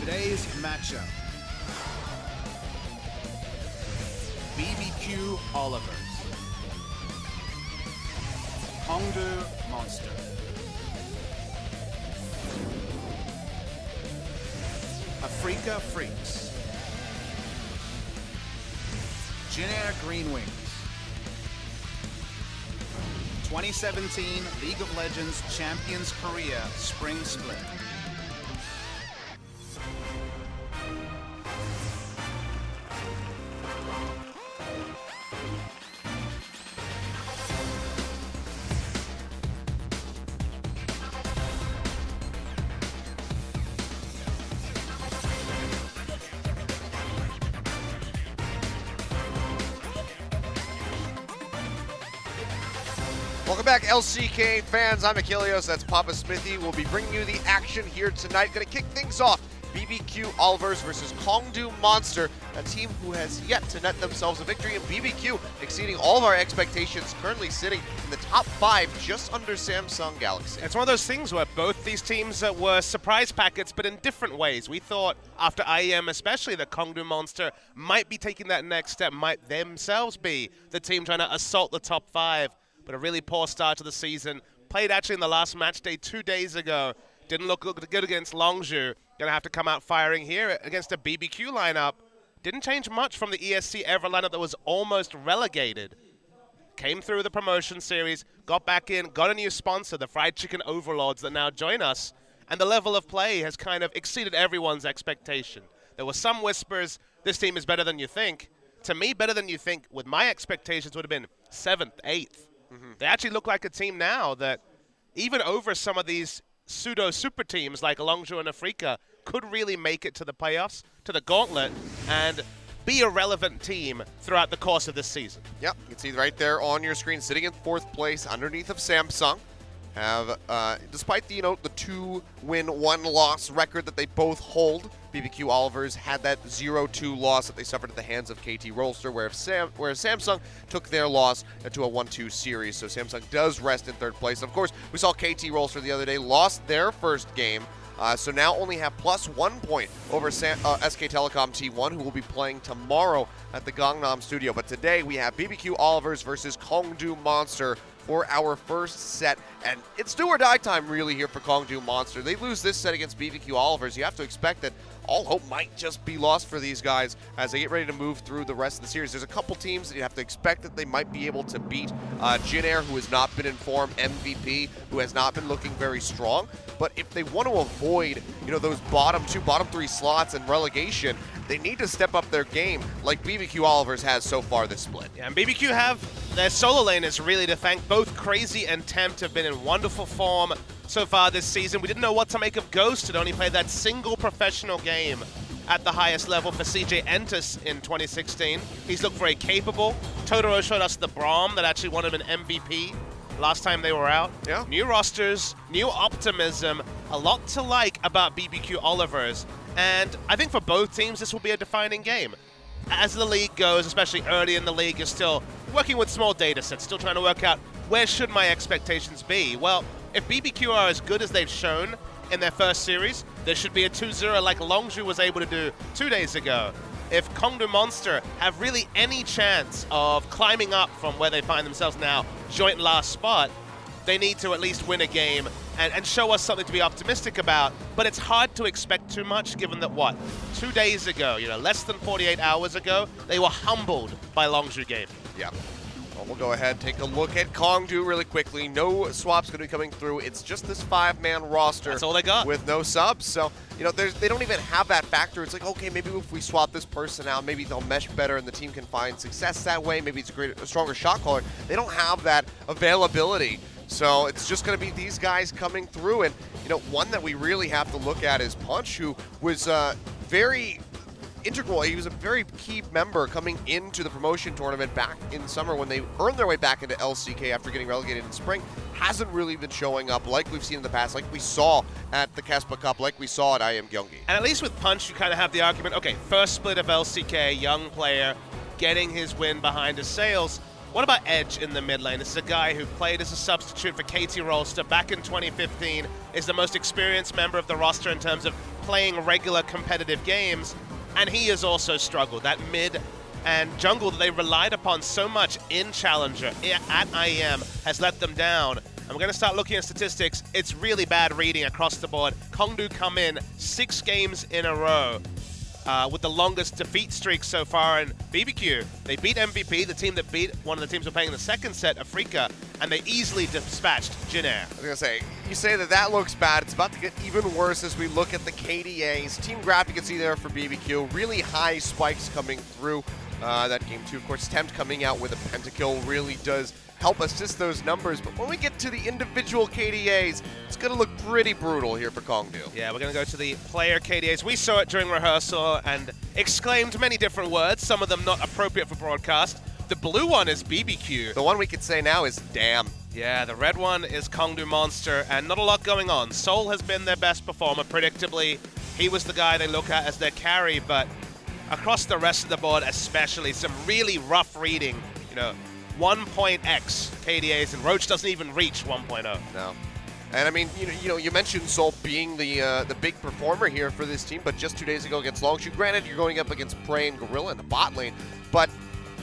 Today's matchup. BBQ Olivers. Hongdu Monster. Afrika Freaks. Jin Air Green Wings. 2017 League of Legends Champions Korea Spring Split. Welcome back, LCK fans. I'm Achilles. That's Papa Smithy. We'll be bringing you the action here tonight. Going to kick things off. BBQ Olivers versus Hongdu Monster, a team who has yet to net themselves a victory, and BBQ exceeding all of our expectations, currently sitting in the top 5 just under Samsung Galaxy. It's one of those things where both these teams were surprise packets, but in different ways. We thought, after IEM especially, that Hongdu Monster might be taking that next step, might themselves be the team trying to assault the top 5. But a really poor start to the season. Played actually in the last match day 2 days ago. Didn't look good against Longzhu. Gonna have to come out firing here against a BBQ lineup. Didn't change much from the ESC Ever lineup that was almost relegated. Came through the promotion series, got back in, got a new sponsor, the Fried Chicken Overlords that now join us. And the level of play has kind of exceeded everyone's expectation. There were some whispers, this team is better than you think. To me, better than you think, with my expectations, would have been 7th, 8th. They actually look like a team now that, even over some of these pseudo-super teams like Longzhu and Afrika, could really make it to the playoffs, to the gauntlet, and be a relevant team throughout the course of this season. Yep, you can see right there on your screen, sitting in 4th place underneath of Samsung. Have, despite the, the 2-win, 1-loss record that they both hold, BBQ Olivers had that 0-2 loss that they suffered at the hands of KT Rolster, whereas Samsung took their loss to a 1-2 series. So Samsung does rest in 3rd place. Of course, we saw KT Rolster the other day, lost their first game, so now only have +1 point over SK Telecom T1, who will be playing tomorrow at the Gangnam studio. But today we have BBQ Olivers versus Hongdu Monster for our first set, and it's do or die time really here for Hongdu Monster. They lose this set against BBQ Olivers, you have to expect that all hope might just be lost for these guys as they get ready to move through the rest of the series. There's a couple teams that you have to expect that they might be able to beat. Jin Air, who has not been in form, MVP, who has not been looking very strong. But if they want to avoid, those bottom 2, bottom 3 slots and relegation, they need to step up their game like BBQ Olivers has so far this split. Yeah, and BBQ have their solo lane is really to thank. Both Crazy and Tempt have been in wonderful form so far this season. We didn't know what to make of Ghost. Had only played that single professional game at the highest level for CJ Entus in 2016. He's looked very capable. Totoro showed us the Braum that actually won him an MVP last time they were out. Yeah. New rosters, new optimism, a lot to like about BBQ Olivers. And I think for both teams, this will be a defining game. As the league goes, especially early in the league, you're still working with small data sets, still trying to work out where should my expectations be. Well, if BBQ are as good as they've shown in their first series, there should be a 2-0 like Longzhu was able to do 2 days ago. If Hongdu Monster have really any chance of climbing up from where they find themselves now, joint last spot, they need to at least win a game and show us something to be optimistic about. But it's hard to expect too much given that, 2 days ago, less than 48 hours ago, they were humbled by Longzhu game. Yeah. Well, we'll go ahead and take a look at Hongdu really quickly. No swaps going to be coming through. It's just this 5-man roster. That's all they got. With no subs. So, they don't even have that factor. It's like, okay, maybe if we swap this person out, maybe they'll mesh better and the team can find success that way. Maybe it's a stronger shot caller. They don't have that availability. So it's just going to be these guys coming through. And, one that we really have to look at is Punch, who was very integral. He was a very key member coming into the promotion tournament back in summer when they earned their way back into LCK after getting relegated in spring. Hasn't really been showing up like we've seen in the past, like we saw at the Kespa Cup, like we saw at IEM Gyeonggi. And at least with Punch, you kind of have the argument, okay, first split of LCK, young player, getting his win behind his sails. What about Edge in the mid lane? This is a guy who played as a substitute for KT Rolster back in 2015, is the most experienced member of the roster in terms of playing regular competitive games, and he has also struggled. That mid and jungle that they relied upon so much in Challenger at IEM has let them down. And we're going to start looking at statistics. It's really bad reading across the board. Kongdu come in 6 games in a row with the longest defeat streak so far. And BBQ, they beat MVP, the team that beat one of the teams we're playing in the second set, Afrika, and they easily dispatched Jin Air. I was going to say, you say that looks bad. It's about to get even worse as we look at the KDAs. Team graph you can see there for BBQ. Really high spikes coming through that game too. Of course, Tempt coming out with a pentakill really does help assist those numbers, but when we get to the individual KDAs, it's going to look pretty brutal here for Kongdu. Yeah, we're going to go to the player KDAs. We saw it during rehearsal and exclaimed many different words, some of them not appropriate for broadcast. The blue one is BBQ. The one we could say now is damn. Yeah, the red one is Kongdu Monster, and not a lot going on. Seoul has been their best performer, predictably. He was the guy they look at as their carry, but across the rest of the board especially, some really rough reading, 1.x KDAs, and Roach doesn't even reach 1.0. No. And I mean, you mentioned Seoul being the big performer here for this team, but just 2 days ago against Longshu, granted you're going up against Prey and Gorilla in the bot lane, but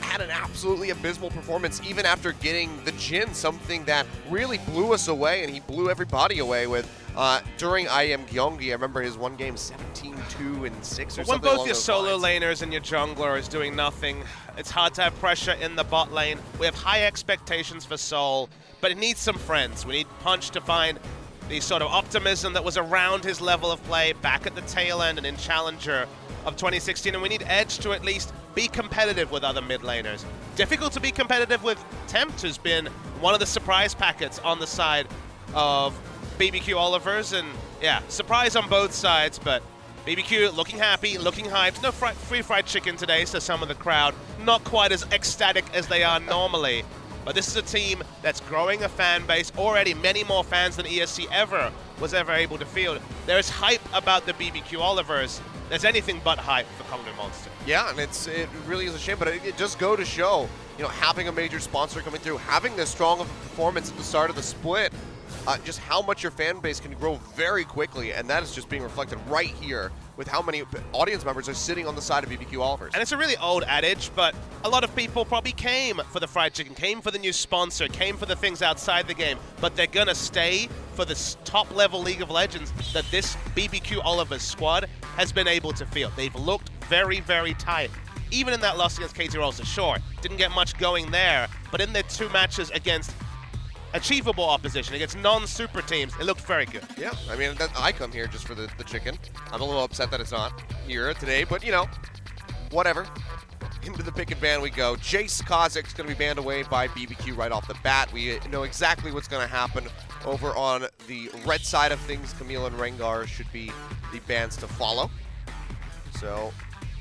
had an absolutely abysmal performance even after getting the Jin, something that really blew us away, and he blew everybody away with during IEM Gyeonggi. I remember his one game 17-2 and 6 or when something. Both along your those solo lines. laners and your jungler is doing nothing, it's hard to have pressure in the bot lane. We have high expectations for Seoul, but it needs some friends. We need Punch to find the sort of optimism that was around his level of play back at the tail end and in Challenger of 2016, and we need Edge to at least be competitive with other mid laners. Difficult to be competitive with Tempt, who's been one of the surprise packets on the side of BBQ Olivers, and yeah, surprise on both sides, but BBQ looking happy, looking hyped. No free fried chicken today, so some of the crowd not quite as ecstatic as they are normally. But this is a team that's growing a fan base, already many more fans than ESC was ever able to field. There's hype about the BBQ Olivers. There's anything but hype for Kongdu Monster. Yeah, and it really is a shame, but it just go to show, having a major sponsor coming through, having this strong of a performance at the start of the split, just how much your fan base can grow very quickly, and that is just being reflected right here with how many audience members are sitting on the side of BBQ Olivers. And it's a really old adage, but a lot of people probably came for the fried chicken, came for the new sponsor, came for the things outside the game, but they're gonna stay for this top-level League of Legends that this BBQ Olivers squad has been able to field. They've looked very, very tight. Even in that loss against KT Rolls, sure, didn't get much going there, but in their 2 matches against achievable opposition, against non-super teams, it looked very good. Yeah, I mean, I come here just for the chicken. I'm a little upset that it's not here today, but, whatever. Into the pick and ban we go. Jace Kozik's going to be banned away by BBQ right off the bat. We know exactly what's going to happen over on the red side of things. Camille and Rengar should be the bans to follow. So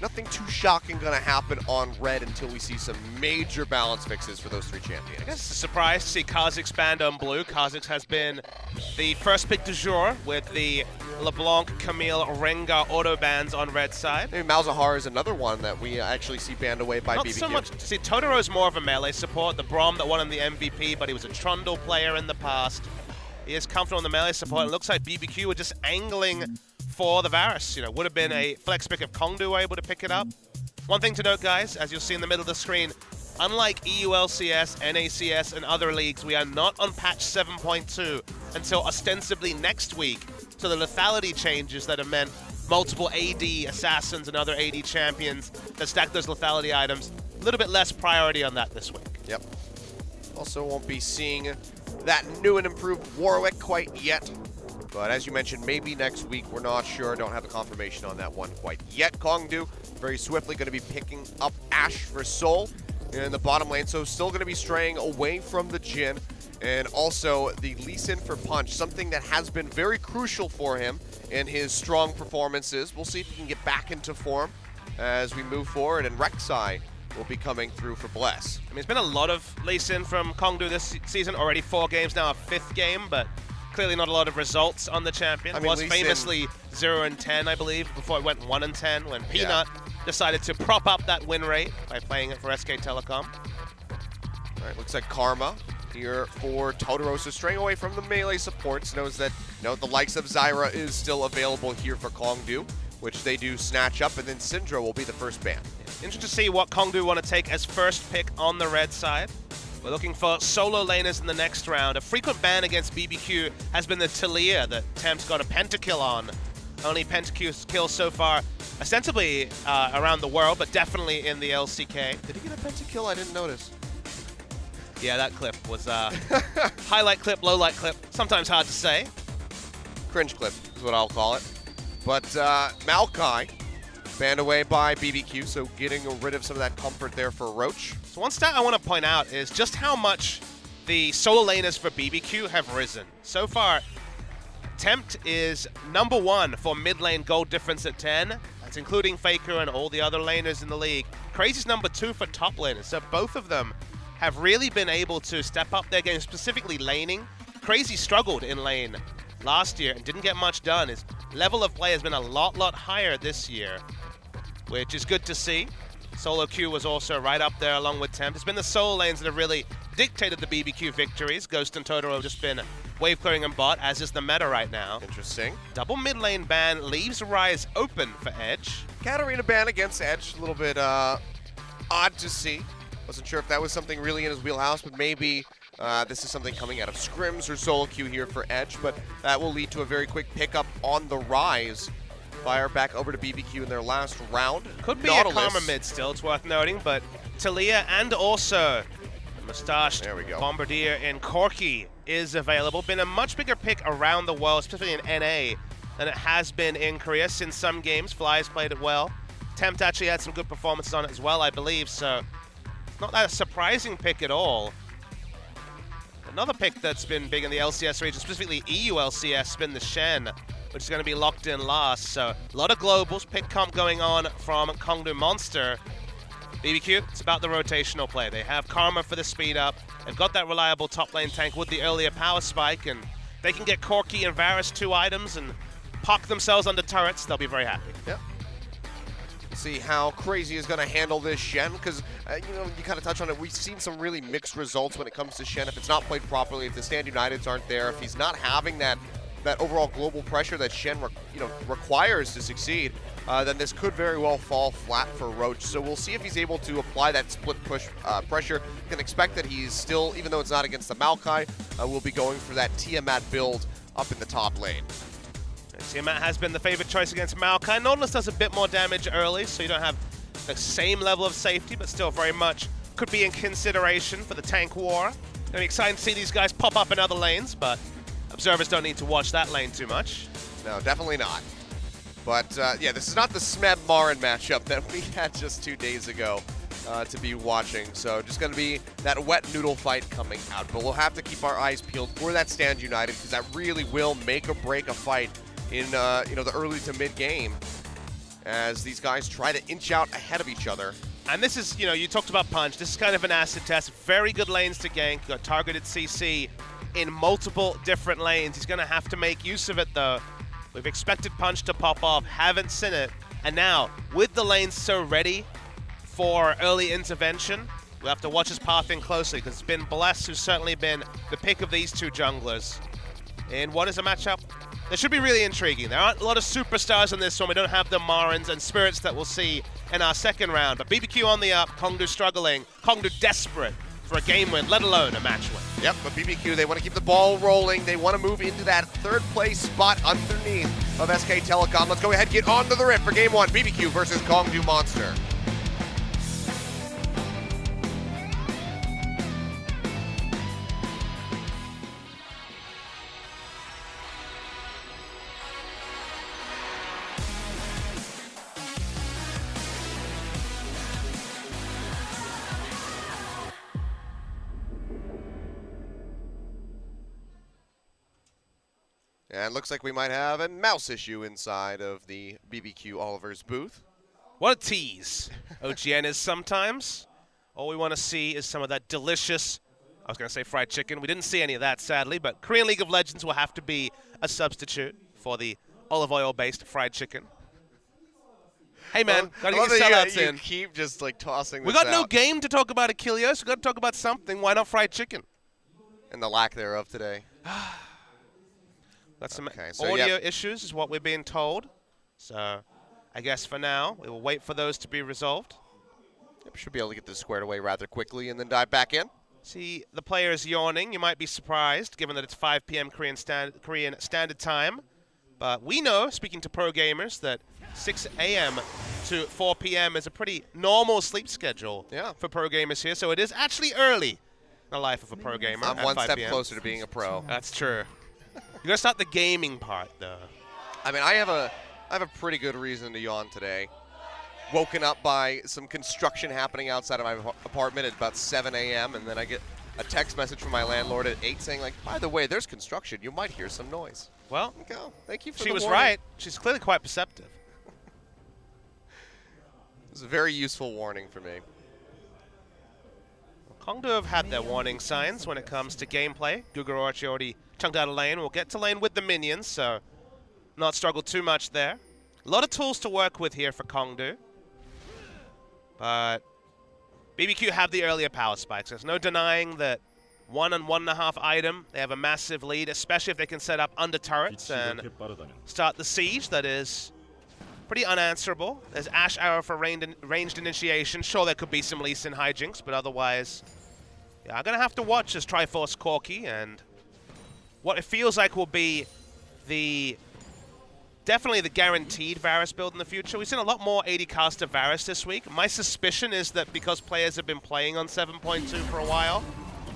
nothing too shocking going to happen on red until we see some major balance fixes for those 3 champions. I guess it's a surprise to see Kha'Zix banned on blue. Kha'Zix has been the first pick du jour with the LeBlanc, Camille, Rengar auto bans on red side. Maybe Malzahar is another one that we actually see banned away by Not BBQ. so much. See, Totoro's more of a melee support. The Braum that won him the MVP, but he was a Trundle player in the past. He is comfortable in the melee support. It looks like BBQ were just angling for the Varus. Would have been a flex pick if Kongdu were able to pick it up. One thing to note, guys, as you'll see in the middle of the screen, unlike EULCS, NACS, and other leagues, we are not on patch 7.2 until ostensibly next week. So the lethality changes that have meant multiple AD assassins and other AD champions that stack those lethality items. A little bit less priority on that this week. Yep. Also won't be seeing that new and improved Warwick quite yet. But as you mentioned, maybe next week. We're not sure. Don't have the confirmation on that one quite yet. Kongdu very swiftly going to be picking up Ashe for Seoul in the bottom lane. So still going to be straying away from the Jin. And also the Lee Sin for Punch, something that has been very crucial for him in his strong performances. We'll see if he can get back into form as we move forward. And Rek'Sai will be coming through for Bless. I mean, it's been a lot of Lee Sin from Kongdu this season. Already 4 games, now a 5th game, but clearly not a lot of results on the champion. I mean, was Lee famously 0-10, I believe, before it went 1-10 when Peanut decided to prop up that win rate by playing it for SK Telecom. All right, looks like Karma here for Totoro. So straying away from the melee supports, knows that the likes of Zyra is still available here for Kongdu, which they do snatch up, and then Syndra will be the first ban. Interesting to see what Kongdu want to take as first pick on the red side. We're looking for solo laners in the next round. A frequent ban against BBQ has been the Taliyah that Temp's got a pentakill on. Only pentakill so far, ostensibly around the world, but definitely in the LCK. Did he get a pentakill? I didn't notice. Yeah, that clip was highlight clip, low light clip. Sometimes hard to say. Cringe clip is what I'll call it. But Maokai banned away by BBQ, so getting rid of some of that comfort there for Roach. So one stat I want to point out is just how much the solo laners for BBQ have risen. So far, Tempt is #1 for mid lane gold difference at 10. That's including Faker and all the other laners in the league. Crazy's #2 for top laners. So both of them have really been able to step up their game, specifically laning. Crazy struggled in lane last year and didn't get much done. His level of play has been a lot higher this year, which is good to see. Solo Q was also right up there along with Tempt. It's been the solo lanes that have really dictated the BBQ victories. Ghost and Totoro have just been wave clearing and bot, as is the meta right now. Interesting. Double mid lane ban leaves Ryze open for Edge. Katarina ban against Edge, a little bit odd to see. Wasn't sure if that was something really in his wheelhouse, but maybe this is something coming out of scrims or solo queue here for Edge, but that will lead to a very quick pickup on the Ryze. Fire back over to BBQ in their last round. Could be Nautilus. a Karma mid still, it's worth noting, but Taliyah and also the mustached Bombardier and Corki is available. Been a much bigger pick around the world, specifically in NA, than it has been in Korea. Since some games, Fly's played it well. Tempt actually had some good performances on it as well, I believe, so it's not that a surprising pick at all. Another pick that's been big in the LCS region, specifically EU LCS, has been the Shen, which is going to be locked in last. So a lot of globals, pick comp going on from Kongdu Monster. BBQ, it's about the rotational play. They have Karma for the speed up. They've got that reliable top lane tank with the earlier power spike, and they can get Corki and Varus 2 items and park themselves under turrets. They'll be very happy. Yep. See how Crazy is going to handle this Shen, because you kind of touch on it. We've seen some really mixed results when it comes to Shen. If it's not played properly, if the Stand Uniteds aren't there, if he's not having that overall global pressure that Shen requires to succeed, then this could very well fall flat for Roach. So we'll see if he's able to apply that split push pressure. You can expect that he's still, even though it's not against the Maokai, will be going for that Tiamat build up in the top lane. Tiamat has been the favorite choice against Maokai. Nautilus does a bit more damage early, so you don't have the same level of safety, but still very much could be in consideration for the tank war. It'll be exciting to see these guys pop up in other lanes, but observers don't need to watch that lane too much. No, definitely not. But yeah, this is not the Smeb Marin matchup that we had just 2 days ago to be watching. So just going to be that wet noodle fight coming out. But we'll have to keep our eyes peeled for that Stand United, because that really will make or break a fight in the early to mid game as these guys try to inch out ahead of each other. And this is, you talked about Punch. This is kind of an acid test. Very good lanes to gank. Got targeted CC in multiple different lanes. He's going to have to make use of it, though. We've expected Punch to pop off, haven't seen it. And now, with the lanes so ready for early intervention, we'll have to watch his path in closely, because it's been Bless who's certainly been the pick of these two junglers. In what is a matchup that should be really intriguing. There aren't a lot of superstars in this one. We don't have the Marins and Spirits that we'll see in our second round. But BBQ on the up, Kongdu struggling, Kongdu desperate for a game win, let alone a match win. Yep, but BBQ, they want to keep the ball rolling. They want to move into that third place spot underneath of SK Telecom. Let's go ahead and get onto the rift for game one. BBQ versus Kongdu Monster. And looks like we might have a mouse issue inside of the BBQ Oliver's booth. What a tease OGN is sometimes. All we want to see is some of that delicious, I was going to say fried chicken. We didn't see any of that, sadly, but Korean League of Legends will have to be a substitute for the olive oil-based fried chicken. Hey, man, gotta get your sellouts in. You keep just like tossing this We got out. no game to talk about, Achilles. We got to talk about something. Why not fried chicken? and the lack thereof today. Got some Okay, so audio issues is what we're being told. So I guess for now, we will wait for those to be resolved. Yep, should be able to get this squared away rather quickly and then dive back in. See the players yawning. You might be surprised, given that it's 5 p.m. Korean Standard Time. But we know, speaking to pro gamers, that 6 a.m. to 4 p.m. is a pretty normal sleep schedule for pro gamers here. So it is actually early in the life of a pro gamer. I'm at one 5 step p.m. closer to being a pro. That's true. You gotta start the gaming part, though. I mean, I have a pretty good reason to yawn today. Woken up by some construction happening outside of my apartment at about 7 a.m. and then I get a text message from my landlord at 8 saying, like, by the way, there's construction. You might hear some noise. Well, Oh, thank you for she the was warning. right. She's clearly quite perceptive. It was a very useful warning for me. Kongdo have had their warning signs when it comes to gameplay. Gugurachi already chunked out a lane. We'll get to lane with the minions, so not struggle too much there. A lot of tools to work with here for Kongdo. But BBQ have the earlier power spikes. There's no denying that 1 and 1.5 item, they have a massive lead, especially if they can set up under turrets and start the siege. That is pretty unanswerable. There's Ash Arrow for ranged initiation. Sure, there could be some Lee Sin hijinks, but otherwise, yeah, I'm going to have to watch as Triforce Corki and what it feels like will be definitely the guaranteed Varus build in the future. We've seen a lot more 80 caster Varus this week. My suspicion is that because players have been playing on 7.2 for a while,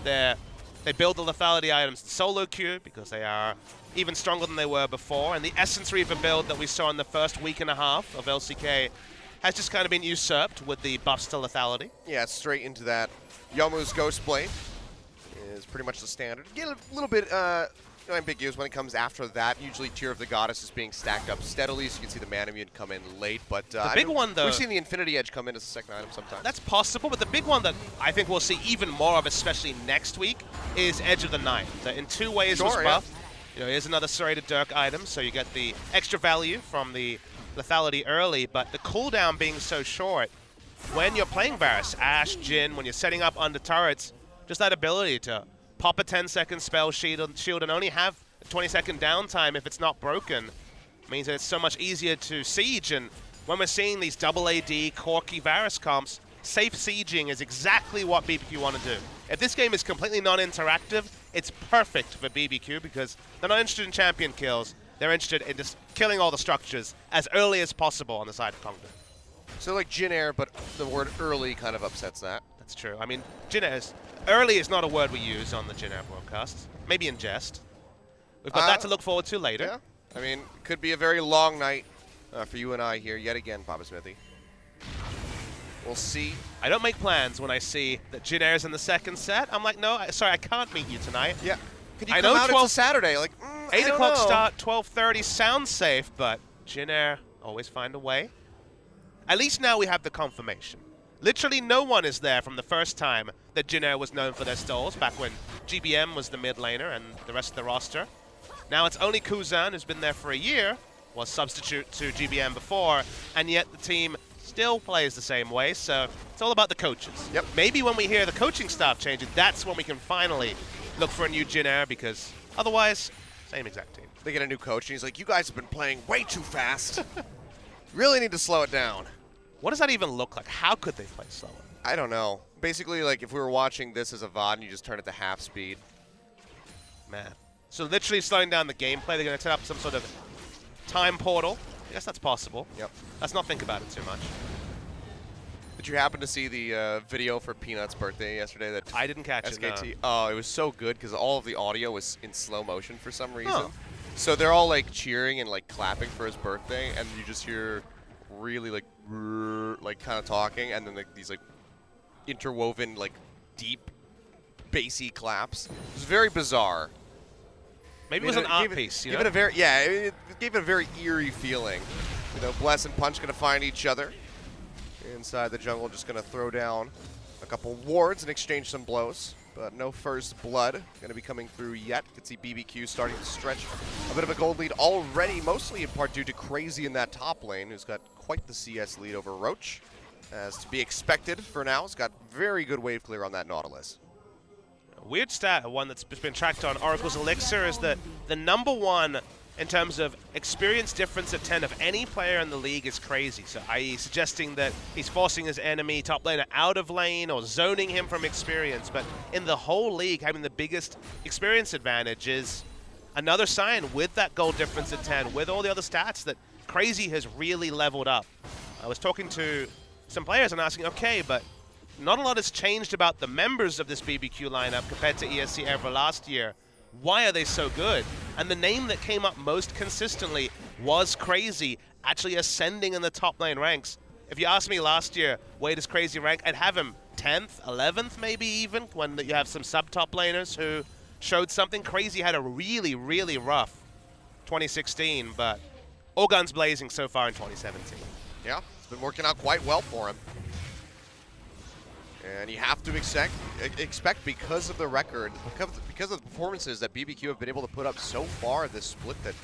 they build the lethality items in solo queue because they are even stronger than they were before. And the Essence Reaver build that we saw in the first week and a half of LCK has just kind of been usurped with the buffs to lethality. Yeah, straight into that. Yomu's Ghostblade is pretty much the standard. Get a little bit ambiguous when it comes after that. Usually Tear of the Goddess is being stacked up steadily, so you can see the Manamune come in late. But the big one, though, we've seen the Infinity Edge come in as a second item sometimes. That's possible, but the big one that I think we'll see even more of, especially next week, is Edge of the Night. That in 2 ways was buffed. You know, here's another Serrated Dirk item, so you get the extra value from the lethality early, but the cooldown being so short, when you're playing Varus, Ashe, Jhin, when you're setting up under turrets, just that ability to pop a 10-second spell shield and only have a 20-second downtime if it's not broken means that it's so much easier to siege. And when we're seeing these double AD, Corki, Varus comps, safe sieging is exactly what BBQ want to do. If this game is completely non-interactive, it's perfect for BBQ because they're not interested in champion kills. They're interested in just killing all the structures as early as possible on the side of Kongdo. So like Jhin Air, but the word early kind of upsets that. That's true. I mean, Jhin Air early is not a word we use on the Jhin Air broadcast. Maybe in jest. We've got that to look forward to later. Yeah. I mean, could be a very long night for you and I here yet again, Papa Smithy. We'll see. I don't make plans when I see that Jhin Air's in the second set. I'm like, no, sorry, I can't meet you tonight. Yeah. Could you I come know out? It's a Saturday. Like, 8 o'clock start, 12:30 sounds safe, but Jhin Air always find a way. At least now we have the confirmation. Literally no one is there from the first time that Jhin Air was known for their stalls, back when GBM was the mid laner and the rest of the roster. Now it's only Kuzan, who's been there for a year, was substitute to GBM before, and yet the team still plays the same way, so it's all about the coaches. Yep. Maybe when we hear the coaching staff changing, that's when we can finally look for a new Jhin Air, because otherwise, same exact team. They get a new coach, and he's like, you guys have been playing way too fast. Really need to slow it down. What does that even look like? How could they play slower? I don't know. Basically, like, if we were watching this as a VOD and you just turn it to half speed. Man. So literally slowing down the gameplay, they're going to set up some sort of time portal. I guess that's possible. Yep. Let's not think about it too much. Did you happen to see the video for Peanut's birthday yesterday? That I didn't catch SKT? it, no. Oh, it was so good because all of the audio was in slow motion for some reason. Huh. So they're all like cheering and like clapping for his birthday, and you just hear really like kind of talking, and then like these like interwoven like deep bassy claps. It was very bizarre. Maybe it was an art piece, you know? It gave it a very eerie feeling. You know, Bless and Punch going to find each other inside the jungle, just going to throw down a couple wards and exchange some blows. But no first blood going to be coming through yet. You can see BBQ starting to stretch a bit of a gold lead already, mostly in part due to Crazy in that top lane, who's got quite the CS lead over Roach. As to be expected for now, he's got very good wave clear on that Nautilus. weird stat, one that's been tracked on Oracle's Elixir, is that the #1 in terms of experience difference at 10 of any player in the league is crazy. So, i.e. suggesting that he's forcing his enemy top laner out of lane or zoning him from experience. But in the whole league, having the biggest experience advantage is another sign with that gold difference at 10, with all the other stats, that Crazy has really leveled up. I was talking to some players and asking, okay, but not a lot has changed about the members of this BBQ lineup compared to ESC ever last year. Why are they so good? And the name that came up most consistently was Crazy, actually ascending in the top lane ranks. If you asked me last year, where does Crazy rank, I'd have him 10th, 11th maybe even, when you have some sub-top laners who showed something. Crazy had a really, really rough 2016, but all guns blazing so far in 2017. Yeah, it's been working out quite well for him. And you have to expect because of the record, because of the performances that BBQ have been able to put up so far this split, that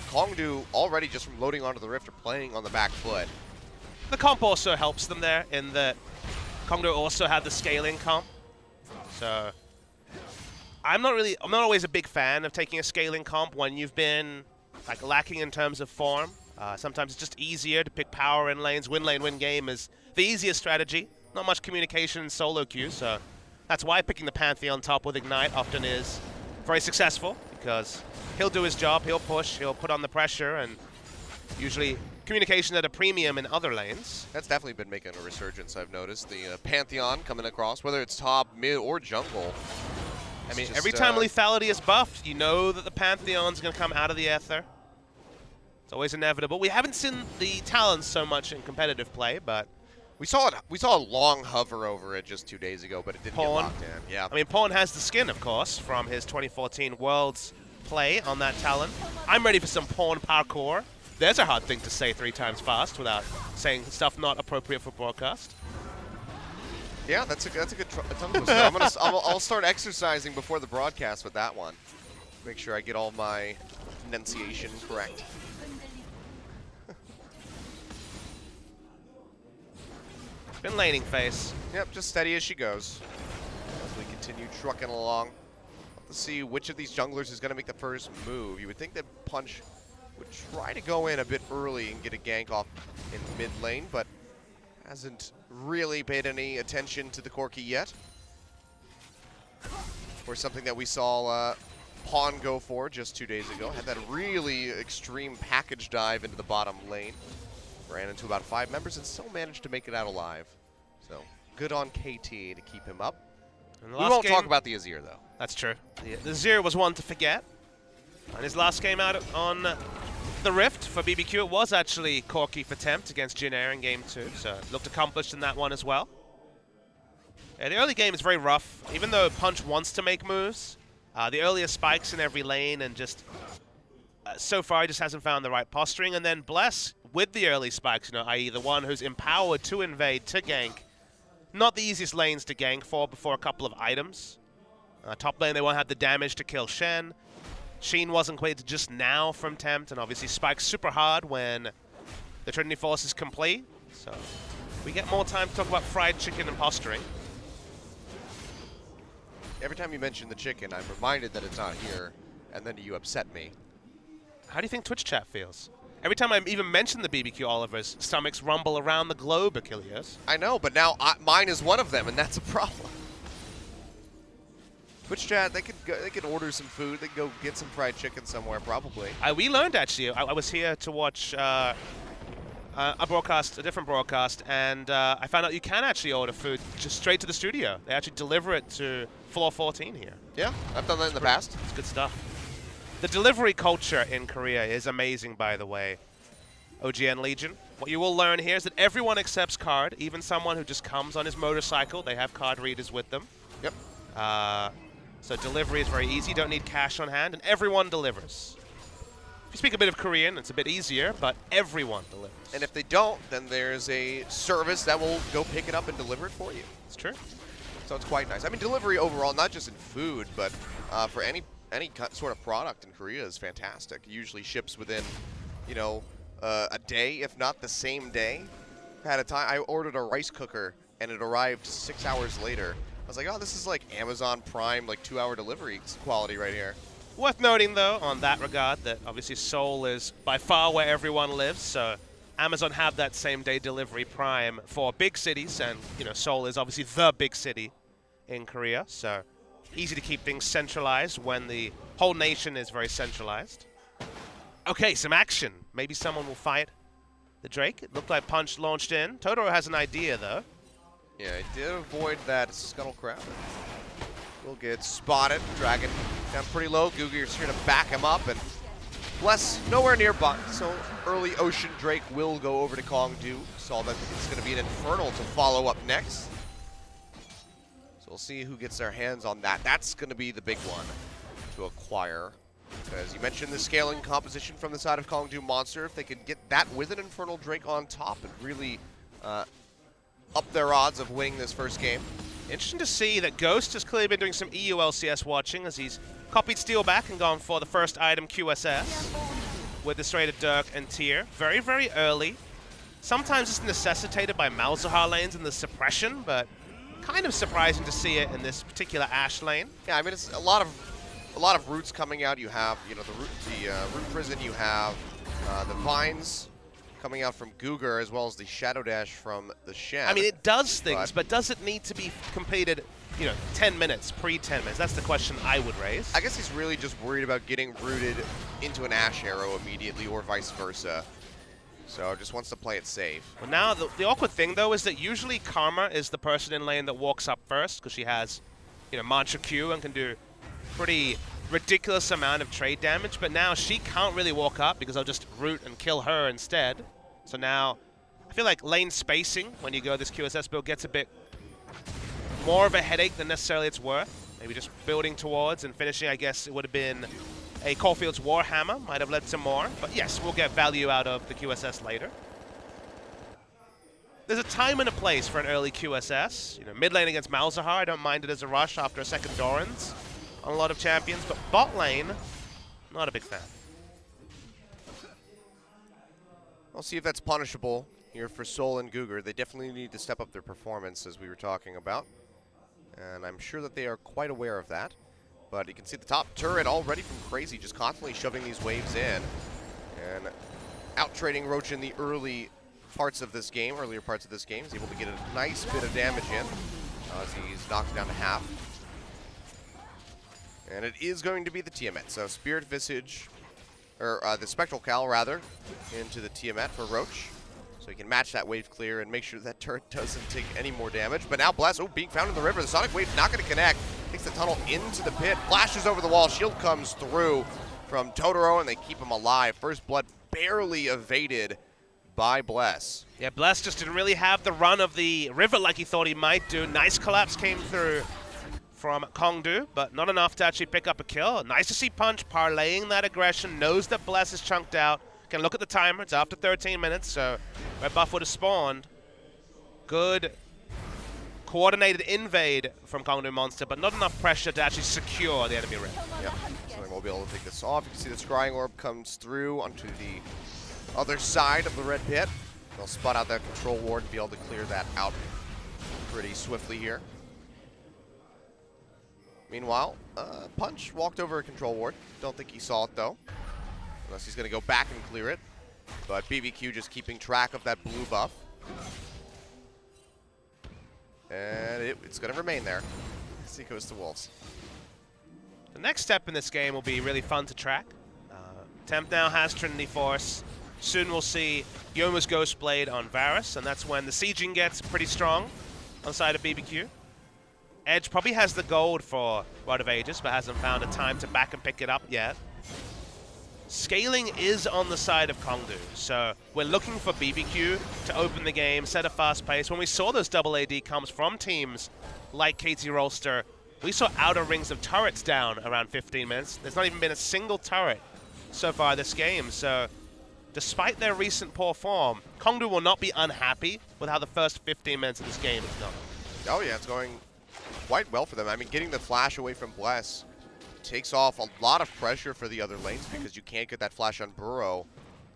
Kongdu already just from loading onto the Rift are playing on the back foot. The comp also helps them there in that Kongdu also had the scaling comp. So I'm not always a big fan of taking a scaling comp when you've been like lacking in terms of form. Sometimes it's just easier to pick power in lanes. Win lane, win game is the easiest strategy. Not much communication in solo queue, so that's why picking the Pantheon top with Ignite often is very successful, because he'll do his job, he'll push, he'll put on the pressure, and usually communication at a premium in other lanes. That's definitely been making a resurgence, I've noticed. The Pantheon coming across, whether it's top, mid, or jungle. I mean, every time lethality is buffed, you know that the Pantheon's going to come out of the Aether. It's always inevitable. We haven't seen the Talons so much in competitive play, but we saw a long hover over it just 2 days ago, but it didn't get locked in. Yeah. I mean, Pawn has the skin, of course, from his 2014 Worlds play on that Talon. I'm ready for some Pawn parkour. There's a hard thing to say 3 times fast without saying stuff not appropriate for broadcast. Yeah, that's a good tongue twister. I'll start exercising before the broadcast with that one. Make sure I get all my enunciation correct. Been laning phase. Yep, just steady as she goes. As we continue trucking along. Let's see which of these junglers is going to make the first move. You would think that Punch would try to go in a bit early and get a gank off in mid lane, but hasn't really paid any attention to the Corki yet. Or something that we saw Pawn go for just 2 days ago. Had that really extreme package dive into the bottom lane. Ran into about 5 members and still managed to make it out alive. So, good on KT to keep him up. We won't talk about the Azir, though. That's true. The Azir was one to forget. And his last game out on the Rift for BBQ, it was actually Corki for Tempt against Jin Air in Game 2. So, it looked accomplished in that one as well. Yeah, the early game is very rough. Even though Punch wants to make moves, the earlier spikes in every lane, and just so far he just hasn't found the right posturing. And then Bless with the early spikes, i.e. the one who's empowered to invade, to gank. Not the easiest lanes to gank for before a couple of items. Top lane, they won't have the damage to kill Shen. Sheen wasn't quite just now from Tempt, and obviously spikes super hard when the Trinity Force is complete. So we get more time to talk about fried chicken and posturing. Every time you mention the chicken, I'm reminded that it's not here, and then you upset me. How do you think Twitch chat feels? Every time I even mention the BBQ Oliver's, stomachs rumble around the globe, Achilles. I know, but now mine is one of them, and that's a problem. Twitch chat, they could order some food. They could go get some fried chicken somewhere, probably. We learned, actually. I was here to watch a different broadcast, and I found out you can actually order food just straight to the studio. They actually deliver it to floor 14 here. Yeah, I've done that in the past. It's good stuff. The delivery culture in Korea is amazing, by the way. OGN Legion. What you will learn here is that everyone accepts card, even someone who just comes on his motorcycle. They have card readers with them. Yep. So delivery is very easy. Don't need cash on hand, and everyone delivers. If you speak a bit of Korean, it's a bit easier, but everyone delivers. And if they don't, then there's a service that will go pick it up and deliver it for you. It's true. So it's quite nice. I mean, delivery overall, not just in food, but for any sort of product in Korea is fantastic. It usually ships within, a day, if not the same day. I ordered a rice cooker, and it arrived 6 hours later. was like, oh, this is like Amazon Prime, like 2-hour delivery quality right here. Worth noting, though, on that regard, that obviously Seoul is by far where everyone lives, so Amazon have that same-day delivery Prime for big cities, and, you know, Seoul is obviously the big city in Korea, so easy to keep things centralized when the whole nation is very centralized. Okay, some action. Maybe someone will fight the Drake. It looked like Punch launched in. Totoro has an idea, though. Yeah, he did avoid that Scuttle Crab. Will get spotted. Dragon down pretty low. Gugar's here to back him up, and Bless nowhere nearby. So early Ocean Drake will go over to Kongdu. Saw that it's going to be an Infernal to follow up next. So we'll see who gets their hands on that. That's going to be the big one to acquire. As you mentioned, the scaling composition from the side of Kongdu Monster, if they could get that with an Infernal Drake on top, and really up their odds of winning this first game. Interesting to see that Ghost has clearly been doing some EU LCS watching as he's copied Steel back and gone for the first item QSS with the straight of Dirk and Tyr. Very, very early. Sometimes it's necessitated by Malzahar lanes and the suppression, but kind of surprising to see it in this particular Ashe lane. Yeah, I mean, it's a lot of roots coming out. You have, you know, the root prison. You have the vines coming out from Gugar, as well as the Shadow Dash from the Shen. I mean, it does things, but does it need to be completed, you know, 10 minutes, pre-10 minutes? That's the question I would raise. I guess he's really just worried about getting rooted into an Ashe arrow immediately, or vice versa. So just wants to play it safe. Well, now, the awkward thing, though, is that usually Karma is the person in lane that walks up first, because she has, you know, Mantra Q and can do pretty ridiculous amount of trade damage, but now she can't really walk up because I'll just root and kill her instead. So now I feel like lane spacing when you go this QSS build gets a bit more of a headache than necessarily it's worth. Maybe just building towards and finishing, I guess it would have been a Caulfield's Warhammer, might have led to more, but yes, we'll get value out of the QSS later. There's a time and a place for an early QSS. You know, mid lane against Malzahar, I don't mind it as a rush after a second Doran's on a lot of champions, but bot lane, not a big fan. I'll see if that's punishable here for Seoul and Gugar. They definitely need to step up their performance, as we were talking about, and I'm sure that they are quite aware of that. But you can see the top turret already from Crazy, just constantly shoving these waves in and out-trading Roach in the earlier parts of this game. He's able to get a nice bit of damage in as he's knocked down to half. And it is going to be the Tiamat. So Spirit Visage, or the Spectral Cowl rather, into the Tiamat for Roach. So he can match that wave clear and make sure that turret doesn't take any more damage. But now Bless, being found in the river. The Sonic Wave's not going to connect. Takes the tunnel into the pit, flashes over the wall. Shield comes through from Totoro, and they keep him alive. First blood barely evaded by Bless. Yeah, Bless just didn't really have the run of the river like he thought he might do. Nice collapse came through from Kongdu, but not enough to actually pick up a kill. Nice to see Punch parlaying that aggression, knows that Bless is chunked out. Can look at the timer, it's after 13 minutes, so Red Buff would have spawned. Good coordinated invade from Kongdu Monster, but not enough pressure to actually secure the enemy ring. Yep, so they won't be able to take this off. You can see the Scrying Orb comes through onto the other side of the red pit. They'll spot out that control ward and be able to clear that out pretty swiftly here. Meanwhile, Punch walked over a control ward. Don't think he saw it, though. Unless he's going to go back and clear it. But BBQ just keeping track of that blue buff. And it's going to remain there as he goes to Wolves. The next step in this game will be really fun to track. Temp now has Trinity Force. Soon we'll see Yomu's Ghost Blade on Varus, and that's when the sieging gets pretty strong on the side of BBQ. Edge probably has the gold for Rod of Ages, but hasn't found a time to back and pick it up yet. Scaling is on the side of Kongdu, so we're looking for BBQ to open the game, set a fast pace. When we saw those double AD comes from teams like KT Rolster, we saw outer rings of turrets down around 15 minutes. There's not even been a single turret so far this game, so despite their recent poor form, Kongdu will not be unhappy with how the first 15 minutes of this game is gone. Oh yeah, it's going quite well for them. I mean, getting the flash away from Bless takes off a lot of pressure for the other lanes because you can't get that flash on Burrow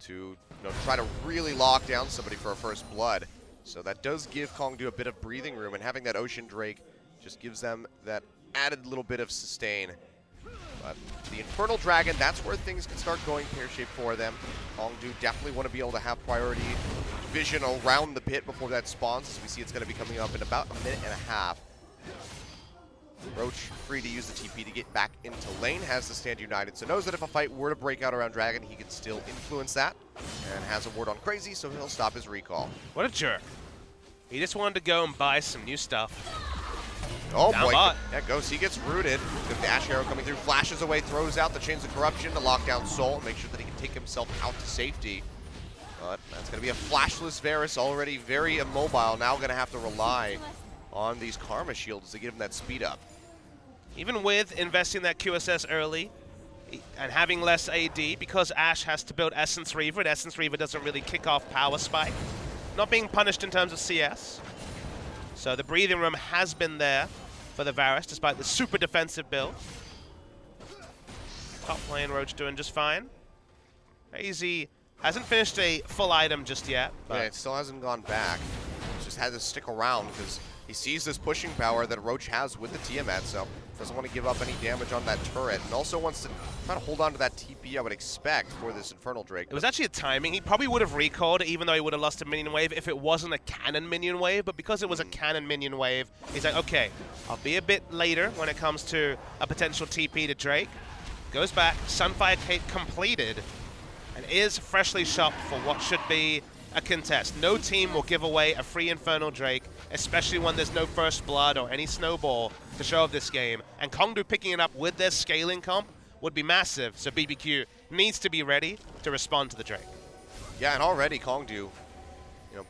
to try to really lock down somebody for a first blood. So that does give Kongdu a bit of breathing room, and having that Ocean Drake Just gives them that added little bit of sustain. But the Infernal Dragon, that's where things can start going pear-shaped for them. Kongdu definitely want to be able to have priority vision around the pit before that spawns. As we see, it's going to be coming up in about a minute and a half. Roach free to use the TP to get back into lane, has to stand united, so knows that if a fight were to break out around Dragon, he can still influence that, and has a ward on Crazy, so he'll stop his recall. What a jerk. He just wanted to go and buy some new stuff. Oh Down boy, bot. that goes, he gets rooted. The Ash Arrow coming through, flashes away, throws out the Chains of Corruption to lock down Soul, and make sure that he can take himself out to safety. But that's going to be a flashless Varus, already very immobile, now going to have to rely on these Karma Shields to give him that speed up. Even with investing that QSS early and having less AD, because Ashe has to build Essence Reaver, and Essence Reaver doesn't really kick off Power Spike. Not being punished in terms of CS. So the breathing room has been there for the Varus, despite the super defensive build. Top lane Roach doing just fine. Crazy hasn't finished a full item just yet. But Yeah, it still hasn't gone back. It's just had to stick around because he sees this pushing power that Roach has with the Tiamat, so doesn't want to give up any damage on that turret, and also wants to try to hold on to that TP I would expect for this Infernal Drake. it was actually a timing. He probably would have recalled, even though he would have lost a minion wave if it wasn't a cannon minion wave, but because it was a cannon minion wave, he's like, okay, I'll be a bit later when it comes to a potential TP to Drake. Goes back, Sunfire Cape completed, and is freshly shopped for what should be a contest. No team will give away a free Infernal Drake, especially when there's no First Blood or any Snowball to show of this game. And Kongdu picking it up with their scaling comp would be massive, so BBQ needs to be ready to respond to the Drake. Yeah, and already Kongdu,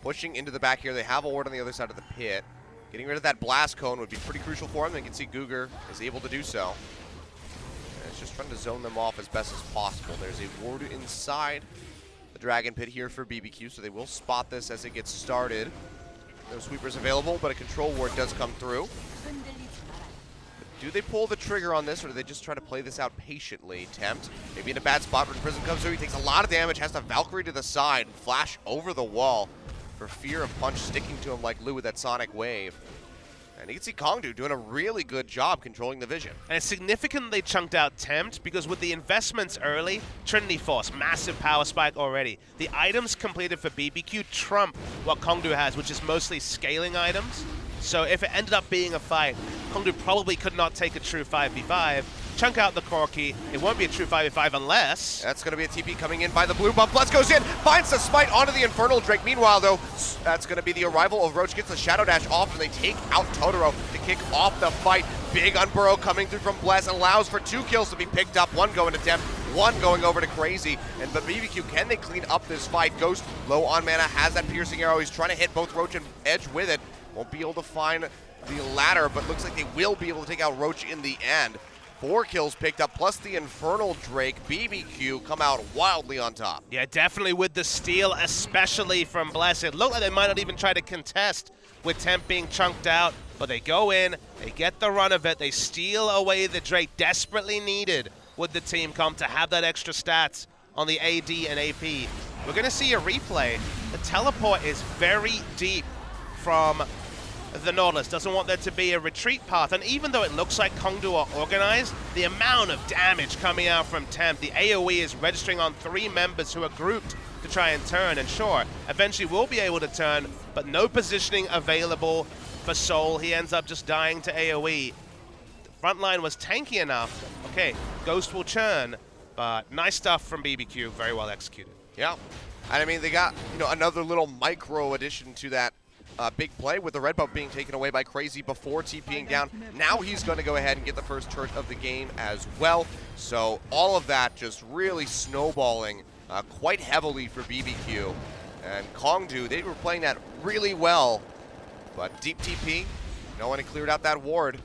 pushing into the back here. They have a ward on the other side of the pit. Getting rid of that Blast Cone would be pretty crucial for him. You can see Guger is able to do so. And it's just trying to zone them off as best as possible. There's a ward inside the Dragon Pit here for BBQ, so they will spot this as it gets started. No sweepers available, but a control ward does come through. Do they pull the trigger on this, or do they just try to play this out patiently? Tempt, maybe in a bad spot when Prism comes through. He takes a lot of damage, has the Valkyrie to the side, and flash over the wall for fear of Punch sticking to him like Lou with that Sonic Wave. And you can see Kongdu doing a really good job controlling the vision. And it's significant they chunked out Tempt, because with the investments early, Trinity Force, massive power spike already. The items completed for BBQ trump what Kongdu has, which is mostly scaling items. So if it ended up being a fight, Kongdu probably could not take a true 5v5. Chunk out the Corki. It won't be a true 5v5 unless... That's going to be a TP coming in by the blue buff. Bless goes in, finds the smite onto the Infernal Drake. Meanwhile, though, that's going to be the arrival of Roach. Gets the Shadow Dash off, and they take out Totoro to kick off the fight. Big Unburrow coming through from Bless allows for 2 kills to be picked up. 1 going to Tempt, 1 going over to Crazy. And but BBQ, can they clean up this fight? Ghost, low on mana, has that piercing arrow. He's trying to hit both Roach and Edge with it. Won't be able to find the latter, but looks like they will be able to take out Roach in the end. 4 kills picked up, plus the Infernal Drake. BBQ come out wildly on top. Yeah, definitely with the steal, especially from Bless. It looked like they might not even try to contest with Temp being chunked out, but they go in, they get the run of it, they steal away the Drake, desperately needed with the team comp to have that extra stats on the AD and AP. We're going to see a replay. The teleport is very deep from the Nautilus. Doesn't want there to be a retreat path, and even though it looks like Kongdu are organized, the amount of damage coming out from Temp, the AoE is registering on 3 members who are grouped to try and turn, and sure, eventually will be able to turn, but no positioning available for Soul. He ends up just dying to AoE. The front line was tanky enough. Okay, Ghost will churn, but nice stuff from BBQ, very well executed. Yeah, and I mean, they got another little micro addition to that big play with the red buff being taken away by Crazy before TPing down. Now he's going to go ahead and get the first turret of the game as well. So all of that just really snowballing quite heavily for BBQ. And Kongdu, they were playing that really well. But deep TP, no one had cleared out that ward.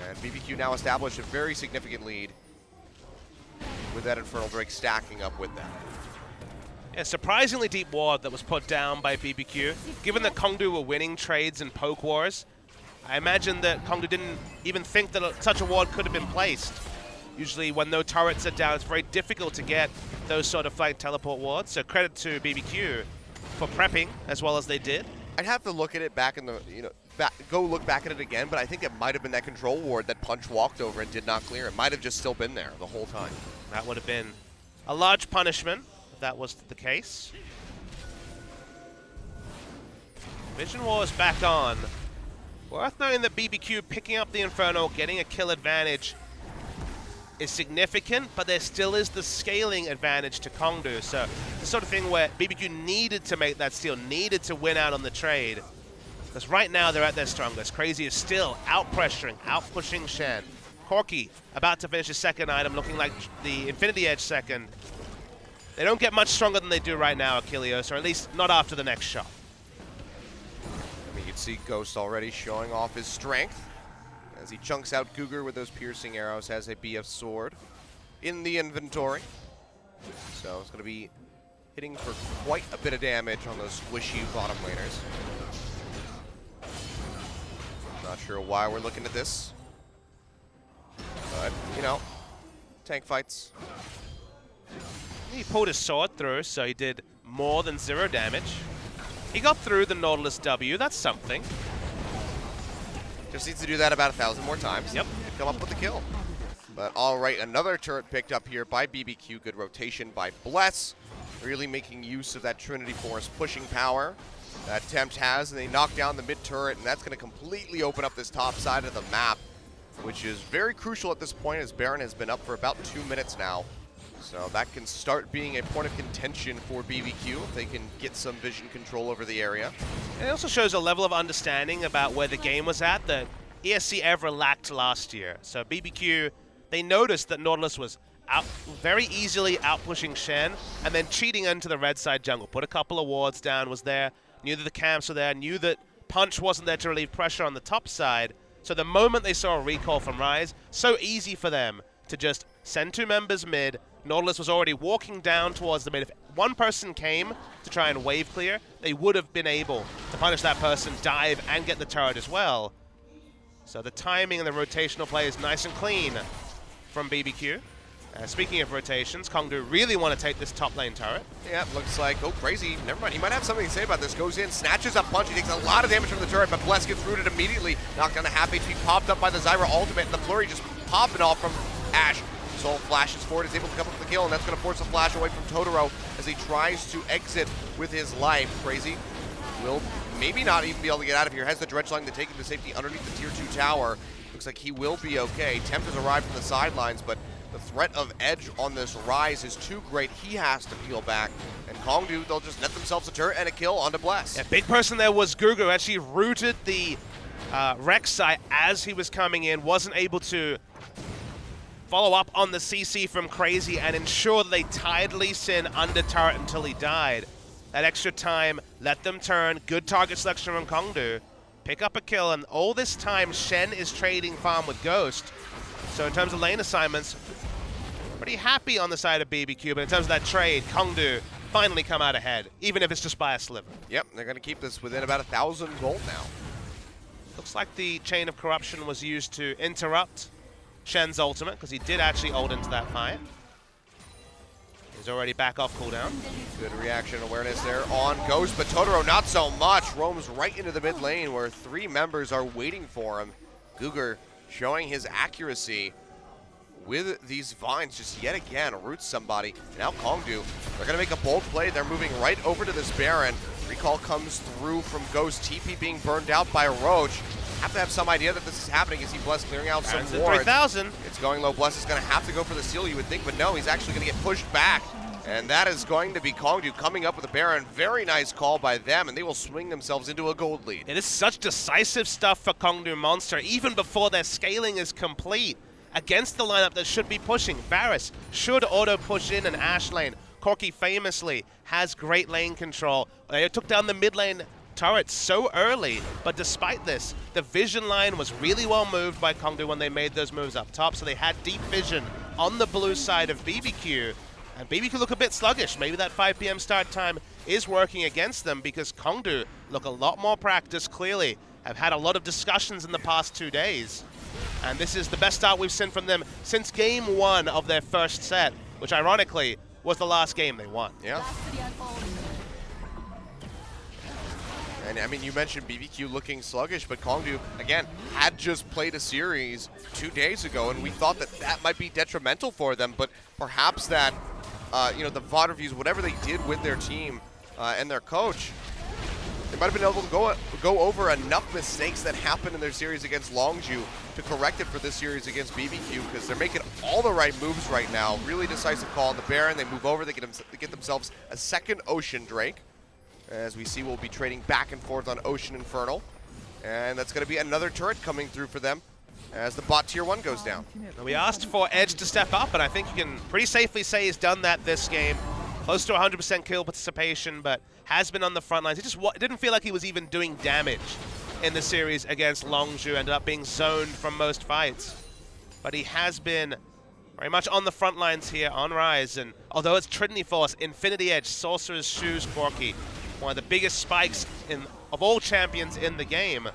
And BBQ now established a very significant lead with that Infernal Drake stacking up with them. A surprisingly deep ward that was put down by BBQ. Given that Kongdu were winning trades and poke wars, I imagine that Kongdu didn't even think that such a ward could have been placed. Usually when no turrets are down, it's very difficult to get those sort of flank teleport wards, so credit to BBQ for prepping as well as they did. I'd have to look at it back in the go look back at it again, but I think it might have been that control ward that Punch walked over and did not clear. It might have just still been there the whole time. That would have been a large punishment if that was the case. Vision Wars back on. Worth noting that BBQ picking up the Inferno, getting a kill advantage is significant, but there still is the scaling advantage to Kongdu. So the sort of thing where BBQ needed to make that steal, needed to win out on the trade. Because right now they're at their strongest. Crazy is still out-pressuring, out-pushing Shen. Corki about to finish his second item, looking like the Infinity Edge second. They don't get much stronger than they do right now, Achilleos, or at least not after the next shot. I mean, you can see Ghost already showing off his strength as he chunks out Cougar with those piercing arrows, has a BF sword in the inventory. So it's going to be hitting for quite a bit of damage on those squishy bottom laners. Not sure why we're looking at this, but, you know, tank fights. He pulled his sword through, so he did more than 0 damage. He got through the Nautilus W, that's something. Just needs to do that about 1,000 more times. Yep. And come up with the kill. But all right, another turret picked up here by BBQ. Good rotation by Bless. Really making use of that Trinity Force pushing power that Tempt has. And they knock down the mid turret, and that's going to completely open up this top side of the map, which is very crucial at this point as Baron has been up for about 2 minutes now. So that can start being a point of contention for BBQ if they can get some vision control over the area. And it also shows a level of understanding about where the game was at that ESC ever lacked last year. So BBQ, they noticed that Nautilus was very easily out-pushing Shen and then cheating into the red side jungle. Put a couple of wards down, was there, knew that the camps were there, knew that Punch wasn't there to relieve pressure on the top side. So the moment they saw a recall from Ryze, so easy for them to just send 2 members mid. Nautilus was already walking down towards the mid. If one person came to try and wave clear, they would have been able to punish that person, dive, and get the turret as well. So the timing and the rotational play is nice and clean from BBQ. Speaking of rotations, Kongdu really want to take this top lane turret. Yeah, looks like, oh, Crazy, never mind. He might have something to say about this. Goes in, snatches up Punch. He takes a lot of damage from the turret, but Bless gets rooted immediately. Knocked down to half HP, popped up by the Zyra ultimate, and the flurry just popping off from Ashe. Soul flashes forward, is able to come up with the kill, and that's going to force a flash away from Totoro as he tries to exit with his life. Crazy will maybe not even be able to get out of here. Has the dredge line to take him to safety underneath the tier 2 tower. Looks like he will be okay. Tempt has arrived from the sidelines, but the threat of Edge on this Ryze is too great. He has to peel back. And Kongdu, they'll just net themselves a turret and a kill onto Bless. Yeah, big person there was Gugu. Actually rooted the Rek'Sai as he was coming in. Wasn't able to follow up on the CC from Crazy and ensure that they tied Lee Sin under turret until he died. That extra time let them turn. Good target selection from Kongdu. Pick up a kill, and all this time Shen is trading farm with Ghost. So in terms of lane assignments, pretty happy on the side of BBQ, but in terms of that trade, Kongdu finally come out ahead, even if it's just by a sliver. Yep, they're going to keep this within about 1,000 gold now. Looks like the Chain of Corruption was used to interrupt Shen's ultimate, because he did actually ult into that fight. He's already back off cooldown. Good reaction awareness there on Ghost, but Totoro not so much. Roams right into the mid lane where 3 members are waiting for him. Gugar showing his accuracy with these vines, just yet again roots somebody. Now Kongdu, they're going to make a bold play. They're moving right over to this Baron. Recall comes through from Ghost. TP being burned out by Roach. Have to have some idea that this is happening. You see Bless clearing out some wards. 3,000. It's going low. Bless is going to have to go for the steal, you would think, but no, he's actually going to get pushed back. And that is going to be Kongdu coming up with a Baron. Very nice call by them, and they will swing themselves into a gold lead. It is such decisive stuff for Kongdu Monster, even before their scaling is complete. Against the lineup that should be pushing. Varus should auto-push in an Ashe lane. Corki famously has great lane control. They took down the mid lane turrets so early, but despite this, the vision line was really well moved by Kongdu when they made those moves up top, so they had deep vision on the blue side of BBQ. And BBQ look a bit sluggish. Maybe that 5 PM start time is working against them because Kongdu look a lot more practiced, clearly. Have had a lot of discussions in the past 2 days. And this is the best start we've seen from them since game 1 of their first set, which ironically was the last game they won. Yeah. And I mean, you mentioned BBQ looking sluggish, but Kongdu, again, had just played a series 2 days ago, and we thought that that might be detrimental for them, but perhaps that, you know, the VOD reviews, whatever they did with their team and their coach, they might have been able to go over enough mistakes that happened in their series against Longju to correct it for this series against BBQ, because they're making all the right moves right now. Really decisive call on the Baron. They move over. They get themselves a second Ocean Drake. As we see, we'll be trading back and forth on Ocean Infernal. And that's going to be another turret coming through for them as the bot tier 1 goes down. We asked for Edge to step up, and I think you can pretty safely say he's done that this game. Close to 100% kill participation, but has been on the front lines. He just didn't feel like he was even doing damage in the series against Longju. Ended up being zoned from most fights. But he has been very much on the front lines here on Rise. And although it's Trinity Force, Infinity Edge, Sorcerer's Shoes, Corki, one of the biggest spikes of all champions in the game,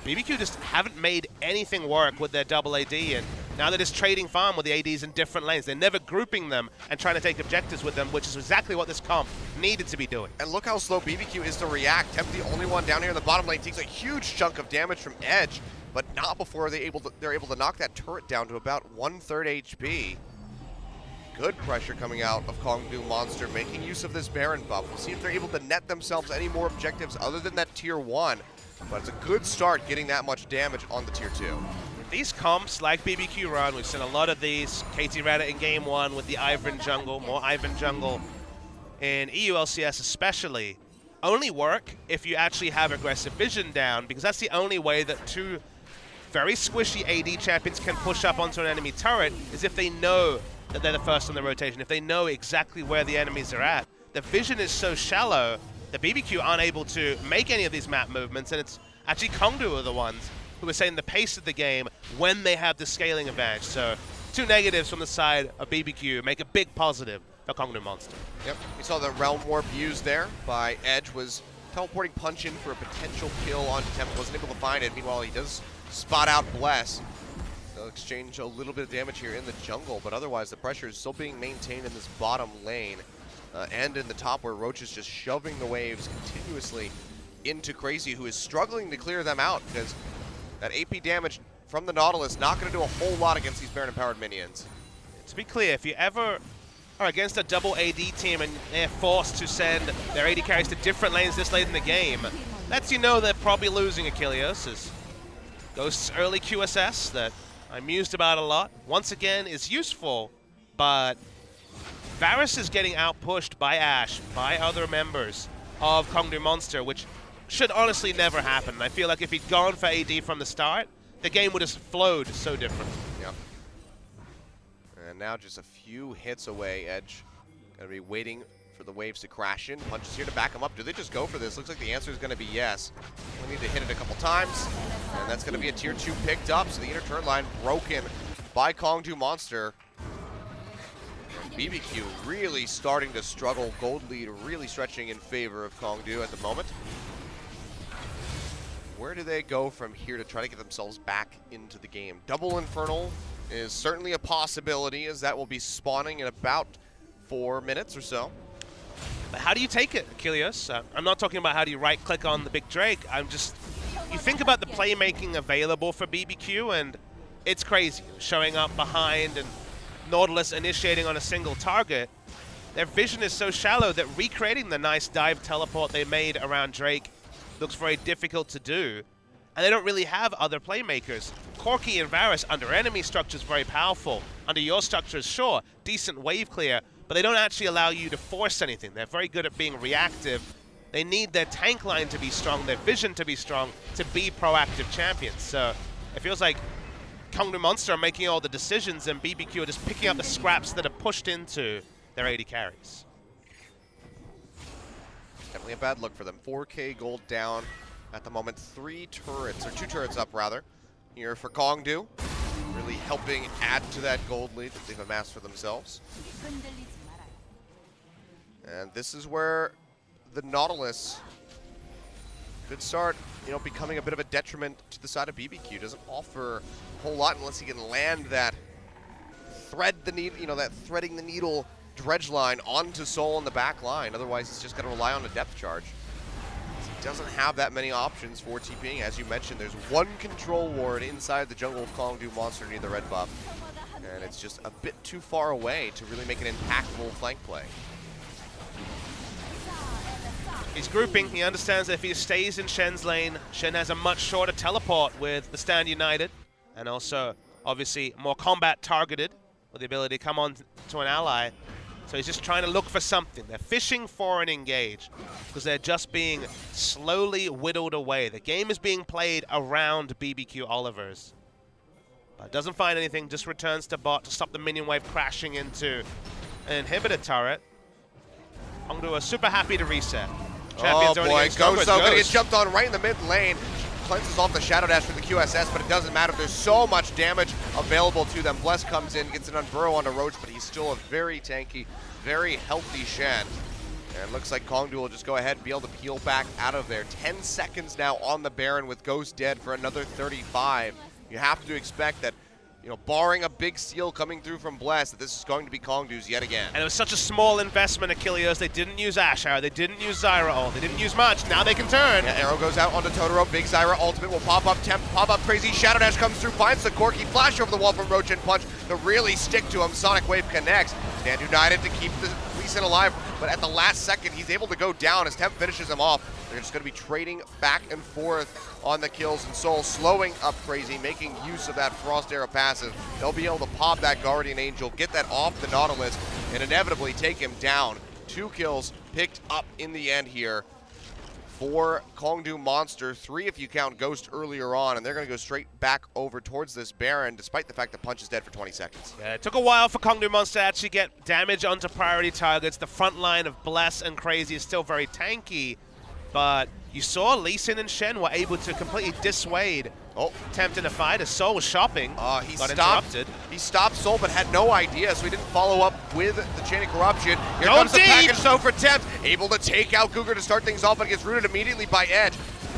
BBQ just haven't made anything work with their double AD, and now they're just trading farm with the ADs in different lanes. They're never grouping them and trying to take objectives with them, which is exactly what this comp needed to be doing. And look how slow BBQ is to react. Temp, the only one down here in the bottom lane, takes a huge chunk of damage from Edge, but not before they're able to knock that turret down to about 1/3 HP. Good pressure coming out of Kongdu Monster, making use of this Baron buff. We'll see if they're able to net themselves any more objectives other than that tier 1. But it's a good start getting that much damage on the tier 2. These comps, like BBQ Run, we've seen a lot of these. KT Reddit in game 1 with the Ivern jungle, more Ivern jungle in EULCS especially, only work if you actually have aggressive vision down, because that's the only way that two very squishy AD champions can push up onto an enemy turret, is if they know that they're the first on the rotation, if they know exactly where the enemies are at. The vision is so shallow that BBQ aren't able to make any of these map movements, and it's actually Kongdu are the ones who are setting the pace of the game when they have the scaling advantage. So 2 negatives from the side of BBQ make a big positive for Kongdu Monster. Yep, we saw the Realm Warp used there by Edge, was teleporting Punch in for a potential kill on Temp, wasn't able to find it. Meanwhile, he does spot out Bless. They'll exchange a little bit of damage here in the jungle, but otherwise the pressure is still being maintained in this bottom lane and in the top, where Roach is just shoving the waves continuously into Crazy, who is struggling to clear them out, because that AP damage from the Nautilus not going to do a whole lot against these Baron-empowered minions. To be clear, if you ever are against a double AD team and they're forced to send their AD carries to different lanes this late in the game, lets you know they're probably losing Achilles, as Ghost's early QSS that I'm mused about a lot, once again, is useful, but Varus is getting outpushed by Ashe, by other members of Kongdu Monster, which should honestly never happen. I feel like if he'd gone for AD from the start, the game would have flowed so different. Yep. And now just a few hits away. Edge gonna be waiting for the waves to crash in. Punches here to back him up. Do they just go for this? Looks like the answer is gonna be yes. We need to hit it a couple times, and that's gonna be a tier 2 picked up. So the inner turn line broken by Kongdu Monster. BBQ really starting to struggle. Gold lead really stretching in favor of Kongdu at the moment. Where do they go from here to try to get themselves back into the game? Double Infernal is certainly a possibility, as that will be spawning in about 4 minutes or so. But how do you take it, Achilles? I'm not talking about how do you right-click on the big Drake. You think about the playmaking available for BBQ, and it's crazy. Showing up behind and Nautilus initiating on a single target. Their vision is so shallow that recreating the nice dive teleport they made around Drake looks very difficult to do. And they don't really have other playmakers. Corki and Varus under enemy structure is very powerful. Under your structures, sure, decent wave clear, but they don't actually allow you to force anything. They're very good at being reactive. They need their tank line to be strong, their vision to be strong, to be proactive champions. So it feels like Kongdu Monster are making all the decisions, and BBQ are just picking up the scraps that are pushed into their AD carries. Definitely a bad look for them. 4K gold down at the moment. 2 turrets up rather, here for Kongdu. Really helping add to that gold lead that they've amassed for themselves. And this is where the Nautilus could start, becoming a bit of a detriment to the side of BBQ. Doesn't offer a whole lot unless he can land that that threading the needle dredge line onto Soul in the back line. Otherwise, he's just got to rely on a depth charge. doesn't have that many options for TPing. As you mentioned, there's one control ward inside the jungle of Kongdu Monster near the red buff. And it's just a bit too far away to really make an impactful flank play. He's grouping. He understands that if he stays in Shen's lane, Shen has a much shorter teleport with the Stand United, and also, obviously, more combat targeted with the ability to come on to an ally. So he's just trying to look for something. They're fishing for an engage because they're just being slowly whittled away. The game is being played around BBQ Olivers. But doesn't find anything, just returns to bot to stop the minion wave crashing into an inhibitor turret. Kongdu are super happy to reset. Oh boy, Ghost though gonna get jumped on right in the mid lane. Cleanses off the Shadow Dash for the QSS, but it doesn't matter. There's so much damage available to them. Bless comes in, gets an Unburrow onto Roach, but he's still a very tanky, very healthy Shen. And looks like Kongdu will just go ahead and be able to peel back out of there. 10 seconds now on the Baron with Ghost dead for another 35. You have to expect that, you know, barring a big steal coming through from Bless, that this is going to be Kongdu's yet again. And it was such a small investment, Achilles. They didn't use Ash Arrow, they didn't use Zyra ult, they didn't use much. Now they can turn. Yeah, arrow goes out onto Totoro. Big Zyra ultimate will pop up. Temp, pop up crazy. Shadow Dash comes through, finds the Corki. Flash over the wall from Roach and Punch to really stick to him. Sonic Wave connects. Stand United to keep the Lee Sin alive, but at the last second, he's able to go down as Temp finishes him off. They're just going to be trading back and forth on the kills, and Soul slowing up Crazy, making use of that Frost Arrow passive. They'll be able to pop that Guardian Angel, get that off the Nautilus, and inevitably take him down. 2 kills picked up in the end here for Kongdu Monster. 3 if you count Ghost earlier on, and they're going to go straight back over towards this Baron, despite the fact that Punch is dead for 20 seconds. Yeah, it took a while for Kongdu Monster to actually get damage onto priority targets. The front line of Bless and Crazy is still very tanky, but you saw Lee Sin and Shen were able to completely dissuade Tempt in a fight as Soul was shopping. He got stopped. interrupted. He stopped Soul, but had no idea, so he didn't follow up with the Chain of Corruption. Here Go comes deep. the package though for Tempt, able to take out Cougar to start things off, but gets rooted immediately by Edge.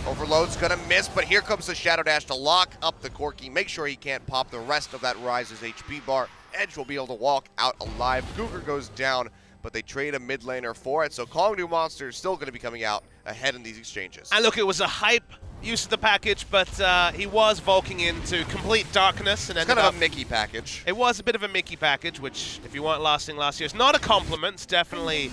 Overload's gonna miss, but here comes the Shadow Dash to lock up the Corki, make sure he can't pop the rest of that Riser's HP bar. Edge will be able to walk out alive. Cougar goes down, but they trade a mid laner for it, so Kongdu Monster is still gonna be coming out ahead in these exchanges. And look, it was a hype use of the package, but he was Volking into complete darkness and ended Kind up of a Mickey package. It was a bit of a Mickey package, which, if you weren't lasting last year, is not a compliment. It's definitely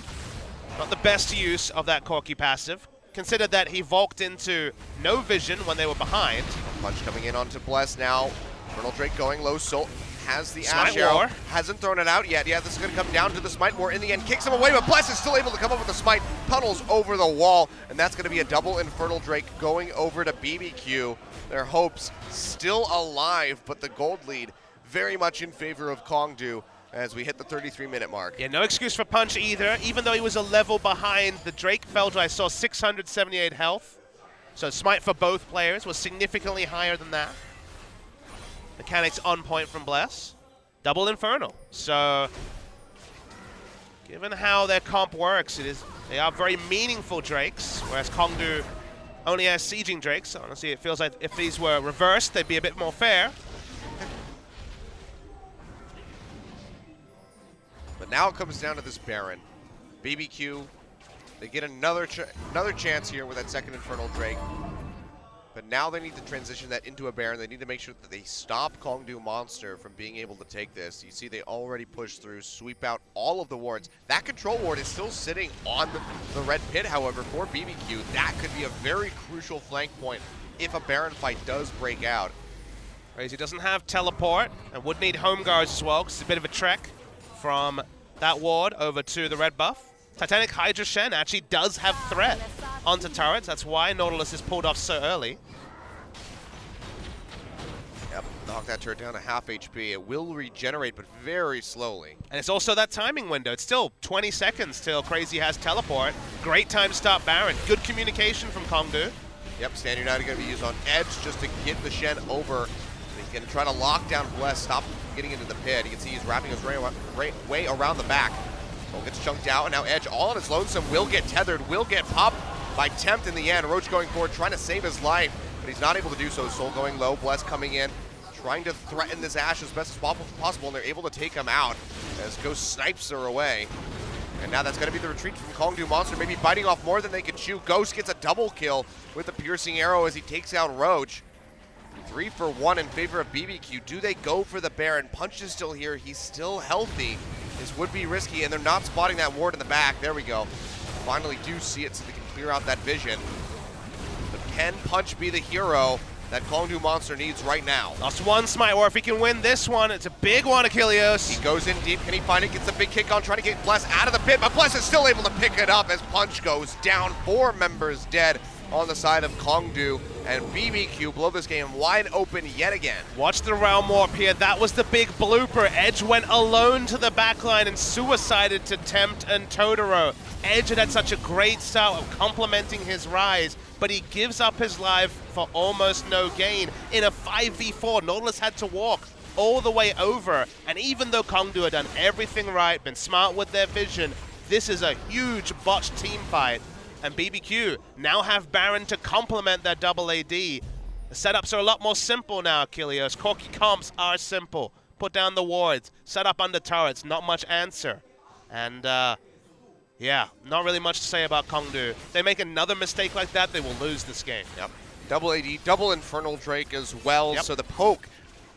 not the best use of that Corki passive. Consider that he Volked into no vision when they were behind. Punch coming in onto Bless now. Infernal Drake going low. Soul has the Smite Ash Arrow. War. Hasn't thrown it out yet. Yeah, this is going to come down to the Smite War in the end. Kicks him away, but Bless is still able to come up with the Smite. Tunnels over the wall, and that's going to be a double Infernal Drake going over to BBQ. Their hopes still alive, but the gold lead very much in favor of Kongdu as we hit the 33-minute mark. Yeah, no excuse for Punch either. Even though he was a level behind, the Drake fell to, I saw, 678 health. So Smite for both players was significantly higher than that. Mechanics on point from Bless. Double Infernal. So, given how their comp works, they are very meaningful Drakes, whereas Kongdu only has sieging Drakes. Honestly, it feels like if these were reversed, they'd be a bit more fair. But now it comes down to this Baron. BBQ, they get another chance here with that second Infernal Drake. But now they need to transition that into a Baron. They need to make sure that they stop Kongdu Monster from being able to take this. You see they already push through, sweep out all of the wards. That control ward is still sitting on the red pit, however, for BBQ. That could be a very crucial flank point if a Baron fight does break out. Crazy doesn't have teleport and would need home guards as well, because it's a bit of a trek from that ward over to the red buff. Titanic Hydra Shen actually does have threat onto turrets. That's why Nautilus is pulled off so early. Yep, knock that turret down to half HP. It will regenerate, but very slowly. And it's also that timing window. It's still 20 seconds till Crazy has teleport. Great time to stop Baron. Good communication from Kongdu. Yep, Stand United going to be used on Edge just to get the Shen over. He's going to try to lock down Bless, stop him from getting into the pit. You can see he's wrapping his way around the back. Soul gets chunked out, and now Edge, all on his lonesome, will get tethered, will get popped by Tempt in the end. Roach going forward, trying to save his life, but he's not able to do so. Soul going low, Bless coming in, trying to threaten this Ashe as best as possible, and they're able to take him out as Ghost snipes her away. And now that's going to be the retreat from Kongdu Monster, maybe biting off more than they could chew. Ghost gets a double kill with the piercing arrow as he takes out Roach. 3 for 1 in favor of BBQ. Do they go for the Baron? Punch is still here. He's still healthy. This would be risky, and they're not spotting that ward in the back. There we go. Finally do see it so they can clear out that vision. But can Punch be the hero that Kongdu Monster needs right now? Lost one smite, or if he can win this one, it's a big one, Achilleos. He goes in deep. Can he find it? Gets a big kick on, trying to get Bless out of the pit, but Bless is still able to pick it up as Punch goes down. 4 members dead on the side of Kongdu, and BBQ blow this game wide open yet again. Watch the Realm Warp here. That was the big blooper. Edge went alone to the backline and suicided to Tempt and Totoro. Edge had such a great start of complementing his rise, but he gives up his life for almost no gain. In a 5v4, Nautilus had to walk all the way over, and even though Kongdu had done everything right, been smart with their vision, this is a huge botched team fight. And BBQ now have Baron to complement their double AD. The setups are a lot more simple now, Achilleos. Corki comps are simple. Put down the wards, set up under turrets, not much answer. And yeah, not really much to say about Kongdu. They make another mistake like that, they will lose this game. Yep. Double AD, double Infernal Drake as well. Yep. So the poke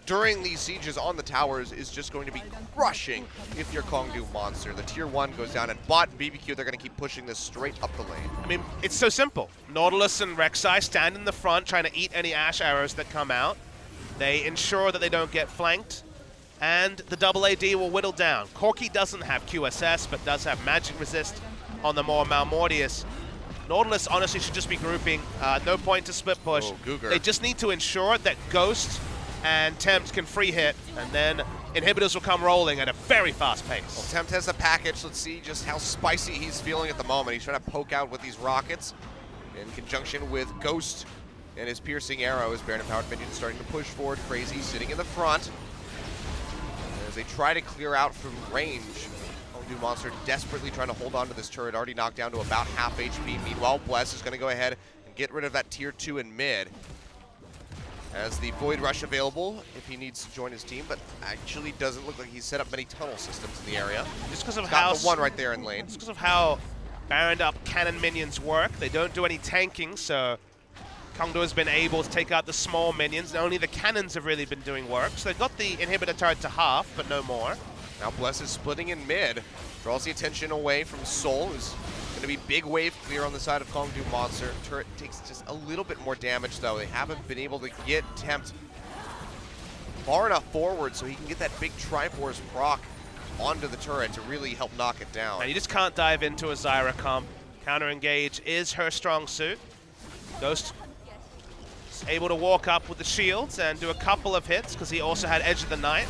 during these sieges on the towers is just going to be crushing if you're Kongdu Monster. The tier 1 goes down, and bot BBQ, they're going to keep pushing this straight up the lane. I mean, it's so simple. Nautilus and Rek'Sai stand in the front trying to eat any Ash arrows that come out. They ensure that they don't get flanked, and the double AD will whittle down. Corki doesn't have QSS, but does have magic resist on the more Malmortius. Nautilus honestly should just be grouping. No point to split push. Oh, Cougar. They just need to ensure that Ghost and Tempt can free hit, and then inhibitors will come rolling at a very fast pace. Well, Tempt has a package. Let's see just how spicy he's feeling at the moment. He's trying to poke out with these rockets in conjunction with Ghost and his piercing arrow. His Baron Empowered Minion starting to push forward. Crazy sitting in the front as they try to clear out from range. Kongdu Monster desperately trying to hold on to this turret, already knocked down to about half HP. Meanwhile, Bless is going to go ahead and get rid of that tier 2 in mid. As the Void Rush available if he needs to join his team, but actually doesn't look like he's set up many tunnel systems in the area. Just because of He's how got the one right there in lane. Just because of how Baroned up cannon minions work. They don't do any tanking, so Kongdu has been able to take out the small minions. Only the cannons have really been doing work. So they've got the inhibitor turret to half, but no more. Now Bless is splitting in mid. Draws the attention away from Soul, who's going to be big wave clear on the side of Kongdu Monster. Turret takes just a little bit more damage, though. They haven't been able to get Tempt far enough forward so he can get that big Triforce proc onto the turret to really help knock it down. And you just can't dive into a Zyra comp. Counter engage is her strong suit. Ghost is able to walk up with the shields and do a couple of hits because he also had Edge of the Night.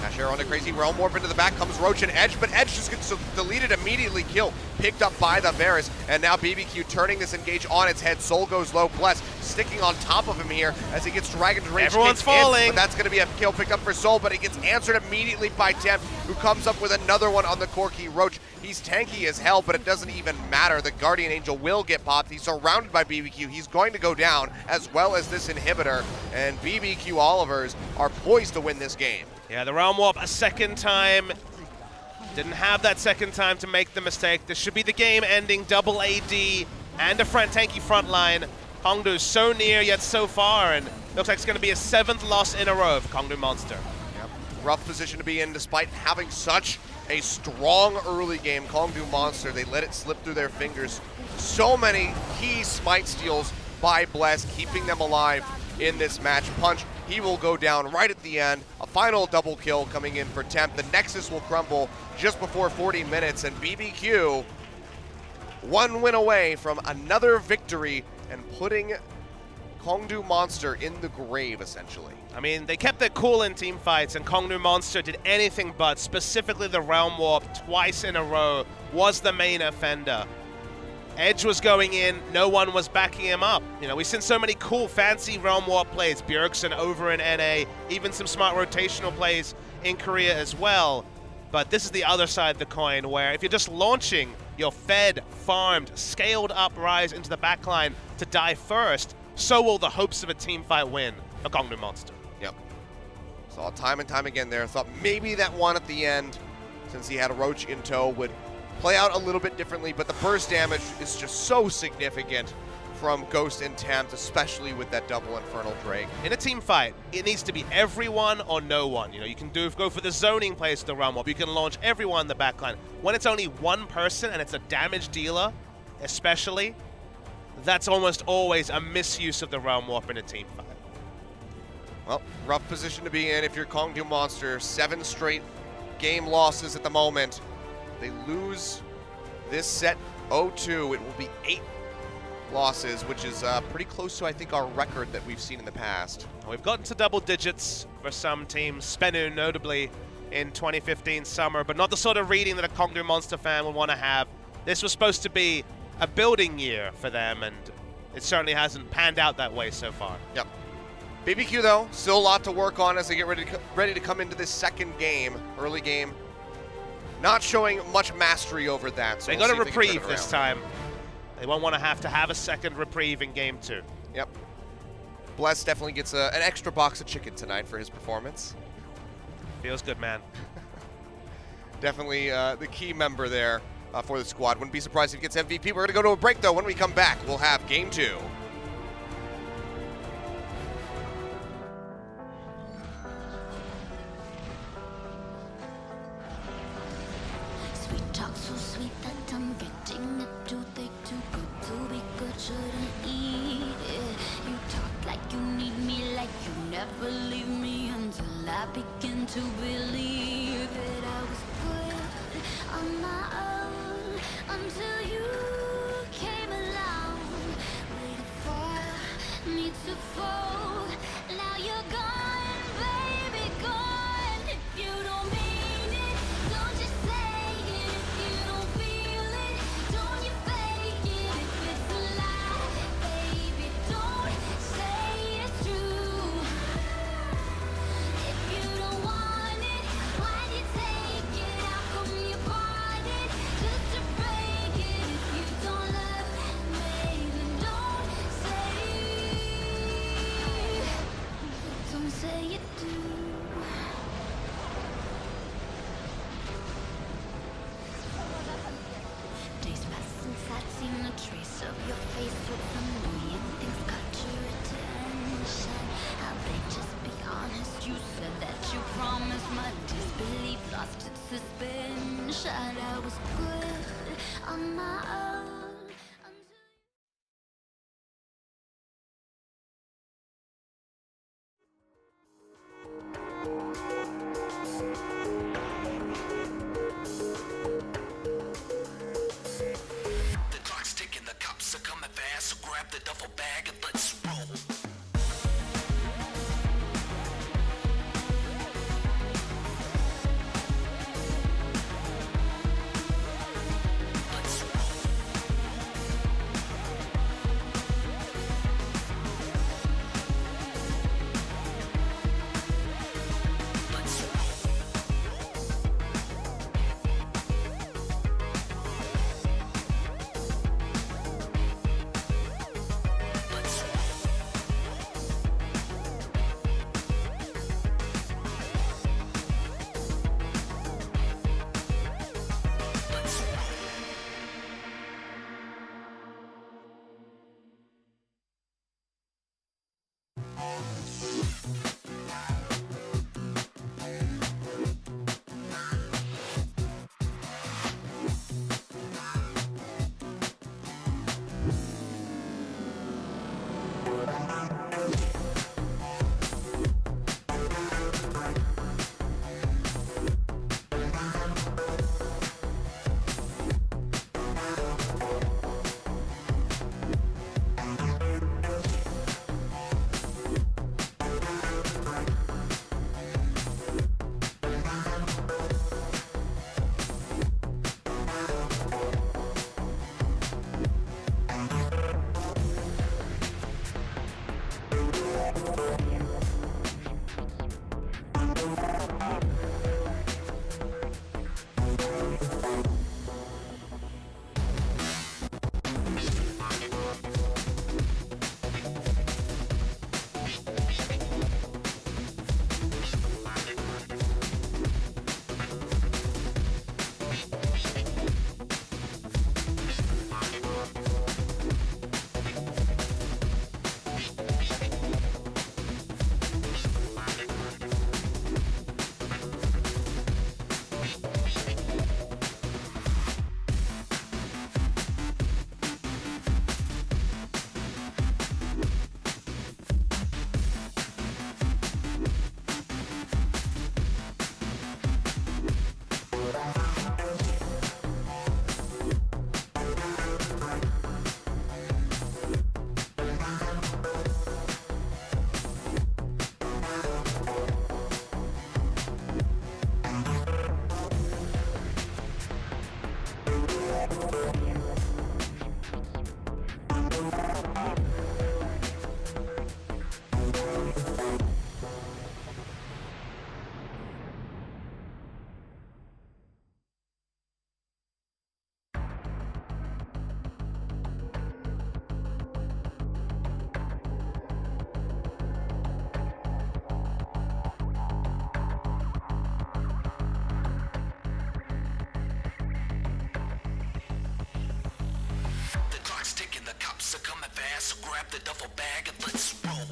Ash Arrow on the Crazy Realm Warp into the back comes Roach and Edge, but Edge just gets deleted immediately, kill picked up by the Varus, and now BBQ turning this engage on its head. Soul goes low, Bless sticking on top of him here as he gets Dragon's Rage. Everyone's falling. But that's going to be a kill picked up for Soul, but it gets answered immediately by Tempt, who comes up with another one on the Corki Roach. He's tanky as hell, but it doesn't even matter. The Guardian Angel will get popped. He's surrounded by BBQ. He's going to go down, as well as this inhibitor, and BBQ Olivers are poised to win this game. Yeah, the Realm Warp a second time. Didn't have that second time to make the mistake. This should be the game-ending double AD and a tanky front line. Kongdu so near yet so far, and looks like it's going to be a 7th loss in a row for Kongdu Monster. Yep. Rough position to be in despite having such a strong early game. Kongdu Monster, they let it slip through their fingers. So many key smite steals by Bless, keeping them alive in this match. Punch, he will go down right at the end. A final double kill coming in for Tempt. The Nexus will crumble just before 40 minutes, and BBQ one win away from another victory and putting Kongdu Monster in the grave, essentially. I mean, they kept their cool in team fights, and Kongdu Monster did anything but. Specifically the Realm Warp twice in a row was the main offender. Edge was going in, no one was backing him up. You know, we've seen so many cool, fancy Realm Warp plays. Bjergsen over in NA, even some smart rotational plays in Korea as well. But this is the other side of the coin, where if you're just launching your fed, farmed, scaled up Rise into the backline to die first, so will the hopes of a team fight win for Kongdu Monster. Yep. Saw time and time again there. Thought maybe that one at the end, since he had a Roach in tow, would play out a little bit differently, but the burst damage is just so significant from Ghost and Thames, especially with that double Infernal Drake. In a team fight, it needs to be everyone or no one. You know, you can go for the zoning plays to the Realm Warp. You can launch everyone in the backline. When it's only one person and it's a damage dealer, especially, that's almost always a misuse of the Realm Warp in a team fight. Well, rough position to be in if you're Kongdu Monster. 7 straight game losses at the moment. They lose this set 0-2. It will be 8 losses, which is pretty close to, I think, our record that we've seen in the past. We've gotten to double digits for some teams, Spenu notably in 2015 summer, but not the sort of reading that a Kongdu Monster fan would want to have. This was supposed to be a building year for them, and it certainly hasn't panned out that way so far. Yep. BBQ, though, still a lot to work on as they get ready to come into this second game, early game. Not showing much mastery over that. So they got a reprieve this time. They won't want to have a second reprieve in game 2. Yep. Bless definitely gets an extra box of chicken tonight for his performance. Feels good, man. Definitely the key member there for the squad. Wouldn't be surprised if he gets MVP. We're going to go to a break, though. When we come back, we'll have game 2. Sweet talk so sweet that I'm getting it too thick, too good to be good, shouldn't eat it. You talk like you need me, like you never leave me, until I begin to believe it. I was good on my own until you came along, waiting for me to fall. Now you're gone, baby, gone. If you don't mean it, don't just say it. If you don't feel it, don't you fake it. If it's a lie, baby, don't say it's true. If you don't want it, why'd you take it? How come you bought it just to break it? If you don't love me, then don't say you do. Days pass since I'd seen a trace of your face. With a million things caught your attention. How they just be honest? You said that you promised. My disbelief lost its suspension. I was good on my own until The clock's ticking, the cops are coming fast, so grab the duffel bag and let's roll. Let's roll. Let's roll. Let's roll. Let's roll. clock's ticking, the cops are coming fast, so grab the duffel bag and let's roll.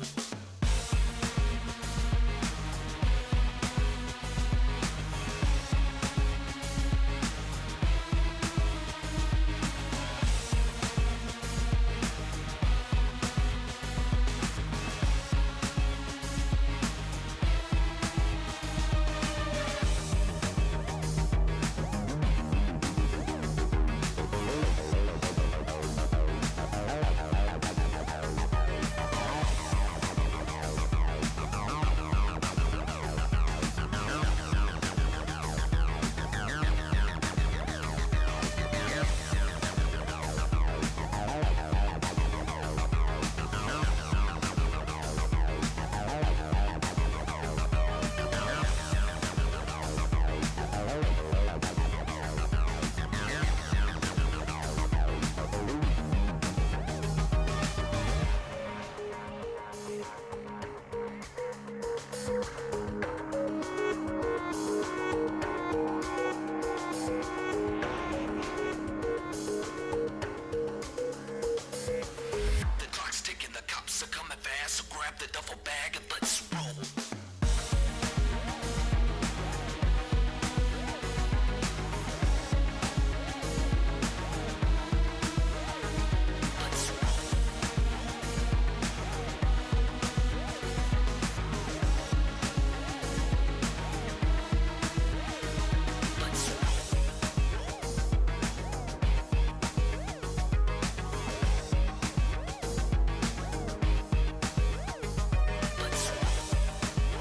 The clock's ticking, the cops are coming fast, so grab the duffel bag and let's roll. Let's roll. Let's roll. Let's roll.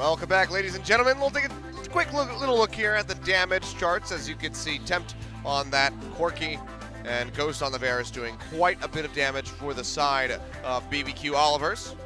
Welcome back, ladies and gentlemen. We'll take a quick little look here at the damage charts. As you can see, Tempt on that Corki and Ghost on the Varus doing quite a bit of damage for the side of BBQ Olivers.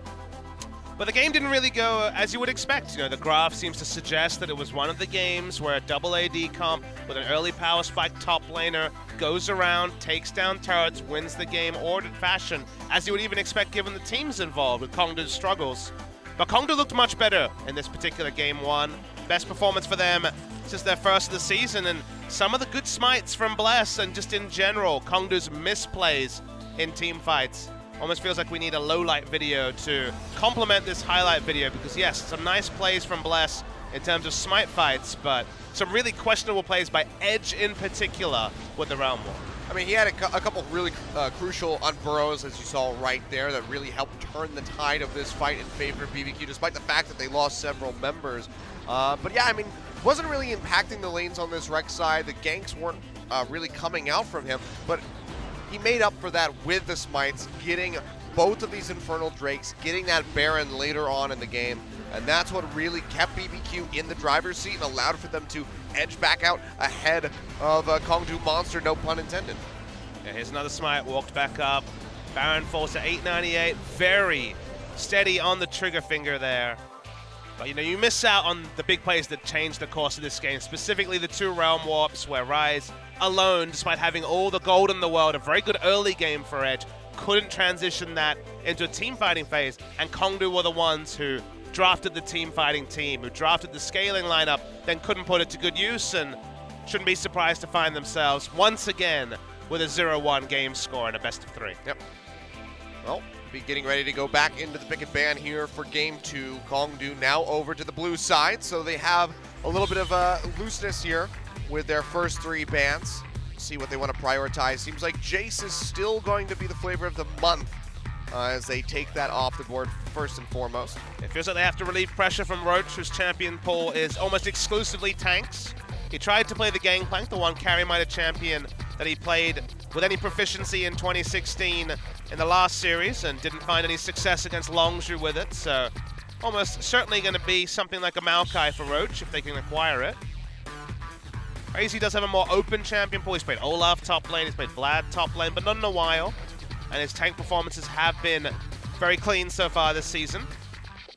But the game didn't really go as you would expect. You know, the graph seems to suggest that it was one of the games where a double AD comp with an early power spike top laner goes around, takes down turrets, wins the game ordered fashion, as you would even expect given the teams involved with Kongdu's struggles. But Kongdu looked much better in this particular game one. Best performance for them since their first of the season, and some of the good smites from Bless, and just in general, Kongdu's misplays in team fights. Almost feels like we need a low-light video to complement this highlight video, because yes, some nice plays from Bless in terms of smite fights, but some really questionable plays by Edge in particular with the Realm War. I mean, he had a couple really crucial unburrows, as you saw right there, that really helped turn the tide of this fight in favor of BBQ, despite the fact that they lost several members. But yeah, I mean, wasn't really impacting the lanes on this Rex side. The ganks weren't really coming out from him, but he made up for that with the smites, getting both of these Infernal Drakes, getting that Baron later on in the game, and that's what really kept BBQ in the driver's seat and allowed for them to edge back out ahead of Kongdu Monster, no pun intended. Yeah, here's another smite, walked back up. Baron falls to 898, very steady on the trigger finger there. But you know, you miss out on the big plays that changed the course of this game, specifically the 2 Realm Warps where Ryze alone, despite having all the gold in the world, a very good early game for Edge, couldn't transition that into a team fighting phase, and Kongdu were the ones who drafted the team fighting team, who drafted the scaling lineup, then couldn't put it to good use, and shouldn't be surprised to find themselves once again with a 0-1 game score in a best of 3. Yep. Well, be getting ready to go back into the pick and ban here for game 2. Kongdu now over to the blue side, so they have a little bit of looseness here with their first 3 bans. See what they want to prioritize. Seems like Jace is still going to be the flavor of the month as they take that off the board first and foremost. It feels like they have to relieve pressure from Roach, whose champion pool is almost exclusively tanks. He tried to play the Gangplank, the one carry-minded champion that he played with any proficiency in 2016 in the last series, and didn't find any success against Longzhu with it, so almost certainly going to be something like a Maokai for Roach if they can acquire it. Crazy does have a more open champion pool. He's played Olaf top lane, he's played Vlad top lane, but not in a while. And his tank performances have been very clean so far this season.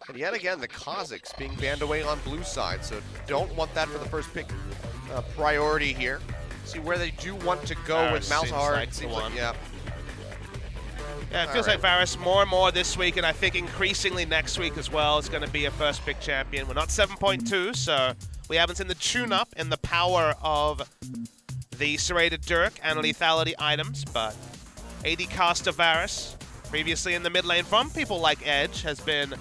And yet again, the Kazakhs being banned away on blue side, so don't want that for the first pick priority here. See where they do want to go with Malzahar. It seems like, yeah. Yeah, it feels like Varus more and more this week, and I think increasingly next week as well is going to be a first pick champion. We're not 7.2, so we haven't seen the tune-up in the power of the Serrated Dirk and lethality items, but AD caster Varus, previously in the mid lane from people like Edge, has been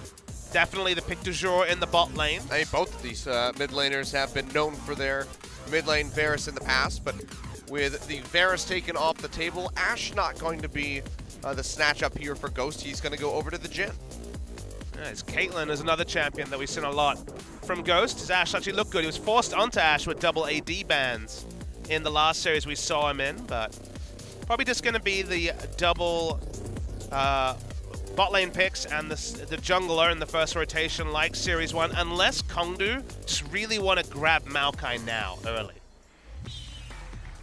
definitely the pick du jour in the bot lane. I mean, both of these mid laners have been known for their mid lane Varus in the past, but with the Varus taken off the table, Ashe not going to be the snatch up here for Ghost. He's going to go over to the Jhin. As Caitlyn is another champion that we've seen a lot from Ghost. His Ashe actually looked good. He was forced onto Ashe with double AD bans in the last series we saw him in, but probably just going to be the double bot lane picks and the jungler in the first rotation like Series 1, unless Kongdu just really want to grab Maokai now, early.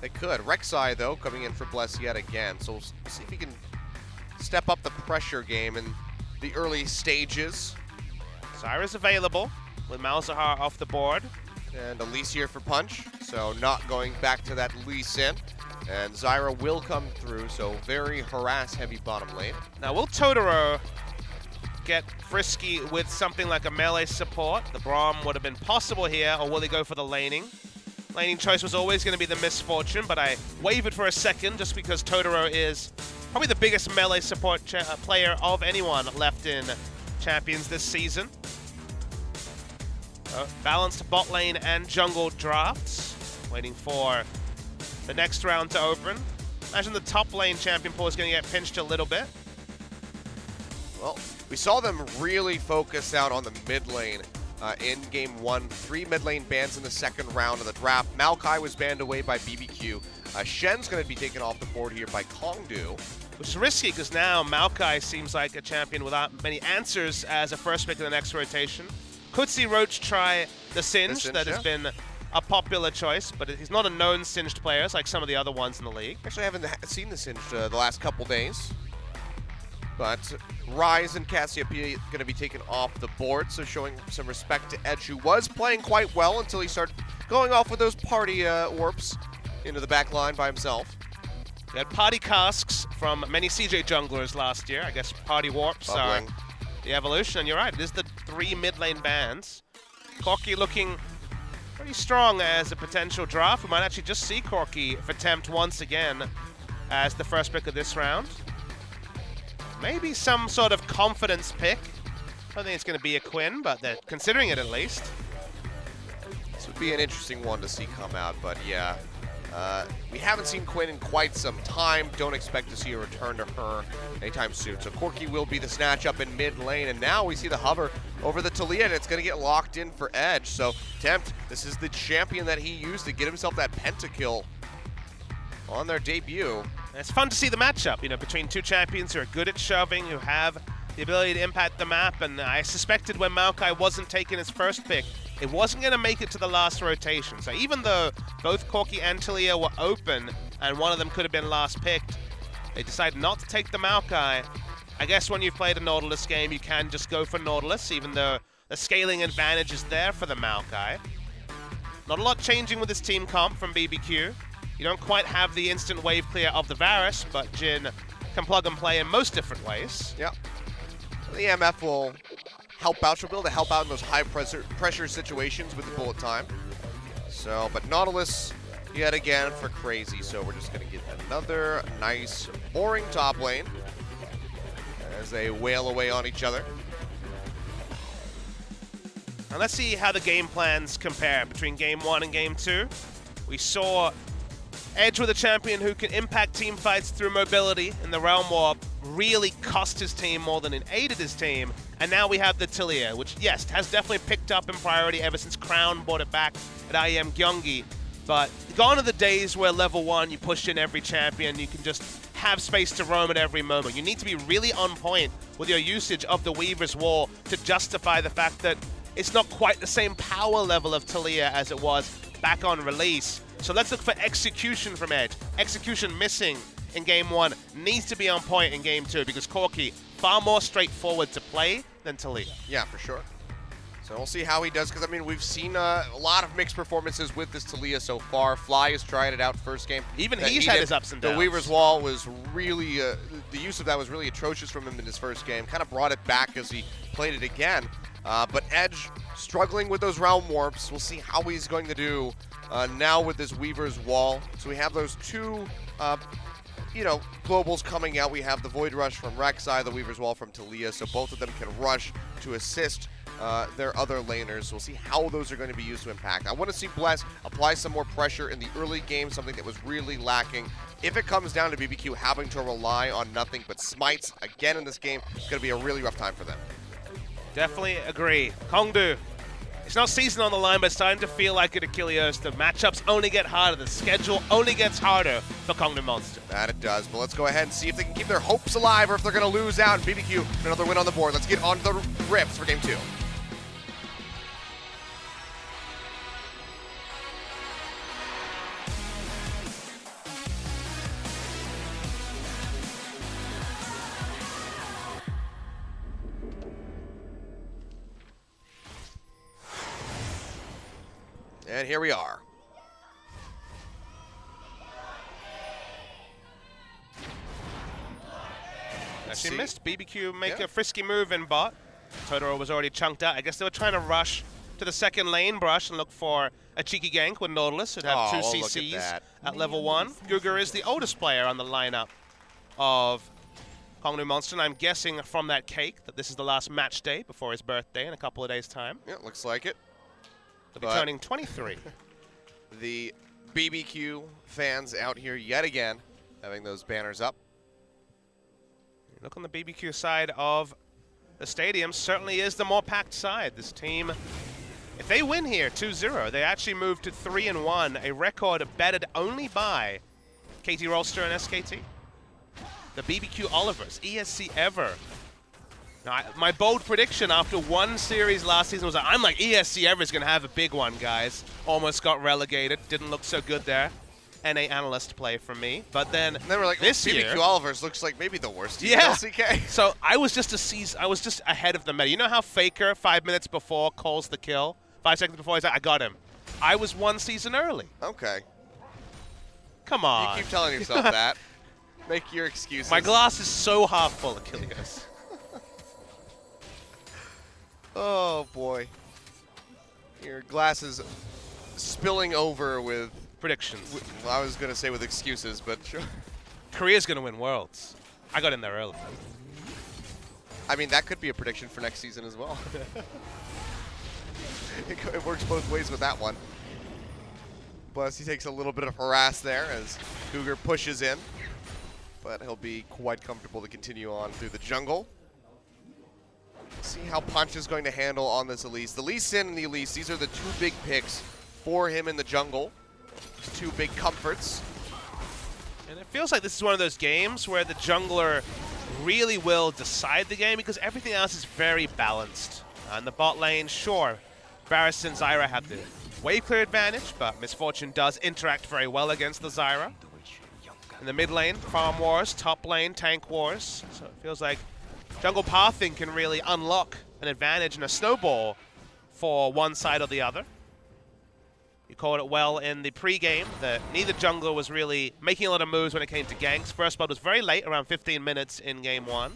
They could. Rek'Sai, though, coming in for Bless yet again, so we'll see if he can step up the pressure game in the early stages. Zyra's available with Malzahar off the board. And Elise here for Punch, so not going back to that Lee Sin. And Zyra will come through, so very harass-heavy bottom lane. Now, will Totoro get frisky with something like a melee support? The Braum would have been possible here, or will he go for the laning? Laning choice was always going to be the misfortune, but I wavered for a second just because Totoro is probably the biggest melee support player of anyone left in Champions this season. Balanced bot lane and jungle drafts. Waiting for the next round to open. Imagine the top lane champion pool is going to get pinched a little bit. Well, we saw them really focus out on the mid lane in game 1. 3 mid lane bans in the second round of the draft. Maokai was banned away by BBQ. Shen's going to be taken off the board here by Kongdu. Which is risky because now Maokai seems like a champion without many answers as a first pick in the next rotation. Could see Roach try the Singed. Singed, That has yeah. been a popular choice, but he's not a known Singed player like some of the other ones in the league. Actually, I haven't seen the Singed the last couple days. But Rise and Cassiopeia going to be taken off the board, so showing some respect to Edge, who was playing quite well until he started going off with those party warps into the back line by himself. We had party casks from many CJ junglers last year. I guess party warps are Bubbling. the evolution, and you're right, it is the 3 mid lane bans. Corki looking pretty strong as a potential draft. We might actually just see Corki for Tempt once again as the first pick of this round. Maybe some sort of confidence pick. I don't think it's going to be a Quinn, but they're considering it at least. This would be an interesting one to see come out, but yeah. We haven't seen Quinn in quite some time. Don't expect to see a return to her anytime soon. So Corki will be the snatch up in mid lane, and now we see the hover over the Taliyah, and it's going to get locked in for Edge. So Tempt, this is the champion that he used to get himself that pentakill on their debut. And it's fun to see the matchup, you know, between two champions who are good at shoving, who have the ability to impact the map, and I suspected when Maokai wasn't taking his first pick, it wasn't going to make it to the last rotation. So even though both Corki and Taliyah were open, and one of them could have been last picked, they decided not to take the Maokai. I guess when you've played a Nautilus game, you can just go for Nautilus, even though the scaling advantage is there for the Maokai. Not a lot changing with this team comp from BBQ. You don't quite have the instant wave clear of the Varus, but Jhin can plug and play in most different ways. Yep. The MF will help out. She'll be able to help out in those high pressure situations with the bullet time. So, but Nautilus yet again for crazy. So we're just going to get another nice, boring top lane as they wail away on each other. Now let's see how the game plans compare between Game 1 and Game 2. We saw Edge with a champion who can impact team fights through mobility in the Realm Warp, really cost his team more than it aided his team. And now we have the Taliyah, which, yes, has definitely picked up in priority ever since Crown brought it back at IEM Gyeonggi. But gone are the days where level 1, you push in every champion, you can just have space to roam at every moment. You need to be really on point with your usage of the Weaver's Wall to justify the fact that it's not quite the same power level of Taliyah as it was back on release. So let's look for execution from Edge. Execution missing in Game 1 needs to be on point in Game 2 because Corki far more straightforward to play than Taliyah. Yeah, for sure. So we'll see how he does, because I mean we've seen a lot of mixed performances with this Taliyah so far. Fly has tried it out first game. Even he's had his ups and downs. The Weaver's Wall was really, the use of that was really atrocious from him in his first game. Kind of brought it back as he played it again. But Edge struggling with those Realm Warps. We'll see how he's going to do now with this Weaver's Wall. So we have those two, you know, globals coming out. We have the Void Rush from Rek'Sai, the Weaver's Wall from Taliyah. So both of them can rush to assist their other laners. We'll see how those are going to be used to impact. I want to see Bless apply some more pressure in the early game, something that was really lacking. If it comes down to BBQ having to rely on nothing but smites again in this game, it's going to be a really rough time for them. Definitely agree. Kongdu, it's not season on the line, but it's starting to feel like it, Achilles. The matchups only get harder. The schedule only gets harder for Kongdu Monster. That it does. But let's go ahead and see if they can keep their hopes alive or if they're going to lose out. BBQ, another win on the board. Let's get on to the rips for Game 2. And here we are. She see. missed. BBQ make Yeah. a frisky move in bot. Totoro was already chunked out. I guess they were trying to rush to the second lane brush and look for a cheeky gank with Nautilus. It'd have two Oh, look at CCs that. at level 1. Gugur is the oldest player on the lineup of Kongnu Monster, and I'm guessing from that cake that this is the last match day before his birthday in a couple of days' time. Yeah, looks like it. He'll be But- turning 23. The BBQ fans out here yet again having those banners up. Look on the BBQ side of the stadium, certainly is the more packed side. This team, if they win here 2-0, they actually move to 3-1, a record betted only by KT Rolster and SKT. The BBQ Olivers, ESC Ever, Now, my bold prediction after one series last season was that I'm like, ESC Everett's going to have a big one, guys. Almost got relegated. Didn't look so good there. NA analyst play from me. But then, And then we're like, this BBQ year, Olivers looks like maybe the worst team in yeah. LCK. So I was just ahead of the meta. You know how Faker 5 minutes before calls the kill? 5 seconds before he's like, I got him. I was one season early. Okay. Come on. You keep telling yourself that. Make your excuses. My glass is so half full, Achilles. Oh, boy. Your glass is spilling over with, Predictions. well, I was going to say with excuses, but sure. Korea's going to win Worlds. I got in there early. I mean, that could be a prediction for next season as well. It works both ways with that one. Plus, he takes a little bit of harass there as Cougar pushes in. But he'll be quite comfortable to continue on through the jungle. See how Punch is going to handle on this Elise. The Lee Sin and the Elise, these are the two big picks for him in the jungle. Two big comforts. And it feels like this is one of those games where the jungler really will decide the game because everything else is very balanced. In the bot lane, sure, Varus and Zyra have the wave clear advantage, but Misfortune does interact very well against the Zyra. In the mid lane, farm wars, top lane, tank wars. So it feels like jungle pathing can really unlock an advantage and a snowball for one side or the other. You called it well in the pre-game that neither jungler was really making a lot of moves when it came to ganks. First blood was very late, around 15 minutes in game 1.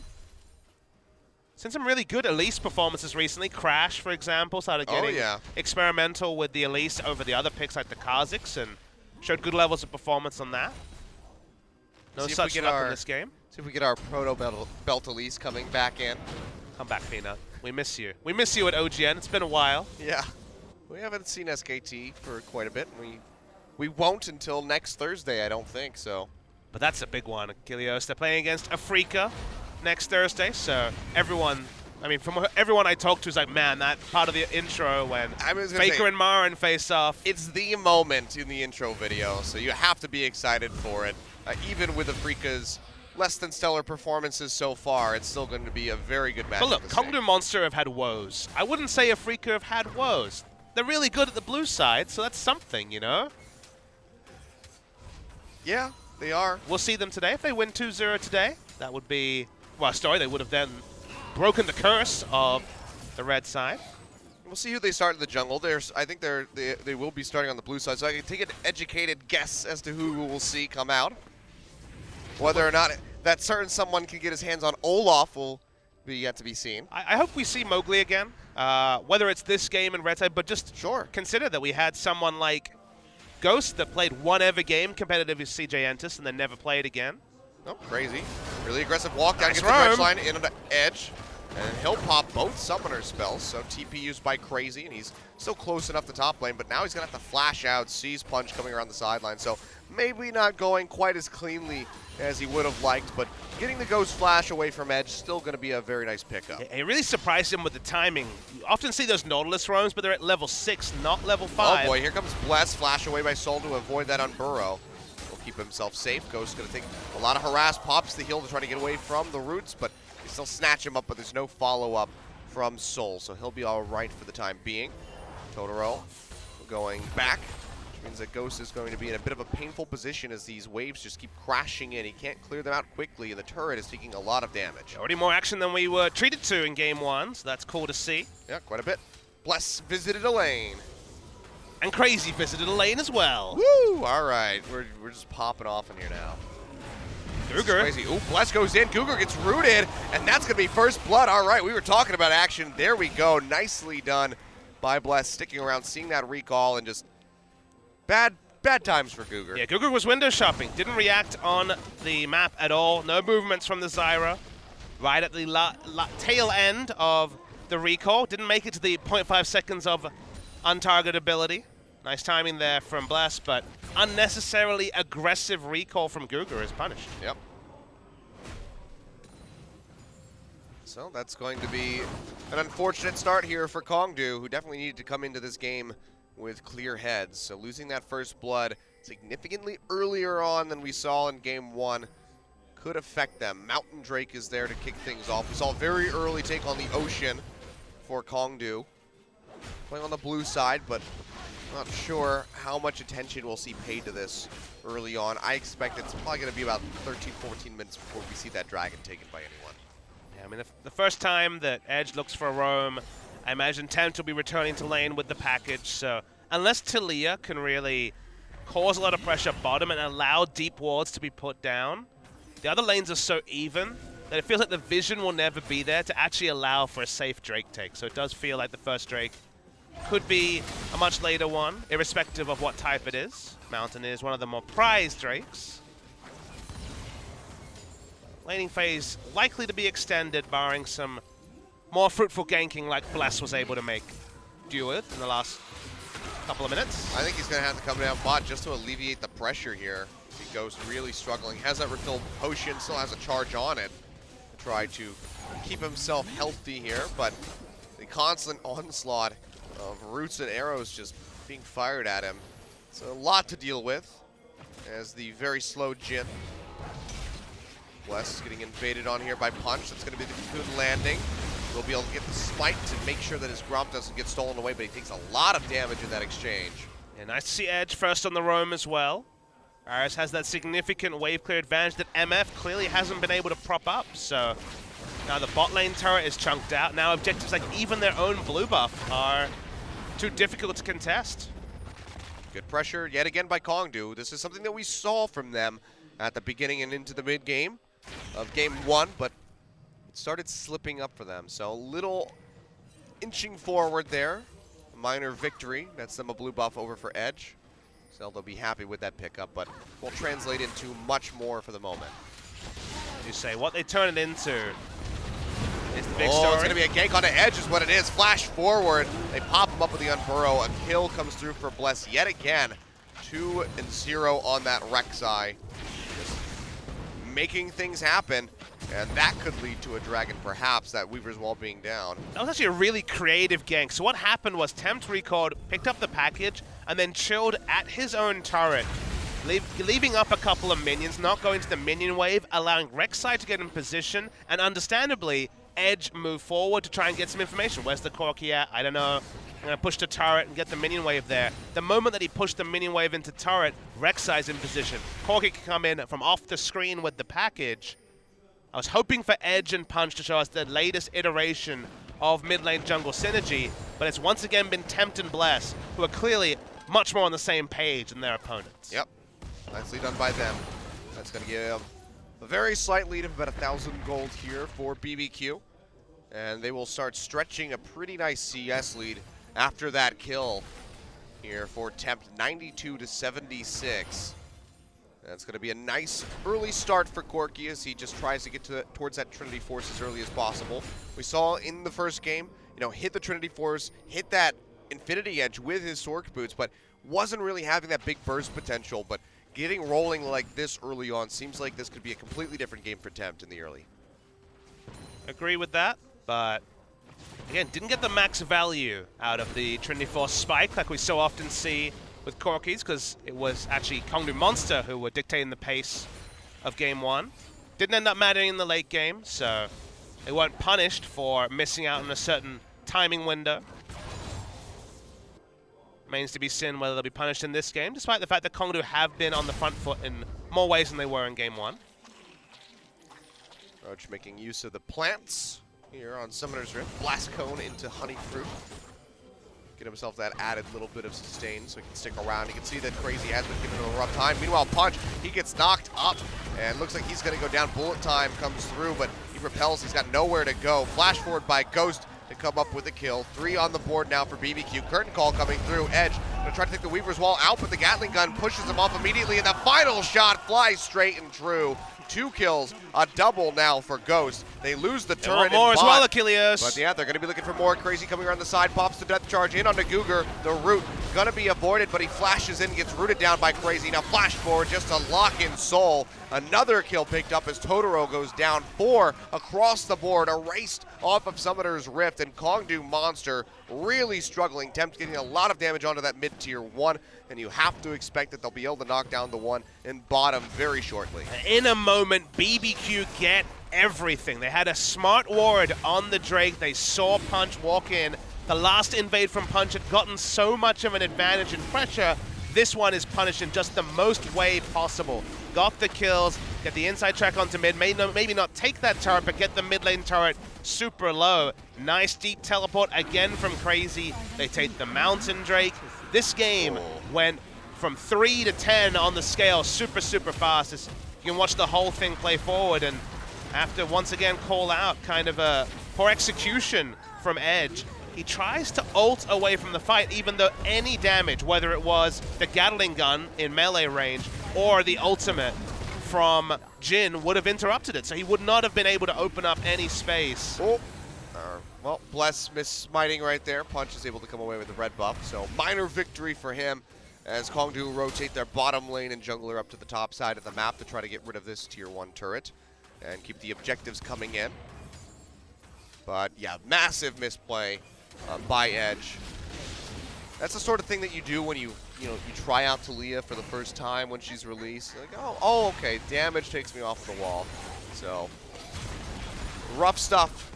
Seen some really good Elise performances recently. Crash, for example, started getting experimental with the Elise over the other picks like the Kha'Zix and showed good levels of performance on that. No such luck in this game. See if we get our proto belt Elise coming back in. Come back, Peanut. We miss you. We miss you at OGN. It's been a while. Yeah. We haven't seen SKT for quite a bit. We won't until next Thursday, I don't think, so. But that's a big one, Achilles. They're playing against Afrika next Thursday, so everyone, I mean, from everyone I talked to is like, man, that part of the intro when Faker and Marin face off. It's the moment in the intro video, so you have to be excited for it. Even with Afrika's less than stellar performances so far, it's still going to be a very good match. But look, Kongdon Monster have had woes. I wouldn't say Afrika have had woes. They're really good at the blue side, so that's something, you know? Yeah, they are. We'll see them today. If they win 2-0 today, that would be, well, sorry, they would have then broken the curse of the red side. We'll see who they start in the jungle. I think they will be starting on the blue side, so I can take an educated guess as to who we'll see come out. Whether or not that certain someone can get his hands on Olaf will be yet to be seen. I hope we see Mowgli again, whether it's this game in red side, but just consider that we had someone like Ghost that played one ever game competitive with CJ Entus and then never played again. Oh, crazy. Really aggressive walk down, Nice gets the dredge line in on the edge. And he'll pop both summoner spells, so TP used by Crazy, and he's still close enough to top lane, but now he's going to have to flash out, Seize Punch coming around the sideline, so maybe not going quite as cleanly as he would have liked, but getting the Ghost Flash away from Edge still going to be a very nice pickup. It really surprised him with the timing. You often see those Nautilus roams, but they're at level 6, not level 5. Oh boy, here comes Bless, flash away by Soul to avoid that on Burrow. He'll keep himself safe. Ghost going to take a lot of harass, pops the heal to try to get away from the roots, but they still snatch him up, but there's no follow-up from Soul, so he'll be all right for the time being. Totoro going back, which means that Ghost is going to be in a bit of a painful position as these waves just keep crashing in. He can't clear them out quickly, and the turret is taking a lot of damage. Already more action than we were treated to in game 1, so that's cool to see. Yeah, quite a bit. Bless visited a lane. And Crazy visited a lane as well. Woo! All right, we're just popping off in here now. Cougar. Crazy. Ooh, Bless goes in. Cougar gets rooted, and that's going to be first blood. All right, we were talking about action. There we go. Nicely done by Bless, sticking around, seeing that recall, and just bad times for Cougar. Yeah, Cougar was window shopping. Didn't react on the map at all. No movements from the Zyra. Right at the tail end of the recall. Didn't make it to the 0.5 seconds of untargetability. Nice timing there from Bless, but unnecessarily aggressive recall from Cougar is punished. Yep. So that's going to be an unfortunate start here for Kongdu, who definitely needed to come into this game with clear heads. So losing that first blood significantly earlier on than we saw in game 1 could affect them. Mountain Drake is there to kick things off. We saw a very early take on the Ocean for Kongdu. Playing on the blue side, but not sure how much attention we'll see paid to this early on. I expect it's probably going to be about 13, 14 minutes before we see that dragon taken by anyone. Yeah, I mean, the first time that Edge looks for a roam, I imagine Tempt will be returning to lane with the package. So unless Talia can really cause a lot of pressure bottom and allow deep wards to be put down, the other lanes are so even that it feels like the vision will never be there to actually allow for a safe Drake take. So it does feel like the first Drake could be a much later one, irrespective of what type it is. Mountain is one of the more prized Drakes. Laning phase likely to be extended, barring some more fruitful ganking like Bless was able to make do with in the last couple of minutes. I think he's going to have to come down bot just to alleviate the pressure here. He goes really struggling. Has that refilled potion, still has a charge on it to try to keep himself healthy here, but the constant onslaught of roots and arrows just being fired at him. It's a lot to deal with as the very slow Jhin. West getting invaded on here by Punch. That's going to be the Cocoon landing. He'll be able to get the spike to make sure that his Gromp doesn't get stolen away, but he takes a lot of damage in that exchange. Yeah, nice to see Edge first on the roam as well. Aris has that significant wave clear advantage that MF clearly hasn't been able to prop up. So now the bot lane turret is chunked out. Now objectives like even their own blue buff are too difficult to contest. Good pressure yet again by Kongdu. This is something that we saw from them at the beginning and into the mid game of game one, but it started slipping up for them. So a little inching forward there. A minor victory. That's them a blue buff over for Edge. So they'll be happy with that pickup, but will translate into much more for the moment. As you say, what they turn it into is the big Oh, story. it's going to be a gank onto Edge is what it is. Flash forward. They pop him up with the Unburrow. A kill comes through for Bless yet again. 2-0 on that Rek'Sai. Just making things happen. And that could lead to a dragon, perhaps, that Weaver's Wall being down. That was actually a really creative gank. So what happened was Tempt recalled, picked up the package, and then chilled at his own turret, leaving up a couple of minions, not going to the minion wave, allowing Rek'Sai to get in position, and understandably, Edge move forward to try and get some information. Where's the Corki at? I don't know. I'm going to push the turret and get the minion wave there. The moment that he pushed the minion wave into turret, Rek'Sai's in position. Corki can come in from off the screen with the package. I was hoping for Edge and Punch to show us the latest iteration of mid lane jungle synergy, but it's once again been Tempt and Bless, who are clearly much more on the same page than their opponents. Yep. Nicely done by them. That's going to give a very slight lead of about 1,000 gold here for BBQ. And they will start stretching a pretty nice CS lead after that kill here for Tempt, 92-76. That's going to be a nice early start for Corki as he just tries to get towards that Trinity Force as early as possible. We saw in the first game, hit the Trinity Force, hit that Infinity Edge with his Sork boots, but wasn't really having that big burst potential. But getting rolling like this early on seems like this could be a completely different game for Tempt in the early. Agree with that, but again, didn't get the max value out of the Trinity Force spike like we so often see with Corkis, because it was actually Kongdu Monster who were dictating the pace of game one. Didn't end up mattering in the late game, so they weren't punished for missing out on a certain timing window. Remains to be seen whether they'll be punished in this game, despite the fact that Kongdu have been on the front foot in more ways than they were in game one. Roach making use of the plants here on Summoner's Rift. Blast Cone into Honey Fruit. Get himself that added little bit of sustain so he can stick around. You can see that Crazy has been giving him a rough time. Meanwhile, Punch, he gets knocked up and looks like he's going to go down. Bullet time comes through, but he repels. He's got nowhere to go. Flash forward by Ghost to come up with a kill. 3 on the board now for BBQ. Curtain Call coming through. Edge going to try to take the Weaver's Wall out, but the Gatling gun pushes him off immediately, and the final shot flies straight and true. 2 kills, a double now for Ghost. They lose the turret. They want more in as bot, well, Achilles. but yeah, they're going to be looking for more. Crazy coming around the side, pops the death charge in onto Googer. The root going to be avoided, but he flashes in, gets rooted down by Crazy. Now flash forward just to lock in Soul. Another kill picked up as Totoro goes down. 4 across the board, erased off of Summoner's Rift, and Kongdu Monster really struggling. Tempt getting a lot of damage onto that mid-tier 1, and you have to expect that they'll be able to knock down the 1 in bottom very shortly. In a moment moment, BBQ get everything. They had a smart ward on the Drake. They saw Punch walk in. The last invade from Punch had gotten so much of an advantage and pressure. This one is punished in just the most way possible. Got the kills, get the inside track onto mid, maybe not take that turret, but get the mid lane turret super low. Nice deep teleport again from Crazy. They take the Mountain Drake. This game went from 3 to 10 on the scale super fast. You can watch the whole thing play forward, and after once again call out kind of a poor execution from Edge, he tries to ult away from the fight, even though any damage, whether it was the Gatling gun in melee range or the ultimate from Jhin, would have interrupted it. So he would not have been able to open up any space. Well, Bless miss-smiting right there. Punch is able to come away with the red buff. So minor victory for him as Kongdu rotate their bottom lane and jungler up to the top side of the map to try to get rid of this tier 1 turret and keep the objectives coming in. But yeah, massive misplay by Edge. That's the sort of thing that you do when you try out Taliyah for the first time when she's released. Like, oh, okay, damage takes me off the wall. So rough stuff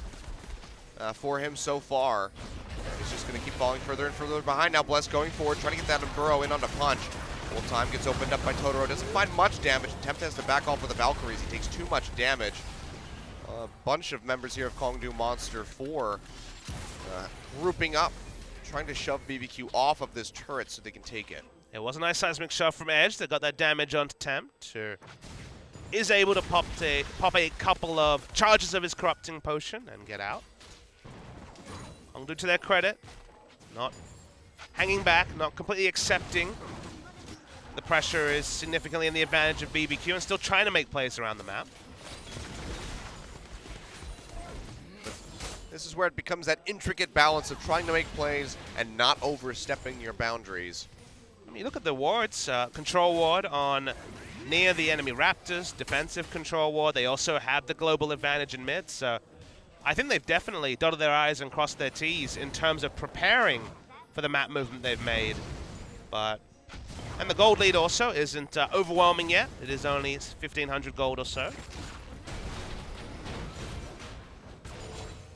for him so far. He's just going to keep falling further and further behind. Now Bless going forward, trying to get that Burrow in onto Punch. Full time gets opened up by Totoro. Doesn't find much damage. Attempt has to back off with the Valkyries. He takes too much damage. A bunch of members here of Kongdu Monster 4 grouping up, trying to shove BBQ off of this turret so they can take it. It was a nice seismic shove from Edge. They got that damage onto Tempt. Is able to pop a couple of charges of his corrupting potion and get out. Kongdu, to their credit, not hanging back, not completely accepting. The pressure is significantly in the advantage of BBQ and still trying to make plays around the map. This is where it becomes that intricate balance of trying to make plays and not overstepping your boundaries. I mean, look at the wards. Control ward on near the enemy Raptors, defensive control ward. They also have the global advantage in mid, so I think they've definitely dotted their I's and crossed their T's in terms of preparing for the map movement they've made. And the gold lead also isn't overwhelming yet. It is only 1,500 gold or so.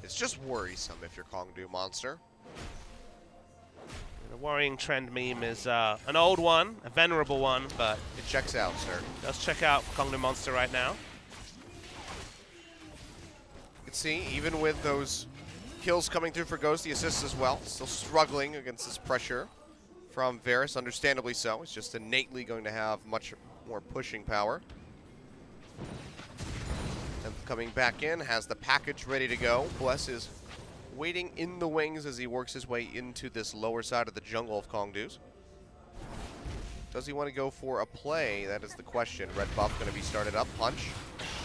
It's just worrisome if you're Kongdu Monster. The worrying trend meme is an old one, a venerable one, but it checks out, sir. Let's check out Kongdu Monster right now. You can see, even with those kills coming through for Ghost, the assists as well, still struggling against this pressure from Varus, understandably so. It's just innately going to have much more pushing power. And coming back in, has the package ready to go. Bless is waiting in the wings as he works his way into this lower side of the jungle of Kongdu's. Does he want to go for a play? That is the question. Red buff going to be started up. Punch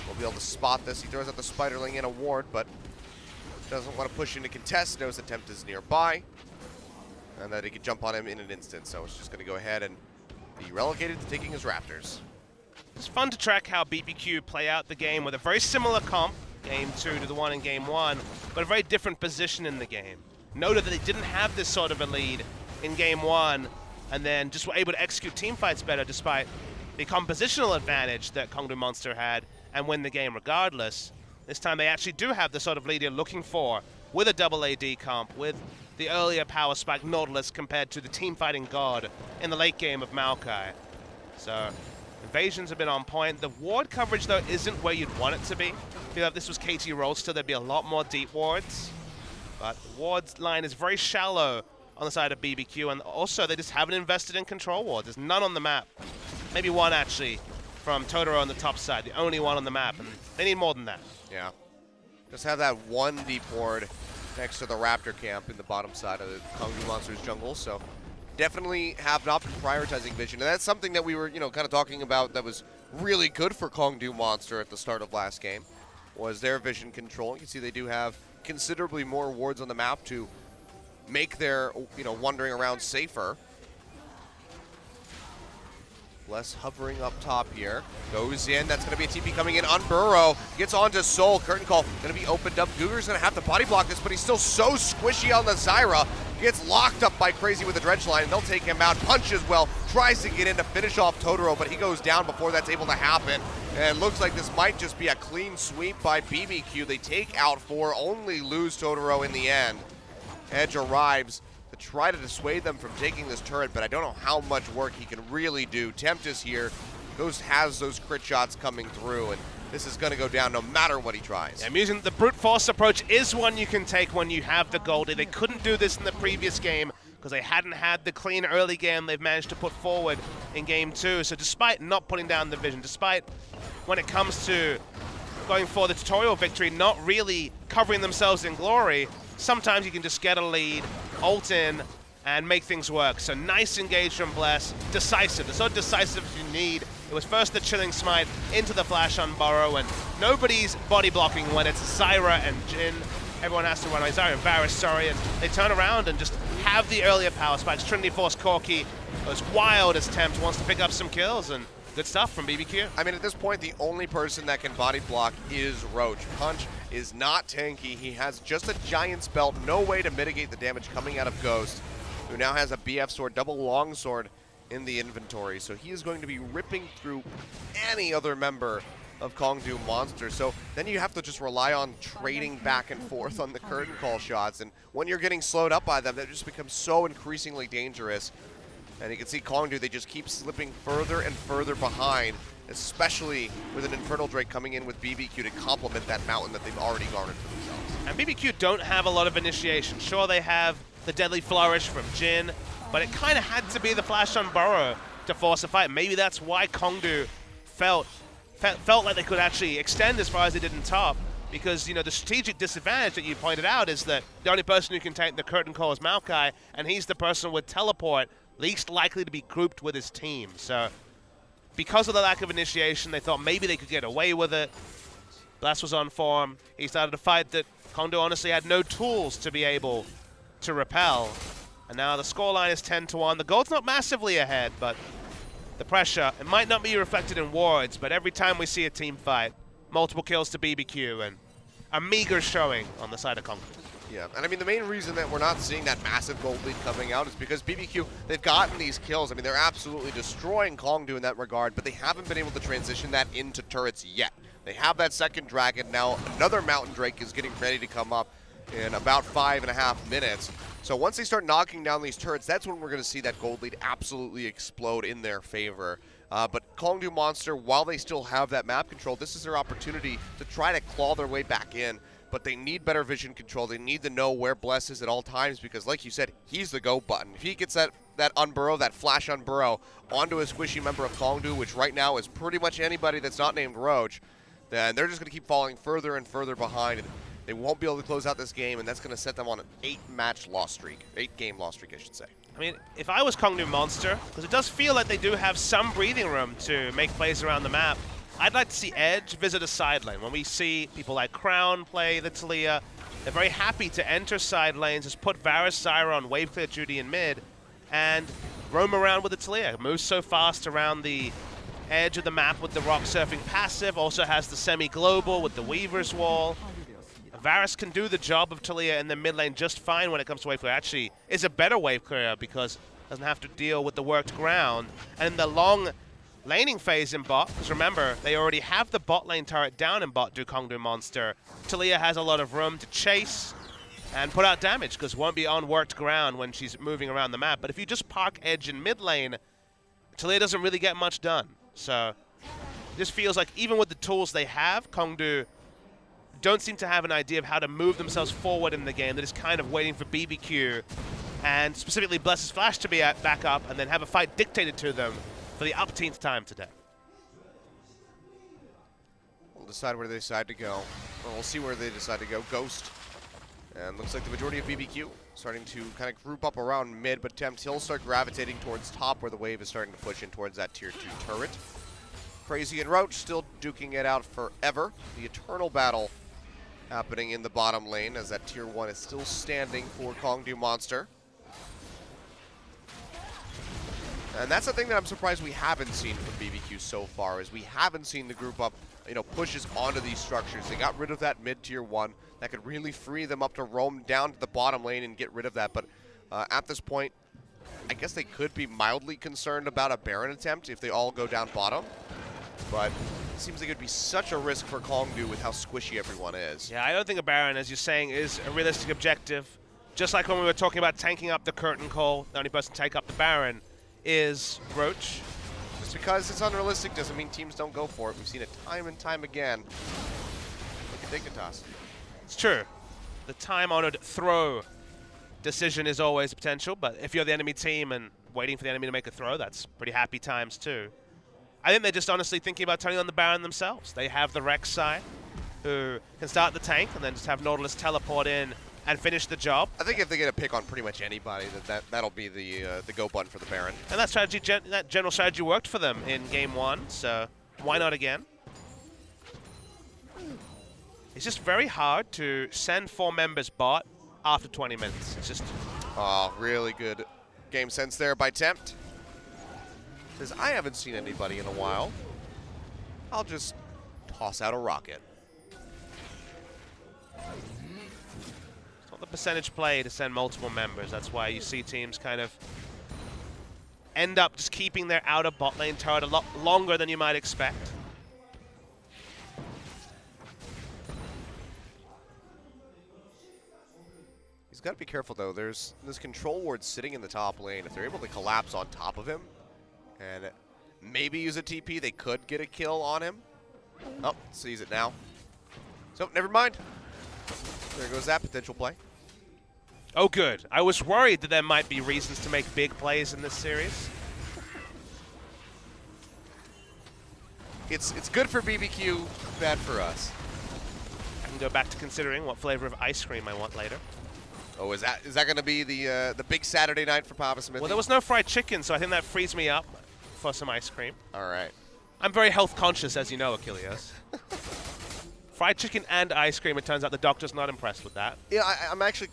will be able to spot this. He throws out the Spiderling in a ward, but doesn't want to push into contest. Knows the Tempt is nearby, and that he could jump on him in an instant. So it's just going to go ahead and be relegated to taking his Raptors. It's fun to track how BBQ play out the game with a very similar comp, Game 2 to the one in Game 1, but a very different position in the game. Noted that they didn't have this sort of a lead in Game 1, and then just were able to execute team fights better despite the compositional advantage that Kongdu Monster had and win the game regardless. This time they actually do have the sort of lead you're looking for with a double AD comp, with the earlier power spike Nautilus compared to the team fighting god in the late game of Maokai. So invasions have been on point. The ward coverage, though, isn't where you'd want it to be. I feel like if this was KT Rolster, there'd be a lot more deep wards. But the wards line is very shallow on the side of BBQ, and also they just haven't invested in control wards. There's none on the map. Maybe one, actually, from Totoro on the top side, the only one on the map, and they need more than that. Yeah. Just have that one deep ward next to the Raptor camp in the bottom side of the Kongdu Monster's jungle, so definitely have not been prioritizing vision, and that's something that we were, kind of talking about that was really good for Kongdu Monster at the start of last game, was their vision control. You can see they do have considerably more wards on the map to make their, wandering around safer. Bless hovering up top here. Goes in. That's going to be a TP coming in on Burrow. Gets onto Soul. Curtain Call going to be opened up. Guger's going to have to body block this, but he's still so squishy on the Zyra. Gets locked up by Crazy with the dredge line. They'll take him out. Punch as well. Tries to get in to finish off Totoro, but he goes down before that's able to happen. And it looks like this might just be a clean sweep by BBQ. They take out 4, only lose Totoro in the end. Edge arrives to try to dissuade them from taking this turret, but I don't know how much work he can really do. Tempest here has those crit shots coming through, and this is going to go down no matter what he tries. I'm using the brute force approach is one you can take when you have the Goldie. They couldn't do this in the previous game because they hadn't had the clean early game they've managed to put forward in game 2. So despite not putting down the vision, despite when it comes to going for the tutorial victory, not really covering themselves in glory, sometimes you can just get a lead, ult in, and make things work. So nice engage from Bless, decisive. It's so decisive as you need. It was first the Chilling Smite into the flash on Burrow, and nobody's body blocking when it's Zyra and Jhin. Everyone has to run away. Zyra and Varus, sorry, and they turn around and just have the earlier power spikes. Trinity Force Corki as wild as Tempt wants to pick up some kills, and good stuff from BBQ. I mean, at this point, the only person that can body block is Roach. Punch is not tanky. He has just a giant spell, no way to mitigate the damage coming out of Ghost, who now has a BF sword, double longsword in the inventory. So he is going to be ripping through any other member of Kongdu Monster. So then you have to just rely on trading back and forth on the curtain call shots. And when you're getting slowed up by them, that just becomes so increasingly dangerous. And you can see Kongdu, they just keep slipping further and further behind, especially with an Infernal Drake coming in with BBQ to complement that mountain that they've already garnered for themselves. And BBQ don't have a lot of initiation. Sure, they have the Deadly Flourish from Jhin, but it kind of had to be the flash on Burrow to force a fight. Maybe that's why Kongdu felt like they could actually extend as far as they did in top, because, you know, the strategic disadvantage that you pointed out is that the only person who can take the curtain call is Maokai, and he's the person with teleport least likely to be grouped with his team. So because of the lack of initiation, they thought maybe they could get away with it. Blast was on form. He started a fight that Kongdu honestly had no tools to be able to repel. And now the scoreline is 10-1. The gold's not massively ahead, but the pressure, it might not be reflected in wards, but every time we see a team fight, multiple kills to BBQ and a meager showing on the side of Kongdu. Yeah, and I mean, the main reason that we're not seeing that massive gold lead coming out is because BBQ, they've gotten these kills. I mean, they're absolutely destroying Kongdu in that regard, but they haven't been able to transition that into turrets yet. They have that second dragon now. Another Mountain Drake is getting ready to come up in about 5.5 minutes. So once they start knocking down these turrets, that's when we're going to see that gold lead absolutely explode in their favor. But Kongdu Monster, while they still have that map control, this is their opportunity to try to claw their way back in. But they need better vision control. They need to know where Bless is at all times because, like you said, he's the go button. If he gets that unburrow, that flash unburrow onto a squishy member of Kongdu, which right now is pretty much anybody that's not named Roach, then they're just going to keep falling further and further behind. And they won't be able to close out this game, and that's going to set them on an 8-match loss streak. 8-game loss streak, I should say. I mean, if I was Kongdu Monster, because it does feel like they do have some breathing room to make plays around the map, I'd like to see Edge visit a side lane. When we see people like Crown play the Taliyah, they're very happy to enter side lanes, just put Varus, Zyra on wave clear duty in mid, and roam around with the Taliyah. It moves so fast around the edge of the map with the rock surfing passive, also has the semi-global with the Weaver's Wall. Varus can do the job of Taliyah in the mid lane just fine when it comes to wave clear. Actually, is a better wave clear because it doesn't have to deal with the worked ground. And in the long laning phase in bot, because remember, they already have the bot lane turret down in bot, do Kongdu Monster. Taliyah has a lot of room to chase and put out damage, because won't be on worked ground when she's moving around the map. But if you just park Edge in mid lane, Taliyah doesn't really get much done. So this feels like even with the tools they have, Kongdu don't seem to have an idea of how to move themselves forward in the game. They're just kind of waiting for BBQ and specifically Bless's Flash to be back up and then have a fight dictated to them for the upteenth time today. We'll decide where they decide to go. Or we'll see where they decide to go. Ghost. And looks like the majority of BBQ starting to kind of group up around mid, but Tempt, he'll start gravitating towards top where the wave is starting to push in towards that tier 2 turret. Crazy and Roach still duking it out forever. The eternal battle happening in the bottom lane as that tier 1 is still standing for Kongdu Monster. And that's the thing that I'm surprised we haven't seen from BBQ so far, is we haven't seen the group up, pushes onto these structures. They got rid of that mid tier 1 that could really free them up to roam down to the bottom lane and get rid of that. But At this point, I guess they could be mildly concerned about a Baron attempt if they all go down bottom. But it seems like it would be such a risk for Kongdu with how squishy everyone is. Yeah, I don't think a Baron, as you're saying, is a realistic objective. Just like when we were talking about tanking up the Curtain Call, the only person to take up the Baron is Roach. Just because it's unrealistic doesn't mean teams don't go for it. We've seen it time and time again. Look at Dignitas. It's true. The time-honored throw decision is always a potential, but if you're the enemy team and waiting for the enemy to make a throw, that's pretty happy times too. I think they're just honestly thinking about turning on the Baron themselves. They have the Rek'Sai, who can start the tank and then just have Nautilus teleport in and finish the job. I think if they get a pick on pretty much anybody, that'll be the go button for the Baron. And that strategy, that general strategy worked for them in game 1, so why not again? It's just very hard to send 4 members bot after 20 minutes. It's just... Oh, really good game sense there by Tempt. Says, I haven't seen anybody in a while. I'll just toss out a rocket. It's not the percentage play to send multiple members. That's why you see teams kind of end up just keeping their outer bot lane turret a lot longer than you might expect. He's got to be careful, though. There's this control ward sitting in the top lane. If they're able to collapse on top of him and maybe use a TP, they could get a kill on him. Oh, sees it now. So, never mind. There goes that potential play. Oh, good. I was worried that there might be reasons to make big plays in this series. It's good for BBQ, bad for us. I can go back to considering what flavor of ice cream I want later. Oh, is that going to be the big Saturday night for Papa Smithy? Well, there was no fried chicken, so I think that frees me up for some ice cream. All right. I'm very health conscious, as you know, Achilles. Fried chicken and ice cream, it turns out the doctor's not impressed with that. Yeah, I'm actually,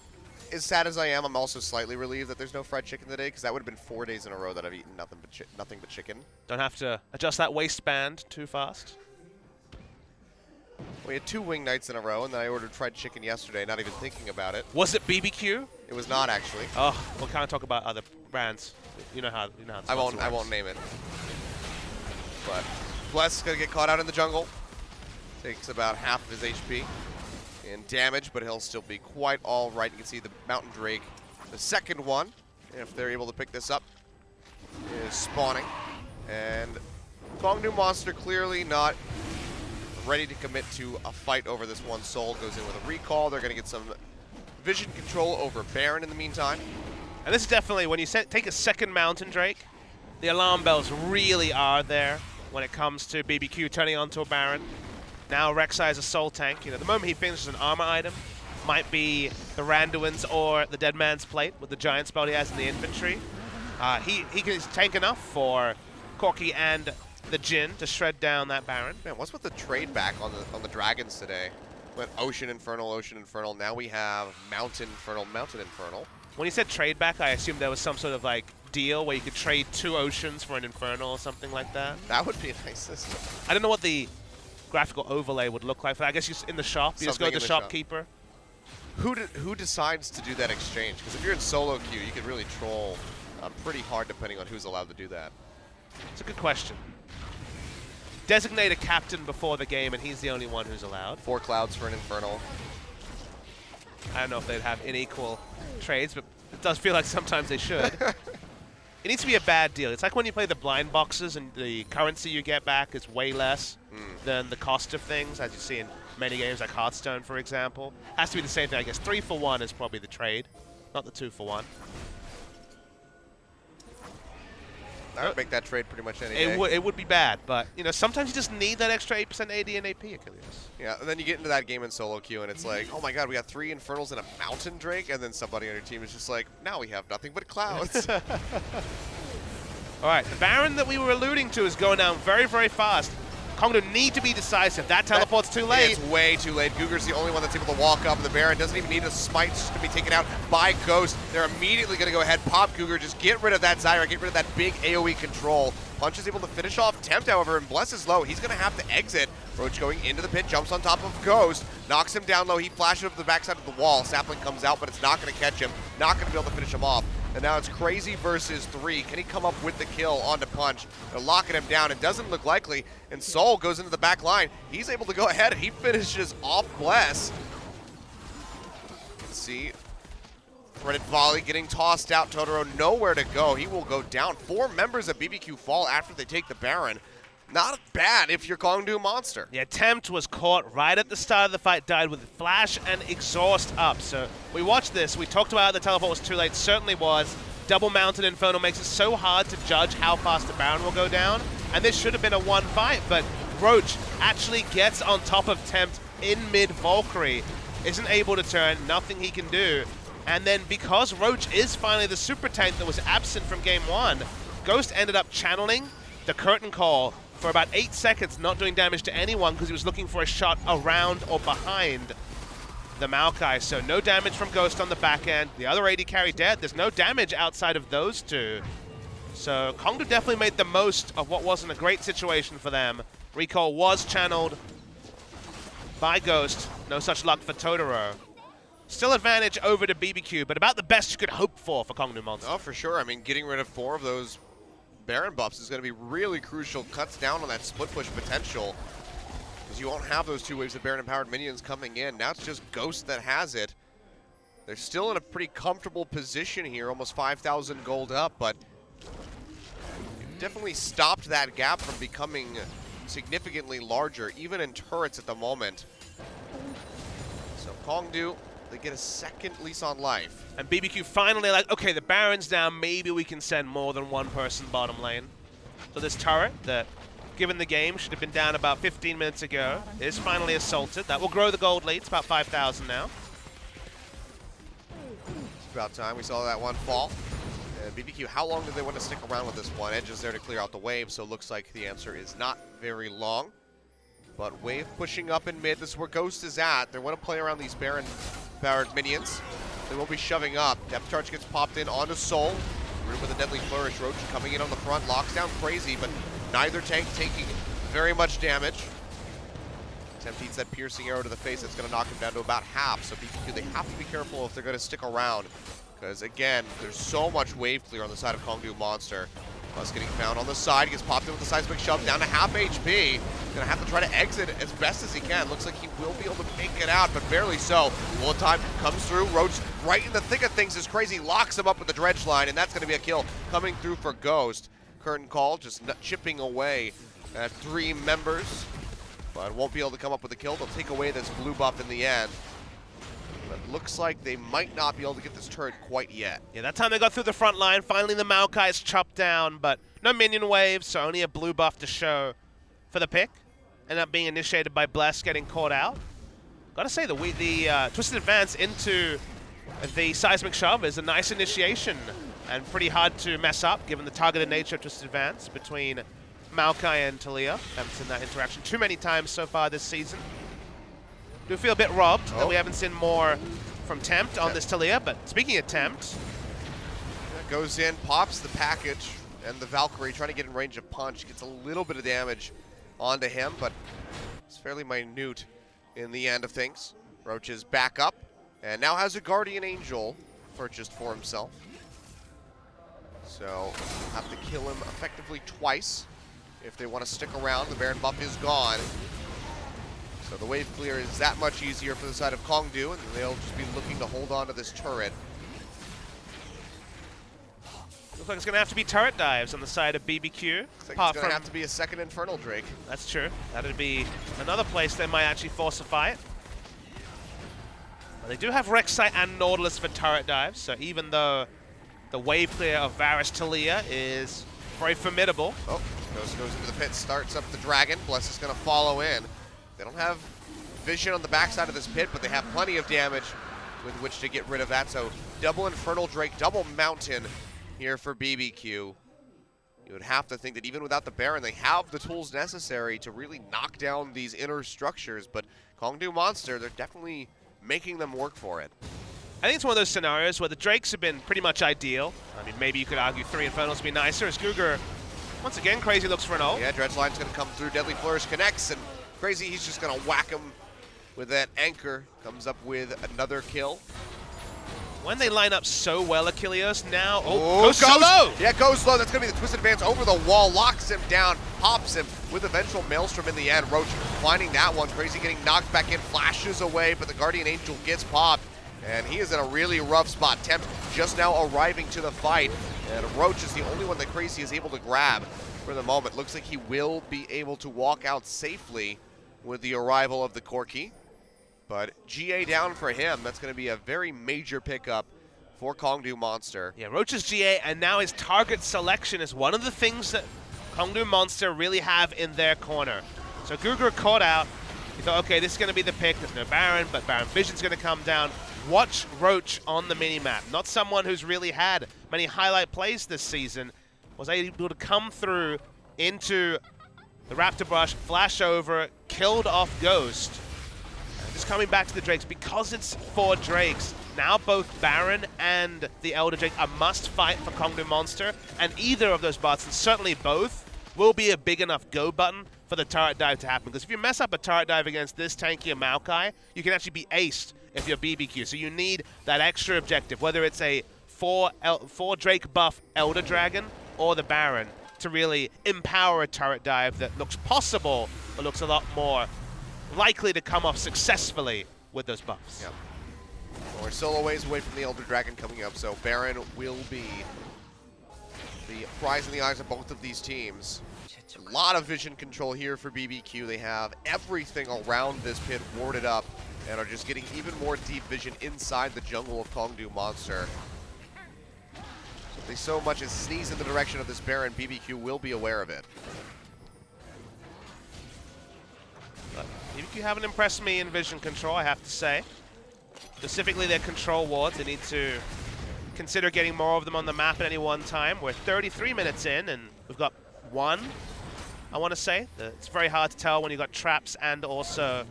as sad as I am, I'm also slightly relieved that there's no fried chicken today, because that would have been 4 days in a row that I've eaten nothing but chicken. Don't have to adjust that waistband too fast. We had 2 wing nights in a row, and then I ordered fried chicken yesterday, not even thinking about it. Was it BBQ? It was not, actually. Oh, we'll kind of talk about other brands. You know how I won't name it. But Bless is going to get caught out in the jungle. Takes about half of his HP in damage, but he'll still be quite all right. You can see the Mountain Drake, the second one, if they're able to pick this up, is spawning. And Kongdu Monster clearly not ready to commit to a fight over this one soul. Goes in with a recall. They're going to get some vision control over Baron in the meantime. And this is definitely, when you take a second Mountain Drake, the alarm bells really are there when it comes to BBQ turning onto a Baron. Now Rek'Sai is a soul tank. You know, the moment he finishes an armor item, might be the Randuin's or the Dead Man's Plate with the giant spell he has in the infantry. He can tank enough for Corki and the Jhin to shred down that Baron. Man, what's with the trade back on the Dragons today? Went Ocean Infernal, Ocean Infernal. Now we have Mountain Infernal, Mountain Infernal. When you said trade back, I assumed there was some sort of like deal where you could trade 2 Oceans for an Infernal or something like that. That would be a nice system. I don't know what the graphical overlay would look like for that. I guess you in the shop, you just go to the shopkeeper. Who decides to do that exchange? Because if you're in solo queue, you can really troll pretty hard depending on who's allowed to do that. It's a good question. Designate a captain before the game, and he's the only one who's allowed. 4 clouds for an Infernal. I don't know if they'd have unequal trades, but it does feel like sometimes they should. It needs to be a bad deal. It's like when you play the blind boxes and the currency you get back is way less than the cost of things, as you see in many games like Hearthstone, for example. Has to be the same thing, I guess. 3 for 1 is probably the trade, not the 2 for 1. I would make that trade pretty much any day. It would be bad, but you know, sometimes you just need that extra 8% AD and AP, Achilles. Yeah, and then you get into that game in solo queue, and it's like, oh my god, we got 3 Infernals and a Mountain Drake, and then somebody on your team is just like, now we have nothing but clouds. All right, the Baron that we were alluding to is going down very, very fast. Kongdu need to be decisive. That teleport's too late. It's way too late. Gugar's the only one that's able to walk up, and the Baron doesn't even need a smite. It's just going to be taken out by Ghost. They're immediately going to go ahead, pop Gugar, just get rid of that Zyra, get rid of that big AoE control. Punch is able to finish off Tempt, however, and Bless is low. He's going to have to exit. Roach going into the pit, jumps on top of Ghost, knocks him down low. He flashes up the backside of the wall. Sapling comes out, but it's not going to catch him. Not going to be able to finish him off. And now it's Crazy versus 3. Can he come up with the kill onto Punch? They're locking him down. It doesn't look likely. And Soul goes into the back line. He's able to go ahead and he finishes off Bless. Let's see. Threaded volley getting tossed out. Totoro nowhere to go. He will go down. 4 members of BBQ fall after they take the Baron. Not bad if you're Kongdu Monster. The attempt was caught right at the start of the fight, died with flash and exhaust up. So we watched this. We talked about how the teleport was too late. Certainly was. Double mounted Inferno makes it so hard to judge how fast the Baron will go down. And this should have been a 1 fight, but Roach actually gets on top of Tempt in mid-Valkyrie. Isn't able to turn, nothing he can do. And then because Roach is finally the super tank that was absent from game 1, Ghost ended up channeling the curtain call for about 8 seconds, not doing damage to anyone because he was looking for a shot around or behind the Maokai. So no damage from Ghost on the back end. The other AD carry dead. There's no damage outside of those two. So Kongdu definitely made the most of what wasn't a great situation for them. Recall was channeled by Ghost. No such luck for Totoro. Still advantage over to BBQ, but about the best you could hope for Kongdu Monster. Oh, for sure. I mean, getting rid of 4 of those Baron buffs is going to be really crucial. Cuts down on that split push potential, because you won't have those 2 waves of Baron-empowered minions coming in. Now it's just Ghost that has it. They're still in a pretty comfortable position here, almost 5,000 gold up, but definitely stopped that gap from becoming significantly larger, even in turrets at the moment. So Kongdu, they get a second lease on life. And BBQ finally like, okay, the Baron's down, maybe we can send more than 1 person bottom lane. So this turret that, given the game, should have been down about 15 minutes ago, is finally assaulted. That will grow the gold lead. It's about 5,000 now. It's about time we saw that one fall. And BBQ, how long do they want to stick around with this one? Edge is there to clear out the wave, so it looks like the answer is not very long. But wave pushing up in mid. This is where Ghost is at. They want to play around these Baron-powered minions. They won't be shoving up. Depth charge gets popped in onto Soul. Room with a deadly flourish. Roach coming in on the front. Locks down Crazy, but neither tank taking very much damage. Tempt eats that piercing arrow to the face. That's going to knock him down to about half. So BBQ, they have to be careful if they're going to stick around. Because, again, there's so much wave clear on the side of Kongdu Monster. Plus getting found on the side. He gets popped in with the seismic shove down to half HP. Gonna have to try to exit as best as he can. Looks like he will be able to make it out, but barely so. Bullet time comes through. Roach right in the thick of things as Crazy locks him up with the dredge line, and that's gonna be a kill coming through for Ghost. Curtain call just chipping away at 3 members, but won't be able to come up with a kill. They'll take away this blue buff in the end. But looks like they might not be able to get this turret quite yet. Yeah, that time they got through the front line. Finally, the Maokai is chopped down, but no minion waves, so only a blue buff to show for the pick. Ended up being initiated by Bless, getting caught out. Gotta say, the Twisted Advance into the Seismic Shove is a nice initiation and pretty hard to mess up, given the targeted nature of Twisted Advance between Maokai and Taliyah. Haven't seen that interaction too many times so far this season. Do feel a bit robbed that we haven't seen more from Tempt on this Taliyah, but speaking of Tempt, goes in, pops the package, and the Valkyrie trying to get in range of Punch. Gets a little bit of damage onto him, but it's fairly minute in the end of things. Roach is back up, and now has a Guardian Angel purchased for himself. So, have to kill him effectively twice if they want to stick around. The Baron buff is gone. So the wave clear is that much easier for the side of Kongdu, and they'll just be looking to hold on to this turret. looks like it's going to have to be turret dives on the side of BBQ. Looks like it's going to have to be a second Infernal Drake. That's true. That'd be another place they might actually force a fight. But they do have Rek'Sai and Nautilus for turret dives, so even though the wave clear of Varus Taliyah is very formidable. Oh, Ghost goes into the pit, starts up the Dragon. Bless is going to follow in. They don't have vision on the backside of this pit, but they have plenty of damage with which to get rid of that. So double Infernal Drake, double Mountain here for BBQ. You would have to think that even without the Baron, they have the tools necessary to really knock down these inner structures. But Kongdu Monster, they're definitely making them work for it. I think it's one of those scenarios where the Drakes have been pretty much ideal. I mean, maybe you could argue 3 Infernals would be nicer. As Guger, once again, Crazy looks for an ult. Yeah, Dredge Line's going to come through. Deadly Flourish connects, and Crazy, he's just going to whack him with that anchor. Comes up with another kill. When they line up so well, Achilles, now... Oh, goes solo! Yeah, goes slow. That's going to be the twisted advance over the wall. Locks him down, pops him with eventual Maelstrom in the end. Roach finding that one. Crazy getting knocked back in, flashes away, but the Guardian Angel gets popped. And he is in a really rough spot. Tempt just now arriving to the fight. And Roach is the only one that Crazy is able to grab for the moment. Looks like he will be able to walk out safely with the arrival of the Corki. But GA down for him. That's going to be a very major pickup for Kongdu Monster. Yeah, Roach's GA, and now his target selection is one of the things that Kongdu Monster really have in their corner. So Gugur caught out. He thought, okay, this is going to be the pick. There's no Baron, but Baron Vision's going to come down. Watch Roach on the minimap. Not someone who's really had many highlight plays this season. Was able to come through into the Raptor Brush, flash over, killed off Ghost. Just coming back to the Drakes, because it's 4 Drakes, now both Baron and the Elder Drake are must fight for Kongdu Monster, and either of those bots, and certainly both, will be a big enough go button for the turret dive to happen. Because if you mess up a turret dive against this tanky Maokai, you can actually be aced if you're BBQ. So you need that extra objective, whether it's a 4 Drake buff Elder Dragon or the Baron, to really empower a turret dive that looks possible, but looks a lot more likely to come off successfully with those buffs. Yep. Well, we're still a ways away from the Elder Dragon coming up, so Baron will be the prize in the eyes of both of these teams. A lot of vision control here for BBQ. They have everything around this pit warded up and are just getting even more deep vision inside the jungle of Kongdu Monster. So if they so much as sneeze in the direction of this Baron, BBQ will be aware of it. But BBQ haven't impressed me in vision control, I have to say. Specifically their control wards. They need to consider getting more of them on the map at any one time. We're 33 minutes in, and we've got 1, I want to say. It's very hard to tell when you've got traps and also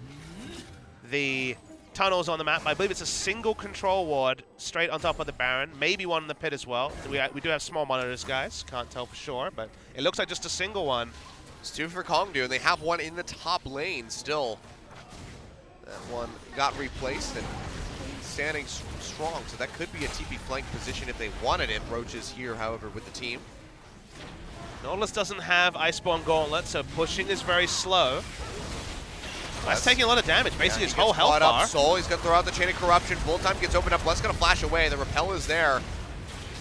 the tunnels on the map. I believe it's a single control ward straight on top of the Baron. Maybe one in the pit as well. We do have small monitors, guys. Can't tell for sure, but it looks like just a single one. It's 2 for Kongdu, and they have one in the top lane still. That one got replaced and standing strong, so that could be a TP flank position if they wanted it. Roach is here, however, with the team. Nautilus doesn't have Iceborne Gauntlet, so pushing is very slow. That's taking a lot of damage, basically his whole health bar. Soul, he's gonna throw out the Chain of Corruption. Full time gets opened up. Bless gonna flash away. The repel is there.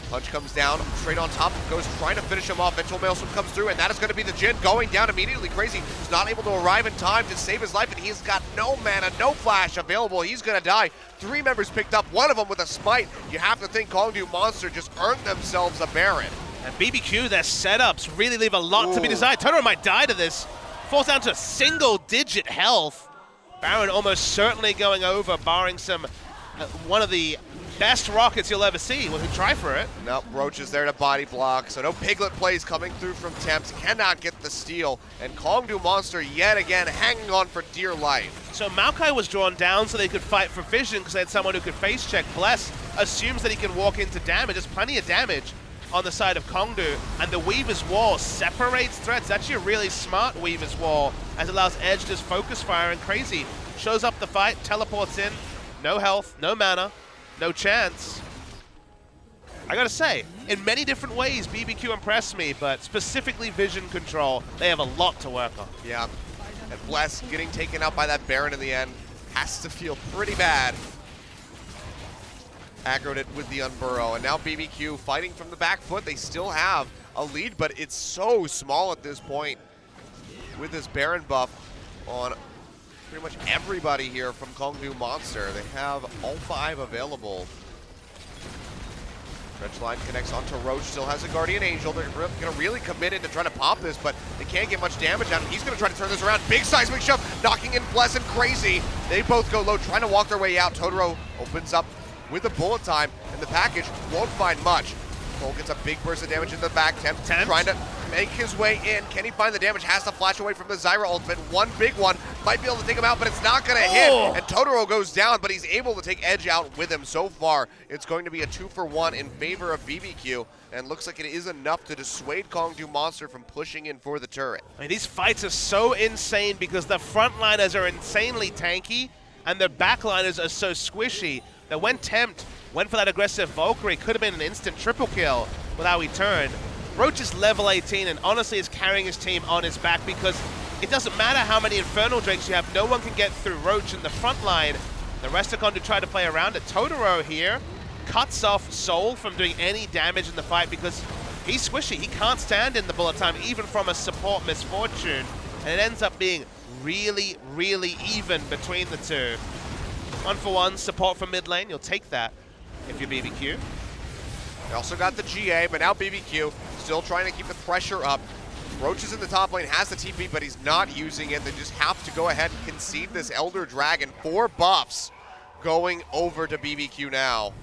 Punch comes down, straight on top of Ghost, trying to finish him off. Eventual Maelstrom comes through, and that is going to be the Jhin going down immediately. Crazy is not able to arrive in time to save his life, and he's got no mana, no flash available. He's going to die. 3 members picked up, one of them with a smite. You have to think Kongdu Monster just earned themselves a Baron. And BBQ, their setups really leave a lot to be desired. Totoro might die to this. Falls down to single-digit health. Baron almost certainly going over, barring some one of the best rockets you'll ever see. Well, who try for it? Nope, Roach is there to body block, so no Piglet plays coming through from Temps. Cannot get the steal, and Kongdu Monster yet again hanging on for dear life. So Maokai was drawn down so they could fight for vision because they had someone who could face check. Bless assumes that he can walk into damage. There's plenty of damage on the side of Kongdu, and the Weaver's Wall separates threats. It's actually a really smart Weaver's Wall, as it allows Edge to just focus fire, and Crazy shows up the fight, teleports in, no health, no mana, no chance. I gotta say, in many different ways, BBQ impressed me, but specifically vision control, they have a lot to work on. Yeah, and Bless getting taken out by that Baron in the end has to feel pretty bad. Aggroed it with the Unburrow, and now BBQ fighting from the back foot. They still have a lead, but it's so small at this point with this Baron buff on pretty much everybody here from Kongdu Monster. They have all 5 available. Trench line connects onto Roach, still has a Guardian Angel. They're going to really commit in to try to pop this, but they can't get much damage out of him. He's going to try to turn this around. Big seismic shove, knocking in Bless and Crazy. They both go low, trying to walk their way out. Totoro opens up with the bullet time, and the package won't find much. Cole gets a big burst of damage in the back. Tempt trying to make his way in. Can he find the damage? Has to flash away from the Zyra ultimate. One big one. Might be able to take him out, but it's not going to hit. And Totoro goes down, but he's able to take Edge out with him. So far, it's going to be a 2-for-1 in favor of BBQ, and looks like it is enough to dissuade Kongdu Monster from pushing in for the turret. I mean, these fights are so insane because the frontliners are insanely tanky, and their backliners are so squishy that when Tempt Went for that aggressive Valkyrie. Could have been an instant triple kill with how he turned. Roach is level 18 and honestly is carrying his team on his back because it doesn't matter how many Infernal Drakes you have. No one can get through Roach in the front line. The rest are going to try to play around it. Totoro here cuts off Soul from doing any damage in the fight because he's squishy. He can't stand in the bullet time even from a support Misfortune. And it ends up being really, really even between the two. 1-for-1 support from mid lane. You'll take that if you're BBQ. They also got the GA, but now BBQ still trying to keep the pressure up. Roach is in the top lane, has the TP, but he's not using it. They just have to go ahead and concede this Elder Dragon. 4 buffs going over to BBQ now.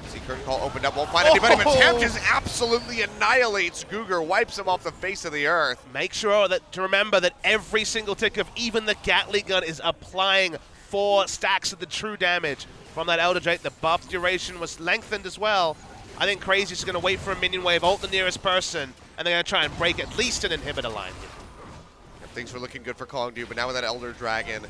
See Curtain Call opened up, won't find anybody, but Temp just absolutely annihilates Cougar, wipes him off the face of the earth. Make sure that to remember that every single tick of even the Gatling gun is applying 4 stacks of the true damage from that Elder Drake. The buff duration was lengthened as well. I think Crazy's just going to wait for a minion wave, ult the nearest person, and they're going to try and break at least an inhibitor line. Yeah, things were looking good for Kongdu, but now with that Elder Dragon,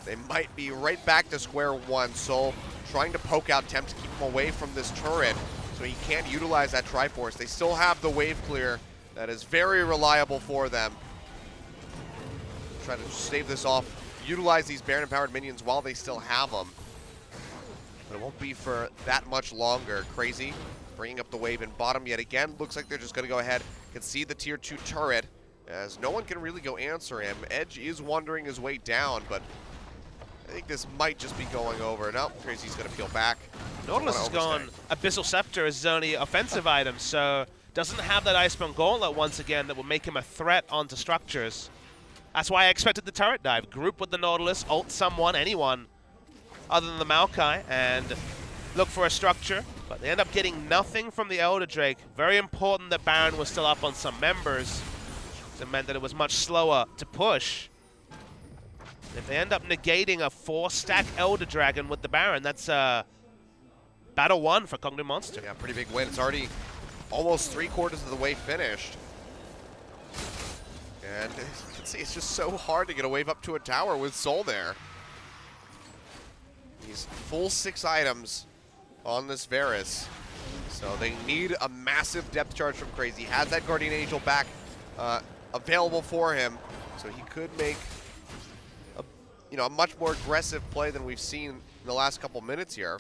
they might be right back to square one. Soul trying to poke out Temp to keep him away from this turret so he can't utilize that Triforce. They still have the wave clear that is very reliable for them. Try to stave this off, utilize these Baron-empowered minions while they still have them. But it won't be for that much longer. Crazy bringing up the wave in bottom yet again. Looks like they're just going to go ahead, concede the tier 2 turret, as no one can really go answer him. Edge is wandering his way down, but I think this might just be going over. No, Crazy's going to peel back. Nautilus has gone Abyssal Scepter as his only offensive item, so doesn't have that Iceborne Gauntlet once again that will make him a threat onto structures. That's why I expected the turret dive. Group with the Nautilus, ult someone, anyone other than the Maokai, and look for a structure. But they end up getting nothing from the Elder Drake. Very important that Baron was still up on some members. It meant that it was much slower to push. If they end up negating a 4-stack Elder Dragon with the Baron, that's battle 1 for Kongdu Monster. Yeah, pretty big win. It's already almost 3/4 of the way finished. And you can see it's just so hard to get a wave up to a tower with Soul there. These full 6 items on this Varus. So they need a massive depth charge from Crazy. Has that Guardian Angel back available for him, so he could make a much more aggressive play than we've seen in the last couple minutes here.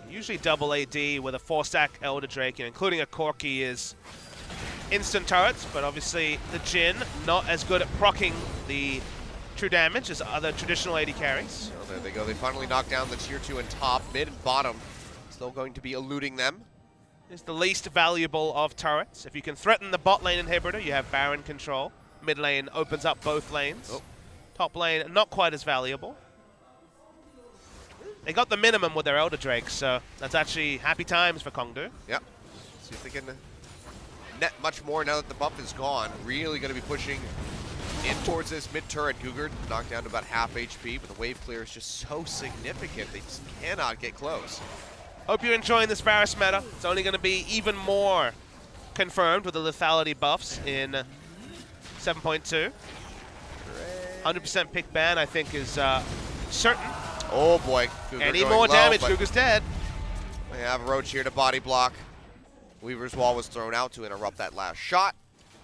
Usually double AD with a 4-stack Elder Drake, including a Corki, is instant turrets, but obviously the Jhin not as good at proccing the true damage as other traditional AD carries. So there they go. They finally knocked down the tier 2 and top. Mid and bottom still going to be eluding them. It's the least valuable of turrets. If you can threaten the bot lane inhibitor, you have Baron control. Mid lane opens up both lanes. Oh. Top lane, not quite as valuable. They got the minimum with their Elder Drake, so that's actually happy times for Kongdu. Yep. See if they can net much more now that the buff is gone. Really going to be pushing in towards this mid turret. Cougar knocked down to about half HP, but the wave clear is just so significant. They just cannot get close. Hope you're enjoying this Varus meta. It's only going to be even more confirmed with the lethality buffs in 7.2. 100% pick ban, I think, is certain. Oh boy. Cougar Any going more low, damage, but Cougar's dead. we have Roach here to body block. Weaver's Wall was thrown out to interrupt that last shot,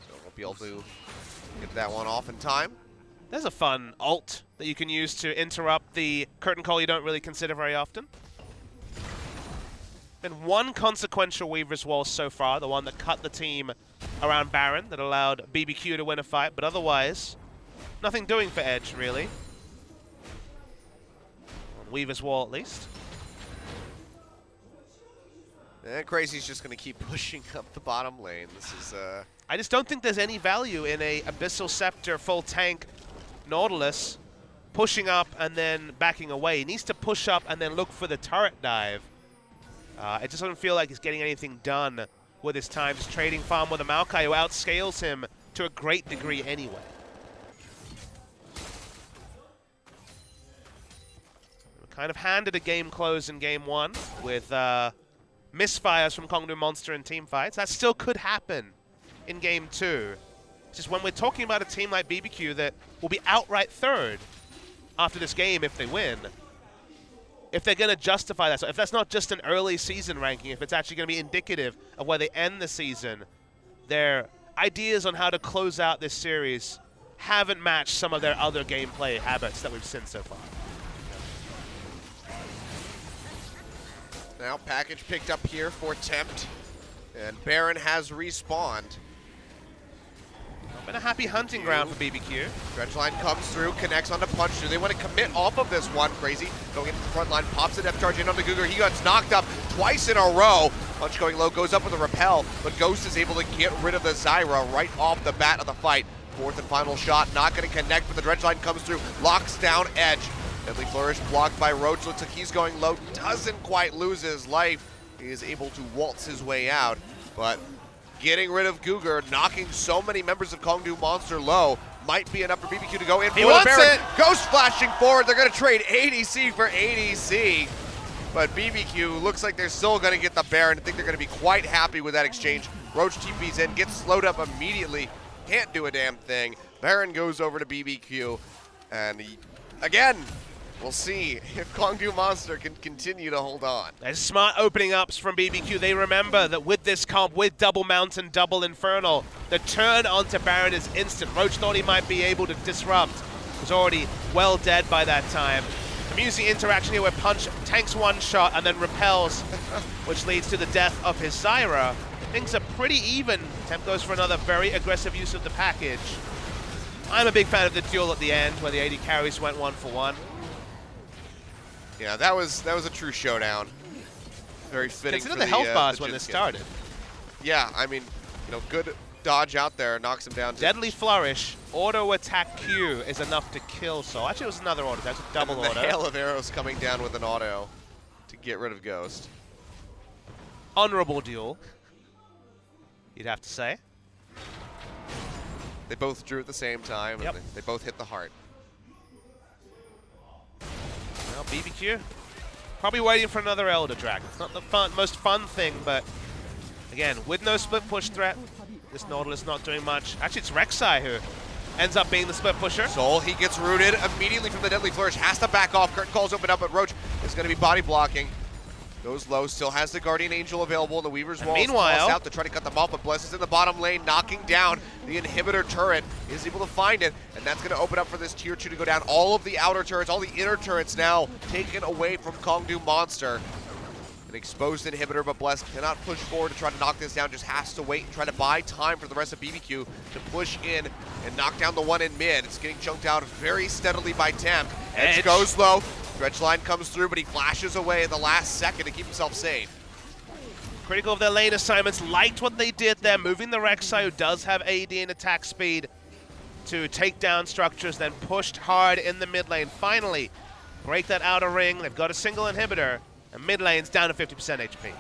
so we'll be able to get that one off in time. There's a fun ult that you can use to interrupt the curtain call you don't really consider very often. Been one consequential Weaver's Wall so far, the one that cut the team around Baron, that allowed BBQ to win a fight, but otherwise, nothing doing for Edge, really. On Weaver's Wall, at least. And Crazy's just going to keep pushing up the bottom lane. This is I just don't think there's any value in a Abyssal Scepter full tank Nautilus pushing up and then backing away. He needs to push up and then look for the turret dive. It just doesn't feel like he's getting anything done with his time. Just trading farm with a Maokai who outscales him to a great degree anyway. We're kind of handed a game close in game 1 with misfires from Kongdu Monster in team fights. That still could happen in game 2. It's just when we're talking about a team like BBQ that will be outright third after this game if they win, if they're going to justify that. So if that's not just an early season ranking, if it's actually going to be indicative of where they end the season, their ideas on how to close out this series haven't matched some of their other gameplay habits that we've seen so far. Now package picked up here for Tempt, and Baron has respawned. Been a happy hunting ground for BBQ. Dredgeline comes through, connects onto Punch. Do they want to commit off of this one? Crazy going into the front line, pops the depth charge in onto Cougar. He gets knocked up twice in a row. Punch going low, goes up with a repel, but Ghost is able to get rid of the Zyra right off the bat of the fight. Fourth and final shot, not going to connect, but the Dredgeline comes through, locks down Edge. Deadly Flourish blocked by Roach. Looks like he's going low, doesn't quite lose his life. He is able to waltz his way out, but getting rid of Cougar, knocking so many members of Kongdu Monster low, might be enough for BBQ to go in for the Baron. Ghost flashing forward. They're going to trade ADC for ADC. But BBQ looks like they're still going to get the Baron. I think they're going to be quite happy with that exchange. Roach TP's in, gets slowed up immediately. Can't do a damn thing. Baron goes over to BBQ. And again, we'll see if Kongdu Monster can continue to hold on. There's smart opening ups from BBQ. They remember that with this comp, with Double Mountain, Double Infernal, the turn onto Baron is instant. Roach thought he might be able to disrupt. Was already well dead by that time. Amusing interaction here where Punch tanks one shot and then repels, which leads to the death of his Zyra. Things are pretty even. Temp goes for another very aggressive use of the package. I'm a big fan of the duel at the end where the AD carries went 1-for-1. Yeah, that was a true showdown. Very fitting. Consider for the health bars the when this Jinsuke. started. Yeah, I mean, good dodge out there, knocks him down. Deadly Flourish, auto attack Q is enough to kill Soul. Actually, it was another auto. That's a double and auto. the hail of arrows coming down with an auto to get rid of Ghost. Honorable duel, you'd have to say. They both drew at the same time, Yep. and they both hit the heart. Well, BBQ, probably waiting for another Elder Dragon. It's not the most fun thing, but again, with no split push threat, this Nautilus not doing much. Actually, it's Rek'Sai who ends up being the split pusher. Soul, he gets rooted immediately from the Deadly Flourish, has to back off. Curtain calls open up, but Roach is going to be body blocking. Goes low, still has the Guardian Angel available. The Weaver's Wall is tossed out to try to cut them off, but Bless is in the bottom lane, knocking down the inhibitor turret. Is able to find it, and that's going to open up for this tier 2 to go down. All of the outer turrets, all the inner turrets now taken away from Kongdu Monster. An exposed inhibitor, but Bless cannot push forward to try to knock this down, just has to wait and try to buy time for the rest of BBQ to push in and knock down the one in mid. It's getting chunked out very steadily by Tempt. Edge goes low. Dredgeline comes through, but he flashes away at the last second to keep himself safe. Critical of their lane assignments, liked what they did there, moving the Rek'Sai, who does have AD and attack speed, to take down structures, then pushed hard in the mid lane. Finally, break that outer ring. They've got a single inhibitor, and mid lane's down to 50% HP.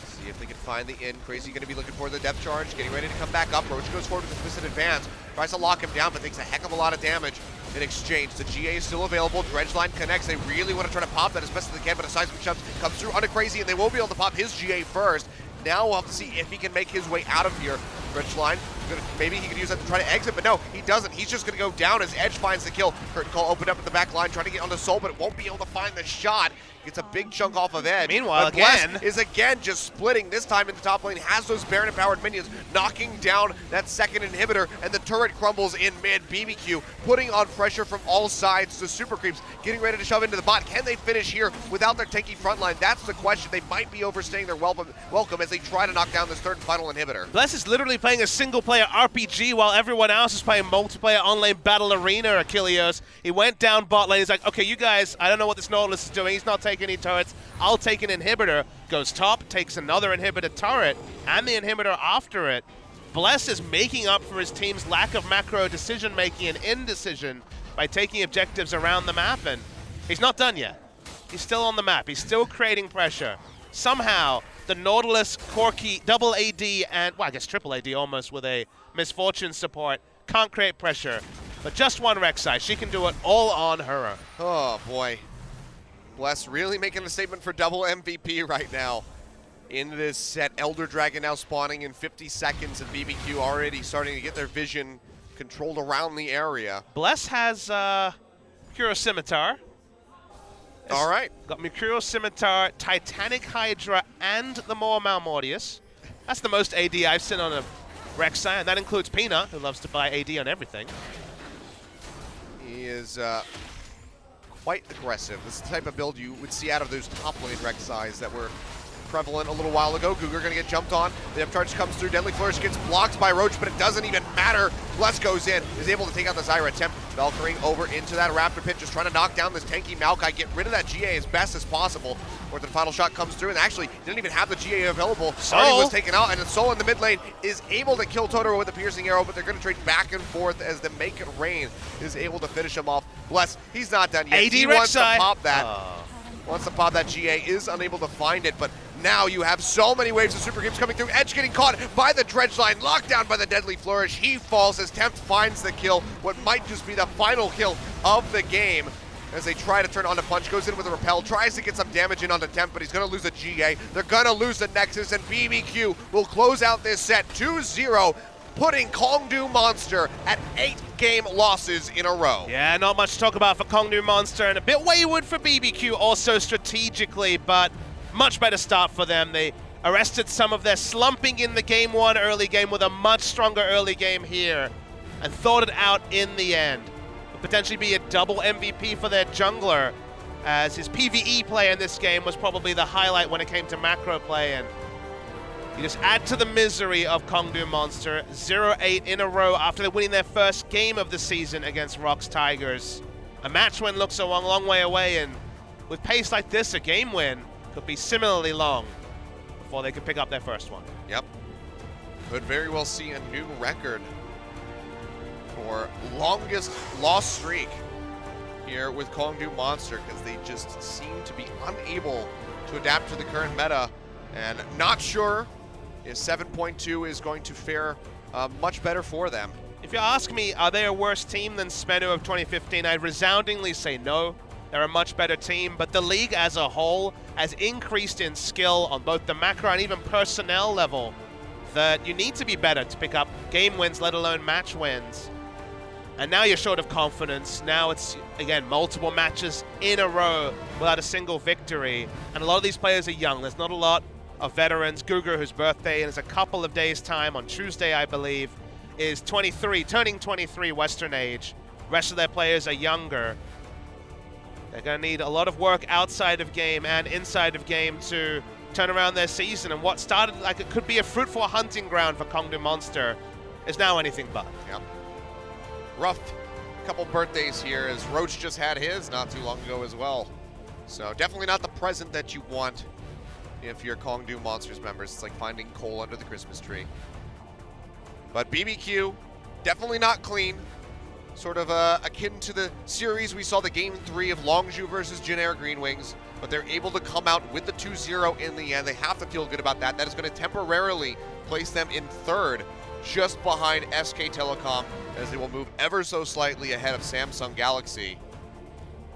See if they can find the in. Crazy going to be looking for the depth charge, getting ready to come back up. Roach goes forward with a twisted advance, tries to lock him down, but takes a heck of a lot of damage in exchange. The GA is still available. Dredgeline connects. They really want to try to pop that as best as they can, but a seismic jump comes through onto Crazy, and they will be able to pop his GA first. Now we'll have to see if he can make his way out of here. Dredgeline, maybe he could use that to try to exit, but no, he doesn't. He's just going to go down as Edge finds the kill. Curtain Call opened up at the back line, trying to get onto Soul, but it won't be able to find the shot. Gets a big chunk off of Edge. Meanwhile, but Bless again is again just splitting, this time in the top lane, has those Baron-empowered minions, knocking down that second inhibitor, and the turret crumbles in mid. BBQ putting on pressure from all sides. The super creeps getting ready to shove into the bot. Can they finish here without their tanky front line? That's the question. They might be overstaying their welcome as they try to knock down this third and final inhibitor. Bless is literally playing a single-player RPG while everyone else is playing multiplayer on-lane battle arena, Achilleos. He went down bot lane. He's like, okay, you guys, I don't know what this Nautilus is doing. He's not taking any turrets. I'll take an inhibitor. Goes top, takes another inhibitor turret, and the inhibitor after it. Bless is making up for his team's lack of macro decision-making and indecision by taking objectives around the map, and he's not done yet. He's still on the map. He's still creating pressure. Somehow, the Nautilus, Corki, double AD, and, well, I guess triple AD almost with a Misfortune support, can't create pressure. But just one Rek'Sai. She can do it all on her own. Oh, boy. Bless really making a statement for double MVP right now in this set. Elder Dragon now spawning in 50 seconds, and BBQ already starting to get their vision controlled around the area. Bless has Hero Scimitar. All right. Got Mercurial Scimitar, Titanic Hydra, and the Maw Malmortius. That's the most AD I've seen on a Rek'Sai, and that includes Peanut, who loves to buy AD on everything. He is quite aggressive. This is the type of build you would see out of those top lane Rek'Sais that were prevalent a little while ago. Cougar gonna get jumped on. The upcharge comes through. Deadly Flourish gets blocked by Roach, but it doesn't even matter. Bless goes in, is able to take out the Zyra attempt. Valkyrie over into that Raptor Pit, just trying to knock down this tanky Maokai, get rid of that GA as best as possible. Or the final shot comes through, and actually didn't even have the GA available. Already was taken out, and then Soul in the mid lane is able to kill Totoro with a piercing arrow, but they're gonna trade back and forth as the Make It Rain is able to finish him off. Bless, he's not done yet. AD He wants to Rek'Sai. pop that. Wants to pop that GA, is unable to find it, but now you have so many waves of Super Creeps coming through. Edge getting caught by the Dredge line, locked down by the Deadly Flourish. He falls as Tempt finds the kill, what might just be the final kill of the game. As they try to turn on the punch, goes in with a repel, tries to get some damage in on the Tempt, but he's gonna lose a GA. They're gonna lose the Nexus, and BBQ will close out this set 2-0, putting Kongdu Monster at 8 game losses in a row. Yeah, not much to talk about for Kongdu Monster, and a bit wayward for BBQ also strategically, but much better start for them. They arrested some of their slumping in the game one early game with a much stronger early game here, and thought it out in the end. Could potentially be a double MVP for their jungler, as his PvE play in this game was probably the highlight when it came to macro play, and you just add to the misery of Kongdu Monster. 0-8 in a row after they're winning their first game of the season against Rox Tigers. A match win looks a long way away, and with pace like this, a game win could be similarly long before they could pick up their first one. Yep. Could very well see a new record for longest loss streak here with Kongdu Monster, because they just seem to be unable to adapt to the current meta, and not sure if 7.2 is going to fare much better for them. If you ask me, are they a worse team than Smenu of 2015, I'd resoundingly say no. They're a much better team, but the league as a whole has increased in skill on both the macro and even personnel level, that you need to be better to pick up game wins, let alone match wins. And now you're short of confidence. Now it's, again, multiple matches in a row without a single victory. And a lot of these players are young. There's not a lot of veterans. Gugu, whose birthday is a couple of days' time on Tuesday, I believe, is 23, turning 23 Western age. Rest of their players are younger. They're going to need a lot of work outside of game and inside of game to turn around their season. And what started like it could be a fruitful hunting ground for Kongdu Monster is now anything but. Yep. Rough couple birthdays here, as Roach just had his not too long ago as well. So definitely not the present that you want if you're Kongdu Monsters members. It's like finding coal under the Christmas tree. But BBQ, definitely not clean. Sort of akin to the series we saw the Game 3 of Longzhu versus Generic Green Wings, but they're able to come out with the 2-0 in the end. They have to feel good about that. That is going to temporarily place them in third, just behind SK Telecom, as they will move ever so slightly ahead of Samsung Galaxy.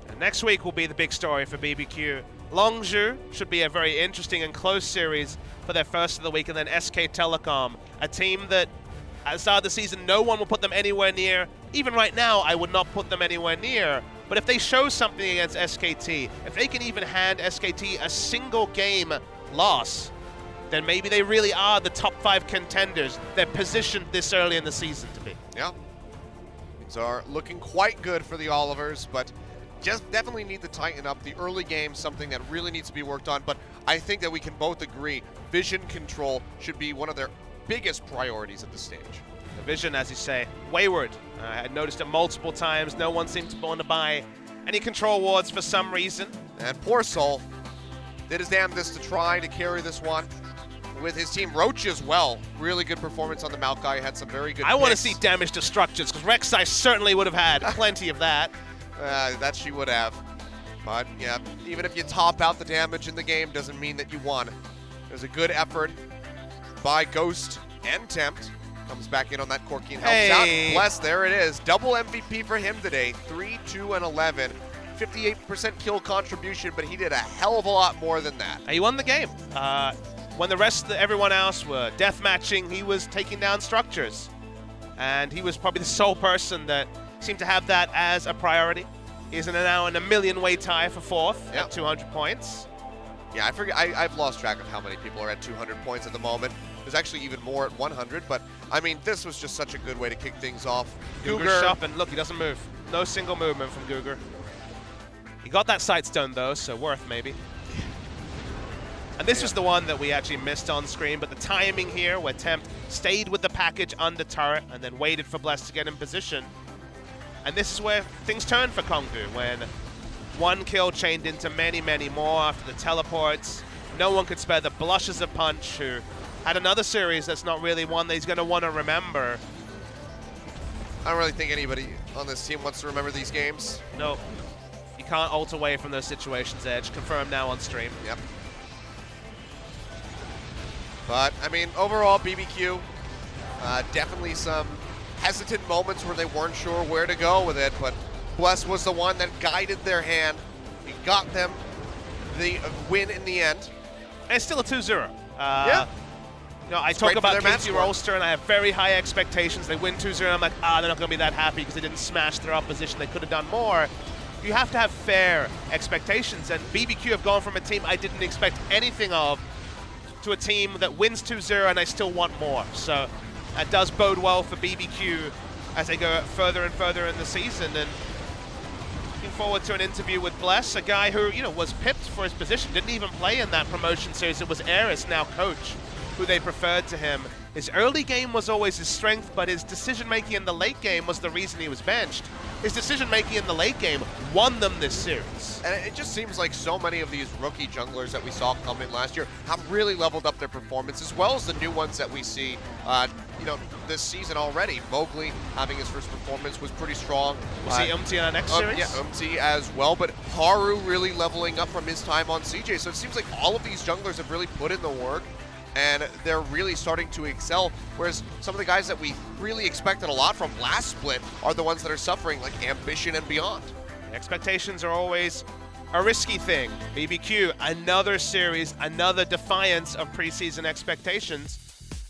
And next week will be the big story for BBQ. Longzhu should be a very interesting and close series for their first of the week, and then SK Telecom, a team that at the start of the season no one will put them anywhere near. Even right now, I would not put them anywhere near. But if they show something against SKT, if they can even hand SKT a single game loss, then maybe they really are the top 5 contenders they're positioned this early in the season to be. Yeah. Things are looking quite good for the Olivers, but just definitely need to tighten up. The early game, something that really needs to be worked on, but I think that we can both agree vision control should be one of their biggest priorities at this stage. The vision, as you say, wayward. I had noticed it multiple times. No one seemed to want to buy any control wards for some reason. And poor Soul did his damnedest to try to carry this one with his team. Roach as well. Really good performance on the Maokai. Had some very good I want to picks. see damage to structures, because Rek'Sai certainly would have had plenty of that. That she would have. But yeah, even if you top out the damage in the game, doesn't mean that you won. There's a good effort by Ghost and Tempt. Comes back in on that Corki and helps out. Bless, there it is. Double MVP for him today. 3, 2, and 11. 58% kill contribution, but he did a hell of a lot more than that. He won the game. When the rest of everyone else were death matching, he was taking down structures. And he was probably the sole person that seemed to have that as a priority. He's now in a million-way tie for 4th Yep. at 200 points. Yeah, I forget. I've lost track of how many people are at 200 points at the moment. There's actually even more at 100, but I mean, this was just such a good way to kick things off. Guger's up, and look, he doesn't move. No single movement from Guger. He got that sight stone though, so worth maybe. And this was the one that we actually missed on screen, but the timing here where Tempt stayed with the package under turret and then waited for Bless to get in position. And this is where things turn for Kongdu, when one kill chained into many, many more after the teleports. No one could spare the blushes of Punch, who had another series that's not really one that he's going to want to remember. I don't really think anybody on this team wants to remember these games. No, you can't ult away from those situations, Edge. Confirmed now on stream. Yep. But, I mean, overall, BBQ, definitely some hesitant moments where they weren't sure where to go with it, but Bless was the one that guided their hand. He got them the win in the end. And it's still a 2-0. Yeah. You know, I It's talk great for about their match KT score. Rolster, and I have very high expectations. They win 2-0, and I'm like, they're not going to be that happy because they didn't smash their opposition. They could have done more. You have to have fair expectations, and BBQ have gone from a team I didn't expect anything of to a team that wins 2-0, and I still want more. So that does bode well for BBQ as they go further and further in the season. And looking forward to an interview with Bless, a guy who, you know, was pipped for his position, didn't even play in that promotion series. It was Eris, now coach, who they preferred to him. His early game was always his strength, but his decision-making in the late game was the reason he was benched. His decision-making in the late game won them this series. And it just seems like so many of these rookie junglers that we saw come in last year have really leveled up their performance, as well as the new ones that we see, you know, this season already. Mowgli having his first performance was pretty strong. We'll see Umti in our next series. Yeah, Umti as well, but Haru really leveling up from his time on CJ. So it seems like all of these junglers have really put in the work, and they're really starting to excel, whereas some of the guys that we really expected a lot from last split are the ones that are suffering, like Ambition and beyond. Expectations are always a risky thing. BBQ, another series, another defiance of preseason expectations.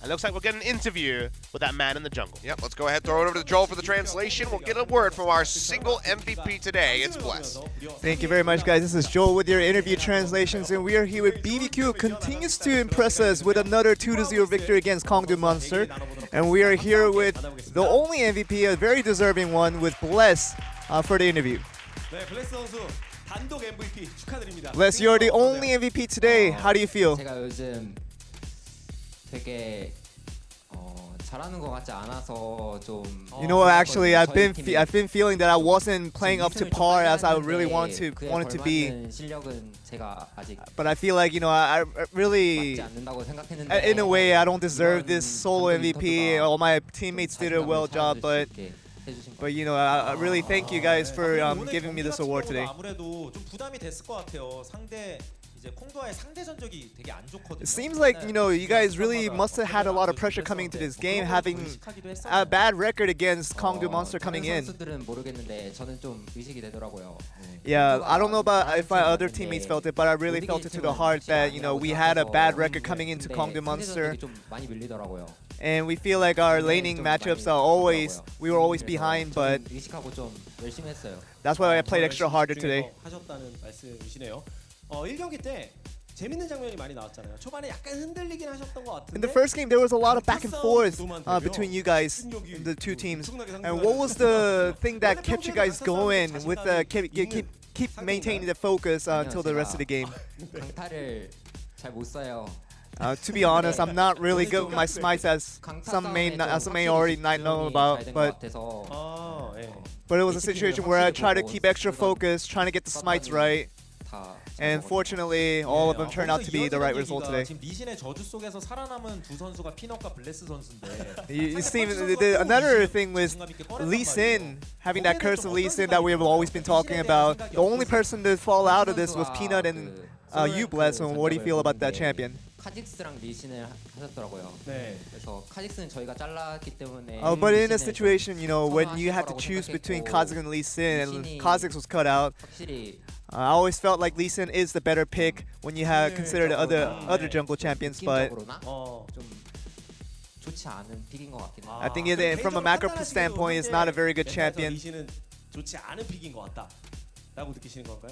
And looks like we'll get an interview with that man in the jungle. Yep, let's go ahead, throw it over to Joel for the translation. We'll get a word from our single MVP today. It's Bless. Thank you very much, guys. This is Joel with your interview translations, and we are here with BBQ, who continues to impress us with another 2-0 victory against Kongdu Monster. And we are here with the only MVP, a very deserving one, with Bless for the interview. 네, 블레스 선수 단독 MVP 축하드립니다. Bless, you're the only MVP today. How do you feel? 제가 요즘 되게 잘하는 것 같지 않아서 좀. You know what? Actually, I've been feeling that I wasn't playing up to par as I really wanted to be. 실력은 제가 아직 But I feel like, you know, I really, 맞지 않는다고 생각했는데. in a way, I don't deserve this solo MVP. All my teammates did a well job, but you know, I really thank you guys for giving me this award today. 아무래도 좀 부담이 됐을 것 같아요. 상대 이제 콩두와의 상대 전적이 되게 안 좋거든요. It seems like, you know, you guys really must have had a lot of pressure coming into this game, having a bad record against Kongdu Monster coming in. 선수들은 모르겠는데 저는 좀 의식이 되더라고요. Yeah, I don't know about if my other teammates felt it, but I really felt it to the heart that, you know, we had a bad record coming into Kongdu Monster. 좀 많이 밀리더라고요. And we feel like our laning matchups are always, we were always behind, but 의식하고 좀 열심히 했어요. that's why I played extra harder today. 하셨다는 말씀이시네요. 1경기 때 재밌는 장면이 많이 나왔잖아요. 초반에 약간 흔들리긴 하셨던 것 같은데. In the first game, there was a lot of back and forth between you guys, the two teams. And what was the thing that kept you guys going with keep maintaining the focus until the rest of the game? 강타를 잘 못 써요. To be honest, I'm not really good with my smites, as some may already not know about, but it was a situation where I tried to keep extra focus, trying to get the smites right. And fortunately, all of them turned out to be the right result today. 지금 리신의 저주 속에서 살아남은 두 선수가 피넛과 블레스 선수인데. You see, another thing was Lee Sin, having that curse of Lee Sin that we have always been talking about. The only person to fall out of this was Peanut and you, Bless. And what do you feel about that champion? 카직스랑 리신을 하셨더라고요. 네. 그래서 카직스는 저희가 잘랐기 때문에. But in a situation, you know, when you had to choose between Kha'Zix and Lee Sin, and Kha'Zix was cut out, 확실히 I always felt like Lee Sin is the better pick when you have considered other jungle champions. But 느낌적으로나 좀 좋지 않은 픽인 것 같긴 해요. I think from a macro standpoint, it's not a very good champion. 리신은 좋지 않은 픽인 것 같다. 라고 느끼시는 건가요?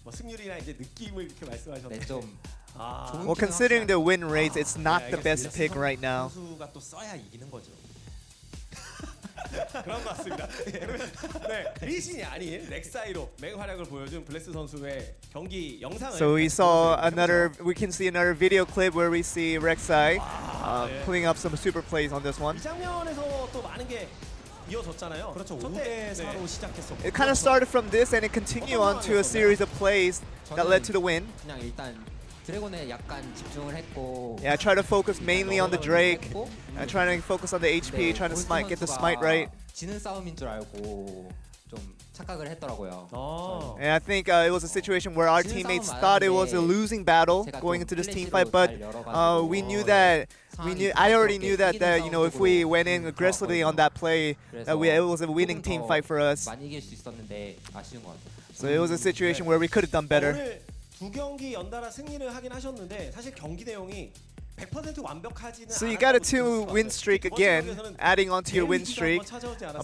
뭐 승률이나 이제 느낌을 이렇게 말씀하셨는데 네, 좀 아, 좋은 Well, considering the win rates, it's not the best 알겠습니다. pick right now. 선수가 또 써야 이기는 거죠. 그런 것 같습니다. 그러면 네, 리신이 아닌 렉사이로 맹활약을 보여준 블레스 선수의 경기 영상을 So we 같이 saw 보여드리도록 another, 하죠. we can see another video clip where we see Rek'Sai 네. putting up some super plays on this one. 이 장면에서 또 많은 게 이어졌잖아요. 그렇죠. 첫째, 5대4로 시작했었고. It kind of started from this and it continued on to a series of plays that led to the win. 그냥 일단 드래곤에 약간 집중을 했고 Yeah, I try to focus mainly on the Drake. 했고, I try to focus on the HP, trying to smite, get the smite right. 지는 싸움인 줄 알고 좀 착각을 했더라고요. 아, And I think it was a situation where our teammates thought it was a losing battle going into this team fight, but we knew that I already knew that you know, if we went in aggressively on that play, that it was a winning team fight for us. 많이 이길 수 있었는데 아쉬운 것 같아요. So it was a situation where we could have done better. 오늘 두 경기 연달아 승리를 하긴 하셨는데 사실 경기 내용이 100% 완벽하지는 So you got a 않았다고 2-win streak again, adding on to your win streak.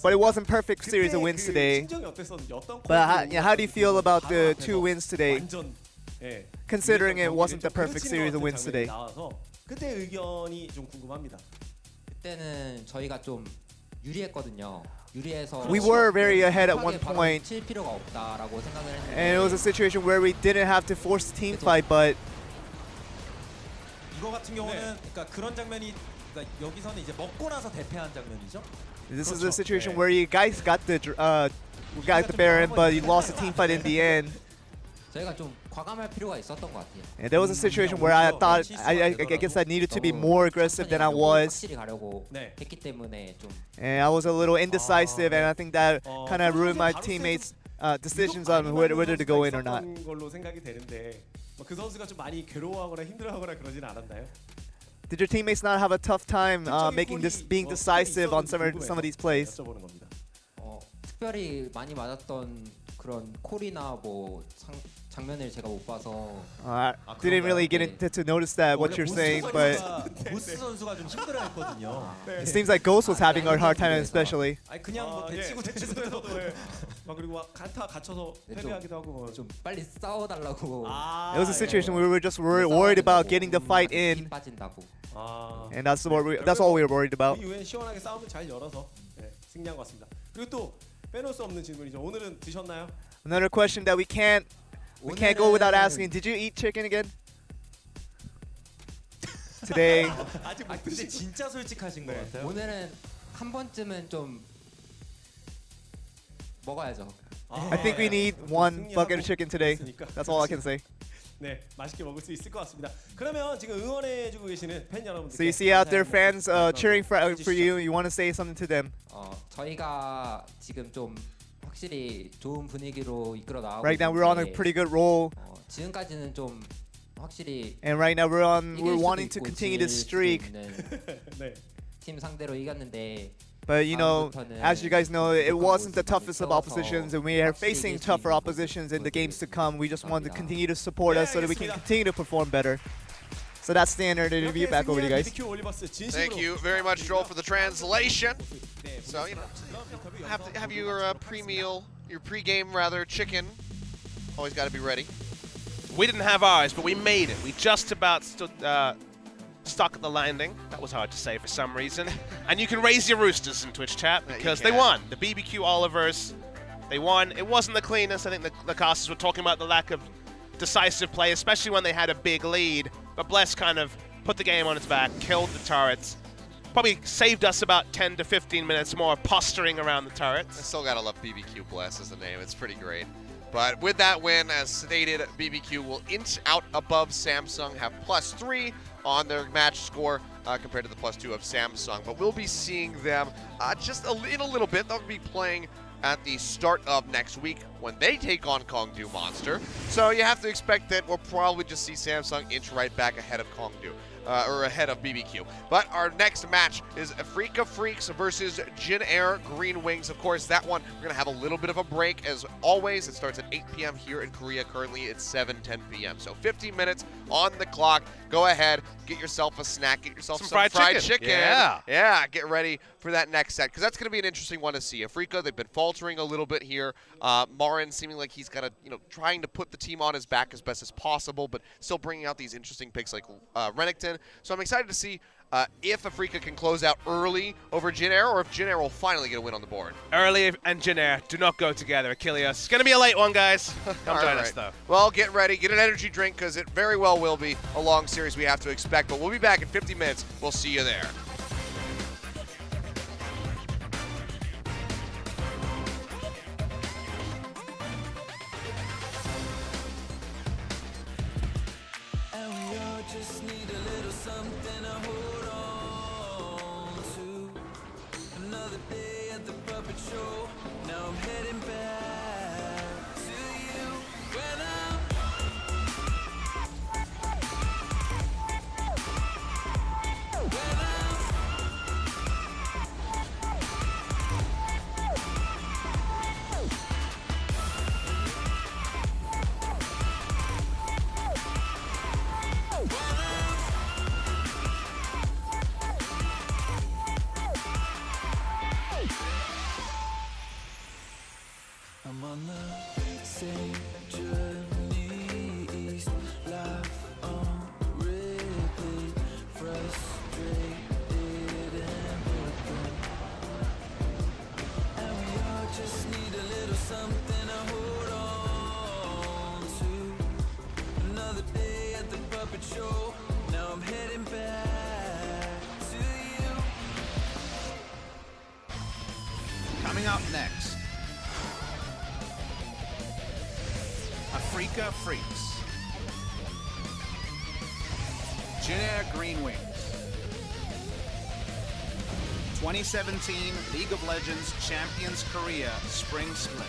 But it wasn't perfect series of wins today. 심정이 어땠었는지 어떤 But how do you feel about the 2 wins today? 완전 예, Considering it wasn't the 좀 perfect 부딪히는 series 것 of 같은 wins 장면이 today. 나와서 그때 의견이 좀 궁금합니다. 그때는 저희가 좀 유리했거든요. 유리해서 We were very ahead at one 바로 point, 칠 필요가 없다라고 생각을 했는데 and it was a situation where we didn't have to force the team fight, but 이거 같은 경우는 네. 그러니까 그런 장면이 그러니까 여기서는 이제 먹고 나서 대패한 장면이죠. this is 그렇죠. a situation 네. where you guys got the Baron, but you lost the team fight in the end. 저희가 좀 과감할 필요가 있었던 것 같아요. And there was a situation where I thought I guess I needed to be more aggressive than I was, 확실히 가려고 네. 했기 때문에 좀 and I was a little indecisive, and I think that 어, kind of ruined my 바로 teammates' decisions on whether to go in or not. 있었던 걸로 생각이 되는데 뭐그 선수가 좀 많이 괴로워하거나 힘들어하거나 그러진 않았나요? Did your teammates not have a tough time being decisive on some of these plays? 여쭤보는 겁니다. 특별히 많이 맞았던 그런 콜이나 뭐 장면을 제가 못 봐서 I didn't really get to notice that what you're saying, but 보스 선수가 좀 힘들어했거든요. it seems like Ghost was having a hard time, especially. 아니 그냥 뭐 대치고 대치고 막 그리고 막 간타 갇혀서 네, 패배하기도 하고 뭐. 좀 빨리 싸워달라고 It was a situation where we were just worried about getting the fight in, 빠진다고. 아. and that's all we were worried about. 그 이후에 시원하게 싸움을 잘 열어서 네, 승리한 것 같습니다. 그리고 또 빼놓을 수 없는 질문이죠. 오늘은 드셨나요? Another question that we can't go without asking: did you eat chicken again today? 아직 아 못 근데 드신. 진짜 솔직하신 것 같아요. 오늘은 한 번쯤은 좀 먹어야죠. I think we need one bucket of chicken today. That's all I can say. 네, 맛있게 먹을 수 있을 것 같습니다. 그러면 지금 응원해주고 계시는 팬 여러분들. So you see out there fans cheering for you. You want to say something to them? 저희가 지금 좀 확실히 좋은 분위기로 이끌어 나가고 Right now we're on a pretty good roll, 지금까지는 좀 확실히 and right now we're 이길 수도 wanting to 있고 continue 질 this 수도 streak. 있는 네. 팀 상대로 이겼는데 But you know, as you guys know, it wasn't the toughest of oppositions, and we are facing tougher oppositions in the games to come. We just want to continue to support us so that we can continue to perform better. So that's the end of the interview. Back over to you guys. Thank you very much, Joel, for the translation. So, you know, have your pre-meal, your pre-game rather, chicken. Always got to be ready. We didn't have ours, but we made it. We just about stood stuck at the landing. That was hard to say for some reason. And you can raise your roosters in Twitch chat because they won. The BBQ Olivers, they won. It wasn't the cleanest. I think the casters were talking about the lack of decisive play, especially when they had a big lead. But Bless kind of put the game on its back, killed the turrets. Probably saved us about 10 to 15 minutes more posturing around the turrets. I still gotta love BBQ Bless as a name. It's pretty great. But with that win, as stated, BBQ will inch out above Samsung, have +3 on their match score compared to the +2 of Samsung. But we'll be seeing them just in a little bit. They'll be playing at the start of next week when they take on Kongdu Monster. So you have to expect that we'll probably just see Samsung inch right back ahead of Kongdu. or ahead of BBQ. But our next match is Afrika Freaks versus Jin Air Green Wings. Of course, that one we're gonna have a little bit of a break as always. It starts at 8 p.m. here in Korea. Currently, it's 7:10 p.m. So 15 minutes on the clock. Go ahead, get yourself a snack, get yourself some fried chicken. Yeah, get ready for that next set because that's gonna be an interesting one to see. Afrika, they've been faltering a little bit here. Marin seeming like he's got trying to put the team on his back as best as possible, but still bringing out these interesting picks like Renekton. So I'm excited to see if Afrika can close out early over Jin Air or if Jin Air will finally get a win on the board. Early and Jin Air do not go together, Achilles. It's going to be a late one, guys. Come join us, though. Well, get ready. Get an energy drink because it very well will be a long series we have to expect. But we'll be back in 50 minutes. We'll see you there. I'm on the same journey, east, life on repeat, frustrated and broken. And we all just need a little something to hold on to. Another day at the puppet show, now I'm heading back to you. Coming up next, Afrika Freaks, Jin Air Green Wings, 2017 League of Legends Champions Korea Spring Split.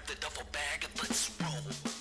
the duffel bag and let's roll.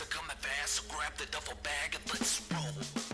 are coming fast, so grab the duffel bag and let's roll.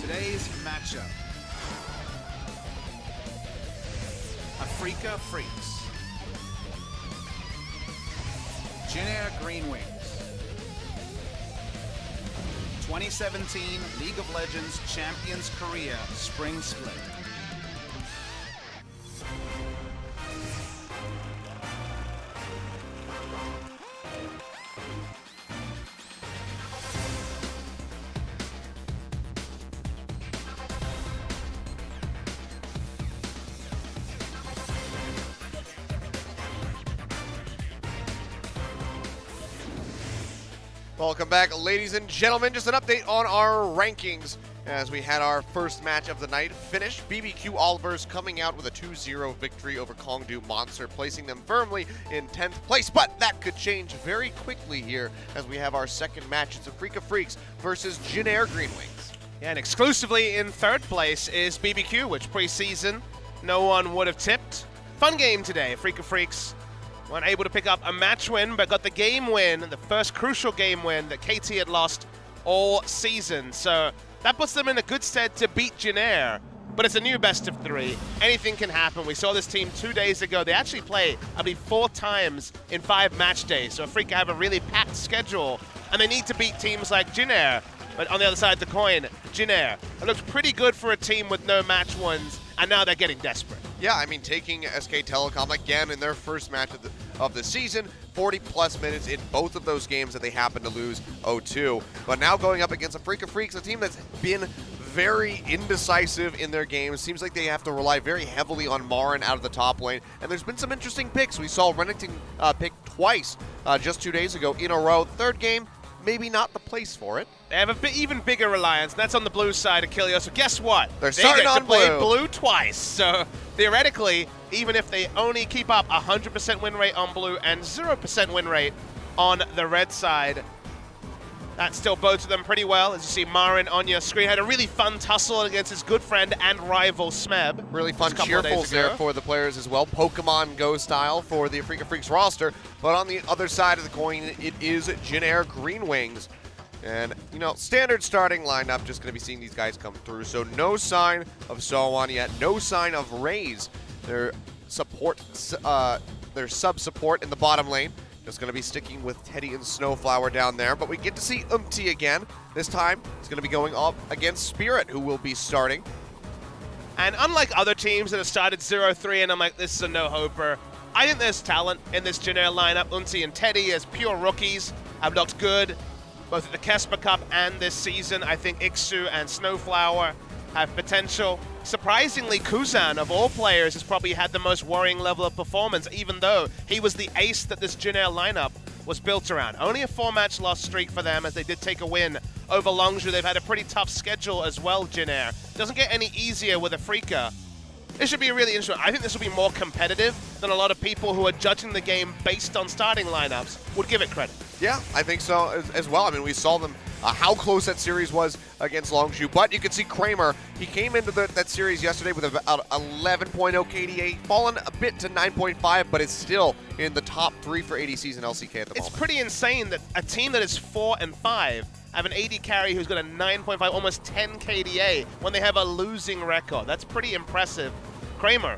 Today's matchup. Afrika Freaks. Jin Air Green Wings. 2017 League of Legends Champions Korea Spring Split. Welcome back, ladies and gentlemen. Just an update on our rankings as we had our first match of the night finish. BBQ Olivers coming out with a 2-0 victory over Kongdu Monster, placing them firmly in 10th place. But that could change very quickly here as we have our second match. It's Afrika Freaks versus Jin Air Green Wings. Yeah, and exclusively in third place is BBQ, which preseason no one would have tipped. Fun game today. Afrika Freaks weren't able to pick up a match win, but got the game win, the first crucial game win that KT had lost all season. So that puts them in a good stead to beat Jin Air. But it's a new best of 3. Anything can happen. We saw this team 2 days ago. They actually play, I believe, 4 times in 5 match days. So Afrika have a really packed schedule, and they need to beat teams like Jin Air. But on the other side of the coin, Jin Air, it looks pretty good for a team with no match wins, and now they're getting desperate. Yeah, I mean, taking SK Telecom again in their first match of the season, 40-plus minutes in both of those games that they happened to lose 0-2. But now going up against Afrika Freaks, a team that's been very indecisive in their games. Seems like they have to rely very heavily on Marin out of the top lane. And there's been some interesting picks. We saw Renekton pick twice just 2 days ago in a row. Third game, maybe not the place for it. They have an even bigger reliance, and that's on the blue side of Achilles. So guess what? They're starting get on to play blue. blue twice. So theoretically, even if they only keep up 100% win rate on blue and 0% win rate on the red side, that still bodes for them pretty well. As you see, Marin on your screen had a really fun tussle against his good friend and rival Smeb. Really fun cheerfuls there for the players as well. Pokemon Go style for the Afrika Freaks roster. But on the other side of the coin, it is Jin Air Green Wings. And, you know, standard starting lineup, just going to be seeing these guys come through. So no sign of Sowan yet, no sign of Raze. Their support, their sub-support in the bottom lane. Just going to be sticking with Teddy and Snowflower down there. But we get to see Umti again. This time, it's going to be going up against Spirit, who will be starting. And unlike other teams that have started 0-3, and I'm like, this is a no-hoper, I think there's talent in this Jin Air lineup. Umti and Teddy as pure rookies have looked good, both at the Kesper Cup and this season. I think Ixu and Snowflower have potential. Surprisingly, Kuzan, of all players, has probably had the most worrying level of performance, even though he was the ace that this Jin Air lineup was built around. Only a 4-match loss streak for them, as they did take a win over Longzhu. They've had a pretty tough schedule as well, Jin Air. Doesn't get any easier with Afrika. This should be really interesting. I think this will be more competitive than a lot of people who are judging the game based on starting lineups would give it credit. Yeah, I think so as well. I mean, we saw them, how close that series was against Longzhu, but you can see Kramer, he came into that series yesterday with about 11.0 KDA, fallen a bit to 9.5, but it's still in the top 3 for ADCs and LCK at the moment. It's pretty insane that a team that is 4-5 have an AD carry who's got a 9.5, almost 10 KDA when they have a losing record. That's pretty impressive. Kramer,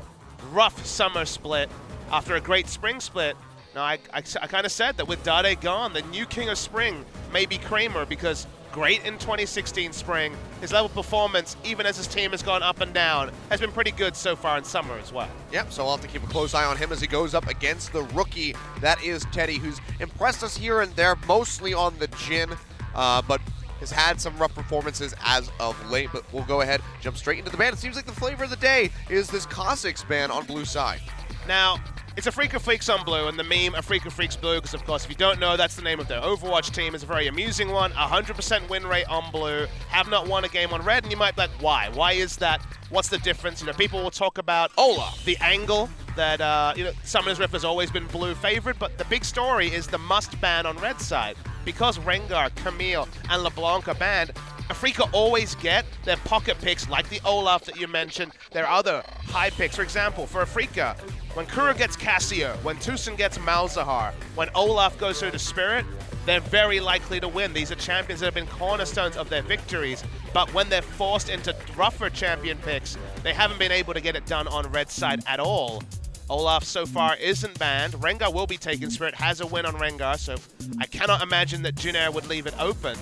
rough summer split after a great spring split. Now, I kind of said that with Dade gone, the new king of spring may be Kramer, because great in 2016 spring. His level of performance, even as his team has gone up and down, has been pretty good so far in summer as well. Yep, so I'll have to keep a close eye on him as he goes up against the rookie. That is Teddy, who's impressed us here and there, mostly on the Jin, but has had some rough performances as of late. But we'll go ahead, jump straight into the ban. It seems like the flavor of the day is this Kha'Zix ban on blue side. Now, it's Afrika Freaks on blue, and the meme Afrika Freaks blue, because of course, if you don't know, that's the name of their Overwatch team. It's a very amusing one. 100% win rate on blue. Have not won a game on red, and you might be like, why? Why is that? What's the difference? You know, people will talk about Olaf, the angle that, you know, Summoner's Rift has always been blue favored, but the big story is the must ban on red side. Because Rengar, Camille, and LeBlanc are banned, Afrika always get their pocket picks, like the Olaf that you mentioned, their other high picks. For example, for Afrika, when Kuro gets Cassio, when Tucson gets Malzahar, when Olaf goes through to Spirit, they're very likely to win. These are champions that have been cornerstones of their victories, but when they're forced into rougher champion picks, they haven't been able to get it done on red side at all. Olaf so far isn't banned. Rengar will be taken. Spirit has a win on Rengar, so I cannot imagine that Jin Air would leave it open.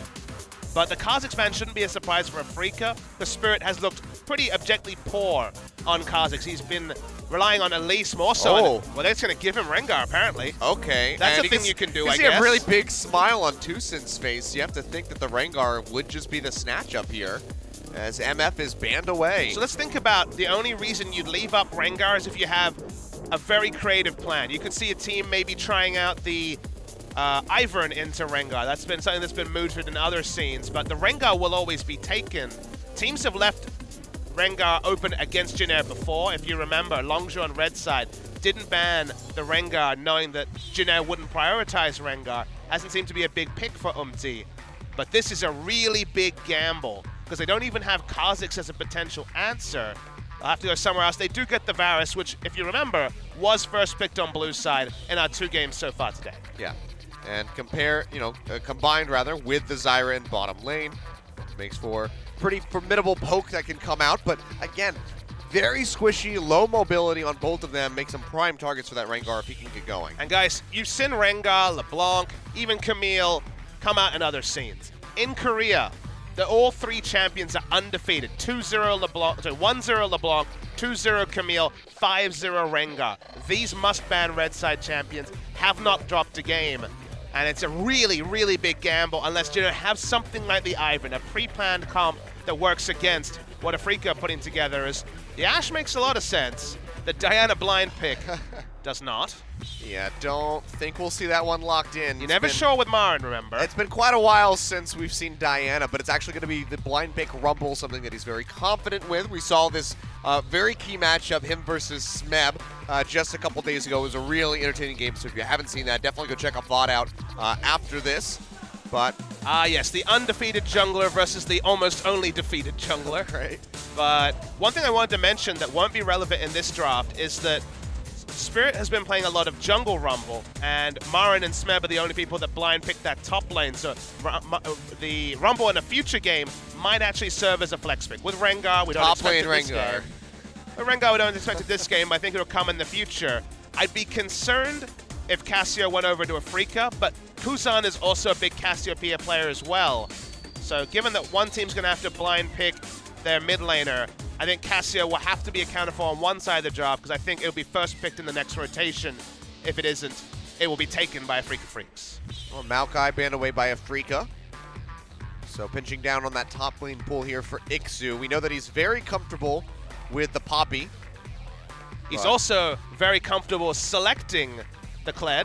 But the Kha'Zix ban shouldn't be a surprise for Afreeca. The Spirit has looked pretty objectively poor on Kha'Zix. He's been relying on Elise more so. Oh. Well, that's going to give him Rengar, apparently. Okay. That's and a thing you can do, I see guess. a really big smile on Tusin's face. You have to think that the Rengar would just be the snatch up here, as MF is banned away. So let's think about the only reason you'd leave up Rengar is if you have a very creative plan. You could see a team maybe trying out the Ivern into Rengar. That's been something that's been mooted in other scenes, but the Rengar will always be taken. Teams have left Rengar open against Jin Air before. If you remember, Longzhou on red side didn't ban the Rengar knowing that Jin Air wouldn't prioritize Rengar. Hasn't seemed to be a big pick for Umti. But this is a really big gamble because they don't even have Kha'Zix as a potential answer. They'll have to go somewhere else. They do get the Varus, which, if you remember, was first picked on blue side in our 2 games so far today. Yeah. And combined rather with the Zyra in bottom lane, makes for pretty formidable poke that can come out. But again, very squishy, low mobility on both of them, makes them prime targets for that Rengar if he can get going. And guys, you've seen Rengar, LeBlanc, even Camille come out in other scenes. In Korea, all 3 champions are undefeated. 2-0 LeBlanc, 1-0 LeBlanc, 2-0 Camille, 5-0 Rengar. These must-ban red side champions have not dropped a game. And it's a really, really big gamble unless you have something like the Ivern, a pre-planned comp that works against what Afreeca are putting together. Is the Ashe makes a lot of sense. The Diana blind pick does not. Yeah, don't think we'll see that one locked in. You're never sure with Marin, remember? It's been quite a while since we've seen Diana, but it's actually going to be the blind pick Rumble, something that he's very confident with. We saw this very key matchup, him versus Smeb, just a couple days ago. It was a really entertaining game, so if you haven't seen that, definitely go check a VOD out after this. But yes, the undefeated jungler versus the almost only defeated jungler. Right. But one thing I wanted to mention that won't be relevant in this draft is that Spirit has been playing a lot of jungle Rumble, and Marin and Smeb are the only people that blind pick that top lane, so the Rumble in a future game might actually serve as a flex pick. With Rengar, we don't expect it this game. With Rengar, we don't expect it this game, but I think it'll come in the future. I'd be concerned if Cassio went over to Afreeca, but Kuzan is also a big Cassiopeia player as well. So given that one team's going to have to blind pick their mid laner, I think Cassio will have to be accounted for on one side of the draft because I think it'll be first picked in the next rotation. If it isn't, it will be taken by Afreeca Freaks. Well, Maokai banned away by Afreeca. So pinching down on that top lane pool here for Ixu. We know that he's very comfortable with the Poppy. He's also very comfortable selecting the Kled.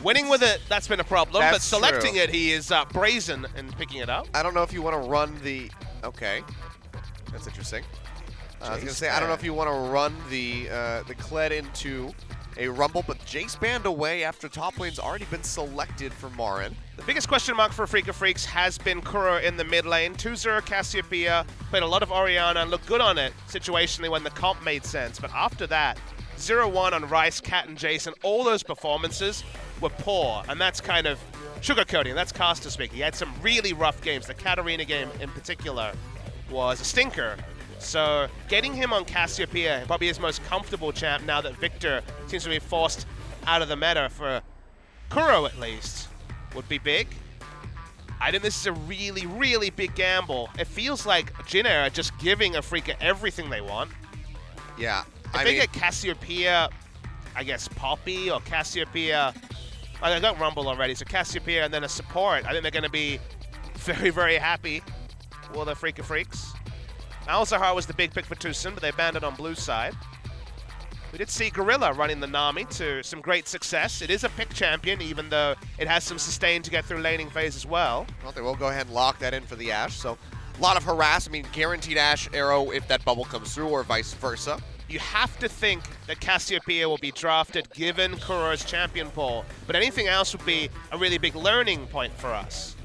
Winning with it, that's been a problem, but selecting it, he is brazen in picking it up. I don't know if you want to run the... Okay. That's interesting. I was going to say, I don't know if you want to run the Kled into a Rumble, but Jace banned away after top lane's already been selected for Marin. The biggest question mark for Afreeca Freaks has been Kuro in the mid lane. 2-0 Cassiopeia, played a lot of Orianna and looked good on it situationally when the comp made sense, but after that, 0-1 on Rice, Cat, and Jason, all those performances were poor, and that's kind of sugarcoating. That's Caster speaking. He had some really rough games. The Katarina game in particular was a stinker. So getting him on Cassiopeia, probably his most comfortable champ now that Victor seems to be forced out of the meta for Kuro at least, would be big. I think this is a really, really big gamble. It feels like Jin Air are just giving Afreeca everything they want. Yeah. If they get Cassiopeia, I guess Poppy or Cassiopeia, I got Rumble already, so Cassiopeia and then a support, I think they're going to be very, very happy with the Afreeca Freaks. Malzahar was the big pick for Tucson, but they banned it on blue side. We did see Gorilla running the Nami to some great success. It is a pick champion, even though it has some sustain to get through laning phase as well. Well, they will go ahead and lock that in for the Ashe, so a lot of harass. I mean, guaranteed Ashe arrow if that bubble comes through, or vice versa. You have to think that Cassiopeia will be drafted given Kuro's champion pool, but anything else would be a really big learning point for us.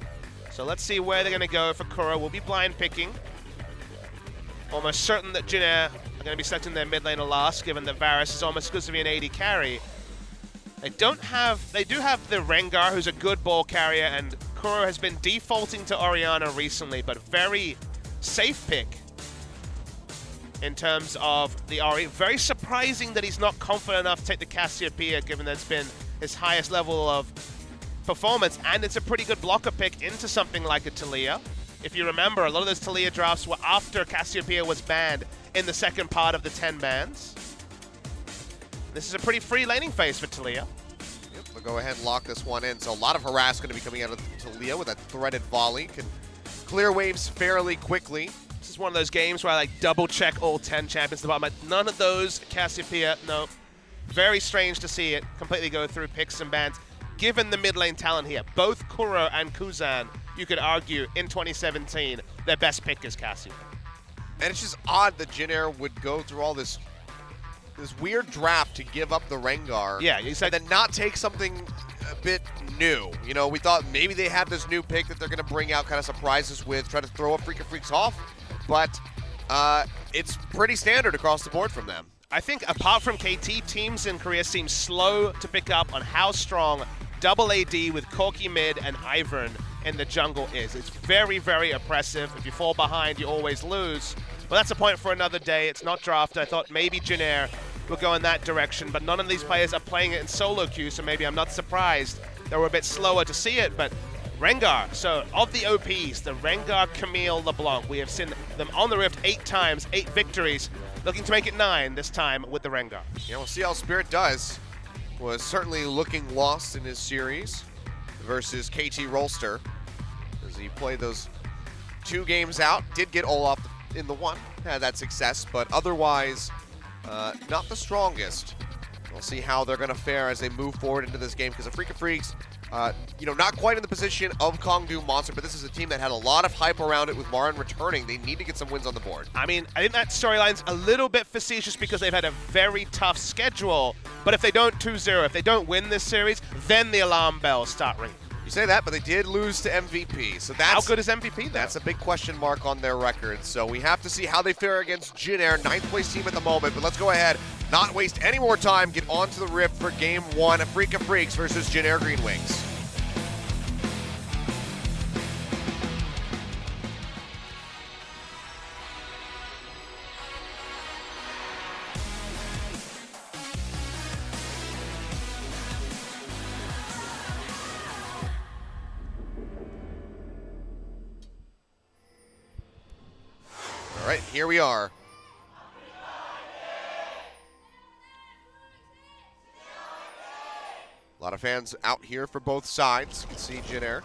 So let's see where they're going to go for Kuro. We'll be blind picking. Almost certain that Jin Air are going to be selecting their mid laner last, given that Varus is almost exclusively an AD carry. They do have the Rengar, who's a good ball carrier, and Kuro has been defaulting to Orianna recently, but very safe pick in terms of the Ori. Very surprising that he's not confident enough to take the Cassiopeia, given that it's been his highest level of performance, and it's a pretty good blocker pick into something like a Taliyah. If you remember, a lot of those Taliyah drafts were after Cassiopeia was banned in the second part of the 10 bans. This is a pretty free laning phase for Taliyah. Yep, we'll go ahead and lock this one in. So a lot of harass going to be coming out of Taliyah with that threaded volley. Can clear waves fairly quickly. This is one of those games where I like double check all 10 champions at the bottom. None of those Cassiopeia, no. Very strange to see it completely go through picks and bans. Given the mid lane talent here, both Kuro and Kuzan, you could argue in 2017, their best pick is Cassiopeia. And it's just odd that Jin Air would go through all this weird draft to give up the Rengar. Yeah, exactly. And then not take something a bit new. You know, we thought maybe they had this new pick that they're going to bring out, kind of surprise us with, try to throw a Freak of Freaks off. But it's pretty standard across the board from them. I think apart from KT, teams in Korea seem slow to pick up on how strong double AD with Corki mid and Ivern in the jungle is. It's very, very oppressive. If you fall behind, you always lose. But that's a point for another day. It's not drafted. I thought maybe Jin Air would go in that direction, but none of these players are playing it in solo queue, so maybe I'm not surprised they were a bit slower to see it. But Rengar, so of the OPs, the Rengar, Camille, LeBlanc, we have seen them on the Rift 8 times, 8 victories, looking to make it 9 this time with the Rengar. Yeah, we'll see how Spirit does. Was certainly looking lost in his series versus KT Rolster as he played those 2 games out. Did get Olaf in the one, had that success, but otherwise not the strongest. We'll see how they're going to fare as they move forward into this game, because the Freak of Freaks, you know, not quite in the position of Kongdu Monster, but this is a team that had a lot of hype around it with Marin returning. They need to get some wins on the board. I mean, I think that storyline's a little bit facetious because they've had a very tough schedule, but if they don't 2-0, if they don't win this series, then the alarm bells start ringing. You say that, but they did lose to MVP, so that's... How good is MVP, though? That's a big question mark on their record, so we have to see how they fare against Jin Air, 9th place team at the moment, but let's go ahead, not waste any more time, get on to the Rift for Game 1 of Freak of Freaks versus Jin Air Green Wings. All right, here we are. A lot of fans out here for both sides. You can see Jin Air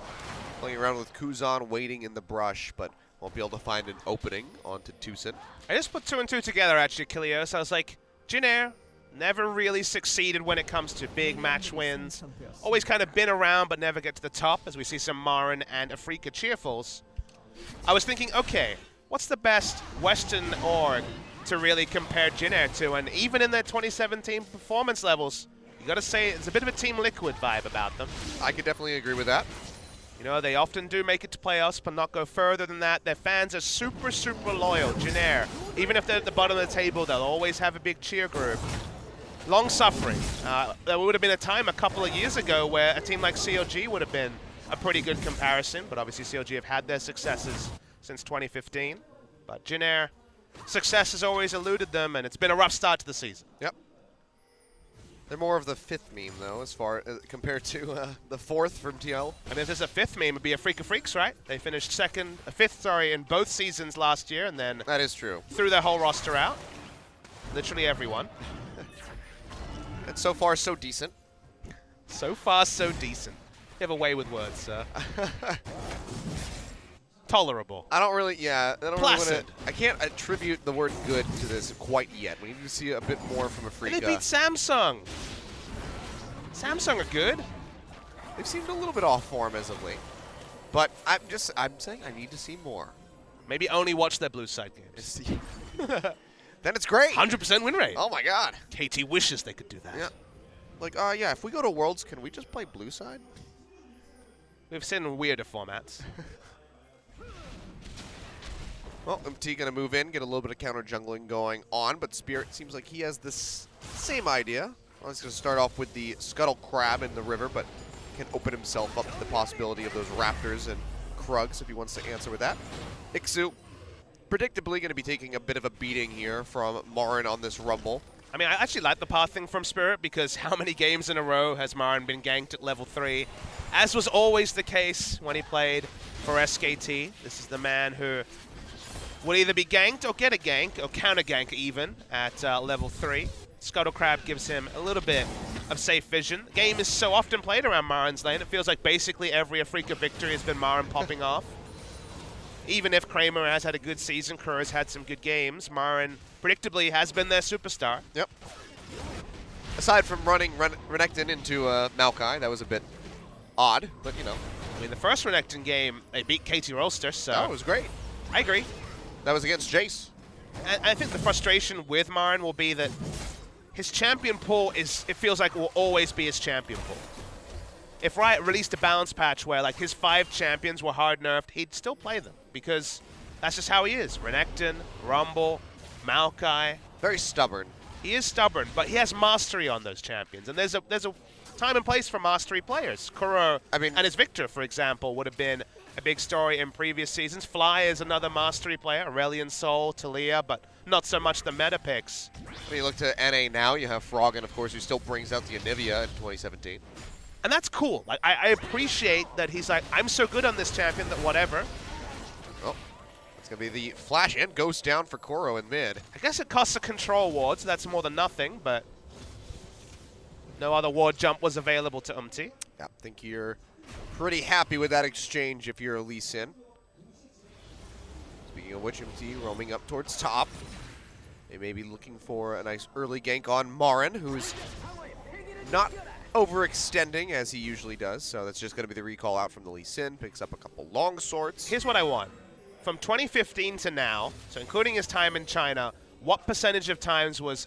playing around with Kuzan waiting in the brush, but won't be able to find an opening onto Tucson. I just put 2 and 2 together, actually, Kilios. I was like, Jin Air never really succeeded when it comes to big match wins. Always kind of been around, but never get to the top, as we see some Marin and Afrika Cheerfuls. I was thinking, okay, what's the best Western org to really compare Jin Air to? And even in their 2017 performance levels, you got to say it's a bit of a Team Liquid vibe about them. I could definitely agree with that. You know, they often do make it to playoffs, but not go further than that. Their fans are super, super loyal. Jin Air, even if they're at the bottom of the table, they'll always have a big cheer group. Long suffering. There would have been a time a couple of years ago where a team like CLG would have been a pretty good comparison, but obviously CLG have had their successes since 2015. But Jin Air, success has always eluded them, and it's been a rough start to the season. Yep. They're more of the 5th meme, though, as far compared to the 4th from TL. And if there's a 5th meme, it'd be a Freak of Freaks, right? They finished 5th, in both seasons last year, and then that is true. Threw their whole roster out. Literally everyone. And so far, so decent. So far, so decent. You have a way with words, sir. Tolerable. I don't really, yeah. I don't Placid. Really wanna, I can't attribute the word good to this quite yet. We need to see a bit more from Afrika. They beat Samsung. Samsung are good. They've seemed a little bit off form as of late. But I'm saying I need to see more. Maybe only watch their blue side games. Then it's great. 100% win rate. Oh my god. KT wishes they could do that. Yeah. Like, yeah, if we go to Worlds, can we just play blue side? We've seen weirder formats. Well, MT going to move in, get a little bit of counter jungling going on, but Spirit seems like he has this same idea. Well, he's going to start off with the Scuttle Crab in the river, but can open himself up to the possibility of those Raptors and Krugs if he wants to answer with that. Ixu, predictably going to be taking a bit of a beating here from Marin on this Rumble. I mean, I actually like the pathing from Spirit because how many games in a row has Marin been ganked at level 3? As was always the case when he played for SKT. This is the man who will either be ganked or get a gank, or counter gank even, at level 3. Scuttle Crab gives him a little bit of safe vision. The game is so often played around Marin's lane, it feels like basically every Afreeca victory has been Marin popping off. Even if Kramer has had a good season, Kerr has had some good games, Marin predictably has been their superstar. Yep. Aside from running Renekton into Maokai, that was a bit odd, but you know. I mean, the first Renekton game, they beat KT Rolster, so... That was great. I agree. That was against Jace. And I think the frustration with Marin will be that his champion pool it feels like will always be his champion pool. If Riot released a balance patch where like his 5 champions were hard nerfed, he'd still play them because that's just how he is. Renekton, Rumble, Maokai. Very stubborn. He is stubborn, but he has mastery on those champions. And there's a time and place for mastery players. Kuro and his Victor, for example, would have been a big story in previous seasons. Fly is another mastery player, Aurelion Sol, Talia, but not so much the meta picks. When you look to NA now, you have Froggen, of course, who still brings out the Anivia in 2017. And that's cool. Like I appreciate that he's like, I'm so good on this champion that whatever. Oh, it's going to be the flash and ghost down for Kuro in mid. I guess it costs a control ward, so that's more than nothing, but no other ward jump was available to Umti. Yeah, I think you're pretty happy with that exchange if you're a Lee Sin. Speaking of which, MT roaming up towards top. They may be looking for a nice early gank on Marin, who's not overextending as he usually does. So that's just going to be the recall out from the Lee Sin. Picks up a couple long swords. Here's what I want. From 2015 to now, so including his time in China, what percentage of times was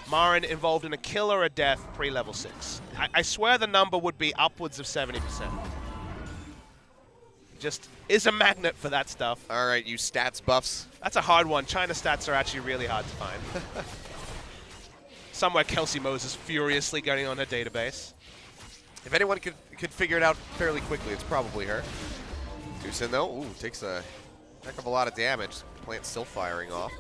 Marin involved in a kill or a death pre-level 6? I swear the number would be upwards of 70%. Just is a magnet for that stuff. All right, you stats buffs. That's a hard one. China stats are actually really hard to find. Somewhere Kelsey Moses furiously going on her database. If anyone could figure it out fairly quickly, it's probably her. Tucson, though, takes a heck of a lot of damage. Plant's still firing off.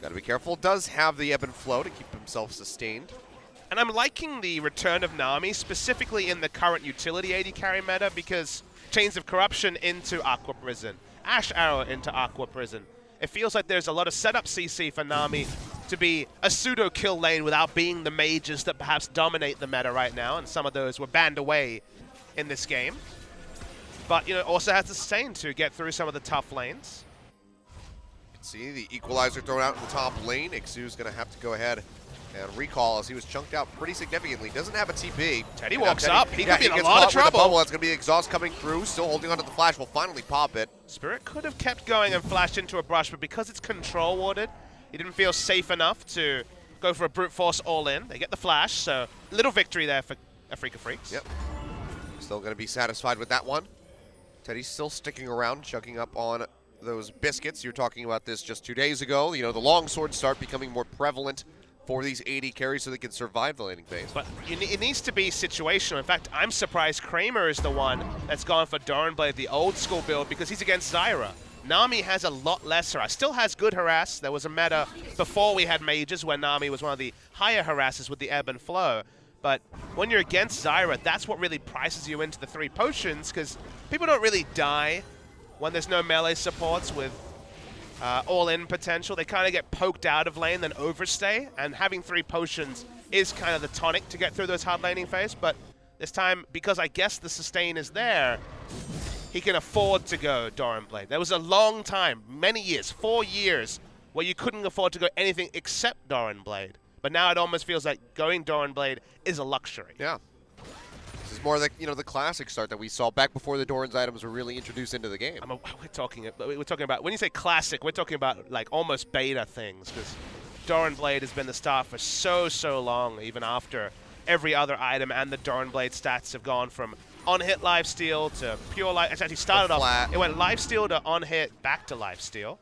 Got to be careful. Does have the ebb and flow to keep himself sustained. And I'm liking the return of Nami, specifically in the current utility AD carry meta, because Chains of Corruption into Aqua Prison, Ash Arrow into Aqua Prison. It feels like there's a lot of setup CC for Nami to be a pseudo-kill lane without being the mages that perhaps dominate the meta right now, and some of those were banned away in this game. But, you know, also has to sustain to get through some of the tough lanes. See the equalizer thrown out in the top lane. Ixu's going to have to go ahead and recall as he was chunked out pretty significantly. Doesn't have a TP. Teddy walks up. He could be in a gets lot of trouble. Bubble. That's going to be exhaust coming through. Still holding onto the flash. Will finally pop it. Spirit could have kept going and flashed into a brush, but because it's control warded, he didn't feel safe enough to go for a brute force all in. They get the flash, so little victory there for Afreeca Freaks. Yep. Still going to be satisfied with that one. Teddy's still sticking around, chugging up on those biscuits. You were talking about this just 2 days ago. You know, the long swords start becoming more prevalent for these AD carries so they can survive the laning phase. But it needs to be situational. In fact, I'm surprised Kramer is the one that's gone for Doranblade, the old school build, because he's against Zyra. Nami has a lot less harass. Still has good harass. There was a meta before we had mages where Nami was one of the higher harasses with the ebb and flow. But when you're against Zyra, that's what really prices you into the 3 potions, because people don't really die when there's no melee supports with all-in potential. They kind of get poked out of lane, then overstay, and having 3 potions is kind of the tonic to get through those hard laning phase. But this time, because I guess the sustain is there, he can afford to go Doranblade. There was a long time, many years, 4 years, where you couldn't afford to go anything except Doranblade. But now it almost feels like going Doranblade is a luxury. Yeah. This is more like, you know, the classic start that we saw back before the Doran's items were really introduced into the game. We're talking about, when you say classic, we're talking about like almost beta things, because Doranblade has been the start for so long, even after every other item, and the Doranblade stats have gone from on-hit lifesteal to pure life. It's actually started off, it went lifesteal to on-hit, back to lifesteal.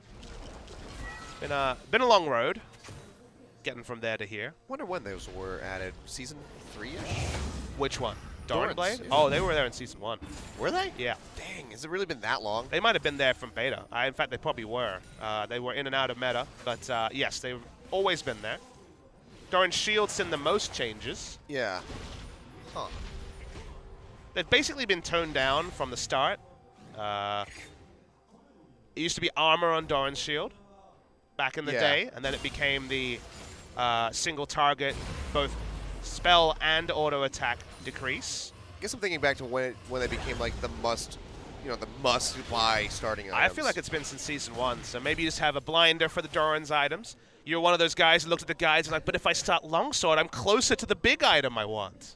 Been a long road. getting from there to here. Wonder when those were added. Season 3-ish? Which one? Doran's, Blade? yeah. Oh, they were there in Season 1. Were they? Yeah. Dang, has it really been that long? They might have been there from beta. In fact, they probably were. They were in and out of meta, but yes, they've always been there. Doran's shield's seen the most changes. Yeah. Huh. They've basically been toned down from the start. It used to be armor on Doran's shield back in the day, and then it became the single target, both spell and auto attack decrease. I guess I'm thinking back to when they became like the must buy starting items. I feel like it's been since Season 1, so maybe you just have a blinder for the Doran's items. You're one of those guys who looked at the guides and like, but if I start longsword, I'm closer to the big item I want.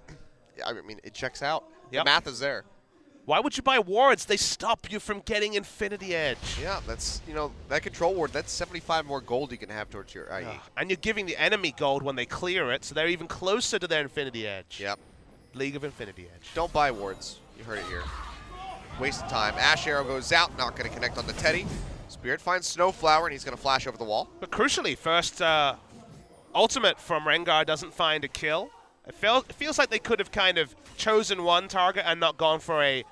Yeah, I mean, it checks out. Yep. The math is there. Why would you buy wards? They stop you from getting Infinity Edge. Yeah, that's, that control ward, that's 75 more gold you can have towards your IE. And you're giving the enemy gold when they clear it, so they're even closer to their Infinity Edge. Yep. League of Infinity Edge. Don't buy wards. You heard it here. Waste of time. Ash Arrow goes out, not going to connect on the Teddy. Spirit finds Snowflower, and he's going to flash over the wall. But crucially, first ultimate from Rengar doesn't find a kill. It feels like they could have kind of chosen one target and not gone for a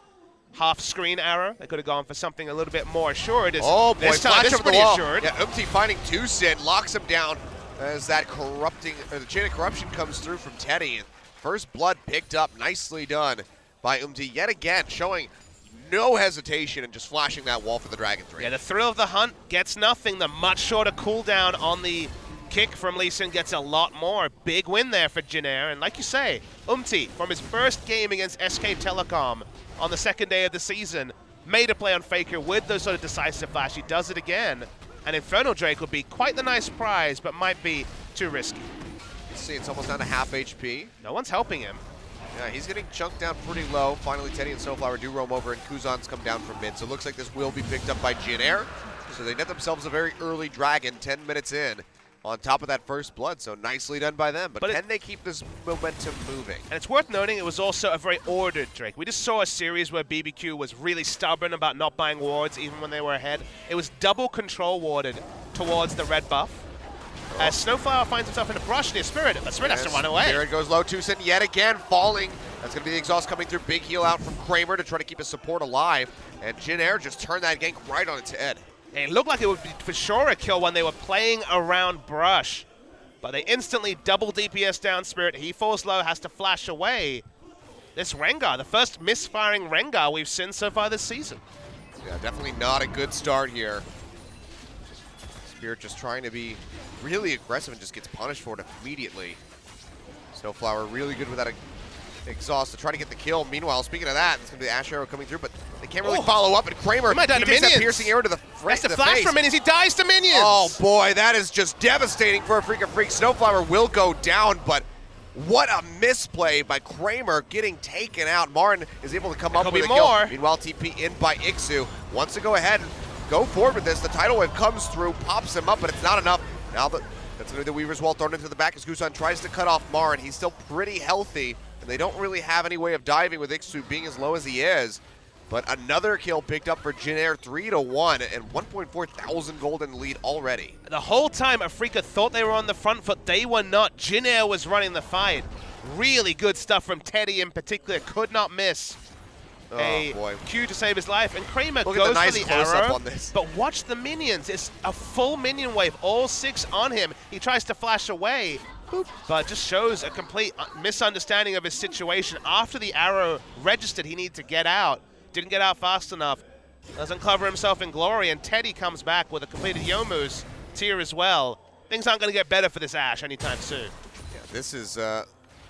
half-screen arrow. They could have gone for something a little bit more assured. Oh boy, this time, flash this is over the pretty wall. assured. Yeah, Umti finding Tucson, locks him down as that the chain of corruption comes through from Teddy. First blood picked up, nicely done by Umti yet again, showing no hesitation and just flashing that wall for the Dragon's Rage. Yeah, the thrill of the hunt gets nothing. The much shorter cooldown on the kick from Lee Sin gets a lot more. Big win there for Jin Air. And like you say, Umti, from his first game against SK Telecom on the second day of the season, made a play on Faker with those sort of decisive flash. He does it again. And Inferno Drake would be quite the nice prize, but might be too risky. You see, it's almost down to half HP. No one's helping him. Yeah, he's getting chunked down pretty low. Finally, Teddy and Snowflower do roam over, and Kuzan's come down from mid. So it looks like this will be picked up by Jin Air. So they net themselves a very early dragon, 10 minutes in, on top of that first blood. So nicely done by them. But can they keep this momentum moving? And it's worth noting it was also a very ordered Drake. We just saw a series where BBQ was really stubborn about not buying wards even when they were ahead. It was double control warded towards the red buff. As Snowflower finds himself in a brush near Spirit, but Spirit has to run away. Spirit goes low, Tucson yet again falling. That's going to be the exhaust coming through. Big heal out from Kramer to try to keep his support alive. And Jin Air just turned that gank right on its head. It looked like it would be for sure a kill when they were playing around brush. But they instantly double DPS down Spirit. He falls low, has to flash away. This Rengar, the first misfiring Rengar we've seen so far this season. Yeah, definitely not a good start here. Spirit just trying to be really aggressive and just gets punished for it immediately. Snowflower really good with that exhaust to try to get the kill. Meanwhile, speaking of that, it's going to be the Ash Arrow coming through, but they can't really follow up. And Kramer, he might die to takes that minions. piercing arrow to the That's the face. flash for minions. He dies to minions. Oh boy, that is just devastating for a Freak of Freaks. Snowflower will go down, but what a misplay by Kramer getting taken out. Marin is able to come up with a kill. Meanwhile, TP in by Ixu. Wants to go ahead and go forward with this. The tidal wave comes through, pops him up, but it's not enough. Now that's going to be the Weaver's Wall thrown into the back as Kuzan tries to cut off Marin. He's still pretty healthy, and they don't really have any way of diving with Ixu being as low as he is. But another kill picked up for Jin Air, 3-1, and 1.4 thousand gold in the lead already. The whole time Afrika thought they were on the front foot, they were not. Jin Air was running the fight. Really good stuff from Teddy in particular. Could not miss a Q to save his life. And Kramer goes the nice for the arrow, on this. but watch the minions. It's a full minion wave, all 6 on him. He tries to flash away, but just shows a complete misunderstanding of his situation. After the arrow registered, he needed to get out. Didn't get out fast enough. Doesn't cover himself in glory, and Teddy comes back with a completed Youmuu's tier as well. Things aren't going to get better for this Ashe anytime soon. Yeah, this is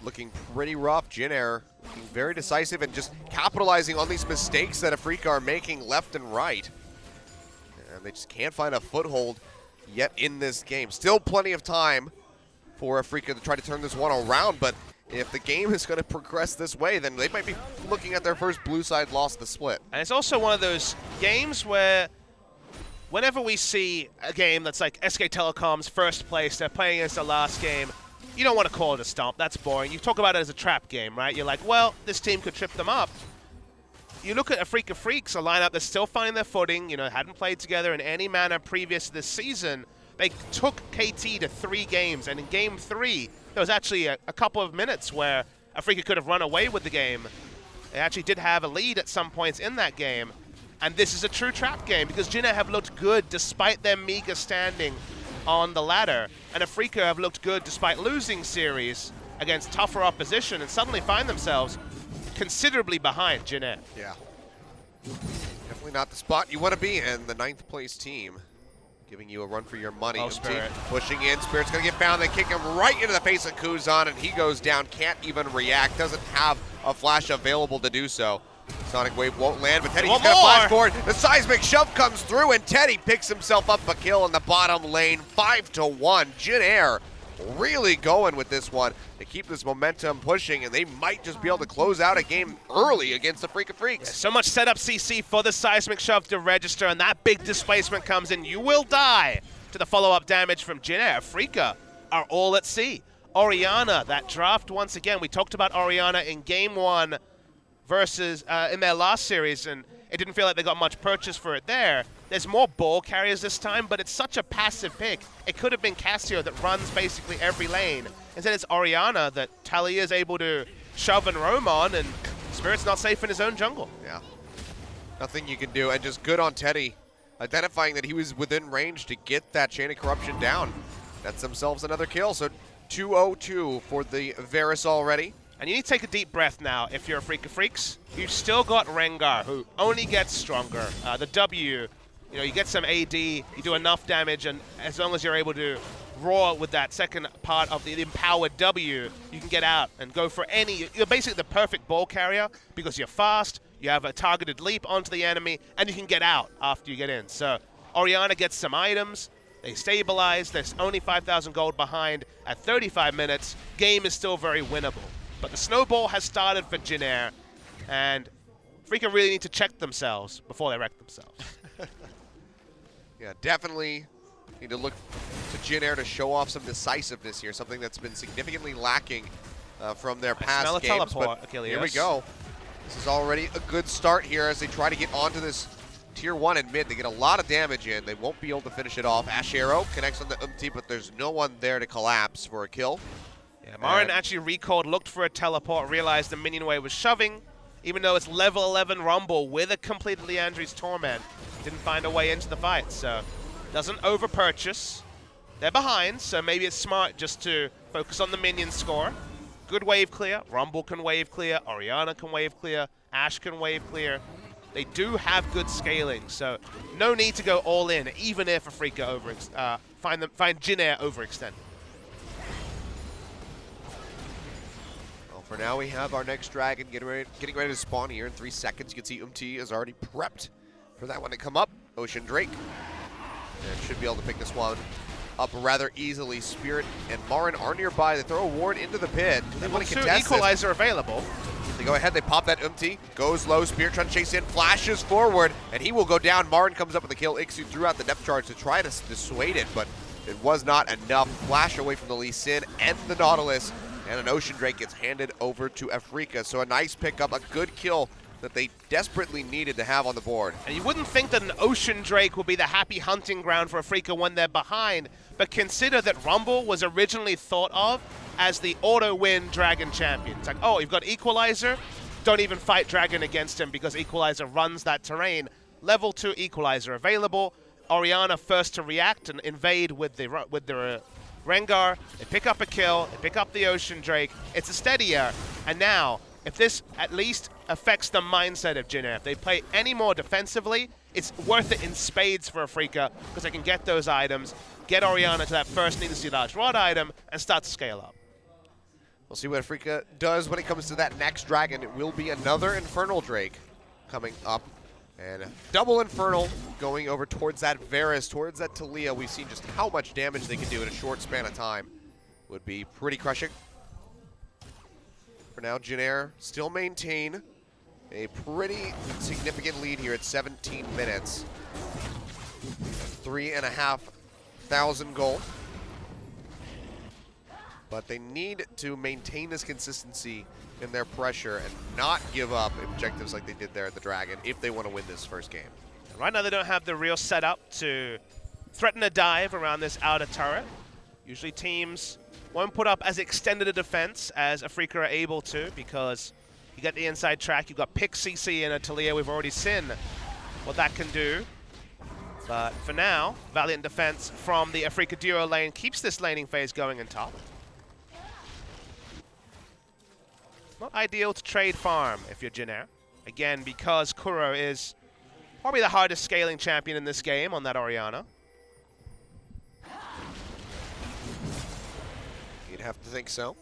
looking pretty rough. Jin Air looking very decisive and just capitalizing on these mistakes that Afrika are making left and right. And they just can't find a foothold yet in this game. Still plenty of time for Afrika to try to turn this one around, but if the game is going to progress this way, then they might be looking at their first blue side loss of the split. And it's also one of those games where whenever we see a game that's like SK Telecom's first place, they're playing against the last game, you don't want to call it a stomp. That's boring. You talk about it as a trap game, right? You're like, well, this team could trip them up. You look at Afrika Freaks, a lineup that's still finding their footing, hadn't played together in any manner previous to this season. They took KT to 3 games, and in game 3, there was actually a couple of minutes where Afreeca could have run away with the game. They actually did have a lead at some points in that game, and this is a true trap game because Jin Air have looked good despite their meager standing on the ladder, and Afreeca have looked good despite losing series against tougher opposition and suddenly find themselves considerably behind Jin Air. Yeah. Definitely not the spot you want to be in. The 9th place team giving you a run for your money. Oh, Spirit. Pushing in. Spirit's going to get found. They kick him right into the face of Kuzan, and he goes down. Can't even react. Doesn't have a flash available to do so. Sonic Wave won't land, but Teddy just going to flash forward. The seismic shove comes through, and Teddy picks himself up a kill in the bottom lane. 5-1. Jin Air really going with this one to keep this momentum pushing, and they might just be able to close out a game early against the Freak of Freaks. Yeah, so much setup CC for the seismic shove to register, and that big displacement comes in. You will die to the follow-up damage from Jin Air. Afreeca are all at sea. Orianna, that draft once again. We talked about Orianna in game 1 versus in their last series, and it didn't feel like they got much purchase for it there. There's more ball carriers this time, but it's such a passive pick. It could have been Cassio that runs basically every lane. Instead, it's Orianna that Talia is able to shove and roam on, and Spirit's not safe in his own jungle. Yeah. Nothing you can do, and just good on Teddy, identifying that he was within range to get that Chain of Corruption down. That's themselves another kill, so 2-0-2 for the Varus already. And you need to take a deep breath now if you're a Freak of Freaks. You've still got Rengar, who only gets stronger. The W, you know, you get some AD, you do enough damage, and as long as you're able to roar with that second part of the empowered W, you can get out and go for any. You're basically the perfect ball carrier because you're fast, you have a targeted leap onto the enemy, and you can get out after you get in. So Orianna gets some items. They stabilize. There's only 5,000 gold behind at 35 minutes. Game is still very winnable. But the snowball has started for Jin Air, and Freaka really need to check themselves before they wreck themselves. Yeah, definitely need to look to Jin Air to show off some decisiveness here, something that's been significantly lacking from their past smell a games. teleport, But Achilles. here we go. This is already a good start here as they try to get onto this Tier 1 in mid. They get a lot of damage in. They won't be able to finish it off. Ash Arrow connects on the Umti, but there's no one there to collapse for a kill. Yeah, Marin actually recalled, looked for a teleport, realized the minion wave was shoving, even though it's level 11 Rumble with a completed Liandry's Torment. Didn't find a way into the fight, so doesn't over-purchase. They're behind, so maybe it's smart just to focus on the minion score. Good wave clear. Rumble can wave clear. Orianna can wave clear. Ashe can wave clear. They do have good scaling, so no need to go all in, even if Afreeca find Jin Air overextended. For now, we have our next dragon getting ready to spawn here in 3 seconds. You can see Umti is already prepped for that one to come up. Ocean Drake. And should be able to pick this one up rather easily. Spirit and Marin are nearby. They throw a ward into the pit. They want to contest Equalizer this. Available. They go ahead, they pop that Umti. Goes low, Spirit trying to chase in, flashes forward, and he will go down. Marin comes up with the kill. Ixu threw out the depth charge to try to dissuade it, but it was not enough. Flash away from the Lee Sin and the Nautilus. And an Ocean Drake gets handed over to Afreeca. So a nice pickup, a good kill that they desperately needed to have on the board. And you wouldn't think that an Ocean Drake would be the happy hunting ground for Afreeca when they're behind, but consider that Rumble was originally thought of as the auto-win Dragon champion. It's like, oh, you've got Equalizer, don't even fight Dragon against him because Equalizer runs that terrain. Level 2 Equalizer available. Orianna first to react and invade with the Rengar, they pick up a kill, they pick up the Ocean Drake. It's a steadier, and now, if this at least affects the mindset of Jin Air, if they play any more defensively, it's worth it in spades for Afreeca because they can get those items, get Orianna to that first needlessly large rod item, and start to scale up. We'll see what Afreeca does when it comes to that next dragon. It will be another Infernal Drake coming up. And double Infernal going over towards that Varus, towards that Talia. We've seen just how much damage they can do in a short span of time. Would be pretty crushing. For now, Jin Air still maintain a pretty significant lead here at 17 minutes. 3,500 gold. But they need to maintain this consistency in their pressure and not give up objectives like they did there at the Dragon if they want to win this first game. Right now they don't have the real setup to threaten a dive around this outer turret. Usually teams won't put up as extended a defense as Afreeca are able to, because you get the inside track, you've got Pick CC and a Talia. We've already seen what that can do. But for now, valiant defense from the Afreeca duo lane keeps this laning phase going in top. Not ideal to trade farm if you're Jin Air. Again, because Kuro is probably the hardest scaling champion in this game on that Orianna. You'd have to think so.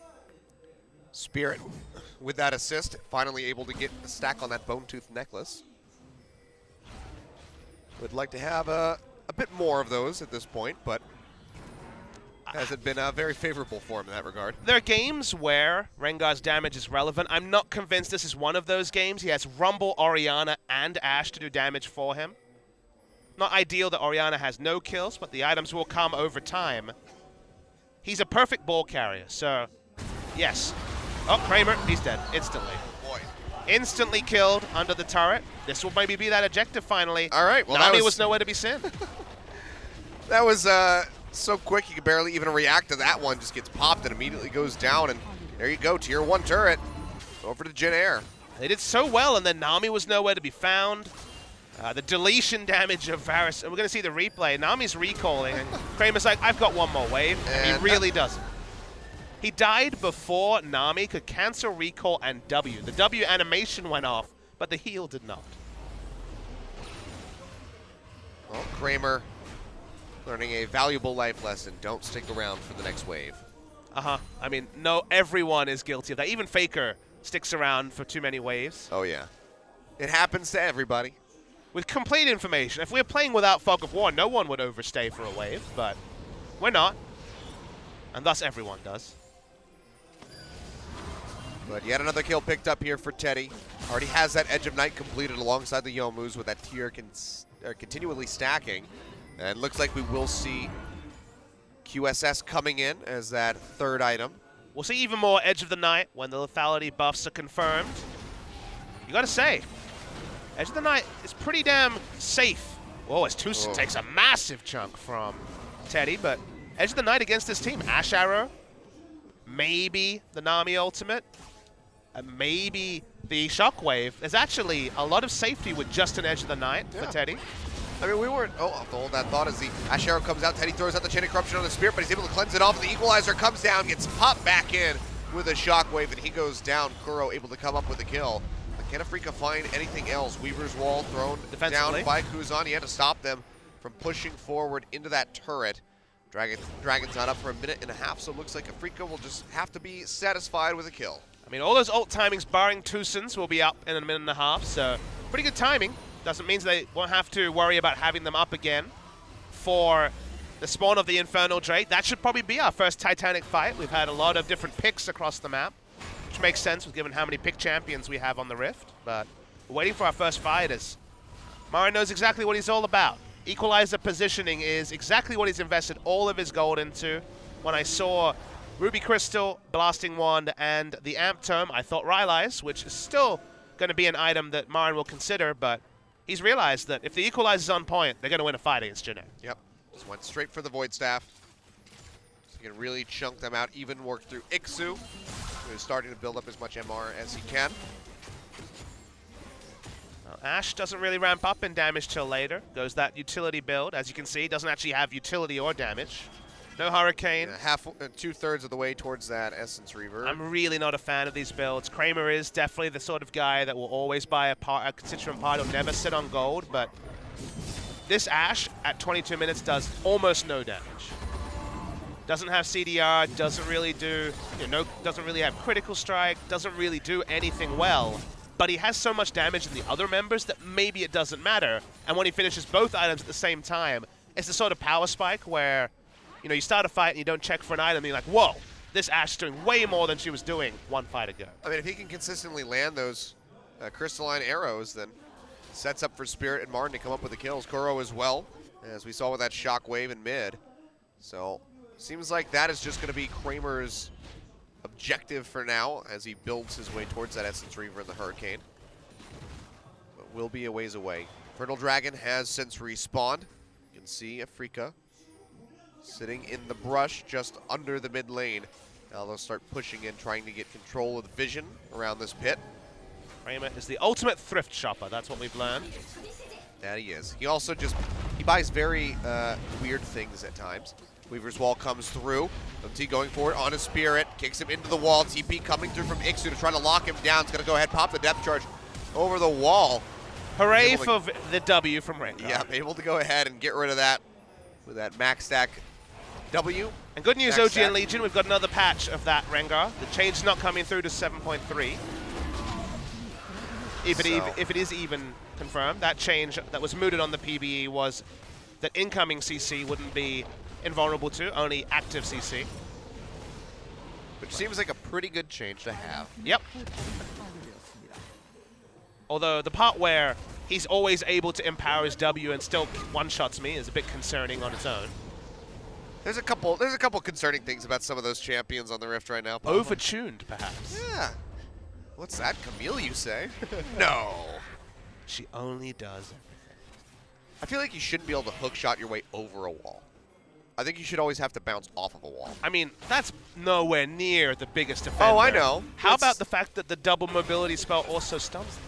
Spirit, with that assist, finally able to get a stack on that Bone Tooth necklace. Would like to have a bit more of those at this point, but hasn't been very favorable for him in that regard. There are games where Rengar's damage is relevant. I'm not convinced this is one of those games. He has Rumble, Orianna, and Ashe to do damage for him. Not ideal that Orianna has no kills, but the items will come over time. He's a perfect ball carrier, so yes. Oh, Kramer, he's dead instantly. Boy. Instantly killed under the turret. This will maybe be that objective finally. All right, well, Nami was nowhere to be seen. That was so quick you could barely even react to that one. Just gets popped and immediately goes down, and there you go, tier 1 turret. Over to Jin Air. They did so well, and then Nami was nowhere to be found. The deletion damage of Varus, and we're going to see the replay. Nami's recalling, and Kramer's like, I've got one more wave, and he really doesn't. He died before Nami could cancel recall and W. The W animation went off, but the heal did not. Well, Kramer learning a valuable life lesson. Don't stick around for the next wave. I mean, no, everyone is guilty of that. Even Faker sticks around for too many waves. Oh, yeah. It happens to everybody. With complete information. If we were playing without Fog of War, no one would overstay for a wave, but we're not. And thus everyone does. But yet another kill picked up here for Teddy. Already has that Edge of Night completed alongside the Youmu's with that tier continually stacking. And looks like we will see QSS coming in as that third item. We'll see even more Edge of the Night when the lethality buffs are confirmed. You gotta say, Edge of the Night is pretty damn safe. Whoa, as Tucson takes a massive chunk from Teddy, but Edge of the Night against this team. Ash Arrow, maybe the Nami ultimate, maybe the Shockwave. There's actually a lot of safety with just an Edge of the Night for Teddy. I mean, we weren't, I'll hold that thought as the Ash Arrow comes out. Teddy throws out the Chain of Corruption on the Spirit, but he's able to cleanse it off, and the Equalizer comes down, gets popped back in with a Shockwave, and he goes down. Kuro able to come up with a kill. But can Afreeca find anything else? Weaver's Wall thrown down by Kuzan. He had to stop them from pushing forward into that turret. Dragon's not up for a minute and a half, so it looks like Afreeca will just have to be satisfied with a kill. I mean, all those ult timings barring Tucson's will be up in a minute and a half, so pretty good timing. Doesn't mean they won't have to worry about having them up again for the spawn of the Infernal Drake. That should probably be our first Titanic fight. We've had a lot of different picks across the map, which makes sense given how many pick champions we have on the Rift. But we're waiting for our first fight as Mara knows exactly what he's all about. Equalizer positioning is exactly what he's invested all of his gold into. When I saw Ruby Crystal, Blasting Wand, and the Amp Tome, I thought Rylai's, which is still going to be an item that Marin will consider, but he's realized that if the Equalizer's on point, they're going to win a fight against Jin Air. Yep. Just went straight for the Void Staff. So he can really chunk them out, even work through Ixu, who is starting to build up as much MR as he can. Ashe doesn't really ramp up in damage till later. Goes that utility build. As you can see, doesn't actually have utility or damage. No Hurricane. Yeah, two-thirds of the way towards that Essence Reaver. I'm really not a fan of these builds. Kramer is definitely the sort of guy that will always buy a constituent part. He'll never sit on gold, but this Ashe at 22 minutes does almost no damage. Doesn't have CDR, doesn't really do, doesn't really have critical strike, doesn't really do anything well. But he has so much damage in the other members that maybe it doesn't matter. And when he finishes both items at the same time, it's the sort of power spike where you start a fight and you don't check for an item and you're like, whoa, this Ashe is doing way more than she was doing one fight ago. I mean, if he can consistently land those crystalline arrows, then sets up for Spirit and Martin to come up with the kills. Kuro as well, as we saw with that Shockwave in mid. So, seems like that is just going to be Kramer's objective for now as he builds his way towards that Essence Reaver and the Hurricane. But will be a ways away. Fertile Dragon has since respawned. can see Afrika sitting in the brush just under the mid lane. Now they'll start pushing in, trying to get control of the vision around this pit. Raymond is the ultimate thrift shopper. That's what we've learned. That he is. He also he buys very weird things at times. Weaver's Wall comes through. MT going for it on his Spirit. Kicks him into the wall. TP coming through from Ixu to try to lock him down. He's going to go ahead, pop the depth charge over the wall. Hooray for the W from Rengar. Yeah, able to go ahead and get rid of that with that max stack W. And good news, Max OG stack. and Legion, we've got another patch of that Rengar. The change not coming through to 7.3. If it is even confirmed, that change that was mooted on the PBE was that incoming CC wouldn't be invulnerable to, only active CC. Which seems like a pretty good change to have. Yep. Although the part where he's always able to empower his W and still one-shots me is a bit concerning on its own. There's a couple concerning things about some of those champions on the Rift right now. Overtuned, perhaps. Yeah. What's that, Camille, you say? No. She only does. I feel like you shouldn't be able to hook shot your way over a wall. I think you should always have to bounce off of a wall. I mean, that's nowhere near the biggest offender. Oh, I know. How about the fact that the double mobility spell also stuns them?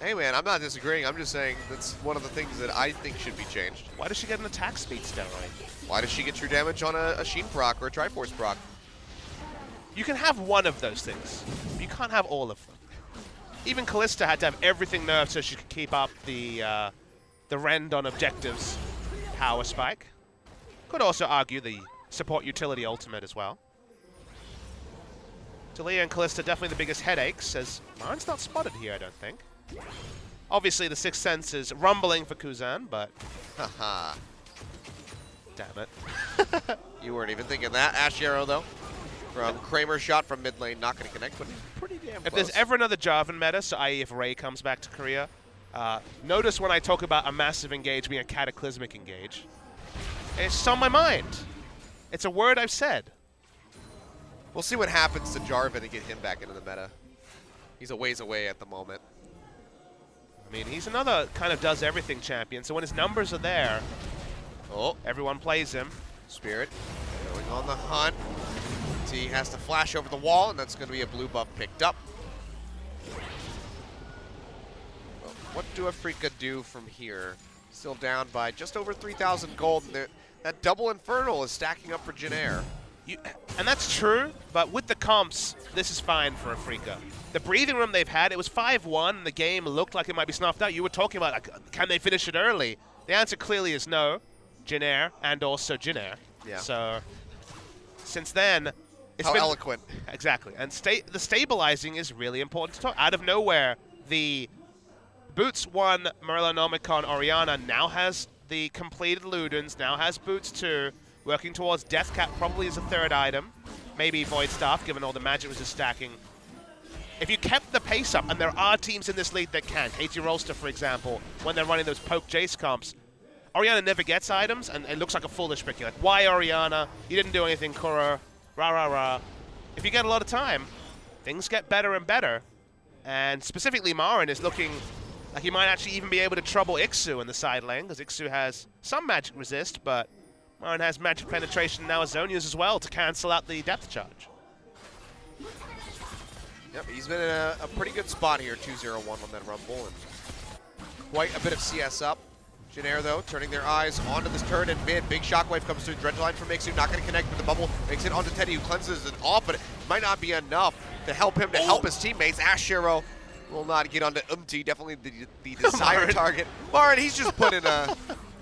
Hey, man, I'm not disagreeing. I'm just saying that's one of the things that I think should be changed. Why does she get an attack speed steroid? Why does she get true damage on a Sheen proc or a Triforce proc? You can have one of those things. You can't have all of them. Even Kalista had to have everything nerfed so she could keep up the rend on objectives power spike. Could also argue the support utility ultimate as well. Taliyah and Kalista definitely the biggest headaches, as Marin's not spotted here, I don't think. Obviously, the Sixth Sense is rumbling for Kuzan, but... Haha. Damn it. You weren't even thinking that. Ash Arrow, though, from Kramer's shot from mid lane. Not going to connect, but pretty damn close. If there's ever another Jarvan meta, so i.e. if Ray comes back to Korea, notice when I talk about a massive engage being a cataclysmic engage. It's on my mind. It's a word I've said. We'll see what happens to Jarvan to get him back into the meta. He's a ways away at the moment. I mean, he's another kind of does everything champion, so when his numbers are there, everyone plays him. Spirit going on the hunt. T has to flash over the wall, and that's going to be a blue buff picked up. Well, what do Afrika do from here? Still down by just over 3,000 gold, and that double Infernal is stacking up for Jin-Air. And that's true, but with the comps, this is fine for Afrika. The breathing room they've had, it was 5-1, and the game looked like it might be snuffed out. You were talking about, like, can they finish it early? The answer clearly is no. Jin-Air and also Jin-Air. Yeah. So, since then, it's How been eloquent. Exactly. And the stabilizing is really important to talk. Out of nowhere, the Boots 1 Morellonomicon Orianna now has the completed Ludens, now has Boots 2, working towards Deathcap probably as a third item. Maybe Void Staff, given all the magic resist stacking. If you kept the pace up, and there are teams in this league that can, KT Rolster, for example, when they're running those poke Jace comps, Orianna never gets items, and it looks like a foolish pick. You're like, why Orianna? You didn't do anything, Kura. Rah, rah, rah. If you get a lot of time, things get better and better. And specifically, Marin is looking like he might actually even be able to trouble Ixu in the side lane, because Ixu has some magic resist, but Marin has magic penetration now as Zonia's as well to cancel out the depth charge. Yep, he's been in a pretty good spot here, 2-0-1 on that Rumble, and quite a bit of CS up. Jin-Air, though, turning their eyes onto this turret in mid. Big shockwave comes through. Dredge line from Ixu, not going to connect with the bubble. Makes it onto Teddy, who cleanses it off, but it might not be enough to help him to help his teammates. Ash Arrow will not get onto Umti, definitely the desired target. Marin, he's just put in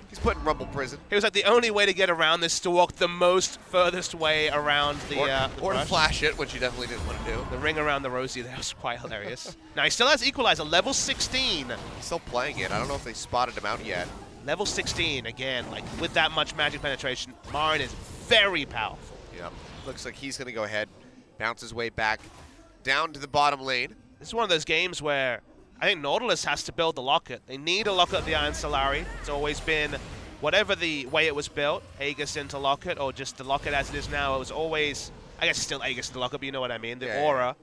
he's put in Rumble prison. It was like the only way to get around this to walk the most furthest way around the or to brush. flash it, which he definitely didn't want to do. The ring around the Rosie there was quite hilarious. Now he still has Equalizer, level 16. He's still playing it. I don't know if they spotted him out yet. Level 16, again, like with that much magic penetration, Marin is very powerful. Yep. Looks like he's going to go ahead, bounce his way back down to the bottom lane. This is one of those games where I think Nautilus has to build the Locket. They need a Locket of the Iron Solari. It's always been, whatever the way it was built, Aegis into Locket, or just the Locket as it is now, it was always, I guess still Aegis into Locket, but you know what I mean, the Aura.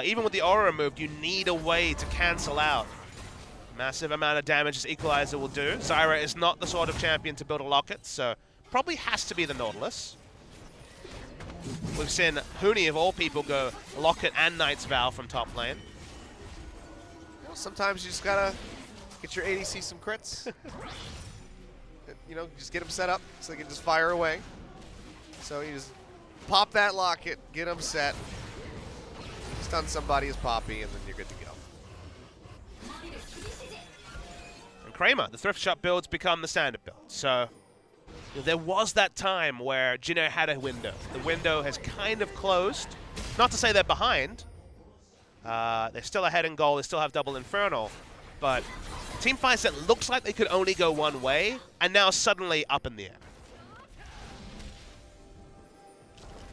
Even with the Aura removed, you need a way to cancel out Massive amount of damage this Equalizer will do. Zyra is not the sort of champion to build a Locket, so probably has to be the Nautilus. We've seen Huni, of all people, go Locket and Knight's Vow from top lane. Well, sometimes you just gotta get your ADC some crits. You know, just get them set up so they can just fire away. So you just pop that Locket, get them set, stun somebody as Poppy, and then you're good to go. And Kramer, the Thrift Shop builds become the standard build. So you know, there was that time where Jin Air had a window. The window has kind of closed. Not to say they're behind. They're still ahead in goal. They still have double Infernal. But team fights that looks like they could only go one way, and now suddenly up in the air.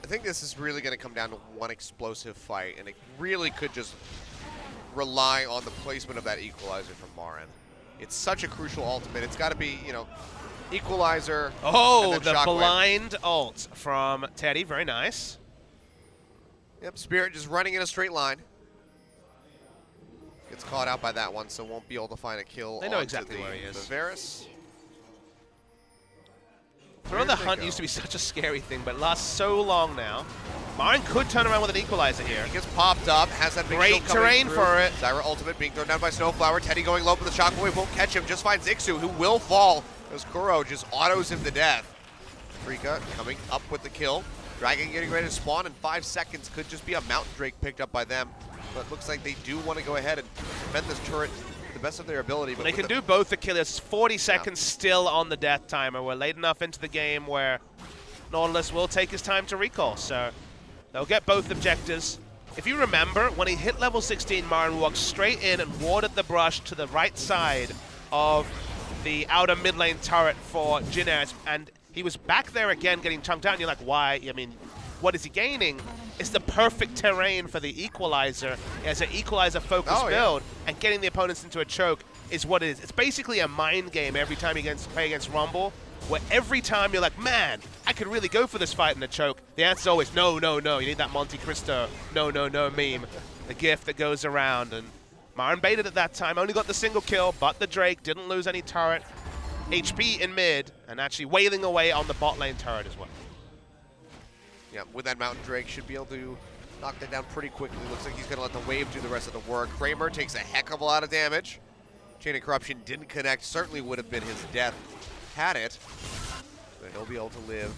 I think this is really going to come down to one explosive fight, and it really could just rely on the placement of that Equalizer from Marin. It's such a crucial ultimate. It's got to be, you know, Equalizer. Oh, the Shockwave. blind ult from Teddy. Very nice. Yep, Spirit just running in a straight line. Gets caught out by that one, so won't be able to find a kill. They know exactly where he is. Varus. Throw the Hunt used to be such a scary thing, but it lasts so long now. Marin could turn around with an Equalizer here. He gets popped up, has that big Great shield coming terrain through. for it. Zyra ultimate being thrown down by Snowflower. Teddy going low, but the Shockwave won't catch him. Just finds Ixu, who will fall as Kuro just autos him to death. Frika coming up with the kill. Dragon getting ready to spawn in 5 seconds. Could just be a Mountain Drake picked up by them. But looks like they do want to go ahead and defend this turret to the best of their ability. But they can do both the kills. 40 seconds still on the death timer. We're late enough into the game where Nautilus will take his time to recall. So they'll get both objectives. If you remember, when he hit level 16, Marin walked straight in and warded the brush to the right side of the outer mid lane turret for Jin Air. And he was back there again getting chunked out. And you're like, why? I mean, what is he gaining? It's the perfect terrain for the Equalizer as an Equalizer-focused build, and getting the opponents into a choke is what it is. It's basically a mind game every time you play against Rumble, where every time you're like, man, I could really go for this fight in a choke. The answer's always, no, no, no. You need that Monte Cristo, no, no, no meme, the gif that goes around. And Marin baited at that time, only got the single kill, but the Drake didn't lose any turret. HP in mid, and actually wailing away on the bot lane turret as well. Yeah, with that Mountain Drake, should be able to knock that down pretty quickly. Looks like he's going to let the wave do the rest of the work. Kramer takes a heck of a lot of damage. Chain of Corruption didn't connect. Certainly would have been his death had it. But he'll be able to live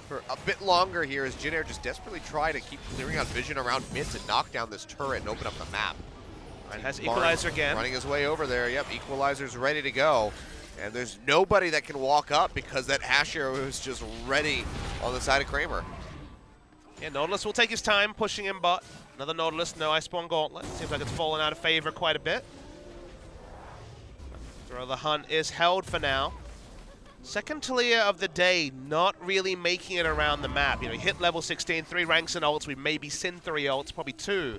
for a bit longer here as Jin Air just desperately try to keep clearing out vision around mid to knock down this turret and open up the map. And has Equalizer again. Running his way over there. Yep, Equalizer's ready to go. And there's nobody that can walk up because that Ash Arrow is just ready on the side of Kramer. Yeah, Nautilus will take his time pushing in bot. Another Nautilus, no Iceborne Gauntlet. Seems like it's fallen out of favor quite a bit. Throw the Hunt is held for now. Second Talia of the day, not really making it around the map. You know, he hit level 16, 3 ranks and ults. We've maybe seen 3 ults, probably 2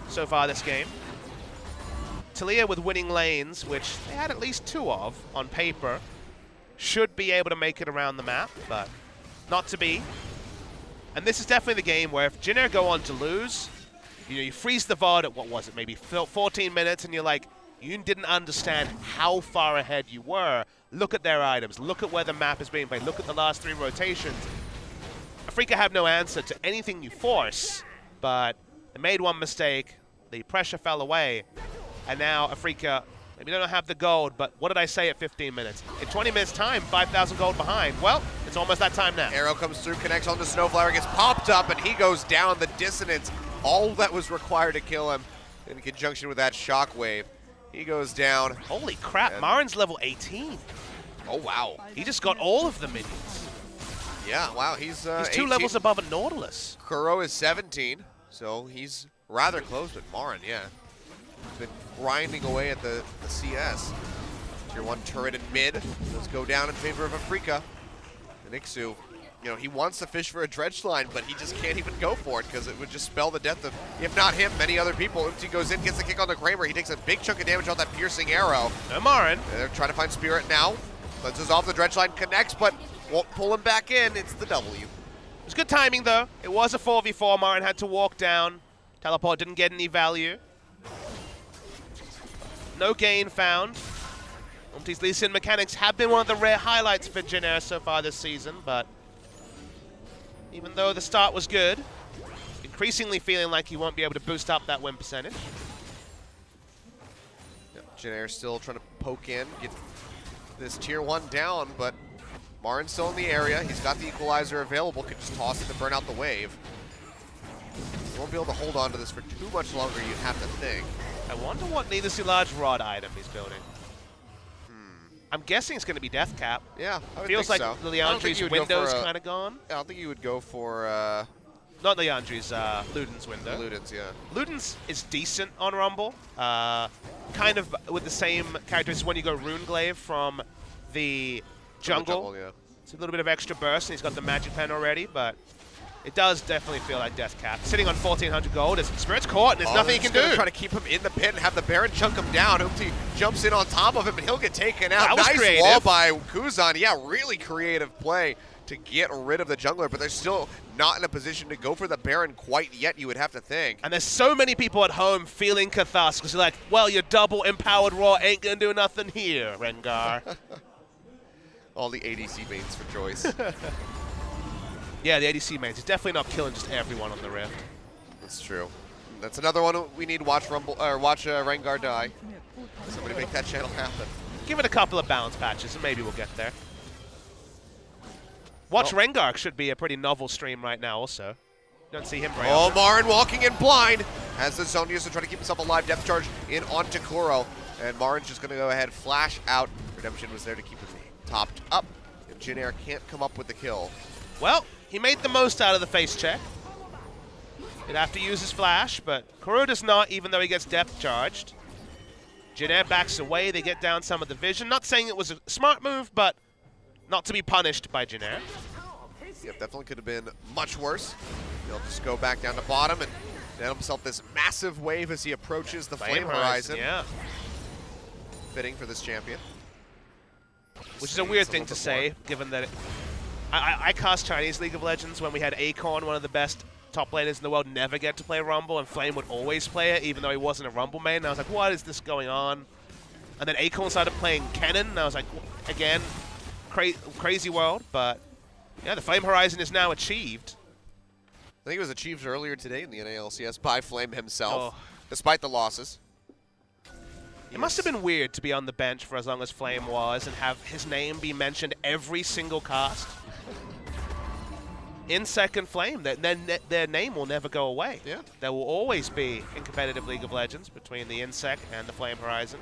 so far this game. Talia with winning lanes, which they had at least 2 of on paper, should be able to make it around the map, but not to be. And this is definitely the game where if Jin Air go on to lose, you know, you freeze the VOD at, what was it, maybe 14 minutes, and you're like, you didn't understand how far ahead you were. Look at their items. Look at where the map is being played. Look at the last 3 rotations. Afrika have no answer to anything you force, but they made one mistake. The pressure fell away. And now Afrika, maybe they don't have the gold, but what did I say at 15 minutes? In 20 minutes time, 5,000 gold behind. Well, it's almost that time now. Arrow comes through, connects onto Snowflower, gets popped up, and he goes down. The dissonance, all that was required to kill him in conjunction with that Shockwave. He goes down. Holy crap, Marin's level 18. Oh, wow. He just got all of the minions. Yeah, wow, he's 2 18. levels above a Nautilus. Kuro is 17, so he's rather close with Marin, yeah. He's been grinding away at the CS. Tier 1 turret in mid. Let's go down in favor of Afrika. And Ixu, you know, he wants to fish for a dredge line, but he just can't even go for it because it would just spell the death of, if not him, many other people. Uzi goes in, gets the kick on the Kramer. He takes a big chunk of damage on that piercing arrow. No Marin. They're trying to find Spirit now. Cleanses off the dredge line, connects, but won't pull him back in. It's the W. It was good timing, though. It was a 4v4. Marin had to walk down. Teleport didn't get any value. No gain found. Umti's Lee Sin mechanics have been one of the rare highlights for Jin Air so far this season, but even though the start was good, increasingly feeling like he won't be able to boost up that win percentage. Jin Air still trying to poke in, get this tier 1 down, but Marin's still in the area. He's got the equalizer available, could just toss it to burn out the wave. He won't be able to hold on to this for too much longer, you'd have to think. I wonder what needlessly large rod item he's building. I'm guessing it's going to be Death Cap. Yeah, I would Feels think like so. Leandri's window's kind of gone. Yeah, I don't think you would go for... Not Leandri's, Luden's window. Luden's, yeah. Luden's is decent on Rumble. Kind of with the same characteristics when you go Runeglaive from the jungle. Yeah. It's a little bit of extra burst, and he's got the magic pen already, but it does definitely feel like Death Cap. Sitting on 1,400 gold, his Spirit's caught, and there's nothing he can do. Try to keep him in the pit and have the Baron chunk him down. Umti jumps in on top of him, and he'll get taken out. That was nice creative. wall by Kuzan. Yeah, really creative play to get rid of the jungler, but they're still not in a position to go for the Baron quite yet, you would have to think. And there's so many people at home feeling catharsis, because they're like, well, your double empowered Raw ain't going to do nothing here, Rengar. All the ADC mains for choice. Yeah, the ADC mains. He's definitely not killing just everyone on the Rift. That's true. That's another one we need to watch Rengar die. Somebody make that channel happen. Give it a couple of balance patches, and maybe we'll get there. Watch Rengar should be a pretty novel stream right now also. Don't see him very often. Marin walking in blind as the Zonius to try to keep himself alive. Depth charge in onto Kuro. And Marin's just going to go ahead, flash out. Redemption was there to keep him topped up. And Jin Air can't come up with the kill. Well, he made the most out of the face check. He'd have to use his flash, but Kuro does not, even though he gets depth charged. Jin Air backs away. They get down some of the vision. Not saying it was a smart move, but not to be punished by Jin Air. Yep, definitely could have been much worse. He'll just go back down to bottom and get himself this massive wave as he approaches the Flame Horizon. Yeah. Fitting for this champion. Which is a weird thing to say, given that I cast Chinese League of Legends when we had Acorn, one of the best top laners in the world, never get to play Rumble, and Flame would always play it, even though he wasn't a Rumble main. And I was like, what is this going on? And then Acorn started playing Kennen, and I was like, again, crazy world, but yeah, the Flame Horizon is now achieved. I think it was achieved earlier today in the NALCS by Flame himself, despite the losses. It must have been weird to be on the bench for as long as Flame was and have his name be mentioned every single cast. InSec and Flame, their name will never go away. Yeah. There will always be in competitive League of Legends between the InSec and the Flame Horizon.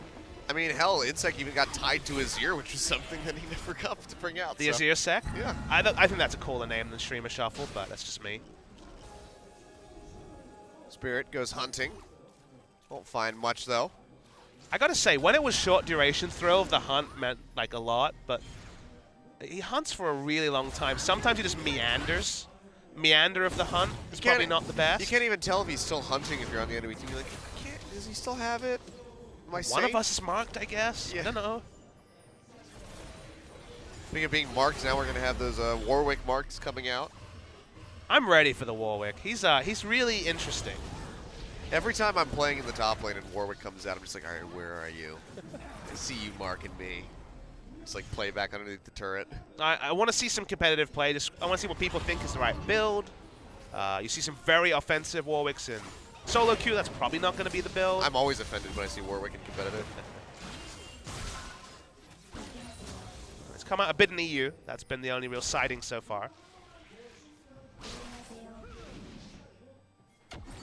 I mean, hell, InSec even got tied to Azir, which was something that he never got to bring out. The Azir Sec? Yeah. I think that's a cooler name than Streamer Shuffle, but that's just me. Spirit goes hunting. Won't find much, though. I gotta say, when it was short duration, Thrill of the Hunt meant like a lot, but he hunts for a really long time. Sometimes he just meanders. Meander of the Hunt is probably not the best. You can't even tell if he's still hunting if you're on the enemy team. You're like, does he still have it? Am I One safe? of us is marked, I guess. Yeah. I don't know. Speaking of being marked, now we're going to have those Warwick marks coming out. I'm ready for the Warwick. He's really interesting. Every time I'm playing in the top lane and Warwick comes out, I'm just like, all right, where are you? I see you marking me. Just like play back underneath the turret. I want to see some competitive play. I want to see what people think is the right build. You see some very offensive Warwicks in solo queue. That's probably not going to be the build. I'm always offended when I see Warwick in competitive. It's come out a bit in EU. That's been the only real sighting so far.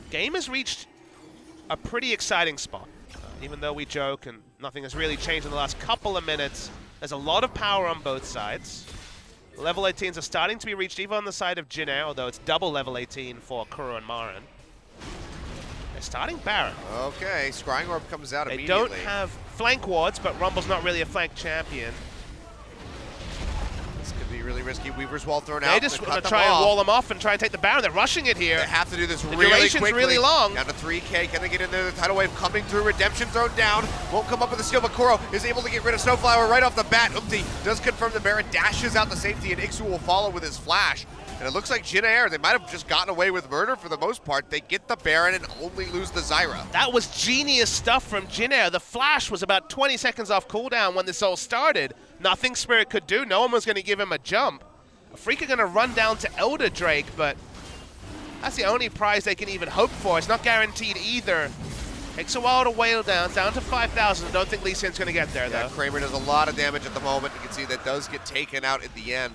Game has reached a pretty exciting spot. Even though we joke and nothing has really changed in the last couple of minutes, there's a lot of power on both sides. Level 18s are starting to be reached even on the side of Jin Air, although it's double level 18 for Kuro and Marin. They're starting Baron. Okay, Scrying Orb comes out They immediately. don't have flank wards, but Rumble's not really a flank champion. This could be really risky. Weaver's Wall thrown out. They just want to try and wall them off and try and take the Baron. They're rushing it here. They have to do this the really duration's quickly. really long. Down to 3K. Can they get in there? The tidal wave coming through. Redemption thrown down. Won't come up with the steal, but Kuro is able to get rid of Snowflower right off the bat. Umti does confirm the Baron, dashes out the safety, and Ixu will follow with his flash. And it looks like Jin Air, they might have just gotten away with murder for the most part. They get the Baron and only lose the Zyra. That was genius stuff from Jin Air. The flash was about 20 seconds off cooldown when this all started. Nothing Spirit could do. No one was going to give him a jump. Freak are going to run down to Elder Drake, but that's the only prize they can even hope for. It's not guaranteed either. Takes a while to whale down to 5,000. I don't think Lee Sin's going to get there, though. Kramer does a lot of damage at the moment. You can see that does get taken out at the end.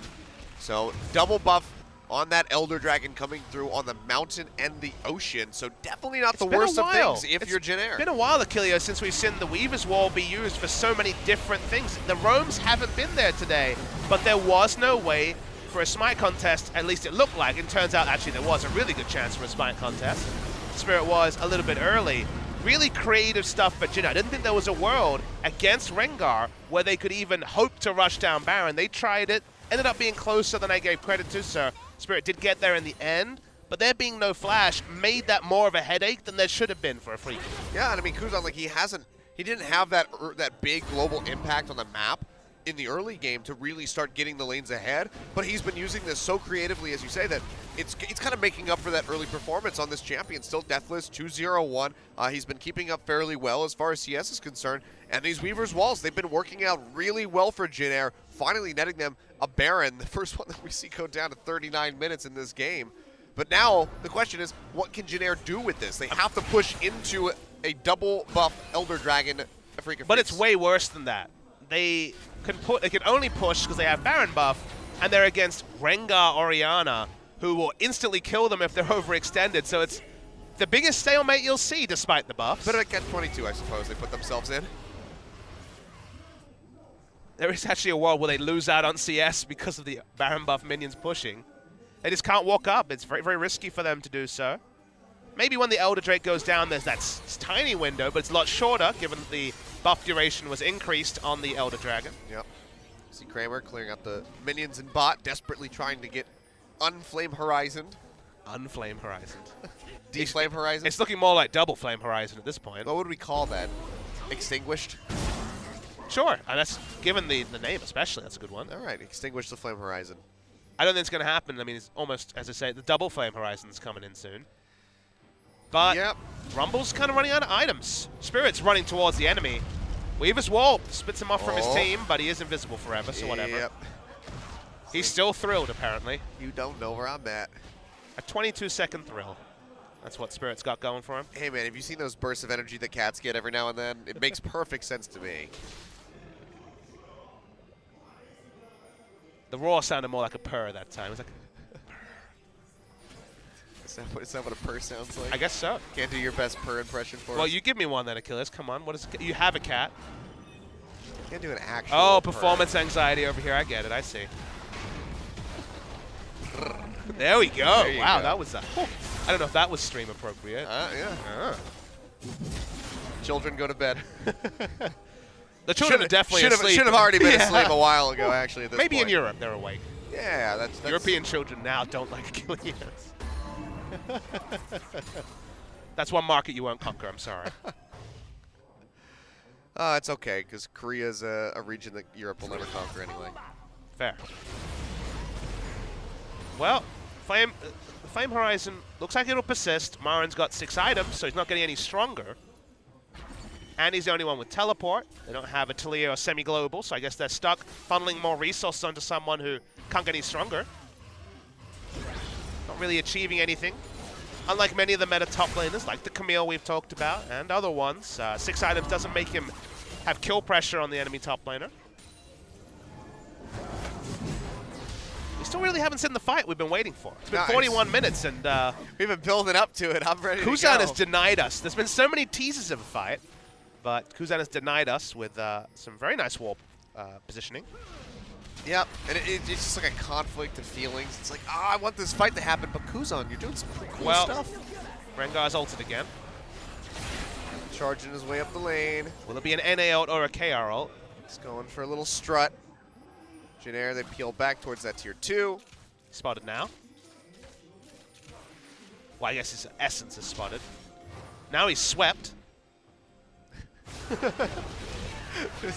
So double buff on that Elder Dragon coming through on the mountain and the ocean. So definitely not the worst of things if you're Jin Air. It's been a while, Achilleo, since we've seen the Weaver's Wall be used for so many different things. The roams haven't been there today, but there was no way for a Smite contest, at least it looked like. It turns out actually there was a really good chance for a Smite contest. Spirit was a little bit early. Really creative stuff for Jin Air. I didn't think there was a world against Rengar where they could even hope to rush down Baron. They tried it, ended up being closer than I gave credit to, so Spirit did get there in the end, but there being no flash made that more of a headache than there should have been for a Freak. Yeah, and I mean, Kuzan, like, he didn't have that big global impact on the map in the early game to really start getting the lanes ahead, but he's been using this so creatively, as you say, that it's kind of making up for that early performance on this champion. Still deathless, 2-0-1. He's been keeping up fairly well as far as CS is concerned, and these Weaver's Walls, they've been working out really well for Jin Air, finally netting them a Baron, the first one that we see go down to 39 minutes in this game. But now, the question is, what can Jin Air do with this? They have to push into a double buff Elder Dragon. But it's way worse than that. They can only push because they have Baron buff, and they're against Rengar Orianna, who will instantly kill them if they're overextended. So it's the biggest stalemate you'll see despite the buffs. But at Catch 22, I suppose, they put themselves in. There is actually a world where they lose out on CS because of the Baron buff minions pushing. They just can't walk up. It's very, very risky for them to do so. Maybe when the Elder Drake goes down, there's that tiny window, but it's a lot shorter given that the buff duration was increased on the Elder Dragon. Yep. See Kramer clearing out the minions and bot, desperately trying to get Unflame Horizon. Unflame Horizon. Deflame Horizon? It's looking more like Double Flame Horizon at this point. What would we call that? Extinguished? Sure. And that's, given the name especially, that's a good one. All right, extinguish the Flame Horizon. I don't think it's going to happen. I mean, it's almost, as I say, the Double Flame Horizon's coming in soon. But yep. Rumble's kind of running out of items. Spirit's running towards the enemy. Weaver's Wall spits him off from his team, but he is invisible forever, so whatever. Yep. He's still thrilled, apparently. You don't know where I'm at. A 22-second thrill. That's what Spirit's got going for him. Hey, man, have you seen those bursts of energy that cats get every now and then? It makes perfect sense to me. The roar sounded more like a purr that time. It was like... Is that what a purr sounds like? I guess so. Can't do your best purr impression for us? Well, you give me one then, Achilles. Come on. What is it? You have a cat. Can't do an actual Oh, purr. performance anxiety over here. I get it. I see. There we go. There Wow, go. that was a... I don't know if that was stream appropriate. Yeah. Children go to bed. The children are definitely asleep. Should have already been asleep a while ago, actually, at this Maybe point. in Europe they're awake. Yeah, that's European children now don't like Achilles. That's one market you won't conquer, I'm sorry. It's okay, because Korea's a region that Europe will never conquer anyway. Fair. Well, Flame Horizon looks like it'll persist. Marin's got 6 items, so he's not getting any stronger. And he's the only one with teleport. They don't have Atelier or semi-global, so I guess they're stuck funneling more resources onto someone who can't get any stronger. Not really achieving anything. Unlike many of the meta top laners, like the Camille we've talked about, and other ones, 6 items doesn't make him have kill pressure on the enemy top laner. We still really haven't seen the fight we've been waiting for. It's been 41 minutes, and we've been building up to it. I'm ready to Kuzan go. has denied us. There's been so many teases of a fight, but Kuzan has denied us with some very nice wall positioning. Yep, and it's just like a conflict of feelings. It's like, I want this fight to happen, but Kuzan, you're doing some pretty cool stuff. Rengar's ulted again. Charging his way up the lane. Will it be an NA ult or a KR ult? He's going for a little strut. Jin Air, they peel back towards that tier 2. Spotted now. Well, I guess his essence is spotted. Now he's swept.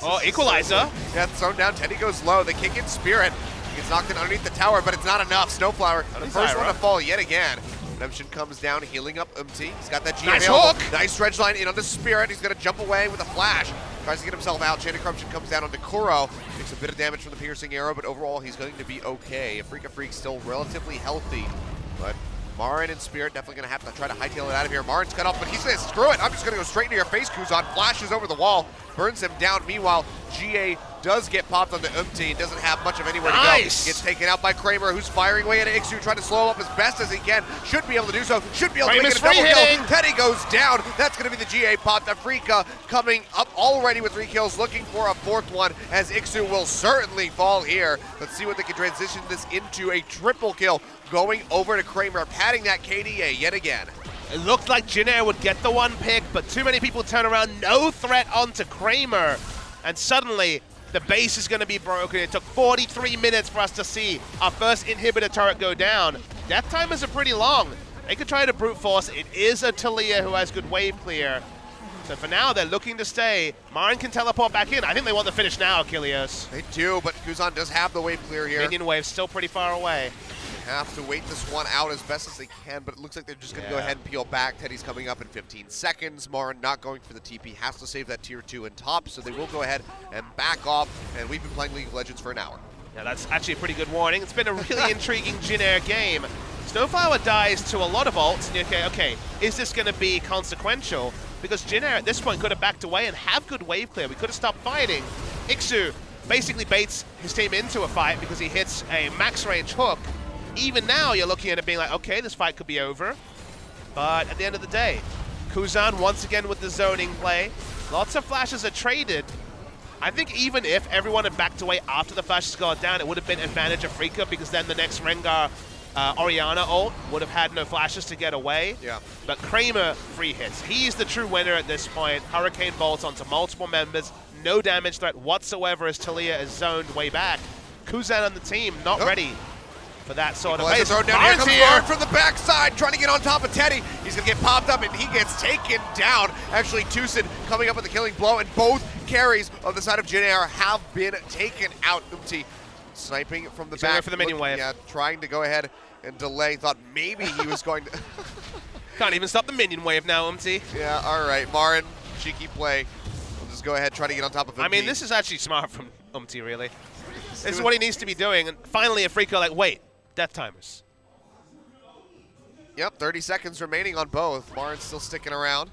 Oh, Equalizer. Yeah, thrown down. Teddy goes low. They kick in Spirit. He gets knocked in underneath the tower, but it's not enough. Snowflower, the first one to fall yet again. Redemption comes down, healing up Umti. He's got that G Nice available. hook! Nice dredge line in onto Spirit. He's going to jump away with a flash. Tries to get himself out. Chain of Corruption comes down onto Kuro. Takes a bit of damage from the piercing arrow, but overall he's going to be okay. Afrika Freak still relatively healthy, but Marin and Spirit definitely going to have to try to hightail it out of here. Marin's cut off, but he says, screw it, I'm just going to go straight into your face. Kuzan flashes over the wall, burns him down. Meanwhile, GA does get popped onto Umti and doesn't have much of anywhere to go. Gets taken out by Kramer, who's firing away at Ixu, trying to slow him up as best as he can. Should be able to do so. Should be able to make it a double kill. Teddy goes down. That's going to be the GA pop. Afrika coming up already with 3 kills, looking for a 4th one, as Ixu will certainly fall here. Let's see what they can transition this into. A triple kill going over to Kramer, padding that KDA yet again. It looked like Jin Air would get the one pick, but too many people turn around. No threat onto Kramer. And suddenly, the base is going to be broken. It took 43 minutes for us to see our first inhibitor turret go down. Death timers are pretty long. They could try to brute force. It is a Taliyah who has good wave clear. So for now, they're looking to stay. Marin can teleport back in. I think they want the finish now, Achilleos. They do, but Kuzan does have the wave clear here. Minion wave's still pretty far away. Have to wait this one out as best as they can, but it looks like they're just going to go ahead and peel back. Teddy's coming up in 15 seconds. Marin not going for the TP, has to save that tier 2 in top, so they will go ahead and back off, and we've been playing League of Legends for an hour. Yeah, that's actually a pretty good warning. It's been a really intriguing Jin Air game. Snowflower dies to a lot of ults, and okay, is this going to be consequential? Because Jin Air at this point could have backed away and have good wave clear. We could have stopped fighting. Ixu basically baits his team into a fight because he hits a max range hook. Even now, you're looking at it being like, okay, this fight could be over. But at the end of the day, Kuzan once again with the zoning play. Lots of flashes are traded. I think even if everyone had backed away after the flashes got down, it would have been advantage of Afrika, because then the next Rengar Orianna ult would have had no flashes to get away. Yeah. But Kramer free hits. He's the true winner at this point. Hurricane bolts onto multiple members. No damage threat whatsoever as Taliyah is zoned way back. Kuzan on the team, not ready for that sort of play. Throw down. Here comes Marin from the backside, trying to get on top of Teddy. He's going to get popped up, and he gets taken down. Actually, Tucson coming up with the killing blow, and both carries on the side of Jin Air have been taken out. Umti sniping from the back. For the minion wave. Yeah, trying to go ahead and delay. Thought maybe he was going to... Can't even stop the minion wave now, Umti. Yeah, all right. Marin, cheeky play. We'll just go ahead, try to get on top of Umti. I mean, this is actually smart from Umti, really. This is what he needs to be doing. And finally, Afrika like, wait, death timers. Yep, 30 seconds remaining on both. Marin's still sticking around.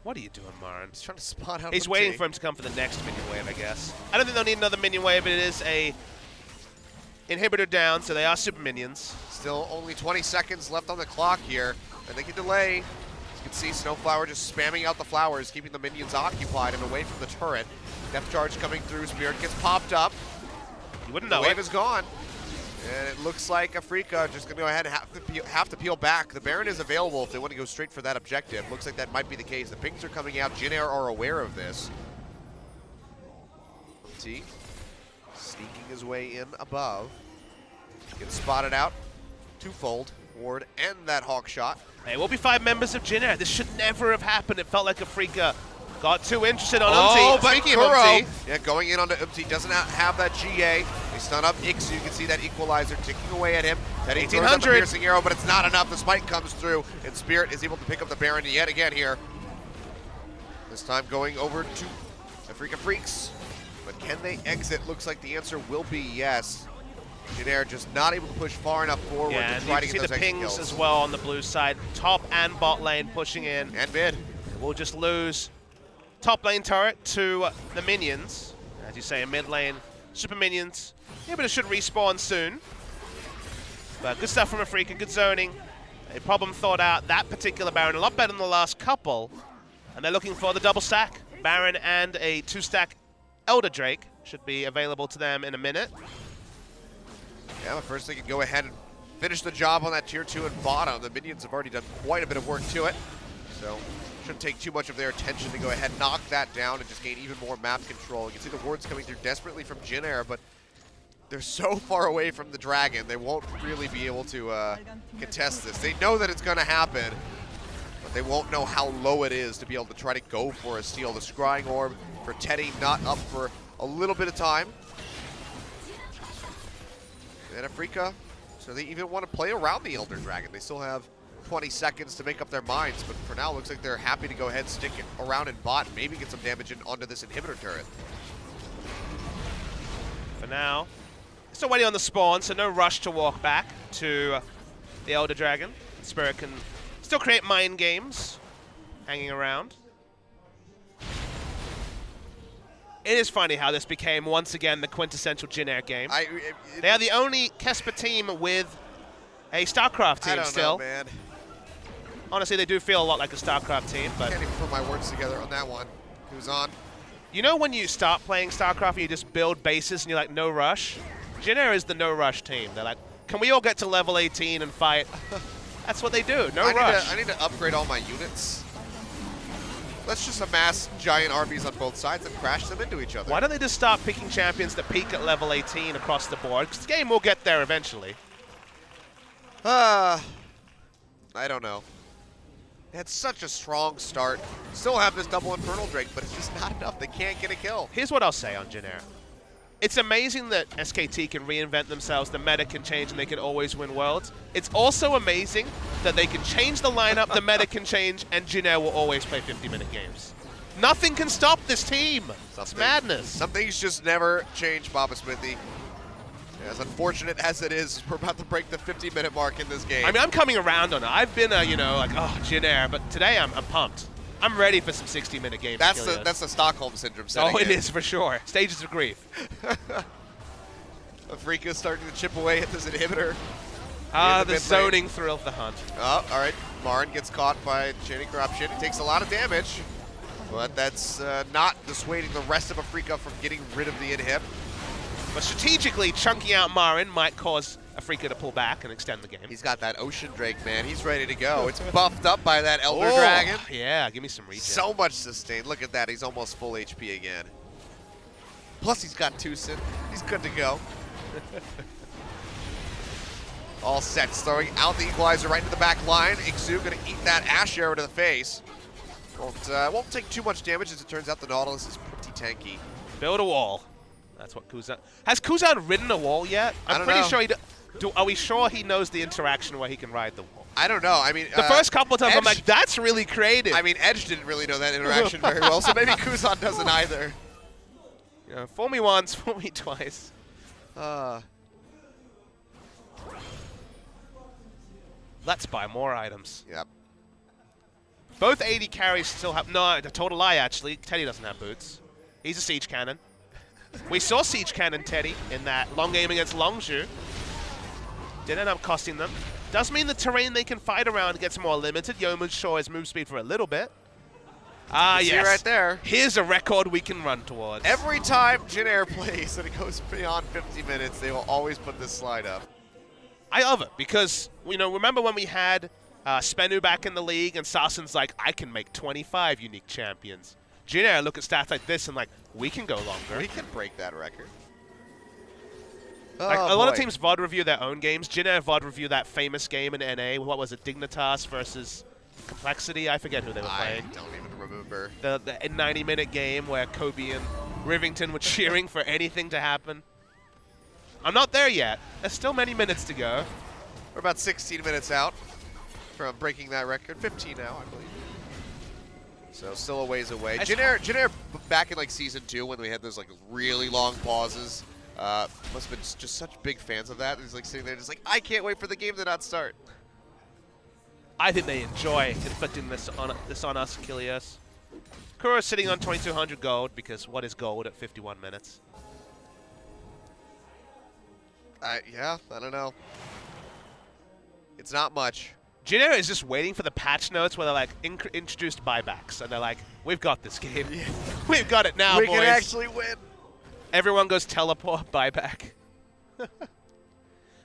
What are you doing, Marin? He's trying to spot out. He's waiting for him to come for the next minion wave, I guess. I don't think they'll need another minion wave, but it is a inhibitor down, so they are super minions. Still only 20 seconds left on the clock here, and they can delay. You can see Snowflower just spamming out the flowers, keeping the minions occupied and away from the turret. Depth charge coming through. Spirit gets popped up. You wouldn't know the wave it. is gone. And it looks like Afrika just going to go ahead and have to peel back. The Baron is available if they want to go straight for that objective. Looks like that might be the case. The pings are coming out. Jin Air are aware of this. T sneaking his way in above. Gets spotted out. Twofold. Ward and that Hawk shot. Hey, we'll be 5 members of Jin Air. This should never have happened. It felt like Afrika got too interested on Umti. Speaking of Umti. Yeah, going in onto Umti. Doesn't have that GA. They stun up Ixu. You can see that equalizer ticking away at him. That 1800 piercing arrow, but it's not enough. The spike comes through, and Spirit is able to pick up the Baron yet again here. This time going over to Afrika Freaks. But can they exit? Looks like the answer will be yes. Jin Air just not able to push far enough forward to try to get those extra kills. You see the pings as well on the blue side. Top and bot lane pushing in. And mid. We'll just lose top lane turret to the minions. As you say, in mid lane, super minions. Yeah, but it should respawn soon. But good stuff from Afrika, good zoning. A problem thought out. That particular Baron a lot better than the last couple. And they're looking for the double stack. Baron and a 2-stack Elder Drake should be available to them in a minute. Yeah, but first they can go ahead and finish the job on that tier 2 and bottom. The minions have already done quite a bit of work to it. So shouldn't take too much of their attention to go ahead and knock that down and just gain even more map control. You can see the wards coming through desperately from Jin Air, but they're so far away from the dragon, they won't really be able to contest this. They know that it's going to happen, but they won't know how low it is to be able to try to go for a steal. The Scrying Orb for Teddy not up for a little bit of time. And Afrika, so they even want to play around the Elder Dragon. They still have 20 seconds to make up their minds, but for now, it looks like they're happy to go ahead, stick it around in bot, and maybe get some damage onto this inhibitor turret. For now, still waiting on the spawn, so no rush to walk back to the Elder Dragon. Spirit can still create mind games, hanging around. It is funny how this became, once again, the quintessential Jin Air game. They are the only Kesper team with a StarCraft team still. Know, man. Honestly, they do feel a lot like a StarCraft team, but... I can't even put my words together on that one. Who's on? You know when you start playing StarCraft and you just build bases and you're like, no rush? Jin Air is the no rush team. They're like, can we all get to level 18 and fight? That's what they do, no rush. I need to upgrade all my units. Let's just amass giant armies on both sides and crash them into each other. Why don't they just start picking champions that peak at level 18 across the board? Because the game will get there eventually. I don't know. They had such a strong start. Still have this double Infernal Drake, but it's just not enough. They can't get a kill. Here's what I'll say on Jin Air. It's amazing that SKT can reinvent themselves, the meta can change, and they can always win worlds. It's also amazing that they can change the lineup, the meta can change, and Jin Air will always play 50-minute games. Nothing can stop this team. It's madness. Some things just never change, Baba Smithy. As unfortunate as it is, we're about to break the 50-minute mark in this game. I mean, I'm coming around on it. I've been, you know, like, oh, Jin Air, but today I'm pumped. I'm ready for some 60-minute games. That's the Stockholm Syndrome setting. Oh, it is for sure. Stages of grief. Afrika starting to chip away at this inhibitor. The zoning thrill of the hunt. Oh, all right. Marin gets caught by Channing Corruption. He takes a lot of damage, but that's not dissuading the rest of Afrika from getting rid of the inhib. But strategically, chunking out Marin might cause Afrika to pull back and extend the game. He's got that Ocean Drake, man. He's ready to go. It's buffed up by that Elder Dragon. Yeah, give me some regen. So much sustain. Look at that. He's almost full HP again. Plus, he's got Tucson. He's good to go. All set. Throwing out the Equalizer right into the back line. Ixu going to eat that Ash Arrow to the face. Won't take too much damage. As it turns out, the Nautilus is pretty tanky. Build a wall. That's what Kuzan... Has Kuzan ridden a wall yet? I'm pretty sure he... Are we sure he knows the interaction where he can ride the wall? I don't know. I mean... The first couple of times, I'm like, that's really creative. I mean, Edge didn't really know that interaction very well, so maybe Kuzan doesn't either. You know, fool me once, fool me twice. Let's buy more items. Yep. Both 80 carries still have... No, a total lie, actually. Teddy doesn't have boots. He's a Siege Cannon. We saw Siege Cannon Teddy in that long game against Longzhu. Did end up costing them. Does mean the terrain they can fight around gets more limited. Yeoman's sure his move speed for a little bit. Yes. Right there. Here's a record we can run towards. Every time Jin Air plays and it goes beyond 50 minutes, they will always put this slide up. I love it because, you know, remember when we had Spenu back in the league and Sasen's like, I can make 25 unique champions. Jin Air look at stats like this and like, we can go longer. We can break that record. Like, a lot of teams VOD review their own games. Jin Air VOD review that famous game in NA. What was it? Dignitas versus Complexity? I forget who they were playing. I don't even remember. The 90-minute game where Kobe and Rivington were cheering for anything to happen. I'm not there yet. There's still many minutes to go. We're about 16 minutes out from breaking that record. 15 now, I believe. So still a ways away. Jin Air back in like season 2 when we had those like really long pauses. Must have been just such big fans of that. He's like sitting there just like, I can't wait for the game to not start. I think they enjoy inflicting this on us, Kilios. Kuro sitting on 2,200 gold because what is gold at 51 minutes? Yeah, I don't know. It's not much. Jin Air is just waiting for the patch notes where they're like, introduced buybacks. And they're like, we've got this game. Yeah. We've got it now, boys. We can actually win. Everyone goes teleport, buyback.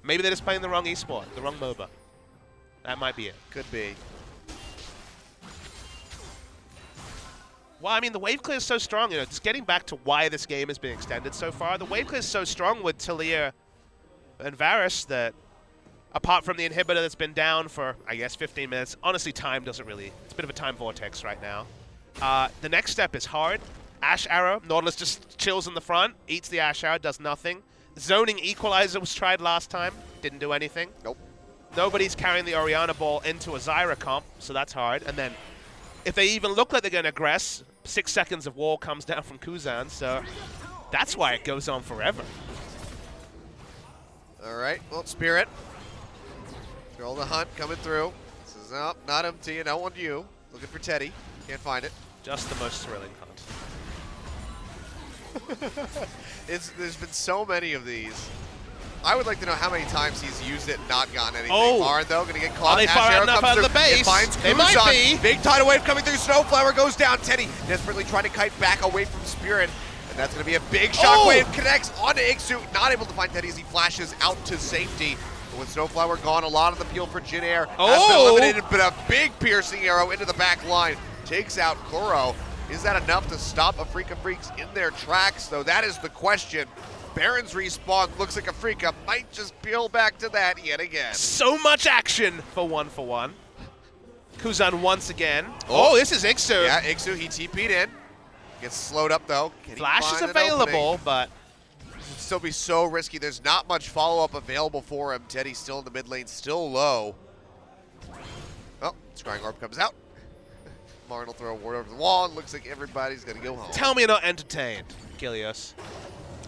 Maybe they're just playing the wrong esport, the wrong MOBA. That might be it. Could be. Well, I mean, the wave clear is so strong. You know, just getting back to why this game has been extended so far, the wave clear is so strong with Talia and Varus that apart from the inhibitor that's been down for, I guess, 15 minutes, honestly, time doesn't really... It's a bit of a time vortex right now. The next step is hard. Ash Arrow. Nautilus just chills in the front, eats the Ash Arrow, does nothing. Zoning Equalizer was tried last time. Didn't do anything. Nope. Nobody's carrying the Orianna ball into a Zyra comp, so that's hard. And then if they even look like they're going to aggress, 6 seconds of wall comes down from Kuzan, so that's why it goes on forever. All right, well, Spirit. Throw the hunt coming through. This is not empty, and I want you. Looking for Teddy. Can't find it. Just the most thrilling hunt. There's been so many of these. I would like to know how many times he's used it and not gotten anything. Oh. Marn, though, going to get caught. Are they Ash far Arrow enough comes out of through. the base? It finds They might Kuzan. be. Big tidal wave coming through. Snowflower goes down. Teddy desperately trying to kite back away from Spirit. And that's going to be a big shockwave. Connects onto Ixu. Not able to find Teddy as he flashes out to safety. But with Snowflower gone, a lot of the peel for Jin Air has been eliminated. But a big piercing arrow into the back line takes out Kuro. Is that enough to stop Afreeca Freaks in their tracks, though? That is the question. Baron's respawn looks like Afreeca might just peel back to that yet again. So much action for 1-for-1. Kuzan once again. Oh, this is Ixu. Yeah, Ixu, he TP'd in. Gets slowed up, though. Can Flash he is find an available, opening? but It'd still be so risky. There's not much follow-up available for him. Teddy's still in the mid lane, still low. Oh, Scrying Orb comes out. Marn will throw a ward over the wall, and looks like everybody's going to go home. tell me you're not entertained, Gilios.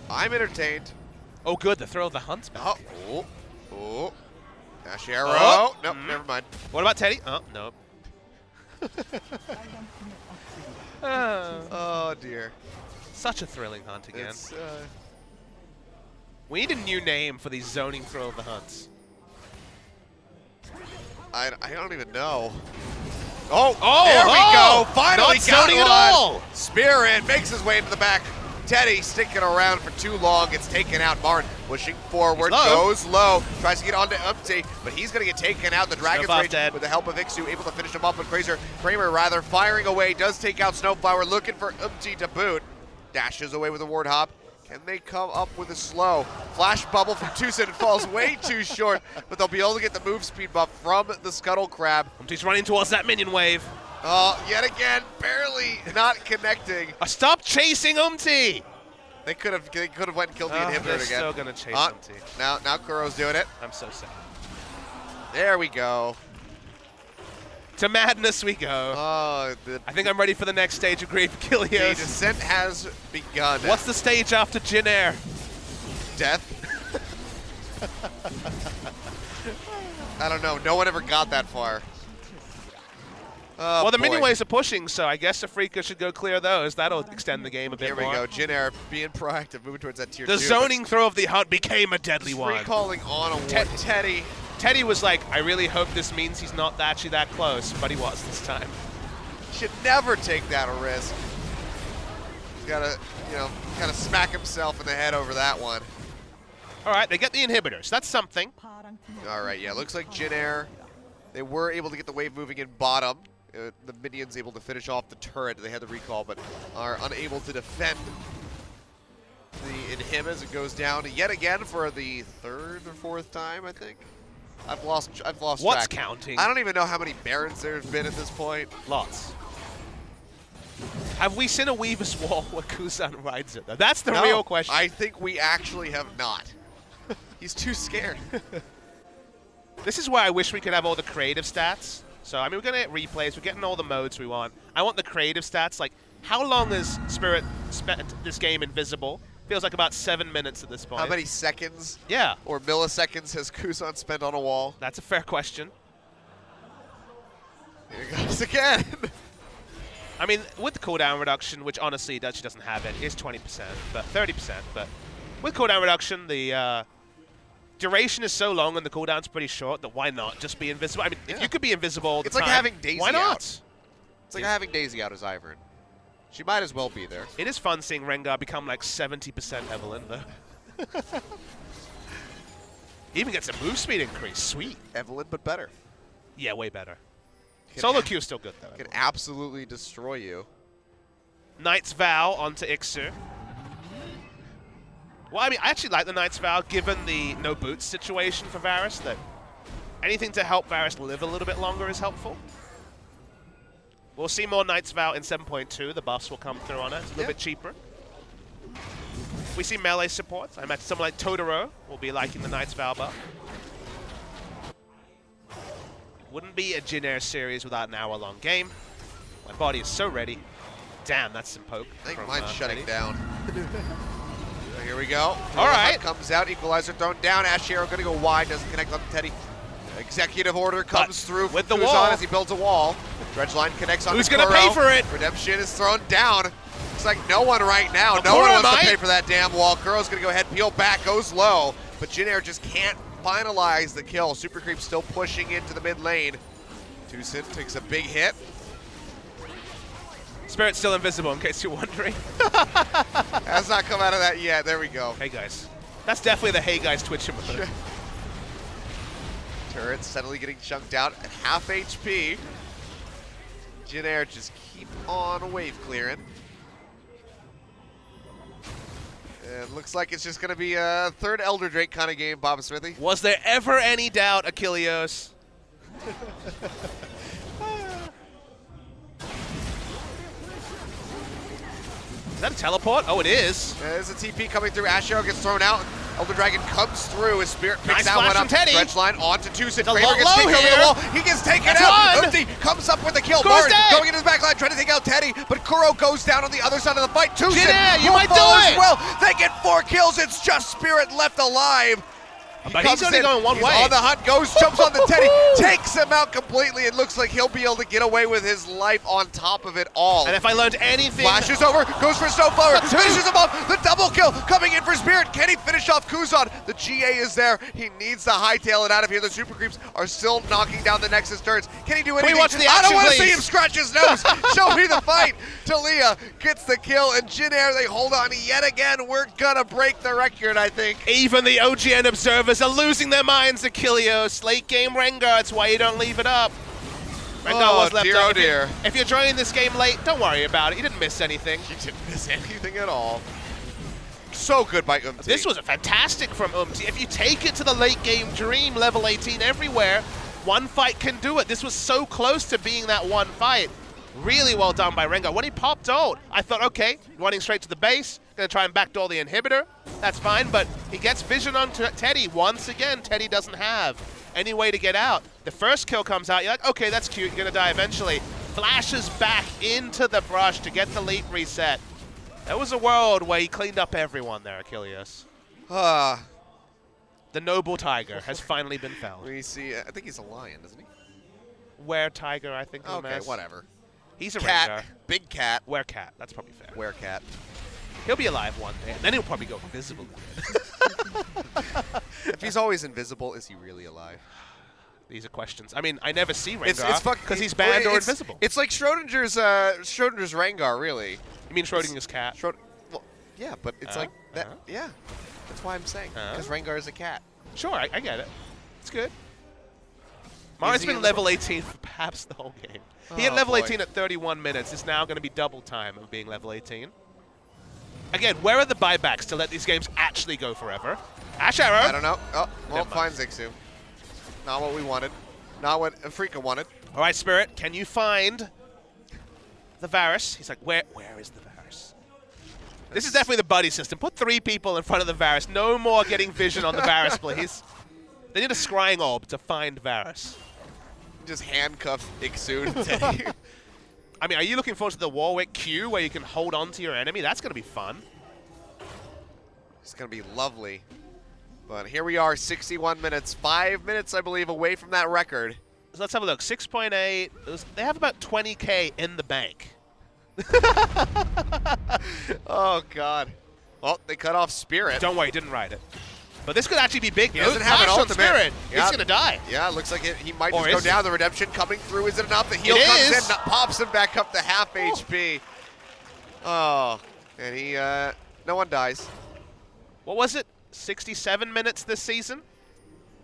I'm entertained. Oh, good, the throw of the hunt's back. Oh. Ash Arrow. Oh. Nope, never mind. What about Teddy? Oh, nope. Oh, dear. Such a thrilling hunt again. It's, We need a new name for these zoning throw of the hunts. I don't even know. Oh, Oh, there we go. Finally not got zoning one. at all. Spirit makes his way into the back. Teddy sticking around for too long. Gets taken out. Marn pushing forward. He's low. Goes low. Tries to get onto Umpty, but he's going to get taken out. The Dragon's Snowflower Rage dead. with the help of Ixu able to finish him off. But Kramer rather firing away. Does take out Snowflower. Looking for Umpty to boot. Dashes away with a ward hop. Can they come up with a slow? Flash bubble from Tucson falls way too short, but they'll be able to get the move speed buff from the Scuttle Crab. He's running towards that minion wave. Yet again, barely not connecting. Stop chasing Umti! They could have went and killed the inhibitor They're again. still gonna chase Umti. Now Kuro's doing it. I'm so sad. There we go. To madness we go. I think I'm ready for the next stage of Grief The Gilios. descent has begun. What's the stage after Jin Air? Death? I don't know. No one ever got that far. Well, the minion boy. waves are pushing, so I guess Afreeca should go clear those. That'll extend the game a bit Here we more. go. Jin Air being proactive, moving towards that tier 2. The zoning throw of the hunt became a deadly one. Recalling on a ward. Teddy. Teddy was like, I really hope this means he's not actually that close, but he was this time. Should never take that risk. He's got to, kind of smack himself in the head over that one. All right, they get the inhibitors. That's something. All right, yeah, looks like Jin Air, they were able to get the wave moving in bottom. The minions able to finish off the turret. They had the recall, but are unable to defend the inhib as it goes down yet again for the third or fourth time, I think. I've lost What's track. counting? I don't even know how many Barons there's been at this point. Lots. Have we seen a Weaver's Wall where Kuzan rides it, though? That's the No, real question. I think we actually have not. He's too scared. This is where I wish we could have all the creative stats. So, I mean, we're going to get replays. We're getting all the modes we want. I want the creative stats. Like, how long has Spirit spent this game invisible? Feels like about 7 minutes at this point. How many seconds Yeah. or milliseconds has Kuzan spent on a wall? That's a fair question. Here he goes again. I mean, with the cooldown reduction, which honestly she doesn't have it, is 20%, but 30%. But with cooldown reduction, the duration is so long and the cooldown's pretty short that why not just be invisible? I mean, if you could be invisible all the It's time, like having Daisy why not? out. It's like having Daisy out as Ivern. She might as well be there. It is fun seeing Rengar become like 70% Evelyn, though. Even gets a move speed increase. Sweet. Evelyn, but better. Yeah, way better. Can Solo Q is still good, though. Can absolutely destroy you. Knight's Vow onto Ixu. Well, I mean, I actually like the Knight's Vow given the no boots situation for Varus. That anything to help Varus live a little bit longer is helpful. We'll see more Knight's Vow in 7.2. The buffs will come through on it. It's a little bit cheaper. We see melee supports. I imagine someone like Totoro will be liking the Knight's Vow buff. Wouldn't be a Jin Air series without an hour-long game. My body is so ready. Damn, that's some poke. I think from, mine's shutting Teddy. down. So here we go. All right. Comes out, equalizer thrown down. Ashiero gonna go wide, doesn't connect on Teddy. Executive order comes through with the Kuzan wall as he builds a wall. Dredgeline connects on Who's gonna pay for it? Redemption is thrown down. Looks like no one right now. Well, No one wants might. to pay for that damn wall. Kuro's gonna go ahead, peel back, goes low. But Jin Air just can't finalize the kill. Super Creep still pushing into the mid lane. Tucson takes a big hit. Spirit's still invisible, in case you're wondering. Has not come out of that yet. There we go. Hey, guys. That's definitely the Hey Guys Twitch emote. Turret steadily getting chunked out at half HP. Jin Air just keep on wave clearing. It looks like it's just going to be a third Elder Drake kind of game, Bob Smithy. Was there ever any doubt, Achilleos? Is that a teleport? Oh, it is. There's a TP coming through. Ashiero gets thrown out. Elder Dragon comes through. His Spirit picks Nice that flash one from up. Teddy. Dredgeline onto Tucson. It's a Kramer lot gets low kicked over here. the wall. He gets taken That's out. one. Oopsie comes up with the kill. Goes Martin dead. going into his back line, trying to take out Teddy, but Kuro goes down on the other side of the fight. Tucson Jin Air, you will might do fall as it. well. They get 4 kills. It's just Spirit left alive. But he's comes only in, going one he's way. on the hunt, jumps on the Teddy, takes him out completely. It looks like he'll be able to get away with his life on top of it all. And if I learned anything... Flashes over, goes for Snowflower, finishes him off. The double kill coming in for Spirit. Can he finish off Kuzan? The GA is there. He needs to hightail it out of here. The Super Creeps are still knocking down the Nexus turrets. Can he do anything? we watch the I don't action, want to see please? him scratch his nose. Show me the fight. Talia gets the kill, and Jin Air, they hold on yet again. We're gonna break the record, I think. Even the OGN observers are losing their minds, Achilleos. Late game Rengar, that's why you don't leave it up. Rengar was left dear, up. oh dear. If you're joining this game late, don't worry about it. You didn't miss anything. You didn't miss anything at all. So good by Umti. This was a fantastic from Umti. If you take it to the late game dream, level 18 everywhere, one fight can do it. This was so close to being that one fight. Really well done by Rengar. When he popped ult, I thought, okay, running straight to the base, gonna try and backdoor the inhibitor. That's fine, but he gets vision on Teddy. Once again, Teddy doesn't have any way to get out. The first kill comes out, you're like, okay, that's cute, you're gonna die eventually. Flashes back into the brush to get the lead reset. That was a world where he cleaned up everyone there, Achilleos. The noble tiger has finally been felled. We see, I think he's a lion, isn't he? Were tiger, I think. Okay, whatever. He's a Cat, Rengar. big cat. Werecat, that's probably fair. Werecat. He'll be alive one day, and then he'll probably go invisible. If he's always invisible, is he really alive? These are questions. I mean, I never see It's Rengar because he's banned or it's, invisible. It's like Schrodinger's Rengar, really. You mean Schrodinger's cat? Well, yeah, but it's like that. Yeah, that's why I'm saying because Rengar is a cat. Sure, I get it. It's good. Mario's been level 18 for perhaps the whole game. He had level 18 at 31 minutes. It's now going to be double time of being level 18. Again, where are the buybacks to let these games actually go forever? Ash Arrow? I don't know. Oh, well, fine, Zixu. Not what we wanted. Not what Afrika wanted. All right, Spirit, can you find the Varus? He's like, where is the Varus? This is definitely the buddy system. Put 3 people in front of the Varus. No more getting vision on the Varus, please. They need a scrying orb to find Varus. Just handcuff Ixu to Teddy. I mean, are you looking forward to the Warwick Q where you can hold on to your enemy? That's going to be fun. It's going to be lovely. But here we are, 61 minutes. 5 minutes, I believe, away from that record. So let's have a look. 6.8. They have about 20K in the bank. Oh, God. Well, they cut off Spirit. Don't worry, didn't ride it. But this could actually be big. He doesn't have an Flash on ultimate. Spirit. Yeah. He's going to die. Yeah, it looks like he might Or just go is down. it? The redemption coming through. Is it enough? The heal It comes is. in, pops him back up to half HP. Oh, and he, no one dies. What was it? 67 minutes this season?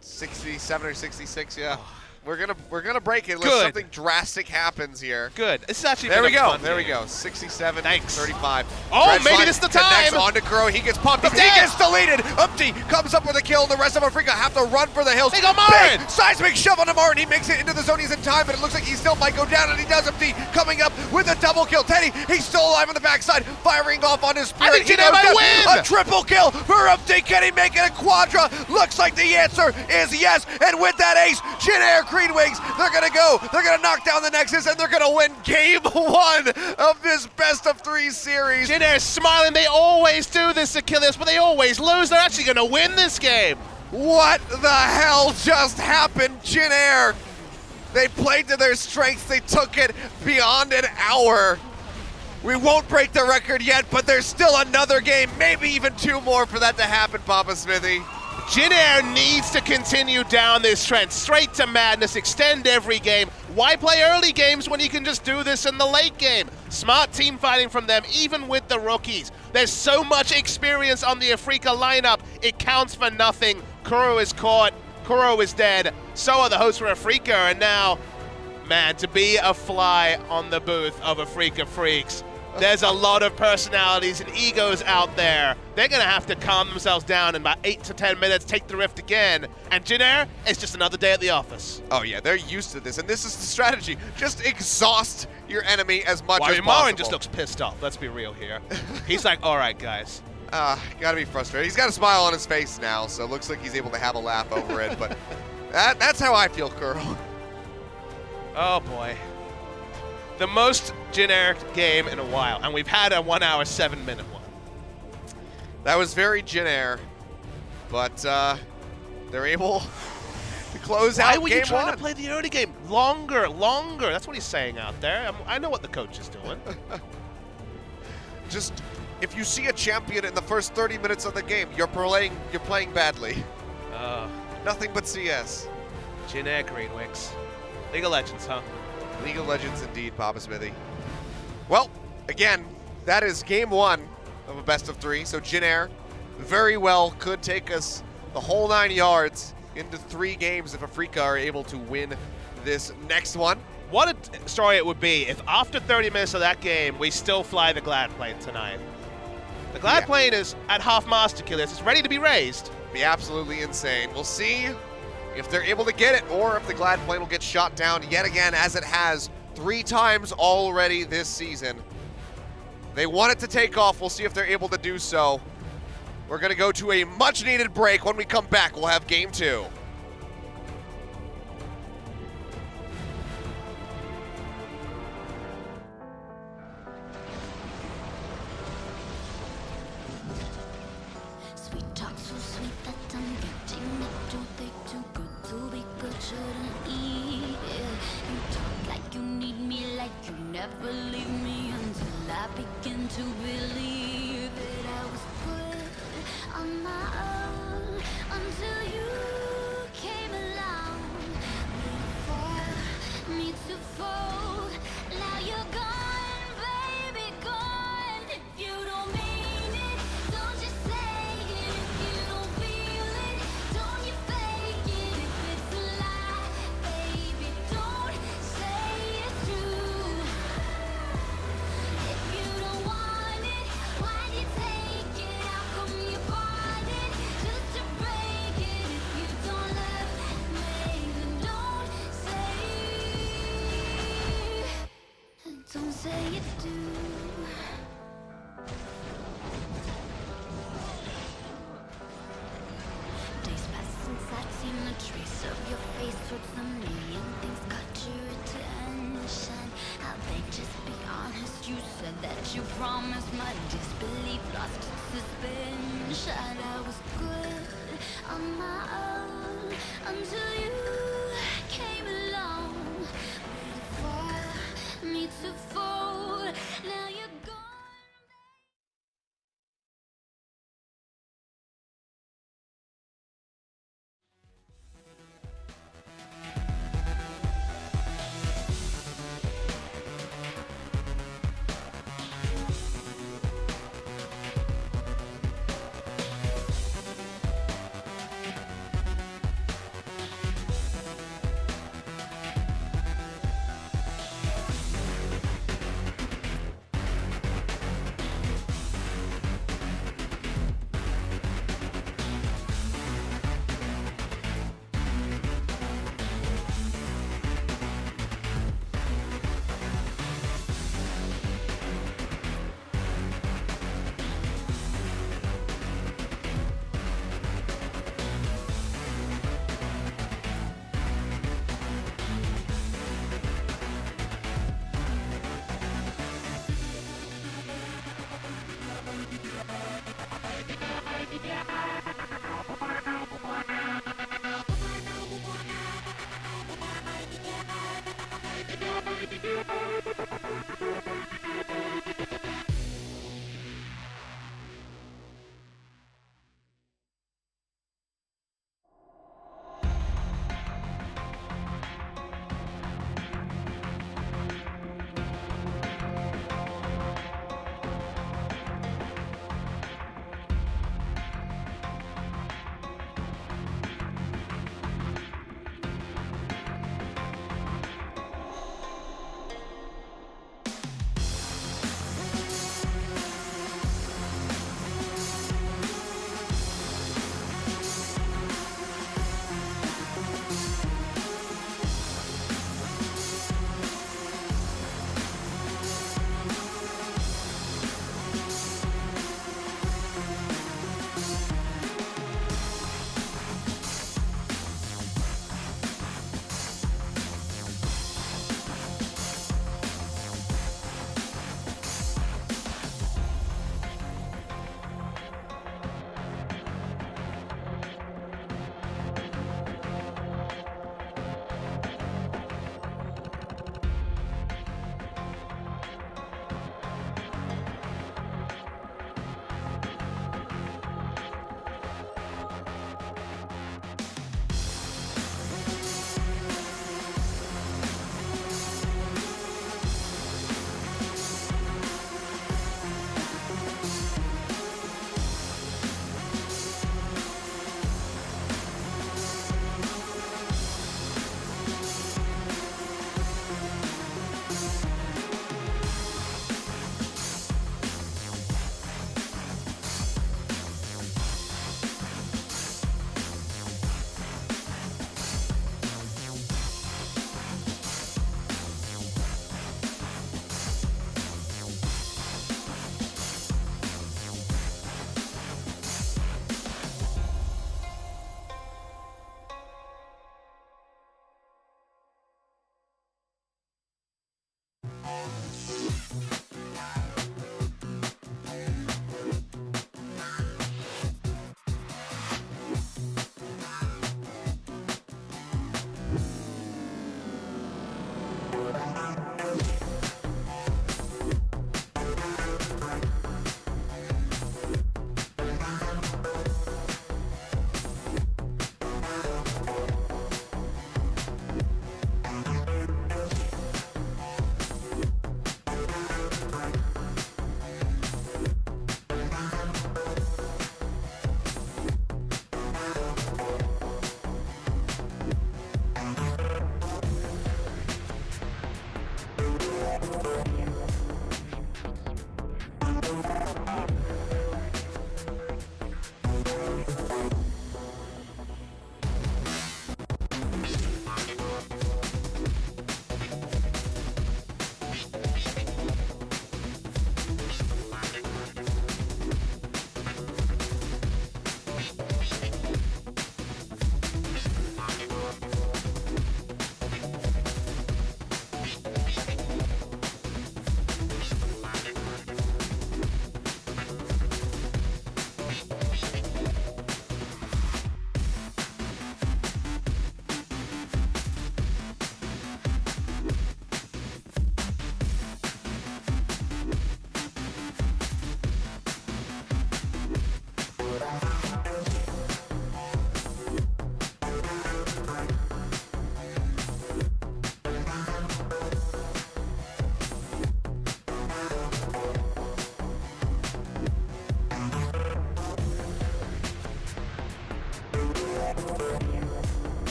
67 or 66, yeah. We're gonna break it unless Good. something drastic happens here. Good. This is actually There we been a go. fun There we game. go. 67, Thanks. 35. Oh, Red maybe Slime this is the connects time. onto Kuro. He gets pumped. He dead. gets deleted. Upti comes up with a kill. The rest of Afrika have to run for the hills. They go Marin. Big seismic shove on Marin. He makes it into the zone. He's in time, but it looks like he still might go down, and he does. Upti coming up with a double kill. Teddy, he's still alive on the backside, firing off on his spirit. I think He Jin Air goes might down. win. A triple kill for Upti. Can he make it a quadra? Looks like the answer is yes. And with that ace, Jin Air Green Wings, they're gonna go. They're gonna knock down the Nexus, and they're gonna win game 1 of this best of 3 series. Jin Air's smiling. They always do this, Achilles, but they always lose. They're actually going to win this game. What the hell just happened, Jin Air? They played to their strengths. They took it beyond an hour. We won't break the record yet, but there's still another game, maybe even 2 more for that to happen, Papa Smithy. Jin Air needs to continue down this trend, straight to madness, extend every game. Why play early games when you can just do this in the late game? Smart team fighting from them, even with the rookies. There's so much experience on the Afrika lineup, it counts for nothing. Kuro is caught, Kuro is dead, so are the hosts for Afrika, and now, man, to be a fly on the booth of Afrika Freaks, there's a lot of personalities and egos out there. They're going to have to calm themselves down in about 8 to 10 minutes, take the rift again. And Jin Air, it's just another day at the office. Oh yeah, they're used to this, and this is the strategy. Just exhaust your enemy as much as possible. Marin just looks pissed off, let's be real here. He's like, all right, guys. Gotta be frustrated. He's got a smile on his face now, so it looks like he's able to have a laugh over it, but that's how I feel, Kuro. Oh boy. The most Jin Air game in a while, and we've had a 1 hour, 7 minute one. That was very Jin Air, but they're able to close out Why were game you trying 1. to play the early game? Longer. That's what he's saying out there. I know what the coach is doing. Just, if you see a champion in the first 30 minutes of the game, you're playing badly. Nothing but CS. Jin Air Green Wings. League of Legends, huh? League of Legends indeed, Papa Smithy. Well, again, that is game 1 of a best of 3. So Jin Air very well could take us the whole 9 yards into 3 games if Afrika are able to win this next one. What a story it would be if after 30 minutes of that game, we still fly the Glad plane tonight. The Glad plane is at half mast, Achilles. It's ready to be raised. Be absolutely insane. We'll see if they're able to get it, or if the Glad plane will get shot down yet again, as it has 3 times already this season. They want it to take off. We'll see if they're able to do so. We're going to go to a much-needed break. When we come back, we'll have game 2. Sweet talk so sweet that I'm getting it too thick, too good to be good, shouldn't eat it. You talk like you need me, like you never leave me, until I begin to believe that I was good on my own, until you came along, waiting for me to fall. Now you're gone, baby, gone. If you don't mean it, don't you say it. If you don't feel it, don't you fake it. If it's a lie, baby, don't say it's true. If you don't want it, why'd you take it? How come you bought it just to break it? If you don't love me, then don't say you do. Days pass since I've seen a trace of your face towards a million things caught your attention. How they just be honest? You said that you promised, my disbelief lost its suspension. I was good on my own until you came along, waiting for me to fall. Now you're gone.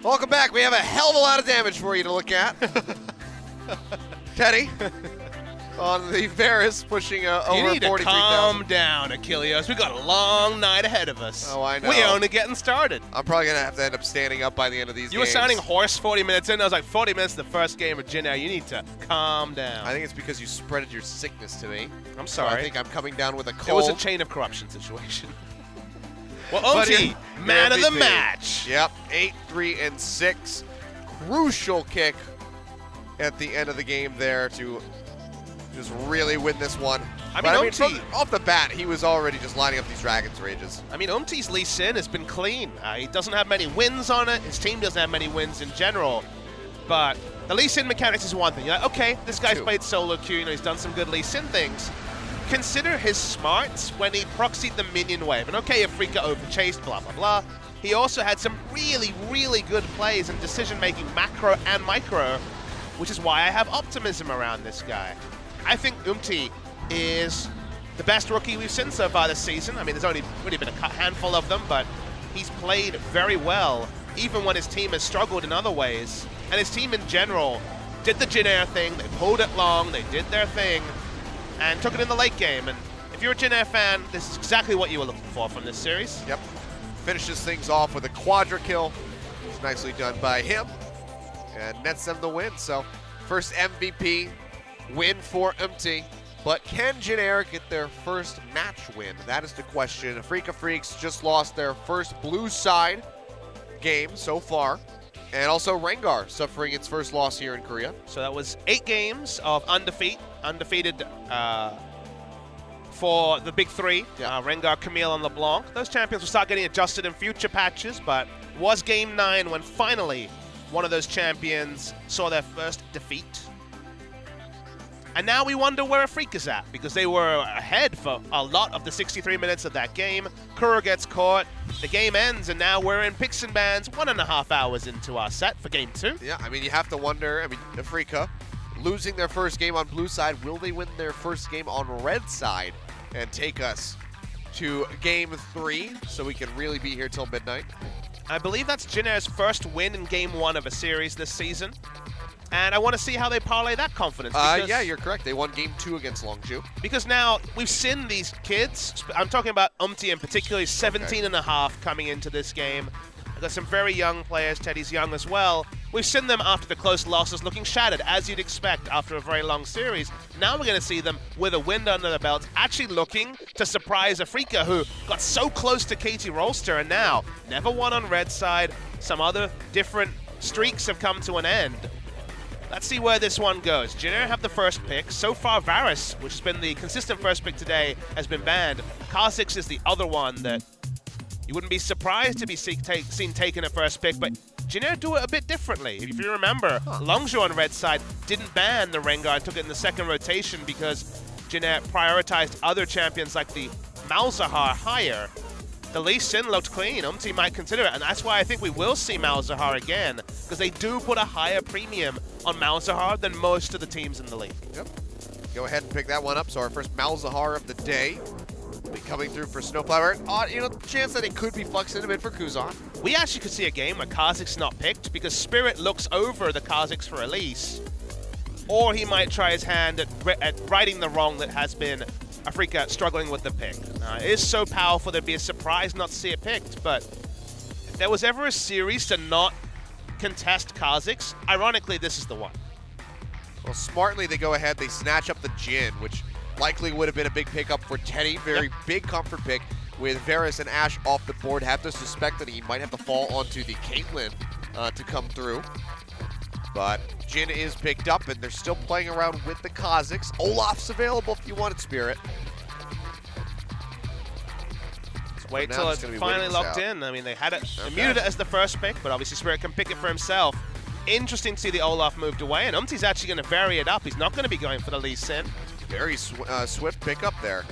Welcome back. We have a hell of a lot of damage for you to look at. Teddy on the Varus pushing over 43,000. You need to calm down, Achilles. We got a long night ahead of us. Oh, I know. We're only getting started. I'm probably going to have to end up standing up by the end of these games. You were sounding hoarse 40 minutes in. I was like, 40 minutes the first game of Jin Air. You need to calm down. I think it's because you spreaded your sickness to me. I'm So sorry. I think I'm coming down with a cold. It was a chain of corruption situation. Well, OT, man of the match. Yep, 8-3-6. Crucial kick at the end of the game there to just really win this one. I mean, from off the bat, he was already just lining up these Dragon's Rages. I mean, Umti's Lee Sin has been clean. He doesn't have many wins on it. His team doesn't have many wins in general. But the Lee Sin mechanics is one thing. You're like, okay, this guy's played solo queue. You know, he's done some good Lee Sin things. Consider his smarts when he proxied the minion wave. And okay, Afrika overchased, blah, blah, blah. He also had some really, really good plays and decision-making macro and micro, which is why I have optimism around this guy. I think Umti is the best rookie we've seen so far this season. I mean, there's only really been a handful of them, but he's played very well, even when his team has struggled in other ways. And his team in general did the Jin Air thing, they pulled it long, they did their thing, and took it in the late game. And if you're a Jin Air fan, this is exactly what you were looking for from this series. Yep. Finishes things off with a quadra kill. It's nicely done by him. And nets them the win. So, first MVP win for Umti. But can Jin Air get their first match win? That is the question. Afrika Freaks just lost their first blue side game so far. And also Rengar suffering its first loss here in Korea. So that was 8 games of undefeated for the big three, Rengar, Camille, and LeBlanc. Those champions will start getting adjusted in future patches, but it was Game 9 when finally one of those champions saw their first defeat. And now we wonder where Afrika's at, because they were ahead for a lot of the 63 minutes of that game. Kuro gets caught, the game ends, and now we're in picks and bans 1.5 hours into our set for Game 2. Yeah, I mean, you have to wonder, Afrika losing their first game on blue side, will they win their first game on red side and take us to Game 3 so we can really be here till midnight? I believe that's Jin Air's first win in Game 1 of a series this season. And I want to see how they parlay that confidence. Yeah, you're correct. They won Game 2 against Longju. Because now we've seen these kids. I'm talking about Umti in particular. He's 17 and a half coming into this game. I've got some very young players. Teddy's young as well. We've seen them after the close losses looking shattered, as you'd expect after a very long series. Now we're going to see them with a win under their belts, actually looking to surprise Afrika, who got so close to KT Rolster and now never won on red side. Some other different streaks have come to an end. Let's see where this one goes. Jin Air have the first pick. So far, Varus, which has been the consistent first pick today, has been banned. Kha'Zix is the other one that you wouldn't be surprised to be seen taken at first pick, but Jin Air do it a bit differently. If you remember, Longzhou on red side didn't ban the Rengar and took it in the second rotation because Jin Air prioritized other champions like the Malzahar higher. The Lee Sin looked clean. Umti might consider it, and that's why I think we will see Malzahar again, because they do put a higher premium on Malzahar than most of the teams in the league. Yep. Go ahead and pick that one up. So our first Malzahar of the day will be coming through for Snowflower. Chance that it could be flexed in a bit for Kuzan. We actually could see a game where Kha'Zix not picked because Spirit looks over the Kha'Zix for Elise, or he might try his hand at righting the wrong that has been Afrika struggling with the pick. It is so powerful there'd be a surprise not to see it picked, but if there was ever a series to not contest Kha'Zix, ironically this is the one. Well, smartly they go ahead, they snatch up the Jin, which likely would have been a big pickup for Teddy. Very big comfort pick with Varus and Ashe off the board. Have to suspect that he might have to fall onto the Caitlyn to come through. But Jin is picked up, and they're still playing around with the Kha'Zix. Olaf's available if you wanted Spirit. Let's wait till it's finally locked in. I mean, they had it, they muted it as the first pick, but obviously Spirit can pick it for himself. Interesting to see the Olaf moved away, and Umti's actually going to vary it up. He's not going to be going for the Lee Sin. Very swift pickup there.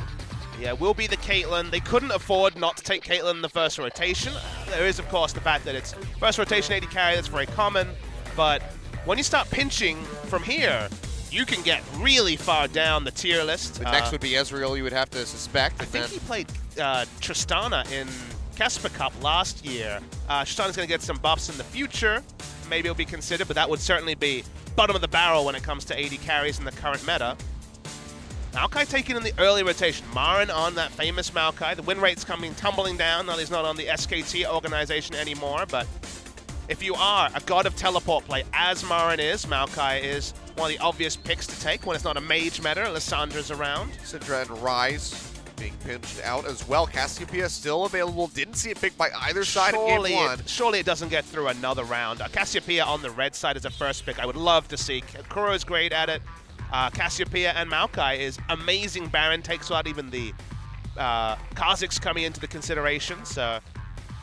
Yeah, will be the Caitlyn. They couldn't afford not to take Caitlyn in the first rotation. There is, of course, the fact that it's first rotation AD carry. That's very common, but when you start pinching from here, you can get really far down the tier list. The next would be Ezreal, you would have to suspect. I think he played Tristana in Kesper Cup last year. Shusan's going to get some buffs in the future. Maybe it'll be considered, but that would certainly be bottom of the barrel when it comes to AD carries in the current meta. Maokai taking in the early rotation. Marin on that famous Maokai. The win rate's coming tumbling down. Now he's not on the SKT organization anymore, but if you are a god of teleport play, as Marin is, Maokai is one of the obvious picks to take when it's not a mage meta. Lyssandra's around. Syndra and Ryze being pinched out as well. Cassiopeia still available. Didn't see it picked by either side in game one. Surely it doesn't get through another round. Cassiopeia on the red side is a first pick. I would love to see. Kuro's great at it. Cassiopeia and Maokai is amazing. Baron takes out even the Kha'Zix coming into the consideration. So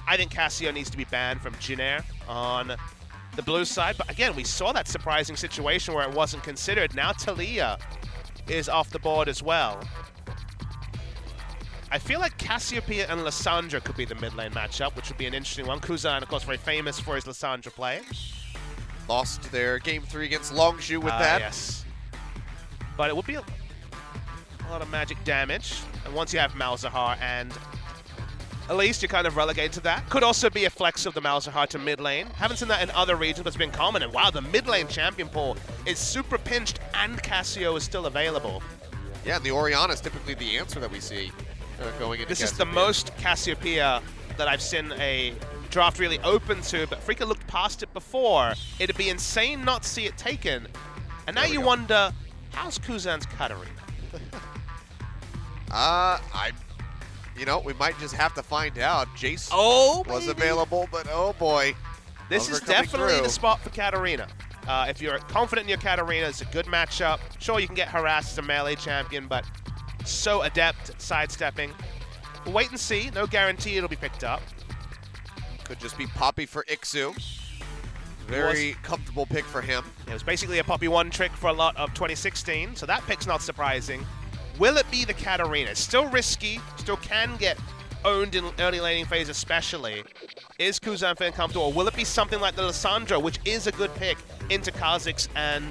I think Cassio needs to be banned from Jin Air on the blue side. But again, we saw that surprising situation where it wasn't considered. Now Taliyah is off the board as well. I feel like Cassiopeia and Lysandra could be the mid lane matchup, which would be an interesting one. Kuzan, of course, very famous for his Lysandra play. Lost their game 3 against Longzhu with that. Yes. But it would be a lot of magic damage. And once you have Malzahar and Elise, you're kind of relegated to that. Could also be a flex of the Malzahar to mid lane. Haven't seen that in other regions, but it's been common. And wow, the mid lane champion pool is super pinched and Cassio is still available. Yeah, and the Orianna is typically the answer that we see going into This is the most Cassiopeia that I've seen a draft really open to, but Freaka looked past it before. It'd be insane not to see it taken. And now you wonder, how's Kuzan's Katarina? You know, we might just have to find out. Jace was baby. available, but oh boy. This is definitely the spot for Katarina. If you're confident in your Katarina, it's a good matchup. Sure, you can get harassed as a melee champion, but so adept at sidestepping. We'll wait and see. No guarantee it'll be picked up. Could just be Poppy for Ixu. Very comfortable pick for him. It was basically a Poppy 1 trick for a lot of 2016, so that pick's not surprising. Will it be the Katarina? It's still risky, still can get owned in early laning phase especially. Is Kuzan feeling comfortable, or will it be something like the Lysandra, which is a good pick, into Kha'Zix and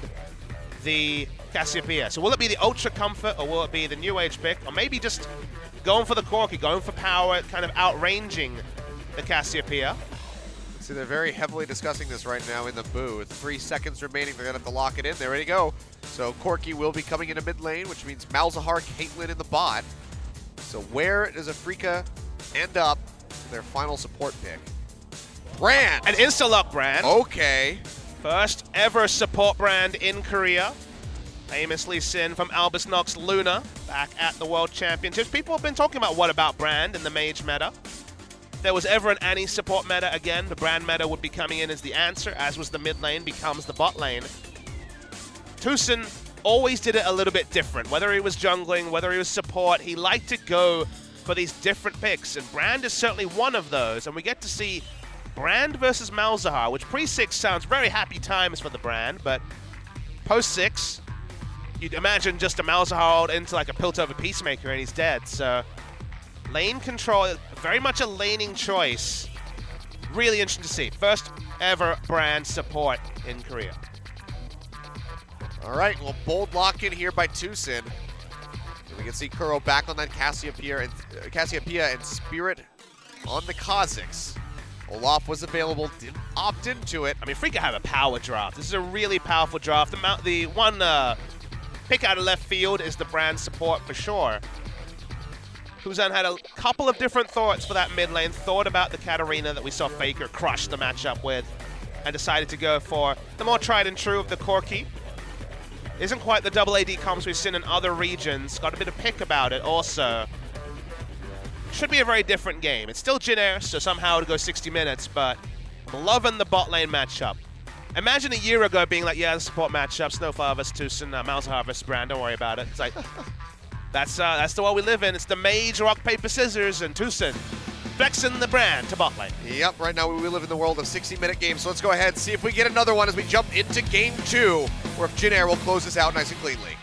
the Cassiopeia? So will it be the Ultra Comfort, or will it be the New Age pick, or maybe just going for the Corki, going for power, kind of outranging the Cassiopeia? See, they're very heavily discussing this right now in the booth. 3 seconds remaining. They're going to have to lock it in. There we go. So Corki will be coming into mid lane, which means Malzahar, Caitlyn in the bot. So where does Afreeca end up for their final support pick? Brand! An insta-lock Brand. Okay. First ever support Brand in Korea. Famously Sin from Albus Nox Luna back at the World Championships. People have been talking about what about Brand in the mage meta. If there was ever an Annie support meta again, the Brand meta would be coming in as the answer, as was the mid lane becomes the bot lane. Tucson always did it a little bit different. Whether he was jungling, whether he was support, he liked to go for these different picks, and Brand is certainly one of those, and we get to see Brand versus Malzahar, which pre-6 sounds very happy times for the Brand, but post-6, you'd imagine just a Malzahar into like a Piltover Peacemaker and he's dead, so lane control, very much a laning choice. Really interesting to see. First ever Brand support in Korea. All right, well, bold lock in here by Tucson. And we can see Kuro back on that Cassiopeia and Spirit on the Kha'Zix. Olaf was available, didn't opt into it. I mean, Freaka have a power draft. This is a really powerful draft. The one pick out of left field is the Brand support for sure. Kuzan had a couple of different thoughts for that mid lane, thought about the Katarina that we saw Faker crush the matchup with, and decided to go for the more tried and true of the Corki. Isn't quite the double AD comps we've seen in other regions. Got a bit of pick about it also. Should be a very different game. It's still Jin Air, so somehow it'll go 60 minutes, but I'm loving the bot lane matchup. Imagine a year ago being like, yeah, the support matchup, Snowflower vs. Tucson, Malzahar vs. Brand, don't worry about it. It's like, that's the world we live in. It's the mage, rock, paper, scissors, and Tucson flexing the Brand to bot lane. Yep, right now we live in the world of 60-minute games, so let's go ahead and see if we get another one as we jump into game 2, where if Jin Air will close this out nice and cleanly.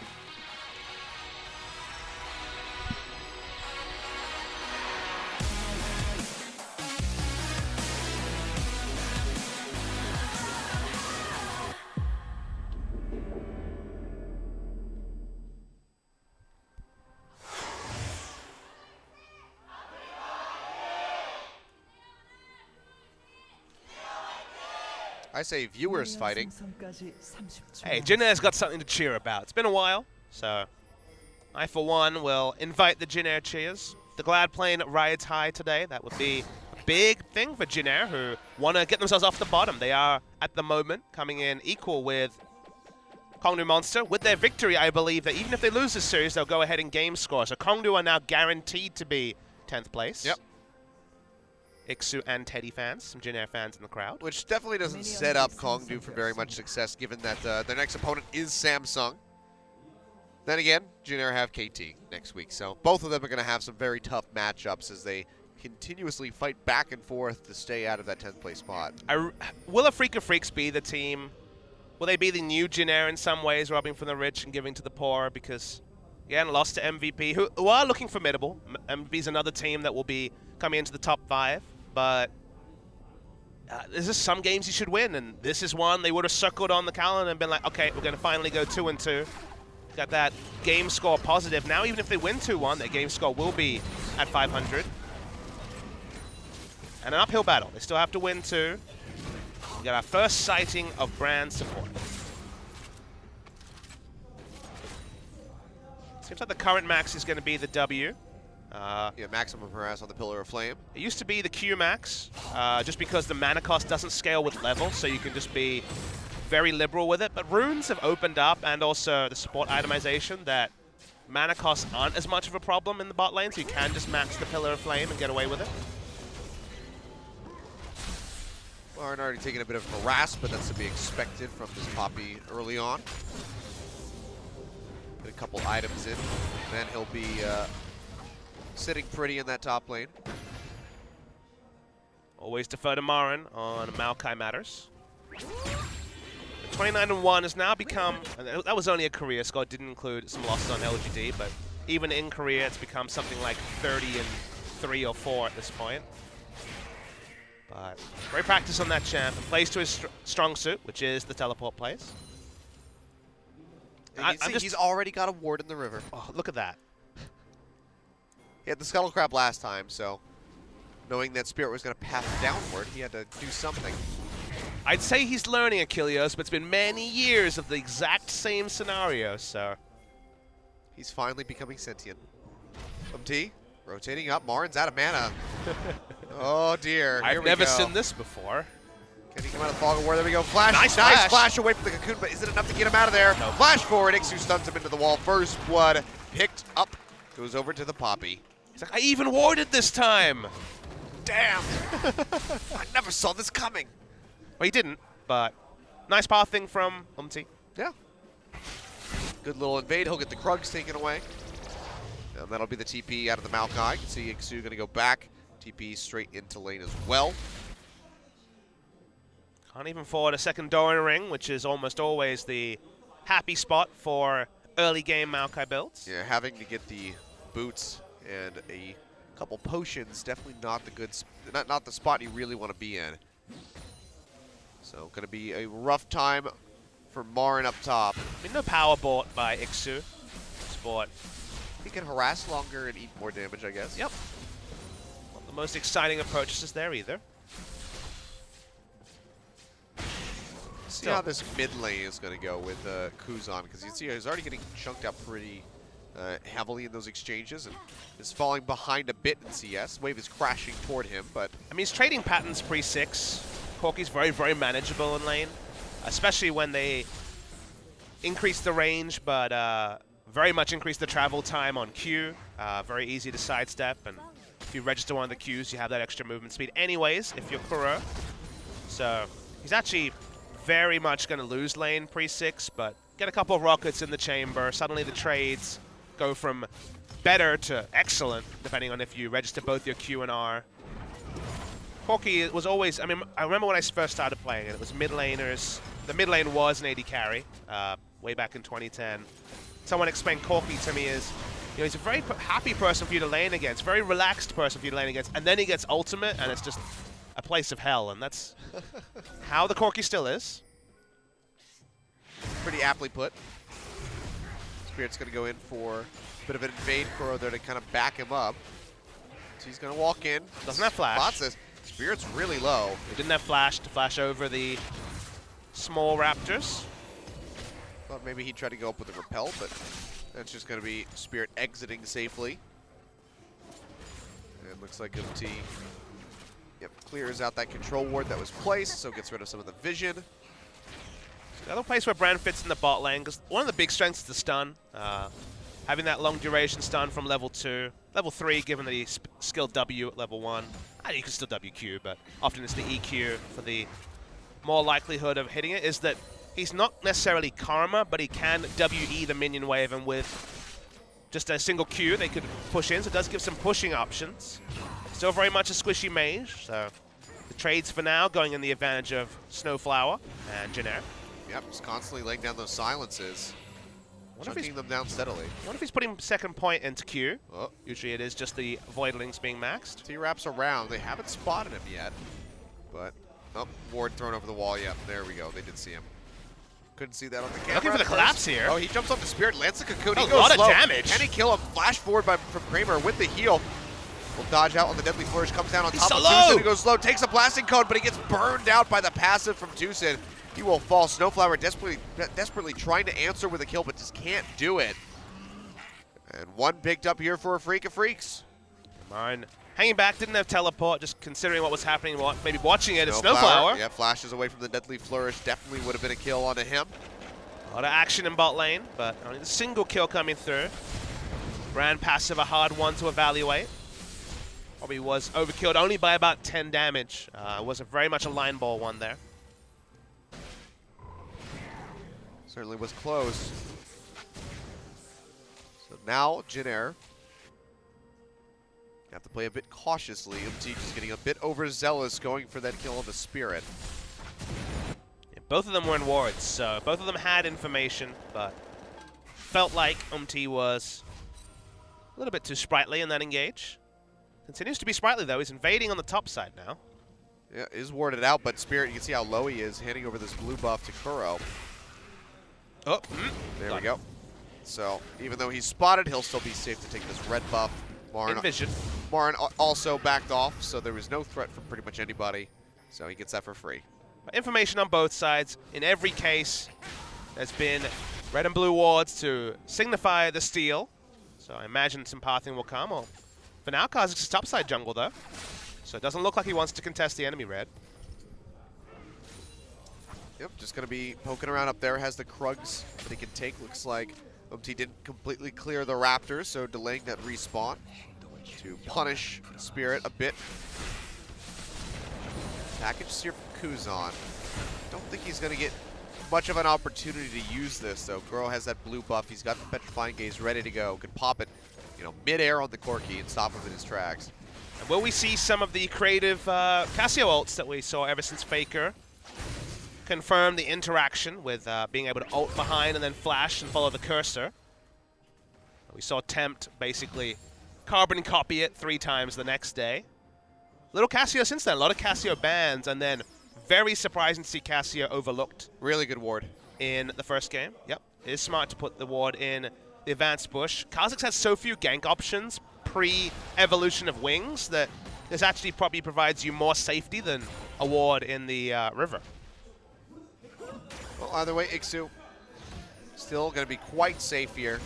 I say viewers fighting. Hey, Jin Air's got something to cheer about. It's been a while, so I, for one, will invite the Jin Air cheers. The Glad plane rides high today. That would be a big thing for Jin Air, who want to get themselves off the bottom. They are, at the moment, coming in equal with Kongnu Monster. With their victory, I believe that even if they lose this series, they'll go ahead and game score. So Kongnu are now guaranteed to be 10th place. Yep. Iksu and Teddy fans, some Jin Air fans in the crowd. Which definitely doesn't set up Kongnu for very much success, given that their next opponent is Samsung. Then again, Jin Air have KT next week, so both of them are going to have some very tough matchups as they continuously fight back and forth to stay out of that 10th place spot. Will a Freak of Freaks be the team? Will they be the new Jin Air in some ways, robbing from the rich and giving to the poor? Because, again, lost to MVP, who are looking formidable. MVP's another team that will be coming into the top 5, but there's just some games you should win, and this is one they would have circled on the calendar and been like, okay, we're going to finally go 2-2. Got that game score positive. Now, even if they win 2-1, their game score will be at 500. And an uphill battle. They still have to win 2. We got our first sighting of brand support. Seems like the current max is going to be the W. Yeah, maximum harass on the Pillar of Flame. It used to be the Q max, just because the mana cost doesn't scale with level, so you can just be very liberal with it. But runes have opened up, and also the support itemization, that mana costs aren't as much of a problem in the bot lane, so you can just max the Pillar of Flame and get away with it. Lauren already taking a bit of harass, but that's to be expected from this Poppy early on. Get a couple items in, then he'll be sitting pretty in that top lane. Always defer to Marin on Maokai matters. 29-1 has now become, and that was only a career score, didn't include some losses on LGD, but even in Korea it's become something like 30-3 or 4 at this point. But great practice on that champ, and plays to his strong suit, which is the teleport plays. He's already got a ward in the river. Oh, look at that. He had the Scuttle Crab last time, so knowing that Spirit was going to path downward, he had to do something. I'd say he's learning Achilles, but it's been many years of the exact same scenario, so. He's finally becoming sentient. T, rotating up. Marin's out of mana. Oh, dear. I've never seen this before. Can he come out of the fog of war? There we go. Flash. Nice flash away from the cocoon, but is it enough to get him out of there? No. Flash forward. Iksu stuns him into the wall. First blood picked up. Goes over to the Poppy. He's like, I even warded this time. Damn. I never saw this coming. Well, he didn't, but nice pathing from T. Yeah. Good little invade. He'll get the Krugs taken away. And that'll be the TP out of the Maokai. You can see Iksu going to go back. TP straight into lane as well. Can't even forward a second Doran ring, which is almost always the happy spot for early game Maokai builds. Yeah, having to get the boots and a couple potions, definitely not the good, not the spot you really want to be in. So going to be a rough time for Marin up top. I mean, no power bought by Iksu. Sport. He can harass longer and eat more damage, I guess. Yep. Not the most exciting of purchases there either. See how this mid lane is going to go with Kuzan, because you can see he's already getting chunked up pretty heavily in those exchanges and is falling behind a bit in CS. Wave is crashing toward him, but... I mean, he's trading patterns pre-6. Corki's very, very manageable in lane, especially when they increase the range, but very much increase the travel time on Q. Very easy to sidestep, and if you register one of the Qs, you have that extra movement speed anyways, if you're Kuro. So he's actually very much going to lose lane pre-6, but get a couple of rockets in the chamber. Suddenly the trades go from better to excellent, depending on if you register both your Q and R. Corki was always, I mean, I remember when I first started playing it was mid laners. The mid lane was an AD carry way back in 2010. Someone explained Corki to me as, you know, he's a very happy person for you to lane against, very relaxed person for you to lane against, and then he gets ultimate, and it's just a place of hell, and that's how the Corki still is. Pretty aptly put. Spirit's going to go in for a bit of an invade Kuro there to kind of back him up. So he's going to walk in. Doesn't have flash. Spots this. Spirit's really low. He didn't have flash to flash over the small raptors. Thought maybe he tried to go up with a repel, but that's just going to be Spirit exiting safely. And it looks like MT clears out that control ward that was placed, so gets rid of some of the vision. The other place where Brand fits in the bot lane, because one of the big strengths is the stun. Having that long duration stun from level 2. Level 3, given the skill W at level 1. You can still WQ, but often it's the EQ for the more likelihood of hitting it, is that he's not necessarily Karma, but he can WE the minion wave, and with just a single Q, they could push in, so it does give some pushing options. Still very much a squishy mage, so the trades for now going in the advantage of Snowflower and Jin Air. Yep, just constantly laying down those silences. Chunking them down steadily. I wonder if he's putting second point into Q. Oh. Usually it is just the Voidlings being maxed. T wraps around. They haven't spotted him yet. But, ward thrown over the wall. Yep, there we go. They did see him. Couldn't see that on the camera. Looking for the collapse here. Oh, he jumps off the Spirit, lands the Cocoon. He A goes lot slow. of damage. Can he kill him? Flash forward from Kramer with the heal. Will dodge out on the Deadly Flourish. Comes down on top of Tucson. He goes slow. Takes a blasting code, but he gets burned out by the passive from Tucson. He will fall. Snowflower desperately trying to answer with a kill, but just can't do it. And one picked up here for a Freak of Freaks. Mine hanging back, didn't have teleport, just considering what was happening, maybe watching it. It's Snowflower. Yeah, flashes away from the Deadly Flourish. Definitely would have been a kill onto him. A lot of action in bot lane, but only the single kill coming through. Brand passive, a hard one to evaluate. Probably was overkilled only by about 10 damage. Was very much a line ball one there. Certainly was close. So now, Jin Air have to play a bit cautiously. MT just getting a bit overzealous, going for that kill on the Spirit. Yeah, both of them were in wards, so both of them had information, but felt like MT was a little bit too sprightly in that engage. Continues to be sprightly though. He's invading on the top side now. Yeah, is warded out, but Spirit, you can see how low he is, handing over this blue buff to Kuro. Oh, there we go. So even though he's spotted, he'll still be safe to take this red buff. Marin also backed off, so there was no threat from pretty much anybody. So he gets that for free. Information on both sides. In every case, there's been red and blue wards to signify the steal. So I imagine some pathing will come. Well, for now, Kha'Zix's topside jungle though. So it doesn't look like he wants to contest the enemy red. Yep, just going to be poking around up there. Has the Krugs that he can take. Looks like MT didn't completely clear the Raptors, so delaying that respawn to punish Spirit a bit. Package here from Kuzan. Don't think he's going to get much of an opportunity to use this, though. Kuro has that blue buff. He's got the Petrifying Gaze ready to go. Could pop it, mid-air on the Corki and stop him in his tracks. And will we see some of the creative Cassio ults that we saw ever since Faker confirm the interaction with being able to ult behind and then flash and follow the cursor? We saw Tempt basically carbon copy it 3 times the next day. Little Cassio since then, a lot of Cassio bans, and then very surprising to see Cassio overlooked. Really good ward. In the first game. Yep, it is smart to put the ward in the advanced bush. Kha'Zix has so few gank options pre-evolution of wings that this actually probably provides you more safety than a ward in the river. Well, either way, Ixu still going to be quite safe here.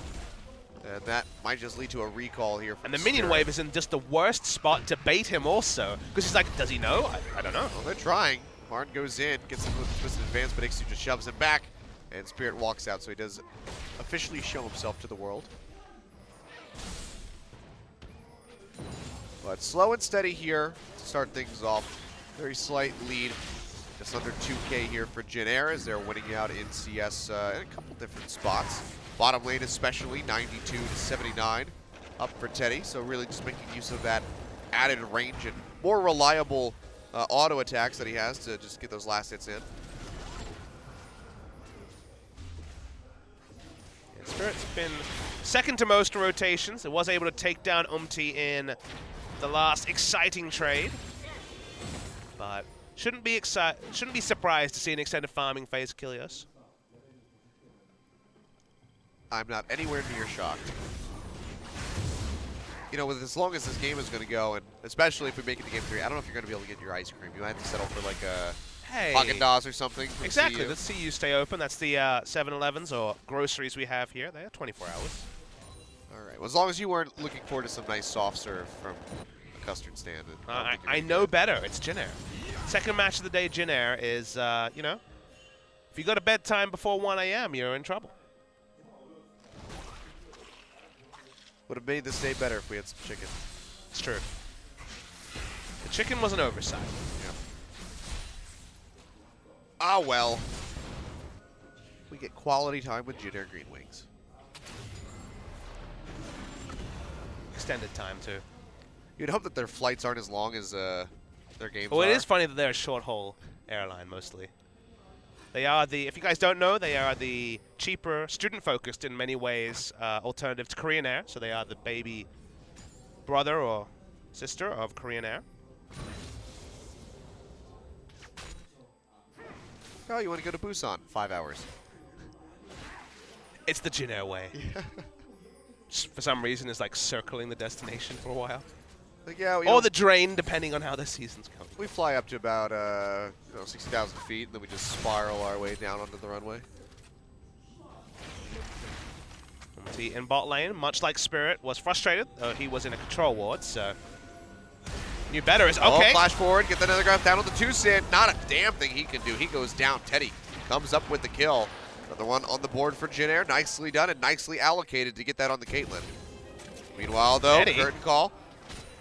And that might just lead to a recall here. And the minion wave is in just the worst spot to bait him also. Because he's like, does he know? I don't know. Well, they're trying. Martin goes in, gets him with a twisted advance, but Ixu just shoves him back. And Spirit walks out, so he does officially show himself to the world. But slow and steady here to start things off. Very slight lead. Just under 2K here for Jin Air as they're winning out in CS in a couple different spots. Bottom lane especially, 92 to 79 up for Teddy. So really just making use of that added range and more reliable auto attacks that he has to just get those last hits in. Yeah, Spirit's been second to most rotations. It was able to take down Umti in the last exciting trade. But shouldn't be surprised to see an extended farming phase Kilios. I'm not anywhere near shocked. With as long as this game is going to go, and especially if we make it to game 3, I don't know if you're going to be able to get your ice cream. You might have to settle for like a Hey. Haagen-Dazs or something. from Exactly. CU. Let's see you stay open. That's the 7-Elevens or groceries we have here. They are 24 hours. All right. Well, as long as you weren't looking forward to some nice soft serve from a custard stand. I know better. It's Jin Air. Second match of the day, Jin Air is, you know, if you go to bedtime before 1 a.m., you're in trouble. Would have made this day better if we had some chicken. It's true. The chicken was an oversight. Yeah. Ah, well. We get quality time with Jin Air Green Wings. Extended time, too. You'd hope that their flights aren't as long as their games Well, are. it is funny that they're a short-haul airline, mostly. They are the, if you guys don't know, they are the cheaper, student-focused in many ways, alternative to Korean Air. So they are the baby brother or sister of Korean Air. Oh, you want to go to Busan? 5 hours. It's the Jin Air way. Just for some reason, it's like circling the destination for a while. Like, yeah, Or the drain, depending on how the season's going. we fly up to about 60,000 feet, and then we just spiral our way down onto the runway. See, in bot lane, much like Spirit, was frustrated. He was in a control ward, so knew better. Is okay. Oh, flash forward, get the nether graph down on the 2-Sin. Not a damn thing he can do. He goes down. Teddy comes up with the kill. Another one on the board for Jin Air. Nicely done and nicely allocated to get that on the Caitlyn. Meanwhile, though, Teddy. curtain call.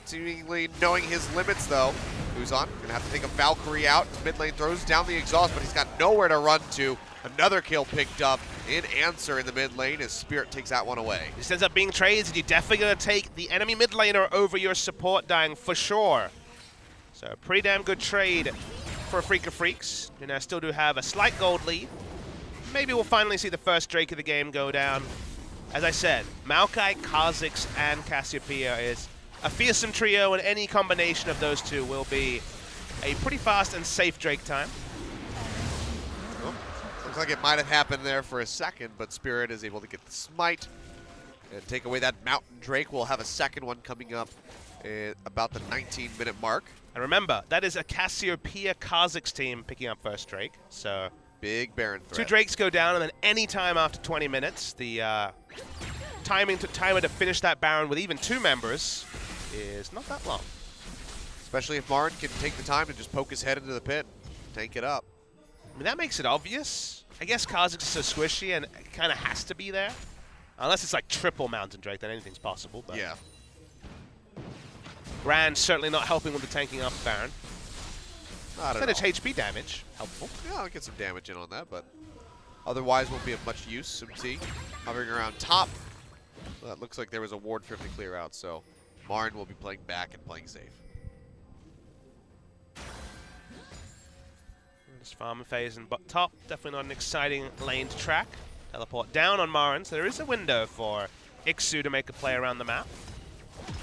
Seemingly knowing his limits, though. Uzan gonna have to take a Valkyrie out. Mid lane throws down the exhaust, but he's got nowhere to run to. Another kill picked up in answer in the mid lane as Spirit takes that one away. This ends up being trades, and you're definitely going to take the enemy mid laner over your support dying for sure. So pretty damn good trade for Freak of Freaks. You know, still do have a slight gold lead. Maybe we'll finally see the first Drake of the game go down. As I said, Maokai, Kha'Zix, and Cassiopeia is a fearsome trio, and any combination of those two will be a pretty fast and safe Drake time. Oh, looks like it might have happened there for a second, but Spirit is able to get the smite and take away that Mountain Drake. We'll have a second one coming up at about the 19-minute mark. And remember, that is a Cassiopeia Kha'Zix team picking up first Drake, so big Baron threat. 2 Drakes go down, and then any time after 20 minutes, the timer to finish that Baron with even 2 members is not that long. Especially if Marn can take the time to just poke his head into the pit, tank it up. I mean, that makes it obvious. I guess Kha'Zix is so squishy, and it kind of has to be there. Unless it's like triple Mountain Drake, then anything's possible. But Yeah. Grand certainly not helping with the tanking up Baron. Not at Percentage all. HP damage, helpful. Yeah, I'll get some damage in on that, but otherwise won't be of much use. MT hovering around top. Well, it looks like there was a ward for him to clear out, so Marn will be playing back and playing safe. This farming phase and top, definitely not an exciting lane to track. Teleport down on Marin, so there is a window for Ixu to make a play around the map.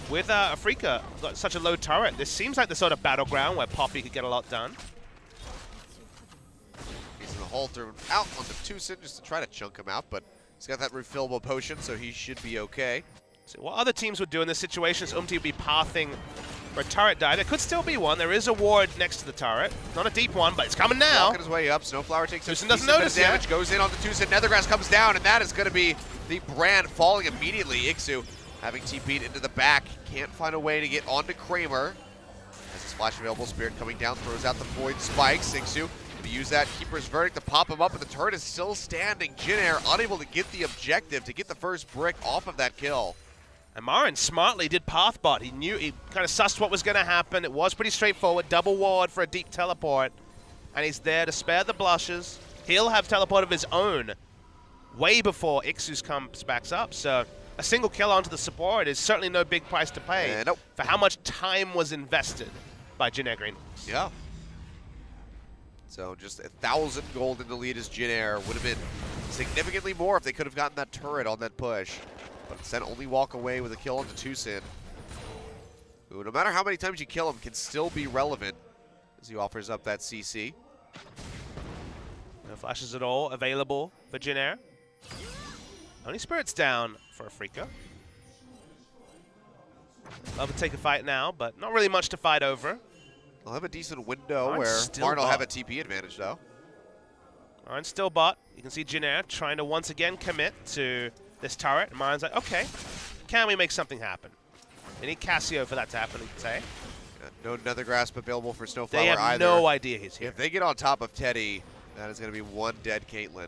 With Afrika got such a low turret, this seems like the sort of battleground where Poppy could get a lot done. He's in the halter out on the 2-Sin just to try to chunk him out, but he's got that refillable potion, so he should be okay. So what other teams would do in this situation is would be pathing for a turret dive. There could still be one. There is a ward next to the turret. Not a deep one, but it's coming now. Walking his way up. Snowflower takes Susan a doesn't decent bit of notice damage. yet. Goes in on the 2-Sin. Nethergrass comes down, and that is going to be the brand falling immediately. Ixu having TP'd into the back. Can't find a way to get onto Kramer. As his flash available, Spirit coming down, throws out the Void Spikes. Ixu to use that Keeper's Verdict to pop him up, and the turret is still standing. Jin Air unable to get the objective, to get the first brick off of that kill. And Marin smartly did Pathbot. He knew, he kind of sussed what was going to happen. It was pretty straightforward. Double ward for a deep teleport. And he's there to spare the blushes. He'll have teleport of his own way before Ixu's comes back up. So a single kill onto the support is certainly no big price to pay Nope. for how much time was invested by Jin Air Green. Yeah. So just 1,000 gold in the lead as Jin Air. Would have been significantly more if they could have gotten that turret on that push. But instead only walk away with a kill on the 2-Sin. Who, no matter how many times you kill him, can still be relevant as he offers up that CC. No flashes at all available for Jin Air. Only Spirits down for Afrika. Love to take a fight now, but not really much to fight over. They'll have a decent window Marn's where still Marn will have a bot. TP advantage, though. Marn still bot. You can see Jinair trying to once again commit to this turret. And Marn's like, okay, can we make something happen? They need Cassio for that to happen, you could say. No Nether Grasp available for Snowflower They have either. no idea he's here. If they get on top of Teddy, that is going to be one dead Caitlyn.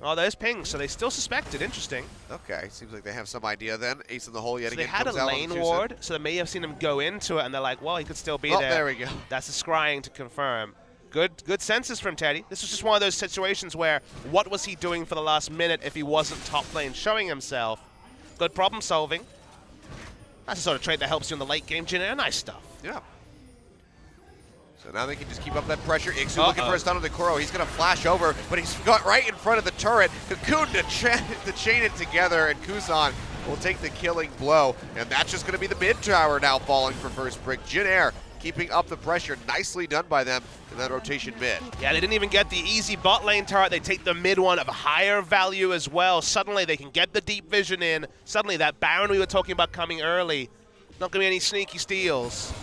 Oh, there's ping, so they still suspected. Interesting. Okay, seems like they have some idea then. Ace in the hole yet So they again. had a comes out on lane the ward, so they may have seen him go into it, and they're like, well, he could still be Oh, there. there we go. That's the scrying to confirm. Good senses from Teddy. This was just one of those situations where what was he doing for the last minute if he wasn't top lane showing himself? Good problem solving. That's the sort of trait that helps you in the late game, Jinair. Nice stuff. Yeah. So now they can just keep up that pressure. Ixu looking for a stun on the Kuro. He's going to flash over, but he's got right in front of the turret. Cocoon to chain it together, and Kuzan will take the killing blow. And that's just going to be the mid tower now falling for first brick. Jinair keeping up the pressure. Nicely done by them in that rotation mid. Yeah, they didn't even get the easy bot lane turret. They take the mid one of higher value as well. Suddenly they can get the deep vision in. Suddenly that Baron we were talking about coming early. Not going to be any sneaky steals.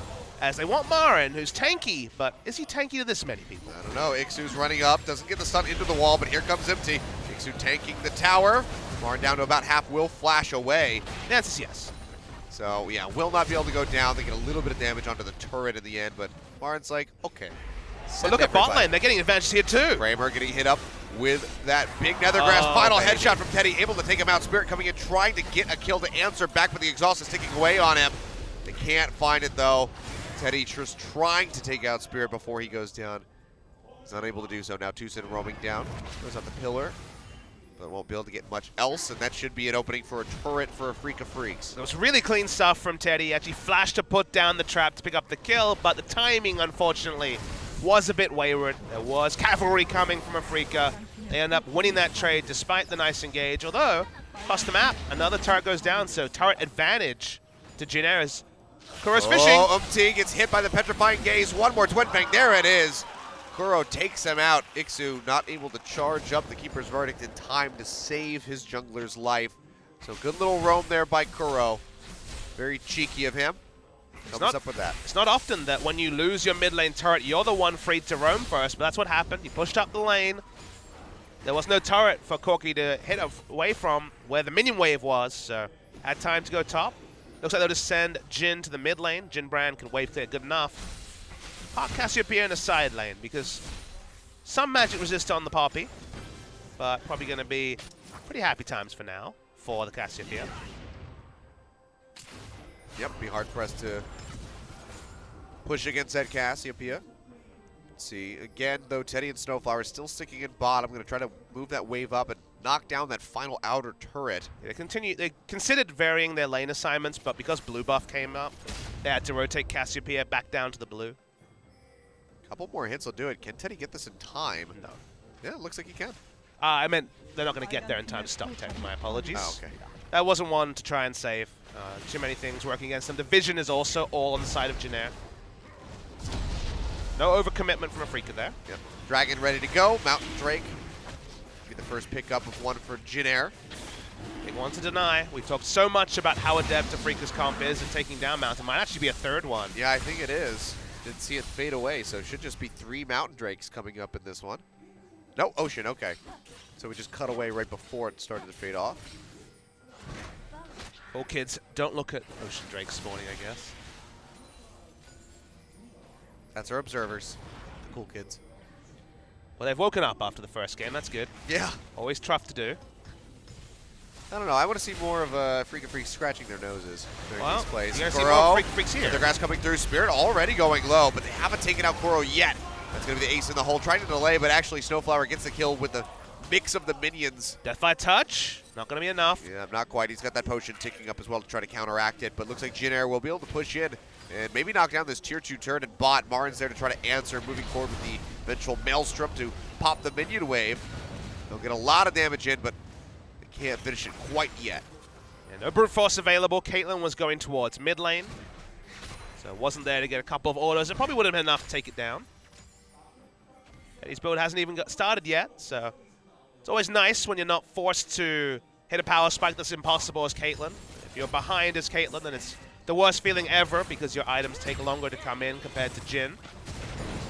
As they want Marin, who's tanky, but is he tanky to this many people? I don't know. Ixu's running up, doesn't get the stun into the wall, but here comes Empty. Ixu tanking the tower. Marin down to about half, will flash away. The answer is yes. So, yeah, will not be able to go down. They get a little bit of damage onto the turret in the end, but Marin's like, okay. But look at bot lane, they're getting advantages here too. Kramer getting hit up with that big Nethergrass. Final headshot from Teddy, able to take him out. Spirit coming in, trying to get a kill to answer back, but the exhaust is ticking away on him. They can't find it though. Teddy just trying to take out Spirit before he goes down. He's unable to do so. Now Tucson roaming down. Goes up the pillar, but won't be able to get much else, and that should be an opening for a turret for a Freak of Freaks. It was really clean stuff from Teddy. He actually flashed to put down the trap to pick up the kill, but the timing, unfortunately, was a bit wayward. There was cavalry coming from Afrika. They end up winning that trade despite the nice engage, although, across the map, another turret goes down, so turret advantage to Jinair's. Kuro's fishing. Oh, Umti gets hit by the Petrifying Gaze. One more Twin Fang. There it is. Kuro takes him out. Ixu not able to charge up the Keeper's Verdict in time to save his jungler's life. So good little roam there by Kuro. Very cheeky of him. Comes up with that. It's not often that when you lose your mid lane turret, you're the one free to roam first, but that's what happened. You pushed up the lane. There was no turret for Corki to hit away from where the minion wave was, so had time to go top. Looks like they'll just send Jhin to the mid lane. Jhin Brand can wave clear good enough. Park Cassiopeia in the side lane because some magic resist on the Poppy, but probably going to be pretty happy times for now for the Cassiopeia. Yep, be hard pressed to push against that Cassiopeia. Let's see, again though, Teddy and Snowflower still sticking in bot. I'm going to try to move that wave up and knock down that final outer turret. They considered varying their lane assignments, but because blue buff came up, they had to rotate Cassiopeia back down to the blue. Couple more hits will do it. Can Teddy get this in time? No. Yeah, it looks like he can. I meant they're not going to get there in time to stop Teddy. My apologies. Oh, okay. That wasn't one to try and save. Too many things working against them. The vision is also all on the side of Jinair. No overcommitment from Afrika there. Yep. Dragon ready to go. Mountain Drake. Be the first pickup of one for Jinair. Big one to deny. We've talked so much about how adept Afrika's comp is at taking down Mountain. Might actually be a third one. Yeah, I think it is. Didn't see it fade away, so it should just be 3 Mountain Drakes coming up in this one. No, Ocean, okay. So we just cut away right before it started to fade off. All kids, don't look at Ocean Drake spawning, I guess. That's our observers. The cool kids. Well, they've woken up after the first game. That's good. Yeah. Always tough to do. I don't know. I want to see more of Freak of Freaks scratching their noses during these plays. You're going to see more Freak of Freaks here. The grass coming through. Spirit already going low, but they haven't taken out Kuro yet. That's going to be the ace in the hole. Trying to delay, but actually Snowflower gets the kill with the mix of the minions. Deathfire touch. Not going to be enough. Yeah, not quite. He's got that potion ticking up as well to try to counteract it, but looks like Jinair will be able to push in and maybe knock down this tier 2 turret and bot. Marin's there to try to answer, moving forward with the eventual Maelstrom to pop the minion wave. They'll get a lot of damage in, but they can't finish it quite yet. Yeah, no brute force available. Caitlyn was going towards mid lane, so wasn't there to get a couple of autos. It probably would have been enough to take it down. Teddy's build hasn't even got started yet, so it's always nice when you're not forced to hit a power spike that's impossible as Caitlyn. If you're behind as Caitlyn, then it's the worst feeling ever because your items take longer to come in compared to Jin.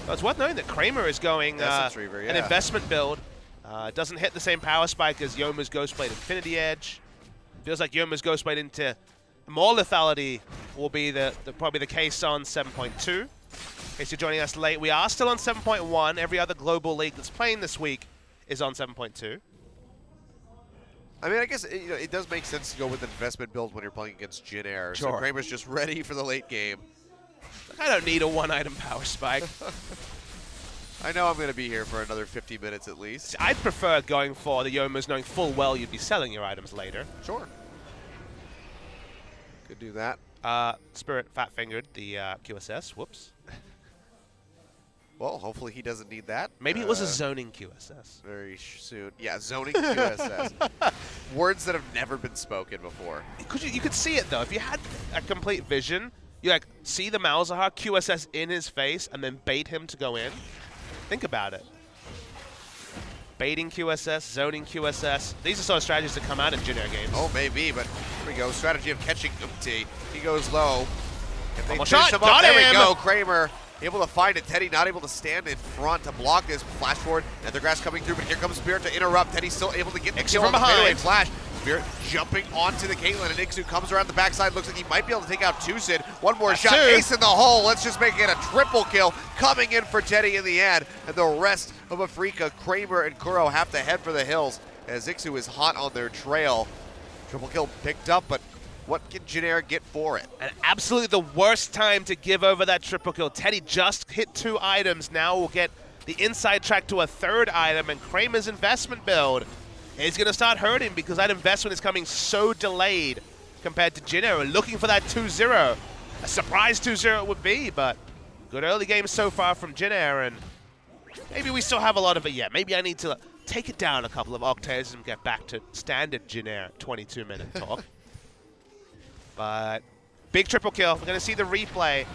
But it's worth noting that Kramer is going an investment build. Doesn't hit the same power spike as Yoma's Ghostblade Infinity Edge. Feels like Yoma's Ghostblade into more lethality will be probably the case on 7.2. In case you're joining us late, we are still on 7.1. Every other global league that's playing this week is on 7.2. I mean, I guess it does make sense to go with an investment build when you're playing against Jin Air. Sure. So Kramer's just ready for the late game. I don't need a one-item power spike. I know I'm going to be here for another 50 minutes at least. I'd prefer going for the Yomas knowing full well you'd be selling your items later. Sure. Could do that. Spirit fat-fingered the QSS. Whoops. Well, hopefully he doesn't need that. Maybe it was a zoning QSS. Very soon. Yeah, zoning QSS. Words that have never been spoken before. You could see it, though. If you had a complete vision, you like see the Malzahar QSS in his face and then bait him to go in. Think about it. Baiting QSS, zoning QSS. These are sort of strategies that come out in Jin Air games. Oh, maybe, but here we go. Strategy of catching Umti. He goes low. If they Almost finish shot. him up, Got there we him. go. Kramer able to find it. Teddy not able to stand in front to block this. Flash forward. Nethergrass coming through, but here comes Spirit to interrupt. Teddy's still able to get the kill on the fadeaway flash. Spirit jumping onto the Caitlyn, and Ixu comes around the backside. Looks like he might be able to take out Tucson. One more shot. Ace in the hole. Let's just make it a triple kill. Coming in for Teddy in the end. And the rest of Afrika, Kramer and Kuro have to head for the hills as Ixu is hot on their trail. Triple kill picked up, but what can Jin Air get for it? And absolutely the worst time to give over that triple kill. Teddy just hit 2 items. Now we'll get the inside track to a 3rd item, and Kramer's investment build is going to start hurting because that investment is coming so delayed compared to Jin Air. We're looking for that 2-0. A surprise 2-0 it would be, but good early game so far from Jin Air, and maybe we still have a lot of it yet. Maybe I need to take it down a couple of octaves and get back to standard Jin Air 22-minute talk. But big triple kill. We're going to see the replay.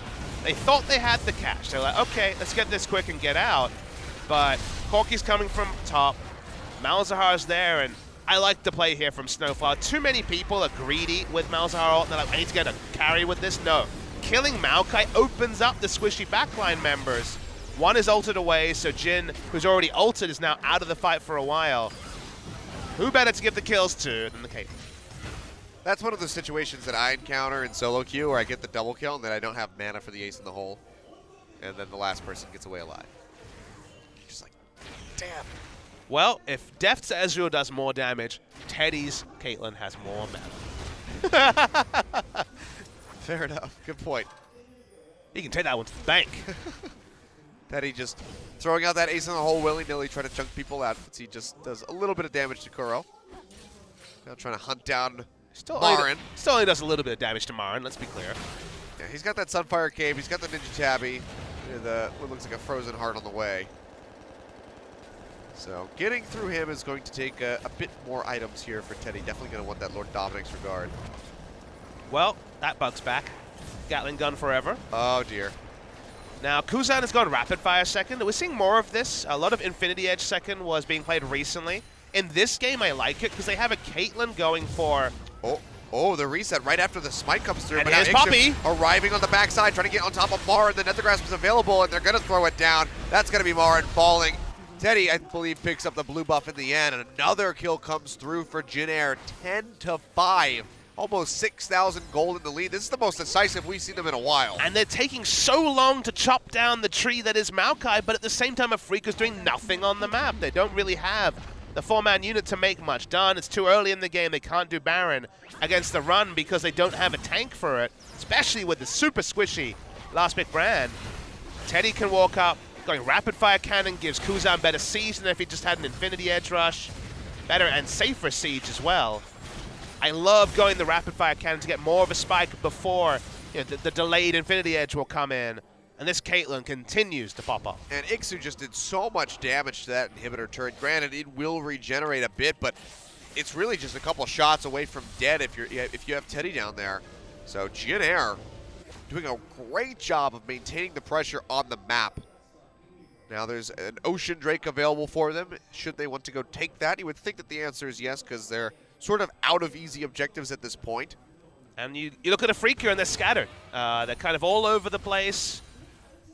They thought they had the cash. They're like, okay, let's get this quick and get out. But Corki's coming from top. Malzahar's there, and I like the play here from Snowflower. Too many people are greedy with Malzahar ult. They're like, I need to get a carry with this. No. Killing Maokai opens up the squishy backline members. One is ulted away, so Jin, who's already ulted, is now out of the fight for a while. Who better to give the kills to than the Caitlyn? That's one of the situations that I encounter in solo queue where I get the double kill and then I don't have mana for the ace in the hole. And then the last person gets away alive. Just like, damn. Well, if Deft's Ezreal does more damage, Teddy's Caitlyn has more mana. Fair enough. Good point. You can take that one to the bank. Teddy just throwing out that ace in the hole willy-nilly, trying to chunk people out. But he just does a little bit of damage to Kuro. Now trying to hunt down Marin. Still only does a little bit of damage to Marin, let's be clear. Yeah, he's got that Sunfire Cave. He's got the Ninja Tabby. What looks like a Frozen Heart on the way. So getting through him is going to take a bit more items here for Teddy. Definitely going to want that Lord Dominik's Regard. Well, that bug's back. Gatling gun forever. Oh, dear. Now, Kuzan has gone Rapid Fire second. We're seeing more of this. A lot of Infinity Edge second was being played recently. In this game, I like it because they have a Caitlyn going for... Oh, the reset right after the smite comes through. And but here's now Poppy. Arriving on the backside, trying to get on top of Marin. The Nethergrass was available, and they're going to throw it down. That's going to be Marin falling. Teddy, I believe, picks up the blue buff in the end, and another kill comes through for Jin Air, 10-5. Almost 6,000 gold in the lead. This is the most decisive we've seen them in a while. And they're taking so long to chop down the tree that is Maokai, but at the same time, Afrika's doing nothing on the map. They don't really have the 4-man unit to make much done. It's too early in the game. They can't do Baron against the run because they don't have a tank for it, especially with the super squishy last pick Brand. Teddy can walk up. Going rapid fire cannon gives Kuzan better siege than if he just had an Infinity Edge rush. Better and safer siege as well. I love going the rapid fire cannon to get more of a spike before the delayed Infinity Edge will come in. And this Caitlyn continues to pop up. And Ixu just did so much damage to that inhibitor turret. Granted, it will regenerate a bit, but it's really just a couple shots away from dead if you have Teddy down there. So Jin Air doing a great job of maintaining the pressure on the map. Now there's an Ocean Drake available for them. Should they want to go take that? You would think that the answer is yes, because they're sort of out of easy objectives at this point. And you look at Afrika and they're scattered. They're kind of all over the place.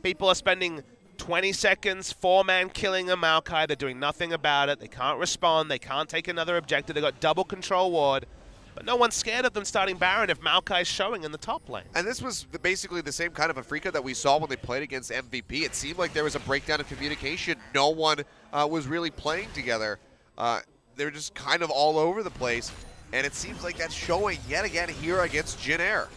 People are spending 20 seconds, 4-man killing a Maokai. They're doing nothing about it. They can't respond. They can't take another objective. They've got double control ward. But no one's scared of them starting Baron if Maokai's showing in the top lane. And this was basically the same kind of Afrika that we saw when they played against MVP. It seemed like there was a breakdown of communication. No one was really playing together. They were just kind of all over the place. And it seems like that's showing yet again here against Jin Air.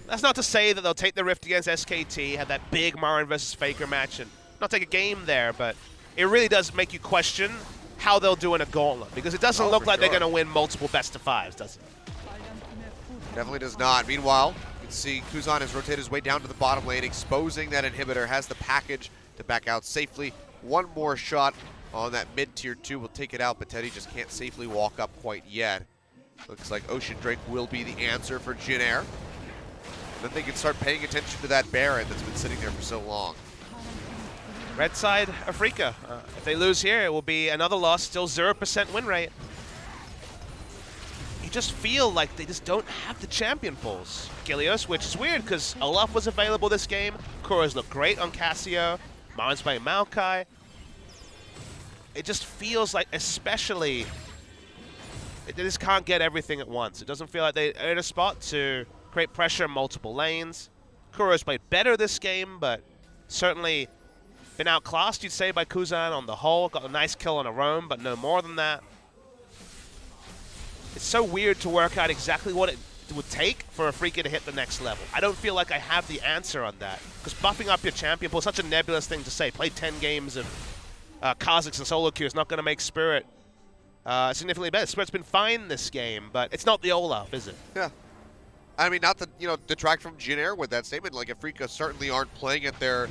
That's not to say that they'll take the Rift against SKT, have that big Marin versus Faker match, and not take a game there, but it really does make you question how they'll do in a gauntlet, because it doesn't look like they're going to win multiple best-of-5s, does it? Definitely does not. Meanwhile, you can see Kuzan has rotated his way down to the bottom lane, exposing that inhibitor, has the package to back out safely. One more shot on that mid-tier 2 will take it out, but Teddy just can't safely walk up quite yet. Looks like Ocean Drake will be the answer for Jin Air. And then they can start paying attention to that Baron that's been sitting there for so long. Red side, Afrika. If they lose here, it will be another loss, still 0% win rate. You just feel like they just don't have the champion pulls. Gilios, which is weird because Olaf was available this game. Kuro's looked great on Cassio. Marin's playing Maokai. It just feels like, especially, they just can't get everything at once. It doesn't feel like they're in a spot to create pressure in multiple lanes. Kuro's played better this game, but certainly been outclassed, you'd say, by Kuzan on the whole. Got a nice kill on a roam, but no more than that. It's so weird to work out exactly what it would take for Afrika to hit the next level. I don't feel like I have the answer on that, because buffing up your champion pool is such a nebulous thing to say. Play 10 games of Kha'Zix and solo queue is not going to make Spirit significantly better. Spirit's been fine this game, but it's not the Olaf, is it? Yeah. I mean, not to detract from Jin Air with that statement. Like, Afrika certainly aren't playing at their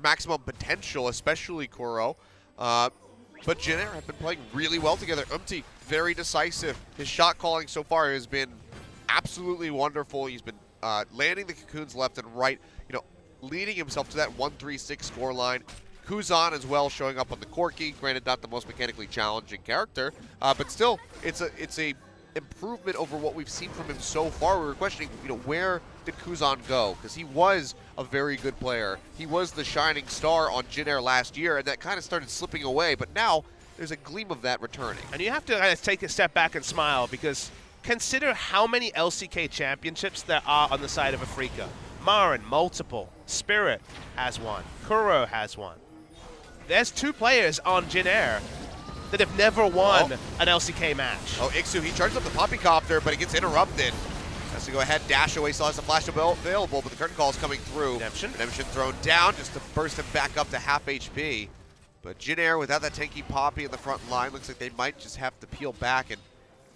maximum potential, especially Kuro. But Jin Air have been playing really well together. Very decisive. His shot calling so far has been absolutely wonderful. He's been landing the cocoons left and right, leading himself to that 1-3-6 score line. Kuzan as well showing up on the Corki. Granted, not the most mechanically challenging character, but still, it's a improvement over what we've seen from him so far. We were questioning, where did Kuzan go? Because he was a very good player. He was the shining star on Jin Air last year, and that kind of started slipping away, but now there's a gleam of that returning. And you have to kind of take a step back and smile, because consider how many LCK championships there are on the side of Afrika. Marin, multiple. Spirit has one. Kuro has one. There's 2 players on Jin Air that have never won an LCK match. Oh, Ixu, he charges up the Poppycopter, but it gets interrupted. Has to go ahead, dash away, still has the flash available, but the curtain call is coming through. Redemption thrown down just to burst him back up to half HP. But Jin Air, without that tanky Poppy in the front line, looks like they might just have to peel back and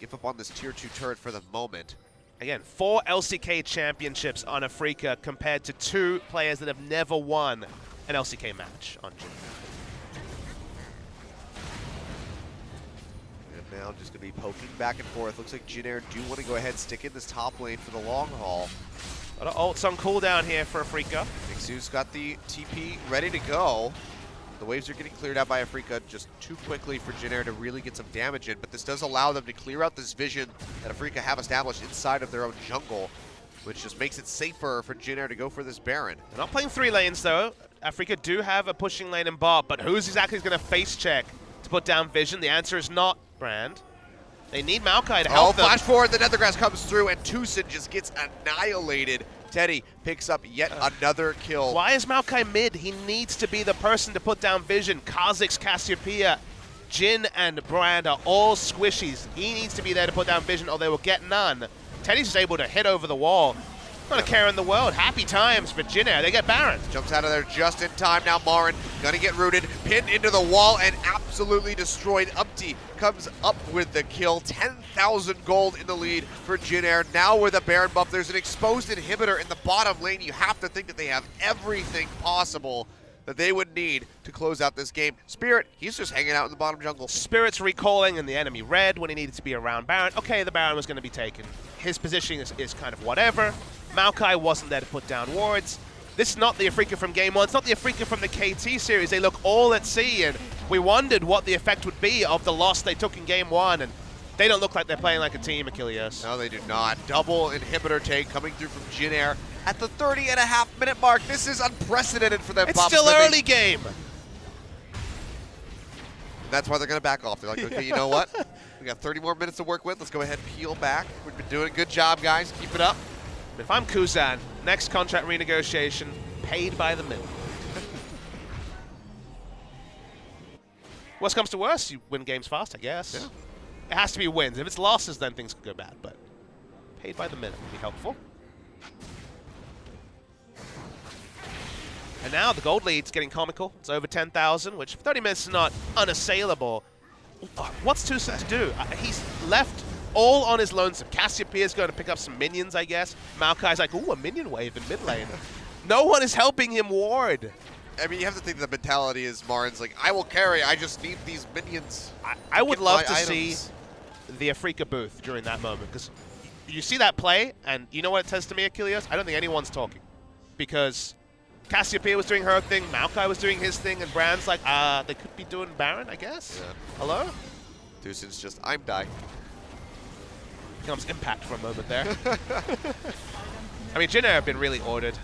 give up on this tier 2 turret for the moment. Again, 4 LCK championships on Afrika compared to 2 players that have never won an LCK match on Jin Air. Now just going to be poking back and forth. Looks like Jin Air do want to go ahead and stick in this top lane for the long haul. A lot of ults on cooldown here for Afrika. Ixu's got the TP ready to go. The waves are getting cleared out by Afrika just too quickly for Jin Air to really get some damage in, but this does allow them to clear out this vision that Afrika have established inside of their own jungle, which just makes it safer for Jin Air to go for this Baron. They're not playing 3 lanes, though. Afrika do have a pushing lane in bot, but who's exactly going to face check to put down vision? The answer is not Brand. They need Maokai to help them. Flash forward, the Nethergrass comes through, and Tucson just gets annihilated. Teddy picks up yet another kill. Why is Maokai mid? He needs to be the person to put down vision. Kha'Zix, Cassiopeia, Jin, and Brand are all squishies. He needs to be there to put down vision, or they will get none. Teddy's just able to hit over the wall. Not a care in the world. Happy times for Jin Air. They get Baron. Jumps out of there just in time. Now Marin gonna get rooted, pinned into the wall, and absolutely destroyed. Comes up with the kill. 10,000 gold in the lead for Jin Air. Now with a Baron buff, there's an exposed inhibitor in the bottom lane. You have to think that they have everything possible that they would need to close out this game. Spirit, he's just hanging out in the bottom jungle. Spirit's recalling in the enemy red when he needed to be around Baron. Okay, the Baron was going to be taken. His positioning is kind of whatever. Maokai wasn't there to put down wards. This is not the Afrika from Game 1. It's not the Afrika from the KT series. They look all at sea, and we wondered what the effect would be of the loss they took in Game 1. And They don't look like they're playing like a team, Achilles. No, they do not. Double inhibitor take coming through from Jin Air at the 30.5-minute mark. This is unprecedented for them. It's still early game. That's why they're going to back off. They're like, okay, you know what? We got 30 more minutes to work with. Let's go ahead and peel back. We've been doing a good job, guys. Keep it up. If I'm Kuzan, next contract renegotiation, paid by the minute. Worst comes to worst, you win games fast, I guess. Yeah. It has to be wins. If it's losses, then things could go bad, but paid by the minute would be helpful. And now the gold lead's getting comical. It's over 10,000, which for 30 minutes is not unassailable. What's Tucson to do? He's left all on his lonesome. Cassiopeia's going to pick up some minions, I guess. Maokai's like, ooh, a minion wave in mid lane. No one is helping him ward. I mean, you have to think the mentality is Marin's like, I will carry, I just need these minions. I would love to items. see the Afrika booth during that moment, because you see that play, and you know what it says to me, Achilles? I don't think anyone's talking. Because Cassiopeia was doing her thing, Maokai was doing his thing, and Brand's like, they could be doing Baron, I guess? Yeah. Hello? Tucson's just, I'm dying. Becomes Impact for a moment there. I mean, Jin Air have been really ordered.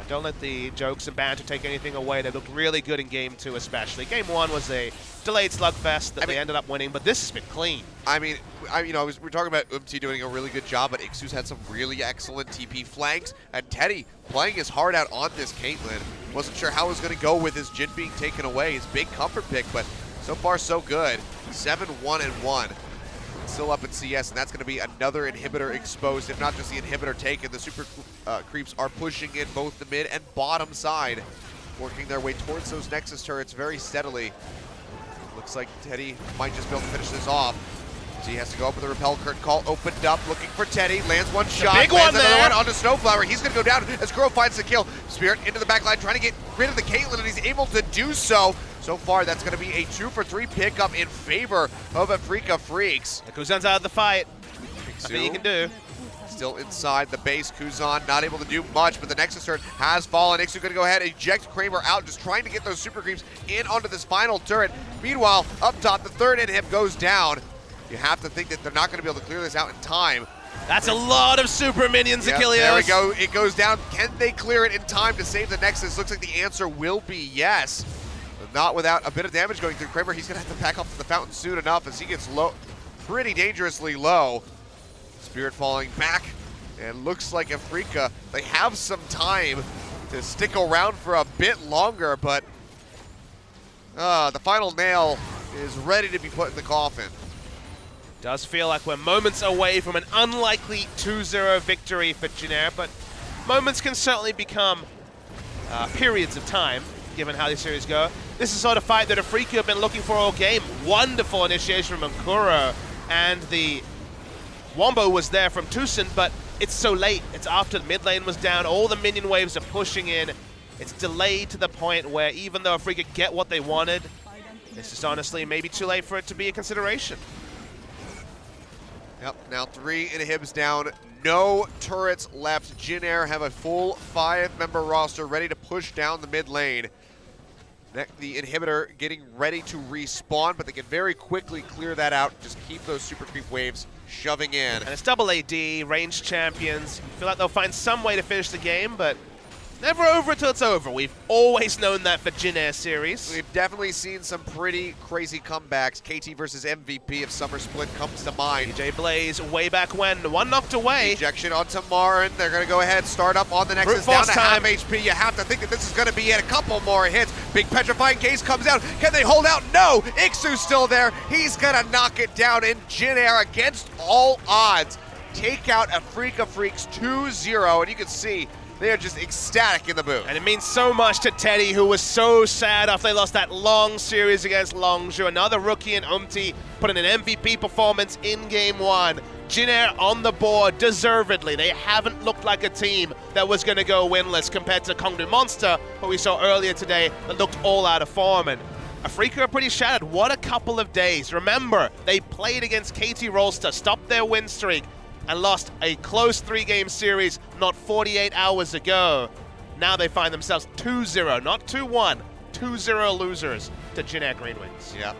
Don't let the jokes and banter take anything away. They looked really good in Game 2 especially. Game 1 was a delayed slugfest that they ended up winning, but this has been clean. I mean, we're talking about Umti doing a really good job, but Ixu's had some really excellent TP flanks, and Teddy playing his heart out on this Caitlyn. Wasn't sure how it was going to go with his Jhin being taken away, his big comfort pick, but so far so good. 7-1-1. Still up in CS, and that's going to be another inhibitor exposed, if not just the inhibitor taken. The super creeps are pushing in both the mid and bottom side, working their way towards those Nexus turrets very steadily. Looks like Teddy might just be able to finish this off. So he has to go up with a repel curtain call, opened up, looking for Teddy, lands one shot, big lands one another there. one onto Snowflower. He's going to go down as Kuro finds the kill. Spirit into the back line, trying to get rid of the Caitlyn, and he's able to do so. So far, that's going to be a 2-for-3 pickup in favor of Afrika Freaks. Kuzan's out of the fight. Nothing you can do. Still inside the base, Kuzan not able to do much, but the Nexus turret has fallen. Ixu going to go ahead and eject Kramer out, just trying to get those super creeps in onto this final turret. Meanwhile, up top, the third inhib goes down. You have to think that they're not going to be able to clear this out in time. That's a lot of super minions, Yep, Achilles. there we go. It goes down. Can they clear it in time to save the Nexus? Looks like the answer will be yes. But not without a bit of damage going through Kramer. He's going to have to back off to the fountain soon enough as he gets low, pretty dangerously low. Spirit falling back. And looks like Afrika, they have some time to stick around for a bit longer, but the final nail is ready to be put in the coffin. Does feel like we're moments away from an unlikely 2-0 victory for Jin Air, but moments can certainly become periods of time, given how these series go. This is the sort of fight that Afrika have been looking for all game. Wonderful initiation from Kuro, and the Wombo was there from Tucson, but it's so late. It's after the mid lane was down. All the minion waves are pushing in. It's delayed to the point where even though Afrika get what they wanted, it's just honestly maybe too late for it to be a consideration. Yep, now 3 inhibs down, no turrets left. Jin Air have a full 5-member roster ready to push down the mid lane. The inhibitor getting ready to respawn, but they can very quickly clear that out. Just keep those super creep waves shoving in. And it's double AD, ranged champions. Feel like they'll find some way to finish the game, but never over until it's over. We've always known that for Jin Air series. We've definitely seen some pretty crazy comebacks. KT versus MVP of Summer Split comes to mind. DJ Blaze way back when, one knocked away. Ejection onto Marin. They're going to go ahead, start up on the Nexus, down to half HP. You have to think that this is going to be it. A couple more hits. Big Petrifying Gaze comes out. Can they hold out? No! Ixu's still there. He's going to knock it down in Jin Air against all odds. Take out Afrika Freaks 2-0, and you can see they are just ecstatic in the booth. And it means so much to Teddy, who was so sad after they lost that long series against Longzhu. Another rookie in Umti put in an MVP performance in Game 1. Jin Air on the board, deservedly. They haven't looked like a team that was going to go winless compared to Kongdu Monster, who we saw earlier today, that looked all out of form. And Afrika are pretty shattered. What a couple of days. Remember, they played against KT Rolster, stopped their win streak, and lost a close 3-game series not 48 hours ago. Now they find themselves 2-0, not 2-1, 2-0 losers to Jin Air Green Wings. Yeah.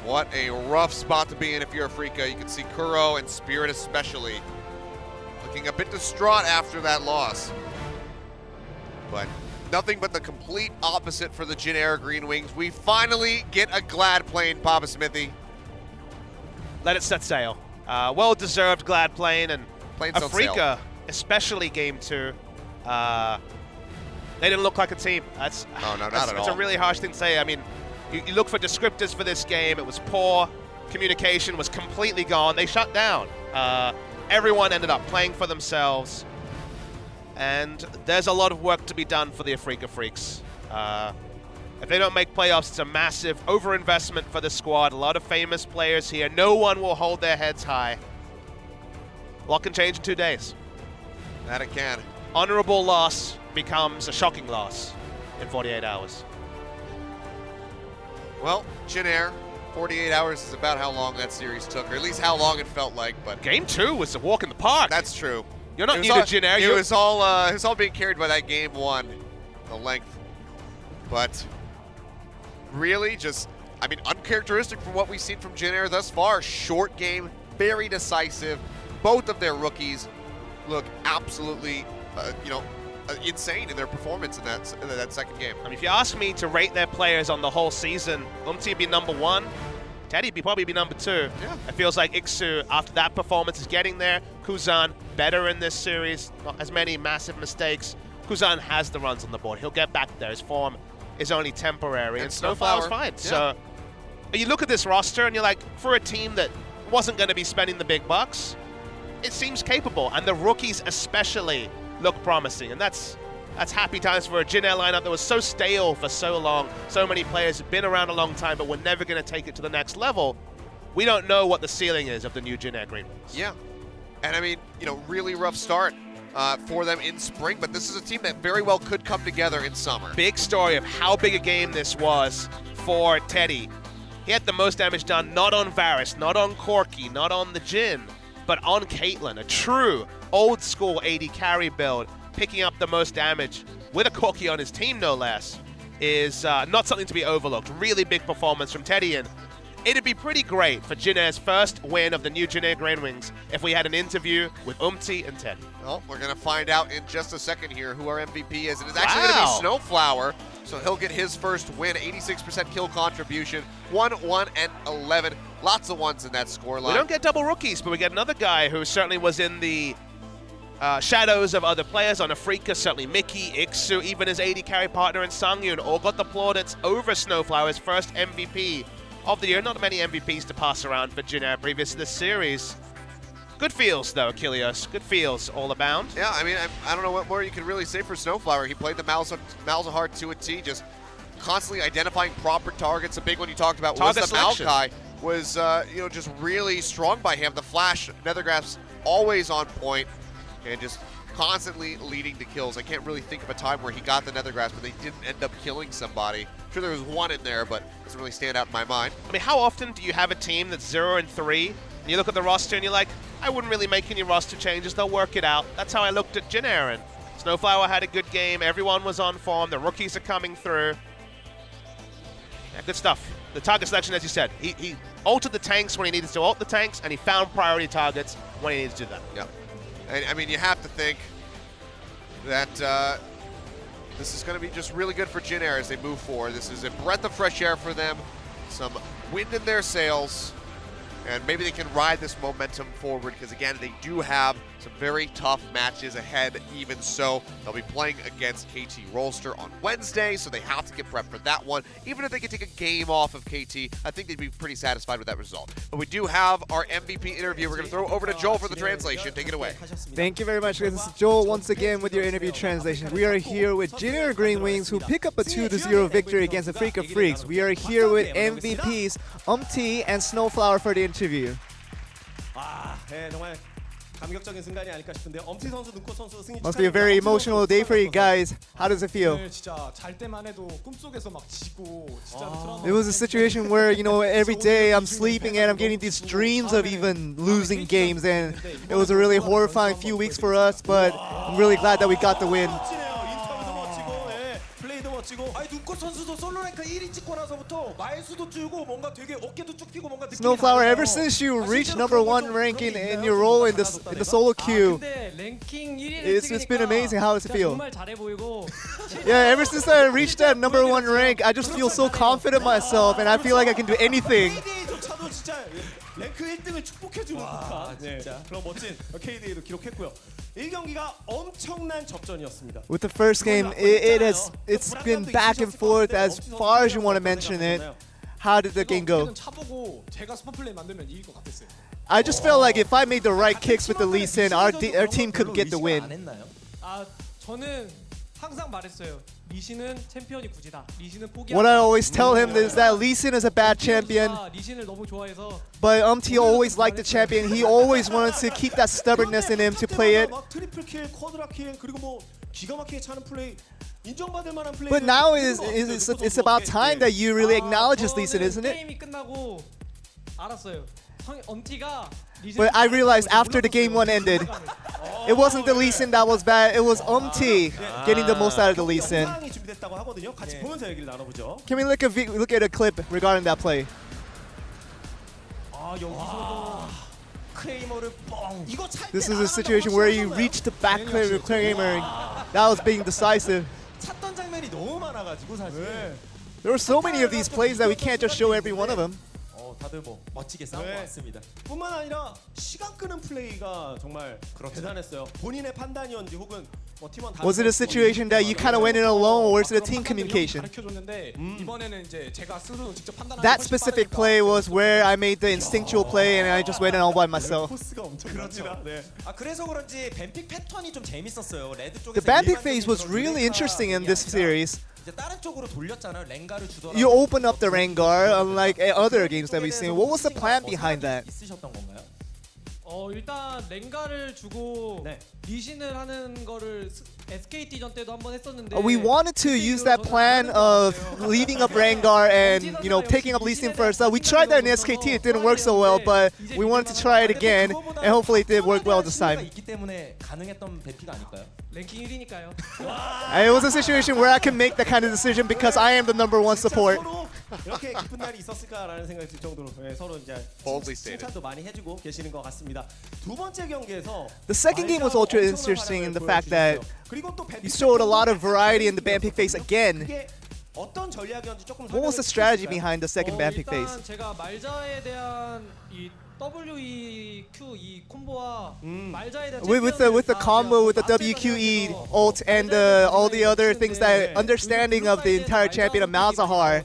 What a rough spot to be in if you're Afrika. You can see Kuro and Spirit especially looking a bit distraught after that loss. But nothing but the complete opposite for the Jin Air Green Wings. We finally get a Glad plane, Papa Smithy. Let it set sail. Well-deserved Glad plane, and Planes don't Afrika, sail. especially Game 2, they didn't look like a team. That's No, not that's, at that's all. a really harsh thing to say. I mean, you look for descriptors for this game. It was poor. Communication was completely gone. They shut down. Everyone ended up playing for themselves. And there's a lot of work to be done for the Afrika Freaks. If they don't make playoffs, it's a massive overinvestment for the squad. A lot of famous players here. No one will hold their heads high. A lot can change in 2 days. That it can. Honorable loss becomes a shocking loss in 48 hours. Well, Jin Air, 48 hours is about how long that series took, or at least how long it felt like. But Game 2 was a walk in the park. that's true. You're not It was new to all- Jin Air. It You're- was all being carried by that Game 1, the length. But really, just uncharacteristic from what we've seen from Jin Air thus far. Short game, very decisive. Both of their rookies look absolutely, insane in their performance in that second game. I mean, if you ask me to rate their players on the whole season, Umti would be number 1. Teddy would probably be number 2. Yeah. It feels like Iksu, after that performance, is getting there. Kuzan, better in this series. Not as many massive mistakes. Kuzan has the runs on the board. He'll get back there. His form is only temporary. And Snowflower's fine. Yeah. So you look at this roster and you're like, for a team that wasn't going to be spending the big bucks, it seems capable. And the rookies especially look promising. And that's happy times for a Jin Air lineup that was so stale for so long. So many players have been around a long time, but we're never going to take it to the next level. We don't know what the ceiling is of the new Jin Air Green Wings. Yeah. And I mean, really rough start for them in spring, but this is a team that very well could come together in summer. Big story of how big a game this was for Teddy. He had the most damage done not on Varus, not on Corki, not on the Jin, but on Caitlyn, a true old school AD carry build, picking up the most damage with a Corki on his team, no less, is not something to be overlooked. Really big performance from Teddy, and it'd be pretty great for Jin Air's first win of the new Jin Air Green Wings if we had an interview with Umti and Teddy. Well, we're going to find out in just a second here who our MVP is. And it's actually going to be Snowflower, so he'll get his first win, 86% kill contribution, 1-1-11. Lots of ones in that scoreline. We don't get double rookies, but we get another guy who certainly was in the shadows of other players on Afrika, certainly Mickey, Iksu, even his AD carry partner in Sangyun, all got the plaudits over Snowflower's first MVP of the year. Not many MVPs to pass around for Jin Air previous to this series. Good feels, though, Achilleos. Good feels all abound. Yeah, I mean, I don't know what more you can really say for Snowflower. He played the Malzahar to a T, just constantly identifying proper targets. A big one you talked about was the Maokai. Was, just really strong by him. The Flash, Nethergraph's always on point and just constantly leading to kills. I can't really think of a time where he got the Nethergraphs, but they didn't end up killing somebody. I'm sure there was one in there, but it doesn't really stand out in my mind. I mean, how often do you have a team that's 0-3, and you look at the roster and you're like, I wouldn't really make any roster changes, they'll work it out. That's how I looked at Jin Air, and Snowflower had a good game, everyone was on form, the rookies are coming through. Yeah, good stuff. The target selection, as you said, he altered the tanks when he needed to alter the tanks, and he found priority targets when he needed to do that. Yeah. And, I mean, you have to think that this is going to be just really good for Jin Air as they move forward. This is a breath of fresh air for them, some wind in their sails, and maybe they can ride this momentum forward because, again, they do have some very tough matches ahead. Even so, they'll be playing against KT Rolster on Wednesday, so they have to get prepped for that one. Even if they could take a game off of KT, I think they'd be pretty satisfied with that result. But we do have our MVP interview. We're going to throw over to Joel for the translation. Take it away. Thank you very much. This is Joel once again with your interview translation. We are here with Jin Air Green Wings who pick up a 2-0 victory against the Afrika Freaks. We are here with MVPs Umti and Snowflower for the interview. 정말 감격적인 순간이 아닐까 싶은데 엄티 선수, 눈꽃 선수 승리 Must be a very emotional day for you guys. How does it feel? 진짜 잘 때만 해도 꿈속에서 막 지고 진짜 It was a situation where, every day I'm sleeping and I'm getting these dreams of even losing games, and it was a really horrifying few weeks for us, but I'm really glad that we got the win. 멋지네요. 인터뷰도 멋지고 플레이도 멋지고. 아니 눈꽃 눈꽃 선수도 솔로 랭크 1위 찍고 나서부터 말수도 줄고 뭔가 되게 어깨도 쭉 펴고 뭔가 느낌이 Snowflower, 다르네요. ever since you 아, reached 실제로 number 그런 one 거 좀- ranking 그런 게 in 있나요? your role in 받았었다, the 내가? solo 아, queue, 근데 랭킹 1위를 it's been amazing. How does it feel? 정말 잘해 보이고 Yeah, ever since I reached that number one rank, I just feel so confident in myself, and I feel like I can do anything. KDA조차도 진짜 랭크 1등을 축복해주는 듯한 그런 멋진 KDA도 기록했고요. 1경기가 엄청난 접전이었습니다. With the first game, it's been back and forth as far as you want to mention it. How did the game go? 차보고 제가 스포 플레이 만들면 이길 것 같았어요. I just felt like if I made the right kicks with the Lee Sin, our team could get the win. 아 저는 항상 말했어요. 리신은 챔피언이 굳이다. 리신은 포기. What I always tell him is that Lee Sin is a bad champion, 리신을 너무 좋아해서 but always liked the champion. He always wanted to keep that stubbornness in him to play it. 막 트리플 킬, 쿼드라 킬 그리고 뭐 기가 막히게 차는 플레이 인정받을 만한 플레이. But now it's about time that you really acknowledge Lee Sin, isn't it? 게임이 끝나고 알았어요. 엄티가 But I realized after the game one ended, it wasn't the Lee Sin that was bad. It was getting the most out of theLee Sin. 영상이 준비됐다고 하거든요. 같이 보면서 얘기를 나눠보죠. Can we look at a clip regarding that play? 아 여기서도 크레이머를 뻥. 이거 찰 This is a situation where you reach the back claimer. That was being decisive. 찼던 장면이 너무 많아가지고 사실. There were so many of these plays that we can't just show every one of them. 다들 뭐 멋지게 싸운 것 같습니다. 뿐만 아니라 시간 끄는 플레이가 정말 대단했어요. 본인의 판단이었는지 혹은 뭐 팀원 Was it a situation that you kind of went in alone, or was it a team communication? 가르쳐줬는데 이번에는 이제 제가 스스로 직접 판단하는 That specific play was where I made the instinctual play and I just went in all by myself. 코스가 엄청 그렇죠. 네. 아 그래서 그런지 뱀픽 패턴이 좀 재밌었어요. 레드 쪽에서 The Bampic phase was really interesting in this series. 이제 다른 쪽으로 돌렸잖아요. 랭가를 주더라도. You open up the Rengar, unlike other games that we've seen. What was the plan behind that? 있으셨던 건가요? 일단 랭가를 주고 리신을 하는 거를 SKT전 때도 한번 했었는데 We wanted to use that plan of leaving up Rengar and picking up Lee Sin first. We tried that in SKT, it didn't work so well, but we wanted to try it again, and hopefully it did work well this time. 있기 때문에 가능했던 뱀픽 아닐까요? 랭킹 1위니까요. It was a situation where I can make that kind of decision because I am the number one support. 이렇게 기쁜 날이 있었을까라는 생각이 들 정도로 서로 이제 칭찬도 많이 해주고 계시는 것 같습니다. 두 번째 경기에서 The second game was ultra interesting in the fact that you showed a lot of variety in the Bampic phase again. 어떤 전략이었는지 조금 What was the strategy behind the second Bampic phase? 일단 제가 말자에 대한 이 WEQ 이 콤보와 말자에 대한 With the combo with the WQE ult and all the other things, that understanding of the entire champion of Malzahar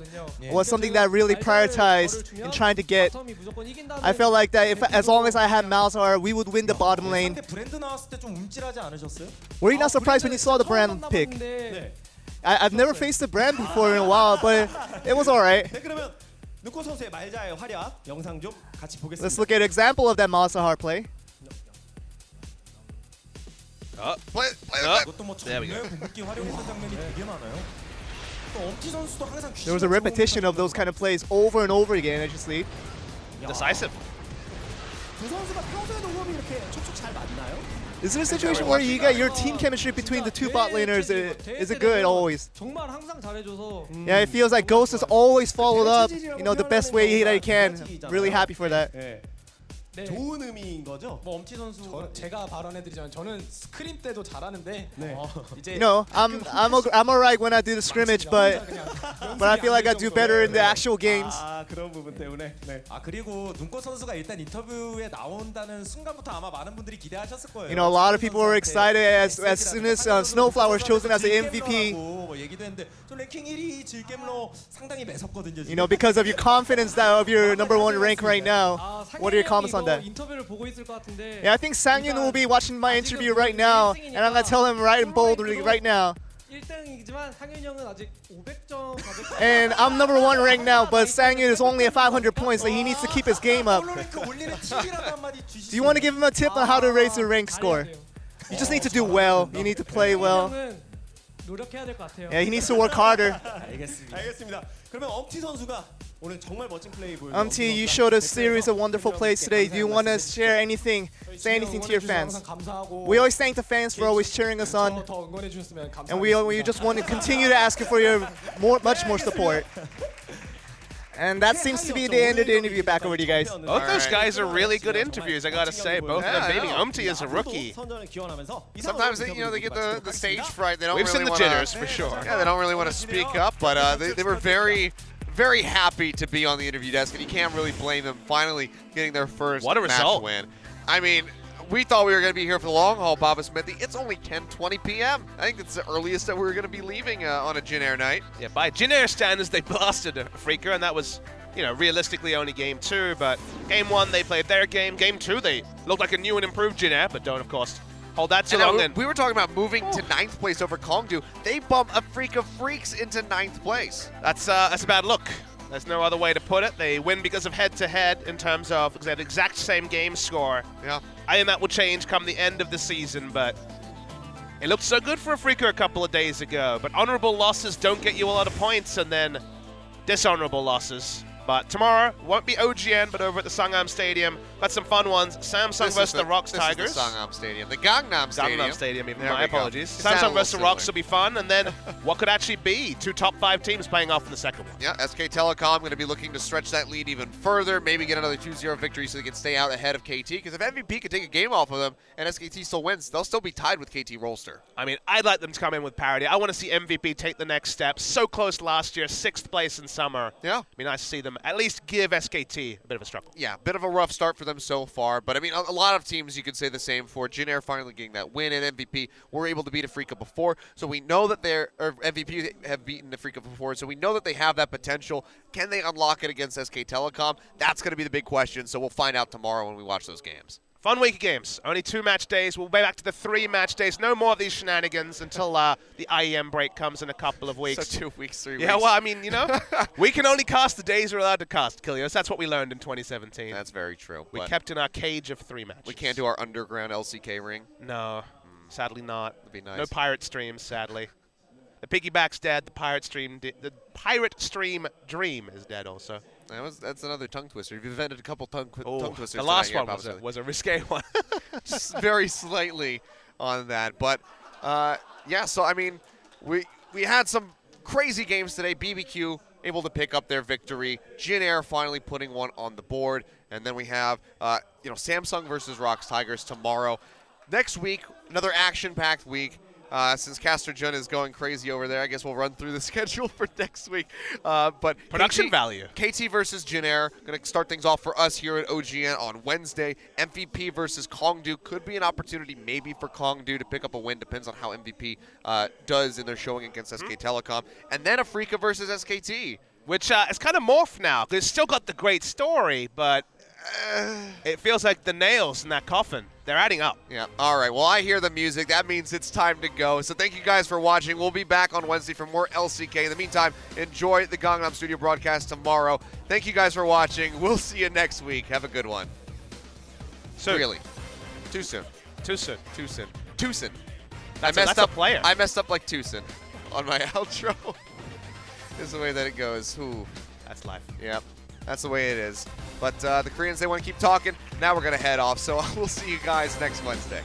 was something that really prioritized in trying to get. I felt like that as long as I had Malzahar, we would win the bottom lane. 브랜드 나왔을 때 좀 움찔하지 않으셨어요? Were you not surprised when you saw the brand pick? I've never faced the brand before in a while, but it was alright. 네, 그러면 눈꽃 선수의 말자의 활약 영상 좀 같이 보겠습니다. Let's look at an example of that Malzahar play. 이것도 뭐 정말 궁극기 활용했던 장면이 되게 많아요. 또 엄티 선수도 항상 There was a repetition of those kind of plays over and over again, as you see. Decisive. 두 선수가 평소에도 호흡이 이렇게 촉촉 잘 맞나요? Is it a situation where you got your team chemistry between the two bot laners? Is it good always? 정말 항상 잘해줘서 Yeah, it feels like Ghost has always followed up, the best way that he can. Really happy for that. 좋은 의미인 거죠? 뭐 엄티 선수 제가 발언해드리자면 저는 스크림 때도 잘하는데 이제 I'm alright when I do the scrimmage, but I feel like I do better in the actual games. 아 그런 부분 때문에. 네. 아 그리고 눈꽃 선수가 일단 인터뷰에 나온다는 순간부터 아마 많은 분들이 기대하셨을 거예요. A lot of people were excited as soon as Snowflower was chosen as the MVP. 뭐 얘기도 했는데 저 랭킹 1위 질겜로 상당히 매섭거든요. Because of your confidence of your number one rank right now. What are your comments on that? 인터뷰를 보고 있을 것 같은데. Yeah, I think Sangyun will be watching my interview right now, and I'm gonna tell him right in bold right now. 1등이지만 상윤 형은 아직 500점 가졌다. And I'm number one ranked now, but Sangyun is only at 500 points, so he needs to keep his game up. Do you want to give him a tip on how to raise your rank score? You just need to do well. You need to play well. 노력해야 될 것 같아요. Yeah, he needs to work harder. 알겠습니다. 그러면 엄티 선수가 오늘 정말 멋진 플레이 보여줬습니다. You showed a series of wonderful plays today. Do you want to share anything? Say anything to your fans. We always thank the fans for always cheering us on, 더 응원해 주셨으면 감사합니다. and we just want to continue to ask you for your much more support. And that seems to be the end of the interview. Back over to you guys. Both those guys are really good interviews, I gotta say. Both of them beating Umti as a rookie. Sometimes they get the stage fright. They don't We've really seen the wanna, jitters for sure. Yeah, they don't really want to speak up, but they were very, very happy to be on the interview desk, and you can't really blame them finally getting their first What a match result. win. I mean, we thought we were going to be here for the long haul, Baba Smithy. It's only 10:20 p.m. I think it's the earliest that we were going to be leaving on a Jin Air night. Yeah, by Jin Air standards, they blasted Freaker, and that was, you know, realistically only game 2, but game 1 they played their game. Game 2 they looked like a new and improved Jin Air, but don't, of course, hold that too And long. now we were talking about moving to 9th place over Kongdu. They bump a Freak of Freaks into 9th place. That's a bad look. There's no other way to put it. They win because of head-to-head in terms of because they have the exact same game score. Yeah. I think that will change come the end of the season, but it looked so good for a Freaker a couple of days ago. But honorable losses don't get you a lot of points, and then dishonorable losses. But tomorrow won't be OGN, but over at the Sangam Stadium, got some fun ones. Samsung versus the Rocks Tigers. This is the Sangam Stadium. The Gangnam Stadium. Gangnam Stadium, even. There My we go. apologies. Sound a Samsung little versus the Rocks silly. will be fun, and then what could actually be 2 top 5 teams playing off in the second one. Yeah, SK Telecom going to be looking to stretch that lead even further, maybe get another 2-0 victory so they can stay out ahead of KT. Because if MVP could take a game off of them and SKT still wins, they'll still be tied with KT Rolster. I mean, I'd like them to come in with parity. I want to see MVP take the next step. So close last year, 6th place in summer. Yeah. It'd be nice to see them at least give SKT a bit of a struggle. Yeah, bit of a rough start for them so far, but I mean, a lot of teams you could say the same for. Jin Air finally getting that win, and MVP were able to beat Afrika before, so we know that MVP have beaten Afrika before, so we know that they have that potential. Can they unlock it against SK Telecom? That's going to be the big question, so we'll find out tomorrow when we watch those games. Fun week of games. Only 2 match days. We'll be back to the 3 match days. No more of these shenanigans until the IEM break comes in a couple of weeks. So 2 weeks, 3 weeks. Yeah, well, I mean, you know, we can only cast the days we're allowed to cast, Kilios. That's what we learned in 2017. That's very true. We but kept in our cage of 3 matches. we can't do our underground LCK ring. No, sadly not. That'd be nice. No pirate streams, sadly. The piggyback's dead. The pirate stream dream is dead also. That's another tongue twister. You've invented a couple tongue twisters. The last tonight, one was a risque one. Just very slightly on that, but yeah. So I mean, we had some crazy games today. BBQ able to pick up their victory. Jin Air finally putting one on the board, and then we have Samsung versus Rocks Tigers tomorrow. Next week, another action-packed week. Since Caster Jun is going crazy over there, I guess we'll run through the schedule for next week. But Production value. KT versus Jin Air, going to start things off for us here at OGN on Wednesday. MVP versus Kongdu could be an opportunity maybe for Kongdu to pick up a win. Depends on how MVP does in their showing against SK Telecom. And then Afrika versus SKT. Which is kind of morphed now. It's still got the great story, but it feels like the nails in that coffin, they're adding up. Yeah, all right. Well, I hear the music. That means it's time to go. So thank you guys for watching. We'll be back on Wednesday for more LCK. In the meantime, enjoy the Gangnam Studio broadcast tomorrow. Thank you guys for watching. We'll see you next week. Have a good one. Soon. Really? Too soon. Too soon. Too soon. Too soon. That's I a player. I messed up like too soon on my outro. This is the way that it goes. Ooh. That's life. Yep. That's the way it is. But the Koreans, they want to keep talking. Now we're going to head off. So we'll see you guys next Wednesday.